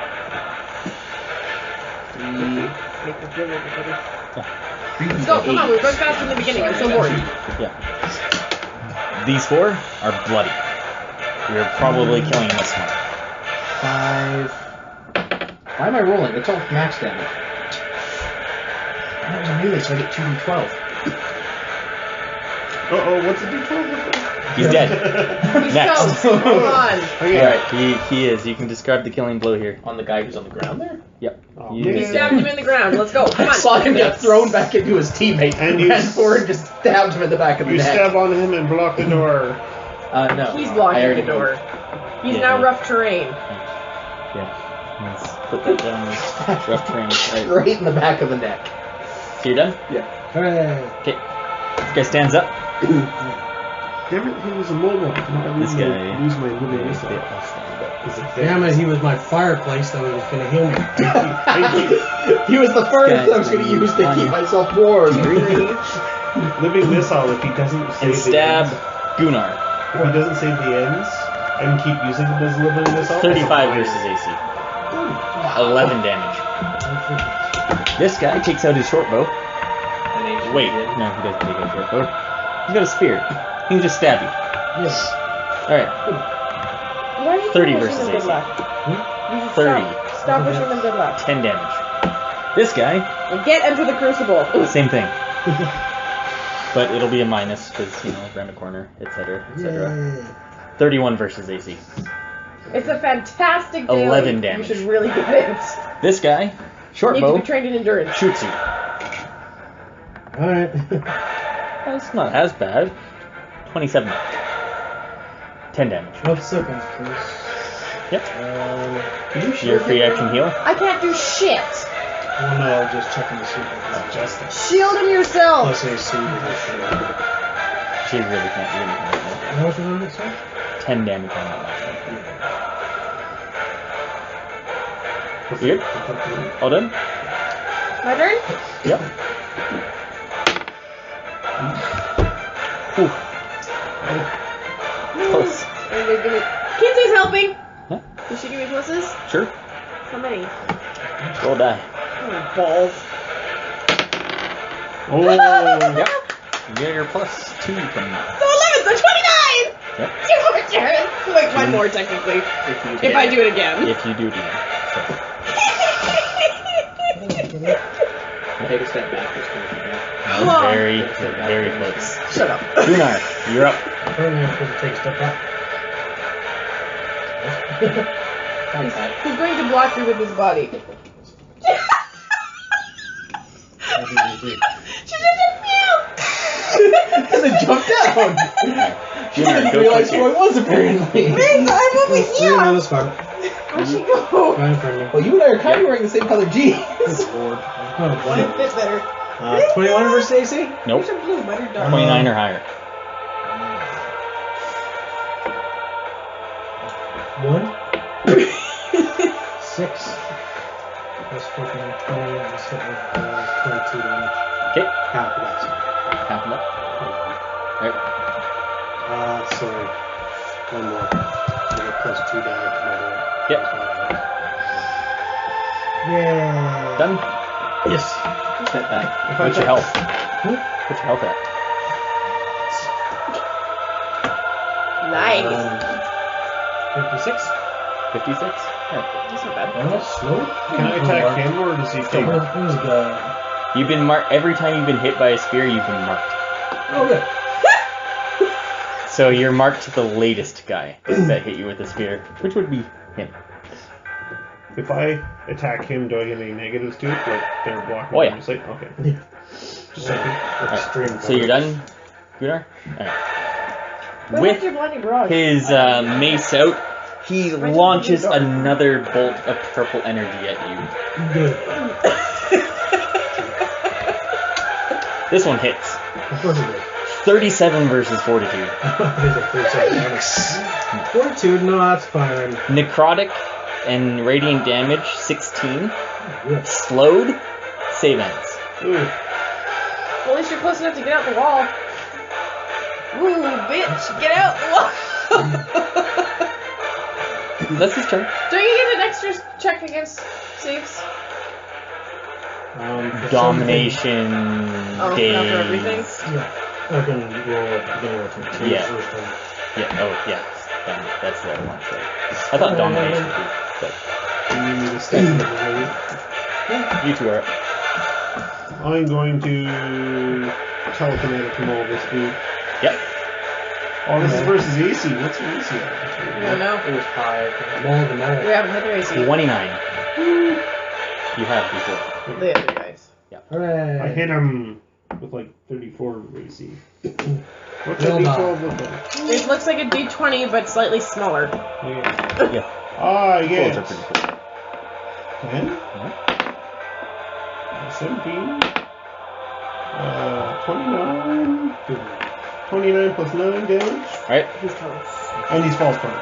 3 Let's go, come on, we're going fast in the beginning, I'm so bored. Yeah. These 4 are bloody. You're probably killing this one. 5. Why am I rolling? It's all max damage. That was a melee, so I get 2d12. Uh-oh, what's the d12? He's dead. He's Next. toast, come on. Alright, he is. You can describe the killing blow here. On the guy who's on the ground there? Yep. Oh, You man. He just- stabbed him in the ground, let's go, come I on. saw him get thrown back into his teammate And and you ran forward and just stabbed him in the back of the You neck. stab on him and block the door. No. He's I blocking already the door. He's Yeah, now yeah. rough terrain. Yeah. Let's put that down. Rough terrain. Right. Right in the back of the neck. So you're done? Hooray! Okay. This guy stands up. Damn it, he was immobile. Now I This guy. lose my living Yeah, missile. I'll stand up. Is it Damn it, he was my fireplace that was going to heal me. He was the furnace Guys, I was going to you use to want keep it. myself warm. Living missile if he doesn't save And stab the Gunnar. ends. If he doesn't save the ends, I can keep using him as living missile. 35 versus AC. 11 damage. This guy takes out his short bow. Wait, no, he doesn't take out his short bow. He's got a spear. He can just stab you. Yes. Alright, Why are you 30 pushing versus them good AC. luck? You should 30. Stop pushing them good luck. 10 damage. This guy, And get Enter the Crucible. same thing. But it'll be a minus because, you know, around the corner, etc., etc. Yay. 31 versus AC. It's a fantastic daily. 11 damage. You should really convince. This guy, short You need to bow, be trained in endurance. shoots you. Alright. That's not as bad. 27. 10 damage. 12 seconds, please. Yep. You Your free action heal. I can't do shit. Well, no, I'll just check in the super. Justice. Shield him yourself. Plus AC. She really can't do anything right How much was on it, sir? now. 10 damage on that last one. You good? All done? My turn? Yep. Ooh. Close. Kinsey's helping. Huh? Does she give me pluses? Sure. How many? Roll die. Oh, balls. Oh, Yep. You get your +2 from that. So 11, so 29! Yep. Zero return. Like one more, technically. If I do it again. If you do it again. So, Take a step back. Just that was very, very close. Shut up. Gunnar, you're up. Apparently I'm supposed to take a step back. He's going to block you with his body. She just meow. And then jump down. She Gunnar, didn't go realize quick who I here. was apparently. Wait, I'm over Three here. minutes, fine. Where'd she go? Fine for me. Well, you and I are kind of wearing the same color jeans. Mine fits better. 21 versus AC? Nope. These are blue, mine are dark. 29 or higher. 1. 6. Plus 14, 20, just hit with 22 damage. Okay. Half of that. Half of that. Alright. sorry. One more. I get +2 damage to my roll. Yep. Yeah. Done? Yes. Step back. What's your health? What's your health at? Nice. 56. 56? Alright. That's not bad. Slow. Can I attack him or does he take? It was the. You've been marked. Every time you've been hit by a spear, you've been marked. Oh, good. So you're marked to the latest guy that hit you with the spear, which would be him. If I attack him, do I get any negatives to it? Like they're blocking Oh, yeah. my sight? Okay. Yeah. Just checking. Extreme. So you're done, Gunnar? Alright. What With about your blinding barrage? his mace out, he launches another bolt of purple energy at you. Good. This one hits. Of course it did. 37 versus Fortitude. There's a 37 damage. Fortitude, no, that's fine. Necrotic and radiant damage, 16. Yeah. Slowed, save ends. Ooh. Well, at least you're close enough to get out the wall. Ooh, bitch, get out the wall! That's his turn. Don't you get an extra check against saves? Domination, Oh, days. not for everything? Yeah. I can roll it. Yeah. Yeah, oh, yeah. That's the other one. So. I thought domination too, but You need me to step in the you two are up. I'm going to telekinetic maul this dude. Yep. Oh, this is versus AC. What's your AC? I don't know. It was high. I think. Maul the maul. We haven't hit their AC. 29. You have before. The other guys. Hooray. I hit him with like 34 AC. What's a Well D12 done. look like? It looks like a D20, but slightly smaller. Yeah. Yeah. Ah, Rolls yes. are pretty cool. 10, 17, 29, 29 plus 9 damage, Alright. He's close. and he's false prone.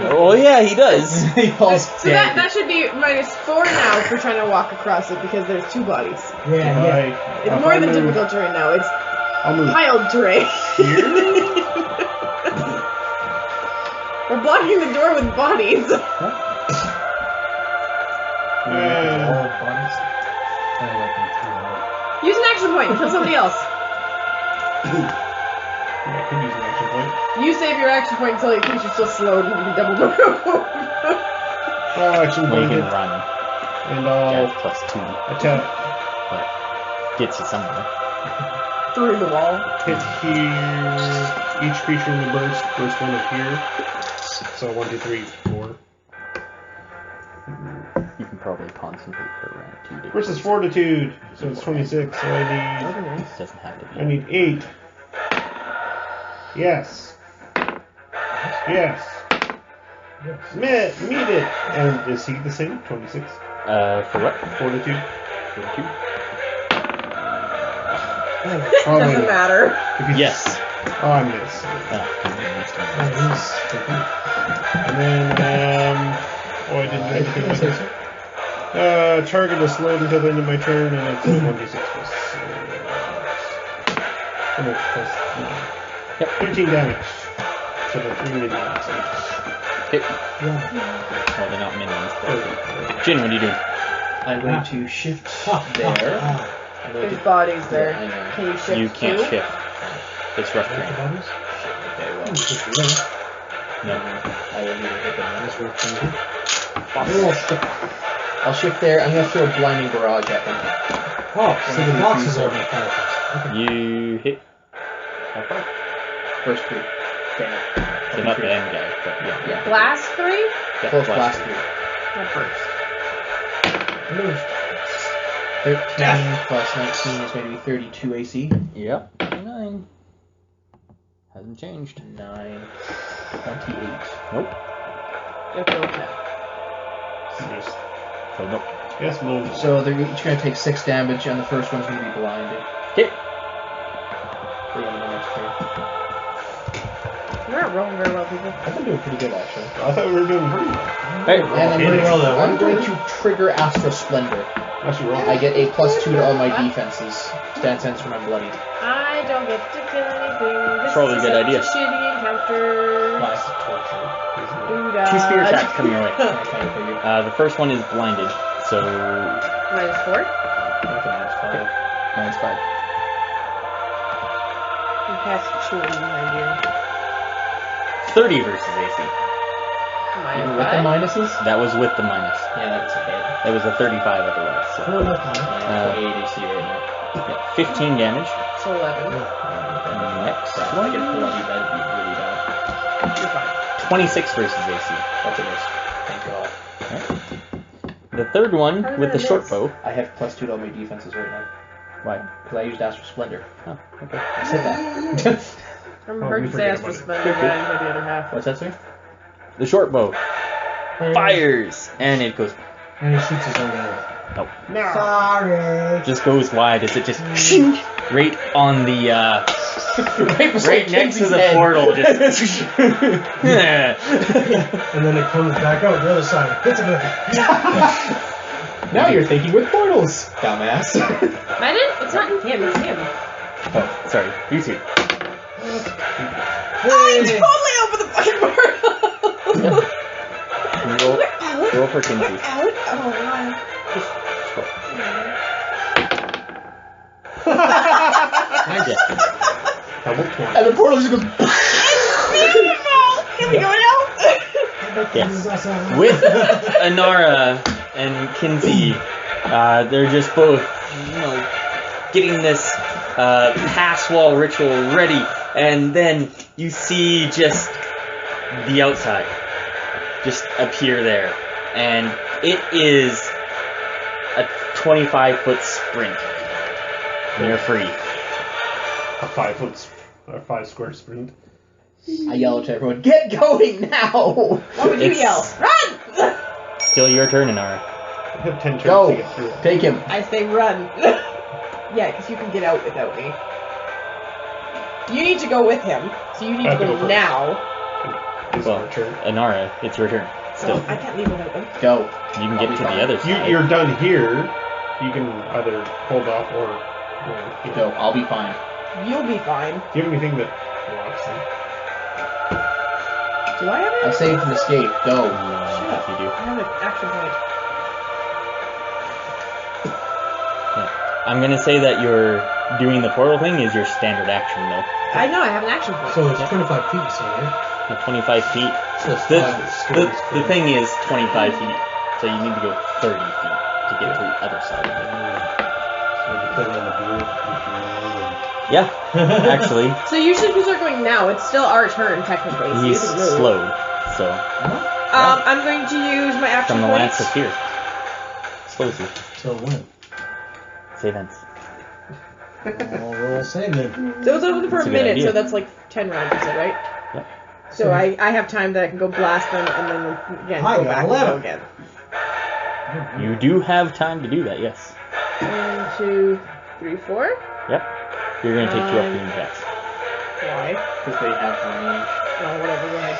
Oh, yeah, he does. He falls So that should be -4 now for trying to walk across it because there's 2 bodies. Yeah. It's more than difficult terrain now. It's I'll move piled terrain. here. We're blocking the door with bodies. And Use an action point and kill somebody else. I could use an action point. You save your action point until your creature's still slowed and you can double move. Well, action Well, you point can it, run. and Yeah, I'll +2. attack. But gets you somewhere. Through the wall. Hit here. Each creature in the burst. First one up here. So 1, 2, 3, 4. You can probably concentrate for around 2 days. Versus Fortitude. So it's 26. So It doesn't have to I be. need 8. Yes. Yes. Meet it. And is he the same? 26. For what? Fortitude. 42? Probably. Doesn't matter. If he's- Yes. Oh, I missed. And then, oh, I didn't do anything with it. Target is slowed until the end of my turn, and it's 1d6 plus. Yep. 13 damage. So the 3 minions each. Okay. Well, they're not minions. But... Jin, what are you doing? I'm going to shift there. I'm going There's to... bodies there. Yeah, I know. Can you shift You can't too? shift. It's rough terrain. Okay, well, No. I will need to hit them. Oh, I'll shift there. I'm going to throw a blinding barrage at them. so the boxes are my characters. You hit. How far? First group. Damn. So not the end guy, but yeah. Yeah. Blast 3? Yeah, Close blast blast through. Not first. 13 plus 19 is going to be 32 AC. Yep. 9. Hasn't changed. 9, 28. Nope. Go for it now. So nope. Yes, move. So they're each going to take 6 damage, and the first one's going to be blinded. Hit. For the next turn. We're not rolling very well, people. I've been doing pretty good, actually. I thought we were doing pretty well. Hey. And I'm going to trigger Astral Splendor. Actually, roll. I get a +2 to all my defenses. Stand sense for my bloodied. I don't get to kill anything. This Probably a is good such idea. a shitty encounter. Nice torture. Ooh, 2 spear attacks coming your way. I kind of figured. The first one is blinded, so -4? -5. You cast chilling behind you. 30 versus AC. Even with the -5? minuses? That was with the minus. Yeah, that's okay. It was a 35 otherwise. So. 28 AC right now. 15 damage. So 11. Next If I one. get bloody, that'd be really bad. You're fine. 26 versus AC. That's a miss. Thank God. The third one How did with the I short miss? bow. I have +2 to all my defenses right now. Why? Because I used Astral Splendor. Oh, okay. I said that. I'm Oh, hard we to say forget Astral about it. Splendor, but I didn't know the other half. What's that, sir? The short bow fires, and it goes. And he shoots his own arrow. Nope. No. Sorry. Just goes wide as it just right on the right next to the portal. Just And then it comes back out the other side. Hits him. Now you're thinking with portals, dumbass. I didn't? It's not him, it's him. Oh, sorry. You two. I totally opened the fucking portal! Roll for Kinsey. Out? Oh, wow. Double 20. And the portal just goes. Beautiful! Can we go now? Yes. With Anara and Kinsey, they're just both, getting this pass wall ritual ready, and then you see just the outside just appear there, and it is a 25-foot sprint. And you're free. A 5 square sprint. I yell to everyone, "Get going now!" What would you It's- yell? Run! Still your turn, Anara. I have 10 turns Go. to get through it. Take him. I say run. Yeah, because you can get out without me. You need to go with him, so you need I to have to go go first. now. It's Well, your turn. Anara, it's your turn. Still, No, I can't leave without them. Go. you can get to the other side. You're done here. You can either hold off or Go. I'll be fine. You'll be fine. Do you have anything that blocks them? Do I have I it? saved an escape. Go. If you do. I have an action point. I'm gonna say that you're doing the portal thing is your standard action, though. I know, I have an action point. So it's 25 feet, so right? The 25 feet. So it's The, 5 the squares. thing is 25 feet, so you need to go 30 feet to get to the other side of it. So we put it on the board. Yeah, actually, So you should start going now. It's still our turn, technically. So he's you can move. slowed, so I'm going to use my action from the point. lance of fear. Slows you. So when? Save ends. I'll roll save then. So it's only for That's a a good minute, idea. so that's like 10 rounds, you said, right? Yep. So I have time that I can go blast them and then again I go got back and 11. go again. You do have time to do that, yes. 1, 2, 3, 4. Yep. You're gonna take 2 opportunity attacks. Why? Because they have range. No, whatever, go ahead.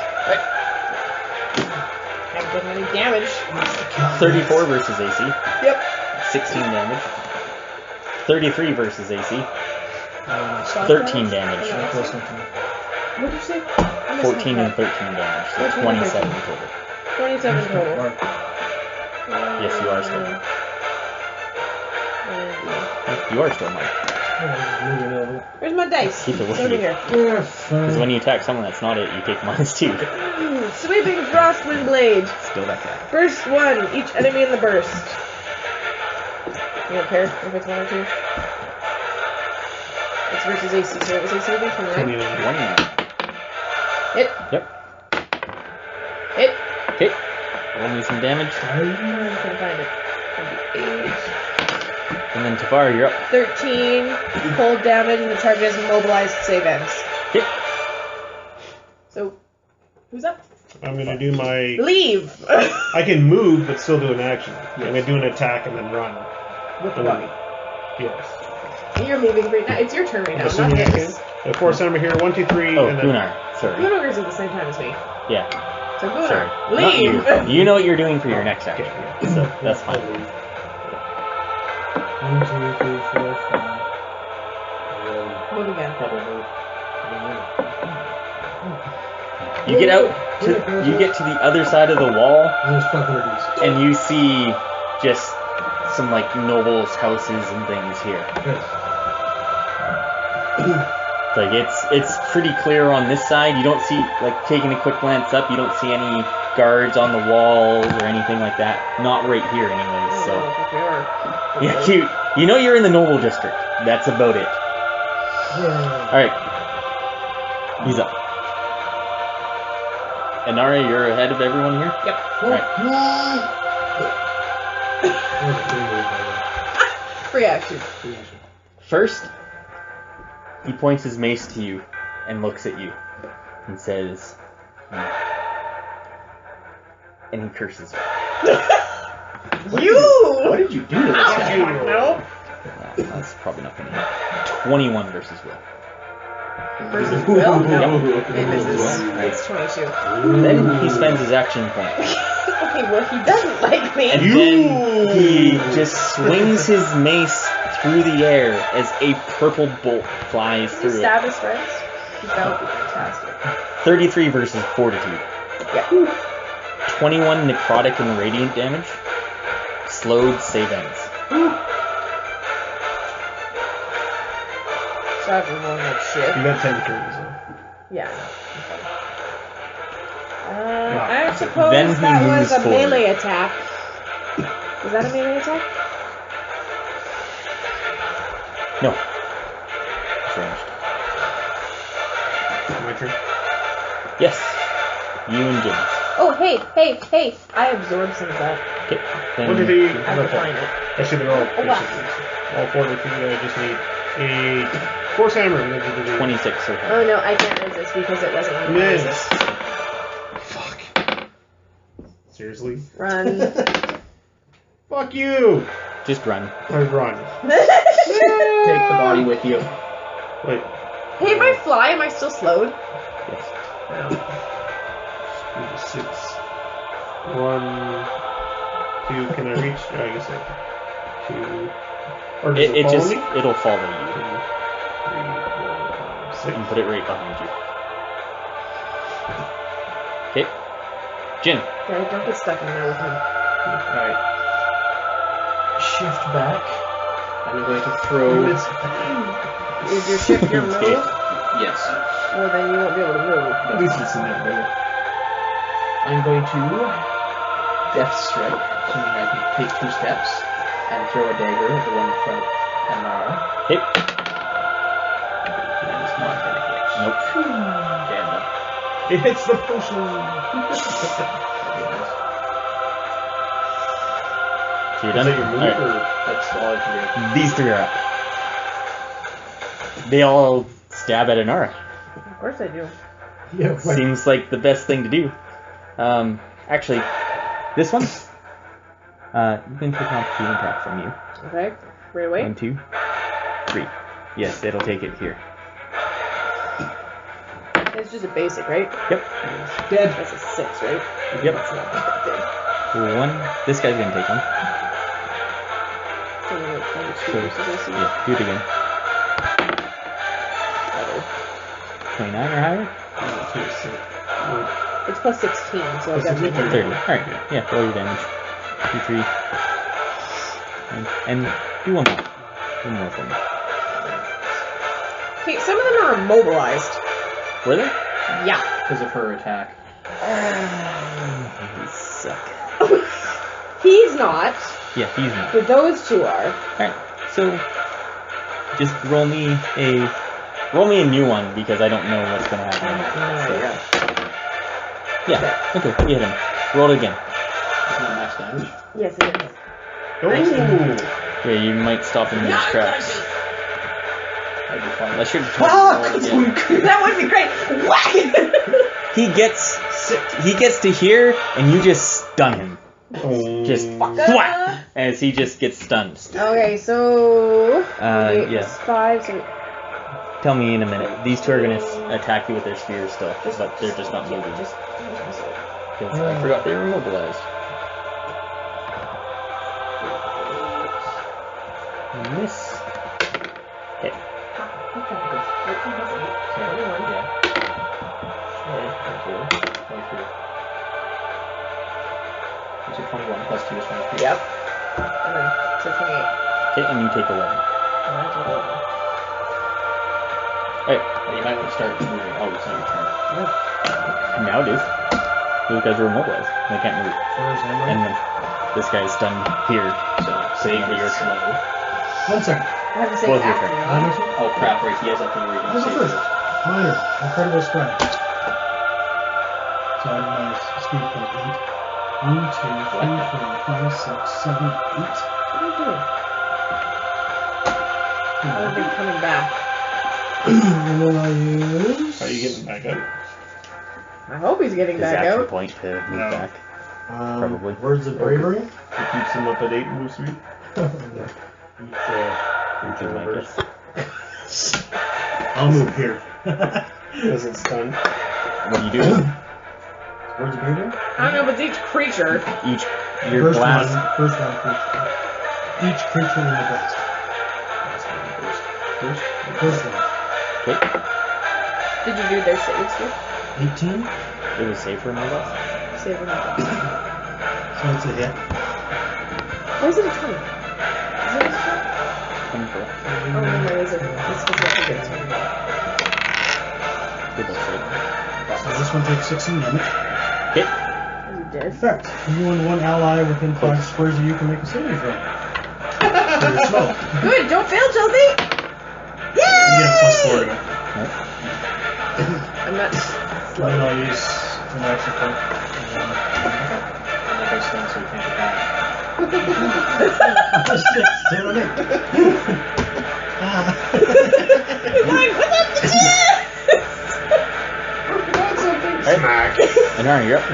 Haven't done any damage. 34 versus AC. Yep. 16 damage. 33 versus AC. 13 damage. What'd you say? I missed 14 that. and 13 damage, so Which one? 27 total. 27 total. Yes, you are still. You are still Mike. Where's my dice? Keep it with Over you. here. Because when you attack someone that's not it, you take -2. Sweeping Frostwind Blade. Still that guy. Burst 1. Each enemy in the burst. You don't care if it's 1 or 2? It's versus AC, so it was AC again, right? 29. Hit. Yep. Hit. Okay. Roll me some damage. I couldn't find it. 8. And then Tafar, you're up. 13. Cold damage, and the target is immobilized. Save ends. Okay. So, who's up? I'm gonna do my. Leave! I can move, but still do an action. I'm gonna do an attack and then run. With the And then- body. Yes. You're moving right now. It's your turn right I'm now, not assuming I can. his. The force number here, 1, 2, 3, Oh, and then. Gunnar. Sorry. Gunnar is at the same time as me. Yeah. So Gunnar, Sorry. Not leave! you. You know what you're doing for your next Okay, action. yeah. So that's fine. 1, 2, 3, 4, 5. Move again. You get out to you get to the other side of the wall, There's 500 and you see just some like nobles' houses and things here. Like it's pretty clear on this side. You don't see, like, taking a quick glance up, you don't see any guards on the walls or anything like that. Not right here, anyways. So Yeah. yeah, you know you're in the noble district. That's about it. Alright. He's up. Anara, you're ahead of everyone here? Yep. Alright. Free action. First, he points his mace to you and looks at you and says, and he curses you. What did you do to this guy? No. That's probably not going to hit. 21 versus Will. Versus Will? Yep. It misses. It's 22. Then he spends his action point. Okay, well, he doesn't like me. And then he just swings his mace through the air as a purple bolt flies Did you through it. stab his friends? That would be fantastic. 33 versus Fortitude. Yeah. 21 necrotic and radiant damage. Slowed save ends. So I have to roll like shit. You got 10 turns. Yeah. I suppose Then he that was moves a forward. melee attack. Was that a melee attack? No. It's ranged. My turn. Yes. You and James. Oh, hey! I absorbed some of that. Okay. What did he? I have to find it. Actually, they're all Oh, wow. piercings. All 4 defeat. I just need a force hammer. 26 so far. Oh no, I can't resist because it wasn't on my Miss. resist. Fuck. Seriously? Run. Fuck you! Just run. I run. Take the body with you. Wait. Hey, if I fly, am I still slowed? Yes. No. 6. 1, 2. Can I reach? Oh, I guess I can. 2. Or does it follow me? It'll follow 2, you. 3, 4, 5, 6. And put it right behind you. Okay. Jin. Okay, don't get stuck in there with him. Alright. Shift back. I'm going to throw. Is your shift your move? Yes. Well, then you won't be able to move. At least it's in there. I'm going to Death Strike, assuming I can take 2 steps, and throw a dagger at the one in front of Anara. Hit. And it's not going to hit. Nope. Damn it. It hits the potion. So you're Is done? that your move Alright. or? That's all I can These 3 are up. They all stab at Anara. Of course I do. Yeah, right. Seems like the best thing to do. Actually, this one, you can take an opportunity attack from you. Okay, right away. 1, 2, 3. Yes, it'll take it here. It's just a basic, right? Yep. Dead. That's a 6, right? Yep. That's not that big. 1. This guy's gonna take one. So, like, 22 So, versus AC. yeah, do it again. Better. 29 or higher? It's plus 16, so I've got 30. 30. Alright, yeah, roll your damage. 2, 3. And do one more. One more for me. Okay, some of them are immobilized. Were they? Yeah. Because of her attack. These suck. He's not, Yeah, he's not. but those 2 are. Alright, so just roll me a new one because I don't know what's gonna happen. So, yeah, okay, you hit him. Roll it again. Isn't that max damage? Yes, it is. Oh! Yeah, you might stop him in his tracks. That'd be fun. Unless you're trying to roll again. That would be great. Whack! He gets to here and you just stun him. Just Fucker. thwack as he just gets stunned. Okay, so wait, yeah. it's 5, so Tell me in a minute. These 2 are gonna attack you with their spears still, but they're just not moving. just 'Cause I forgot they were immobilized. Miss. Hit. So 21 plus 2 is 23. Yep. And then so 28. Okay, and you take 11. And I take 11. Alright, And you might want to start moving. Oh, it's not your turn. now it is. Those guys are immobilized. They can't move. And then this guy's stunned here. So Sitting save here. your slow. 1 second. have to say Both your after. turn. Minor two? Oh crap! Right, he has that thing where he I'll can go save first. first. Minor. Incredible strike. So I have my speed point 8. 1, 2, 3, 4, 5, 6, 7, 8. What are you doing? I've been coming back. And then I'll use. Are you getting back up? I hope he's getting His back action out. point to move No. back. Probably. Words of bravery. It keeps him up at 8 move speed. Which is my guess. I'll move here. Because it's done. What do you do? Words of bravery? I don't know, but each creature. Your First blast. one. First one. Each creature in the blast. First one. Okay. Did you do their saves too? 18. It was safe for my blast. Save or not? So it's a hit. Why is it a 20? Is it a 20? 24. Oh, no, is it? It's supposed to be a 20. Good luck, save. So this one takes 16 damage. Okay. Is he dead? Effect. You and one ally within 5 squares of you can make a saving throw. For your smoke. Good, don't fail, Chelsea! You get a +4 to it. I'm not And slow. then I'll use an action point. And then I stun so he can't attack. Alright. Anara, you're up.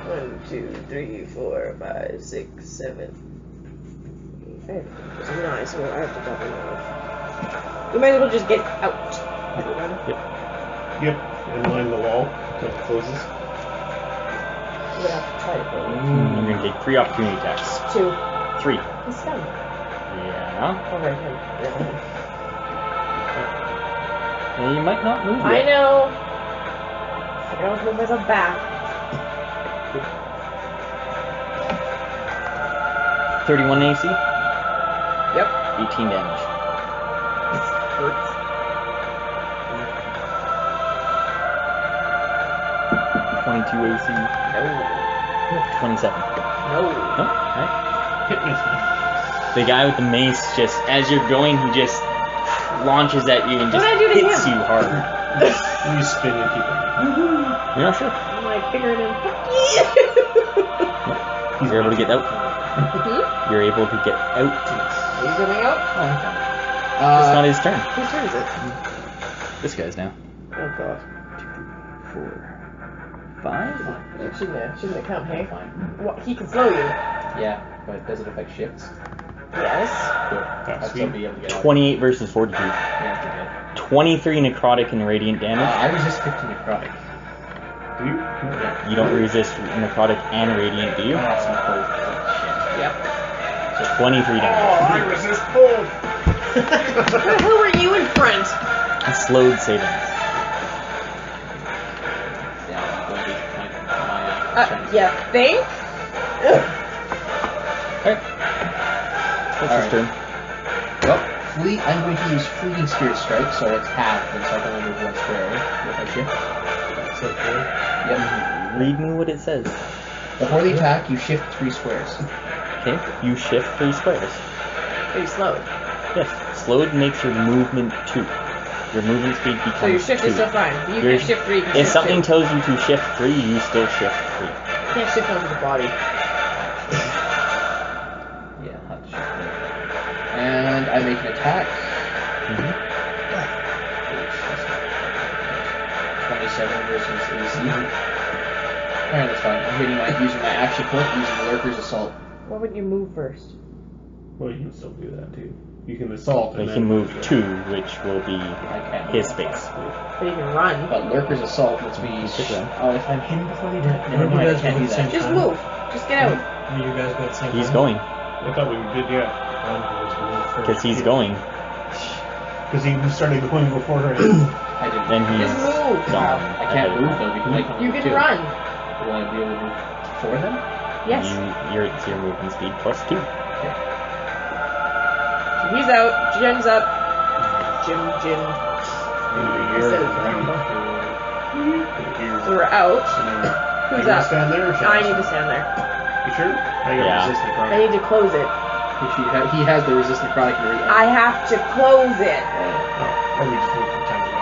One, two, three, 4, 5, 6, 7. 8. Nice. Well, I have to double off. We might as well just get out. Yep. And line the wall until it closes. We're gonna have to try to go. You're gonna take 3 opportunity attacks. 2. 3. He's stunned. Yeah. Oh, right, him. Yeah, you might not move yet. I know. I can always move myself back. 31 AC. Yep. 18 damage. Hurts. 22 AC. No. 27. No. No? Alright. Hit me. The guy with the mace just, as you're going, he just launches at you and just What'd I do to hits him? you hard. You spin and keep it. You're not sure. I'm like fingering him. You're able to get out. You're able to get out. Are you coming out? It's not his turn. Whose turn is it? This guy's now. Oh god. 4, 5. Shouldn't count, hey? What, he can slow you. Yeah, but does it affect shifts? Yes. Good. I'll still sweet. be able to get out. 28 versus Fortitude. Yeah, 23 necrotic and radiant damage. I resist 50 necrotic. Do you? You don't resist necrotic and radiant, do you? That's some cold Yep. So 23 damage. I resist cold. Where the hell were you in front? And slowed savings. shit. Yeah, I'm going to my Yeah, think? Alright. What's his turn? Well, I'm going to use Fleeting Spirit Strike, so it's half, and so I can only move 1 square with my shift. That's okay. Yep. Read me what it says. Before the attack, you shift 3 squares. Okay, you shift 3 squares. Are you slowed? Yes, slowed makes your movement 2. Your movement speed becomes So your shift 2. is still fine. You Your- can shift 3. You can If shift something 2. tells you to shift 3, you still shift 3. You can't shift onto the body. Yeah, I'll have to shift 3. And I make an attack. 27 versus AC. Alright, that's fine. I'm using my action point, using Lurker's Assault. Why would you move first? Well, you can still do that too. You can assault He and can then move 2, which will be I can't. his space. But you can run. But Lurker's Assault lets me. Sit down. Oh, if I'm hidden before the attack, Where never do you mind. I guys can't go do at the that. same Just time? move. Just get out. You guys got the same He's time? going. I thought we did, yeah. Because he's going. Because he started going before her. I didn't. Then he's Just move. gone. I can't move though because I can You move can too. run. Will I be able to move for them? Yes. It's your movement speed plus 2. So he's out. Jim's up. Jim. I said his name. So we're out. Who's You up? stand there or should I need to stand there. You sure? I got Yeah. resist I necrotic. need to close it. Which he has the resist necrotic and everything. I have to close it. Oh, or we just wait for time to go.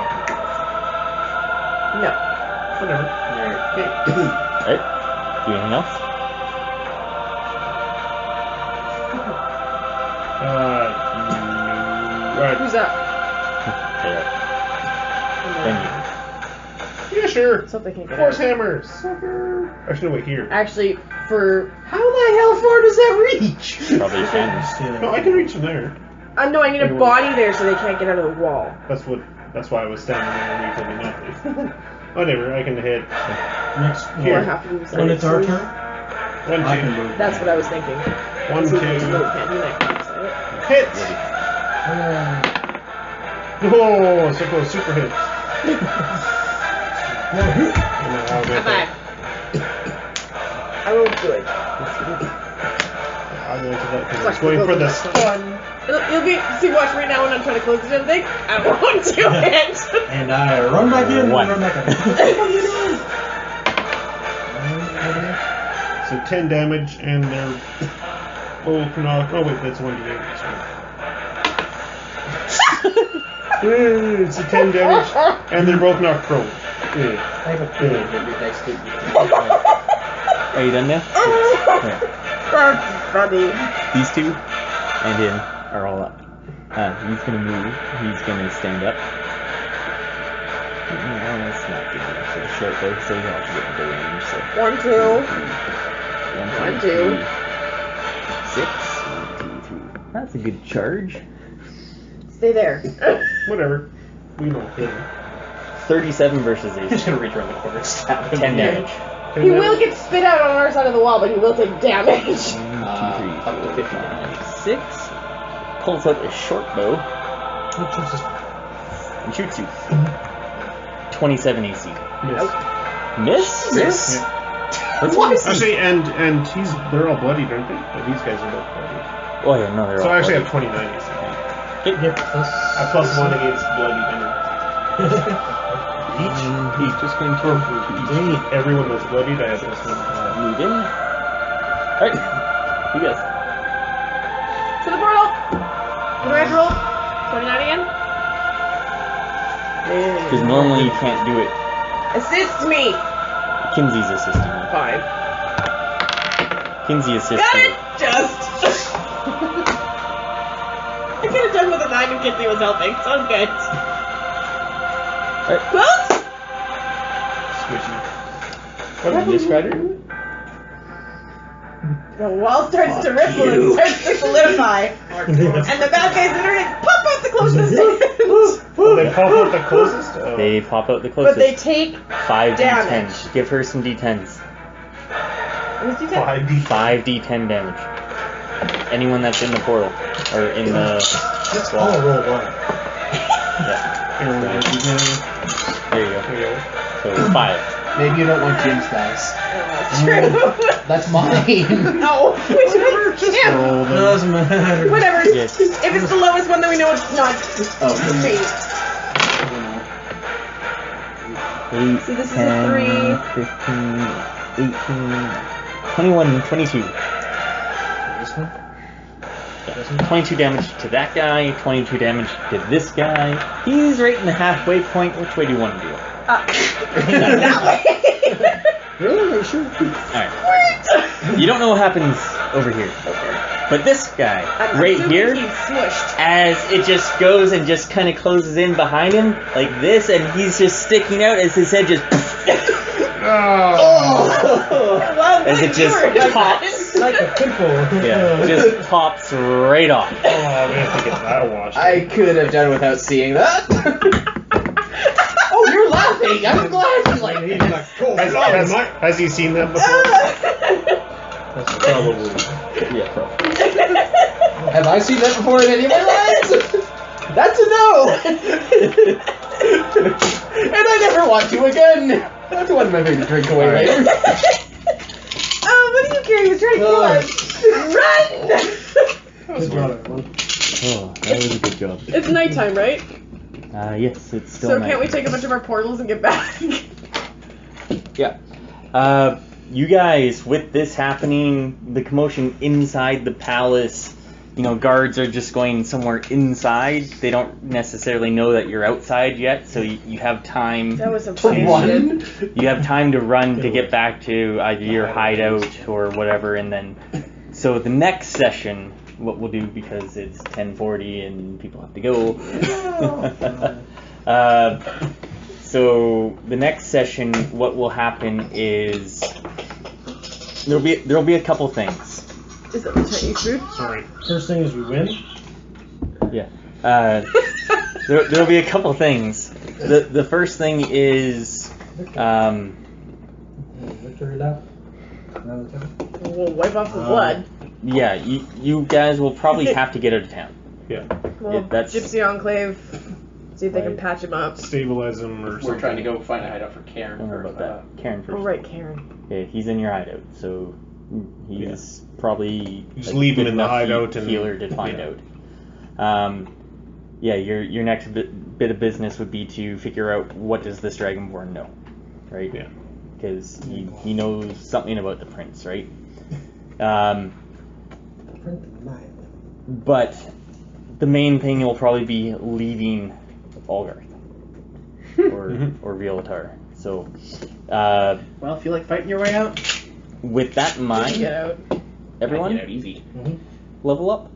No. Whatever. Okay. Right? Do anything else? No. Right. Who's up? Okay. Thank you. Yeah, sure. Let's hope they can't get Force out. hammers. Sucker. Actually, no, wait, here. Actually, for... How the hell far does that reach? Probably can. No, I can reach from there. no, I need a body there so they can't get out of the wall. That's why I was standing there and you told me not to. Whatever, I can hit. Next. Or Here. have to move When it's our side. turn, 1, I can 2. move. That's what I was thinking. 1, 2. So can't do that. Hit! Oh, so close. Super hit. High five. I rolled good. I'm going to that because Watch it's going the for the building. stun. You'll be... See, watch right now when I'm trying to close the damn thing. I won't do it. and I run back in. One. Run back in. So 10 damage and they're both knocked. Oh, wait, that's 1d8. It's a 10 damage and they're both knocked prone. I have a feeling that your next hit Are you done now? Yeah. That's funny. These two and him are all up. He's gonna move. He's gonna stand up. That's not good enough for the short bow, so you have to get into range. So 1, 2. 1, 2. 6. 1, 2, 3. That's a good charge. Stay there. Whatever. We know. 37 versus He's just 8. gonna reach around the corner and stab him. 10 damage. He will get spit out on our side of the wall, but he will take damage. 1, 2, 3, Up to 50 4, damage. 5, 6. Pulls out a short bow and shoots you. 27 AC. Miss? Jesus. That's What? Actually, and they're all bloodied, aren't they? But these guys are both bloodied. Oh yeah, no, they're So all I actually bloody. have 29 AC. Yep. I plus 1 against bloody enemies. He's just going to Everyone was bloodied, I have plus 1. move in. Alright, you guys. To the portal. What do I have to roll? 29 again? Because normally you can't do it. Assist me! Kinsey's assisting you. 5. Kinsey assists Got you. it! Just! I could have done with a 9 if Kinsey was helping. Sounds good. Alright. Close! Squishy. What happened, Strider? The wall starts to ripple and starts to solidify. And the bad guys literally pop out the closest end. Oh, they pop out the closest? Oh. They pop out the But closest. they take 5 damage. D10s. Give her some D10s. What's you 5d. 5 D10 damage. Anyone that's in the portal. Or in the... Let's wall. all roll one. Yeah. There you go. There you go. So it's 5. Maybe you don't want Jim's dice. True. That's mine. No, whichever. Yeah. Roll them. Doesn't matter. Whatever. Yes. If it's the lowest one, then we know it's not Oh, me. 8, See, this is a 10, 3. 15, 18, 21, 22. This one? Yeah. 22 damage to that guy, 22 damage to this guy. He's right in the halfway point. Which way do you want to do it? That way. Really? Sure. Alright. You don't know what happens over here. But this guy, I'm right assuming here, he's smushed. as it just goes and just kind of closes in behind him, like this, and he's just sticking out as his head just... Well, As it just pops. Like a pimple. Yeah, just pops right off. Oh, I'm gonna have to get that watched. I could have done without seeing that. Oh, you're laughing. I'm glad you like it. Has he seen that before? That's probably. Yeah, probably. Have I seen that before in any of my lives? That's a no. And I never want to again. That's one of my favorite drink away later. Oh, what are you carrying? He's trying to kill us. Run! Good job, everyone. Oh, that was a good job. It's nighttime, right? Yes, it's still So night. can't we take a bunch of our portals and get back? Yeah. you guys, with this happening, the commotion inside the palace, you know, guards are just going somewhere inside. They don't necessarily know that you're outside yet, so you have time. That was some To funny run? shit. You have time to run to get back to either your hideout or whatever, and then. So the next session, what we'll do, because it's 10:40 and people have to go. So the next session, what will happen is there'll be a couple things. Is that the Chinese food? Sorry. First thing is we win. Yeah. There'll be a couple things. The first thing is Victory lap. We'll wipe off the blood. yeah, you guys will probably have to get out of town. Yeah. Well, that's- Gypsy Enclave. See if they can patch him up. Stabilize him or something. We're trying to go find a hideout for Karen. Don't worry about that. Karen first. Oh, right, Karen. Yeah, he's in your hideout, so he's probably Just a leave him good in the enough hideout and- healer to find yeah. out. Yeah, your next bit of business would be to figure out what does this Dragonborn know, right? Yeah. Because he knows something about the prince, right? But the main thing will probably be leaving Ulgarth or Orvylatar. So, Well, if you like fighting your way out, with that in mind, Get out. everyone get out easy. level up.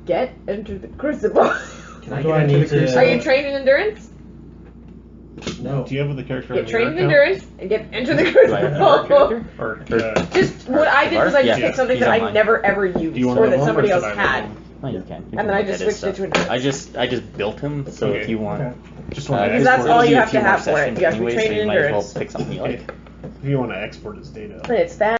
Get into the crucible. Can I Do get I into need the to- crucible? Are you trained in endurance? No. Do you have the character Get on trained in your account? endurance and get into the Do I have a crucible. character? Or, Just what I did was I just Yeah, picked something he's that on I mine. never ever do used you want or to that level him, somebody or else should I had. level him? Oh, you can. And then I just switched it to endurance. I just built him, so Okay. if you want, Okay. Just want to Because that's export all it. you do a have few to more have for it. sessions You have to be anyway, trained so in you might as well endurance. pick something you like. If you want to export his data. It's that.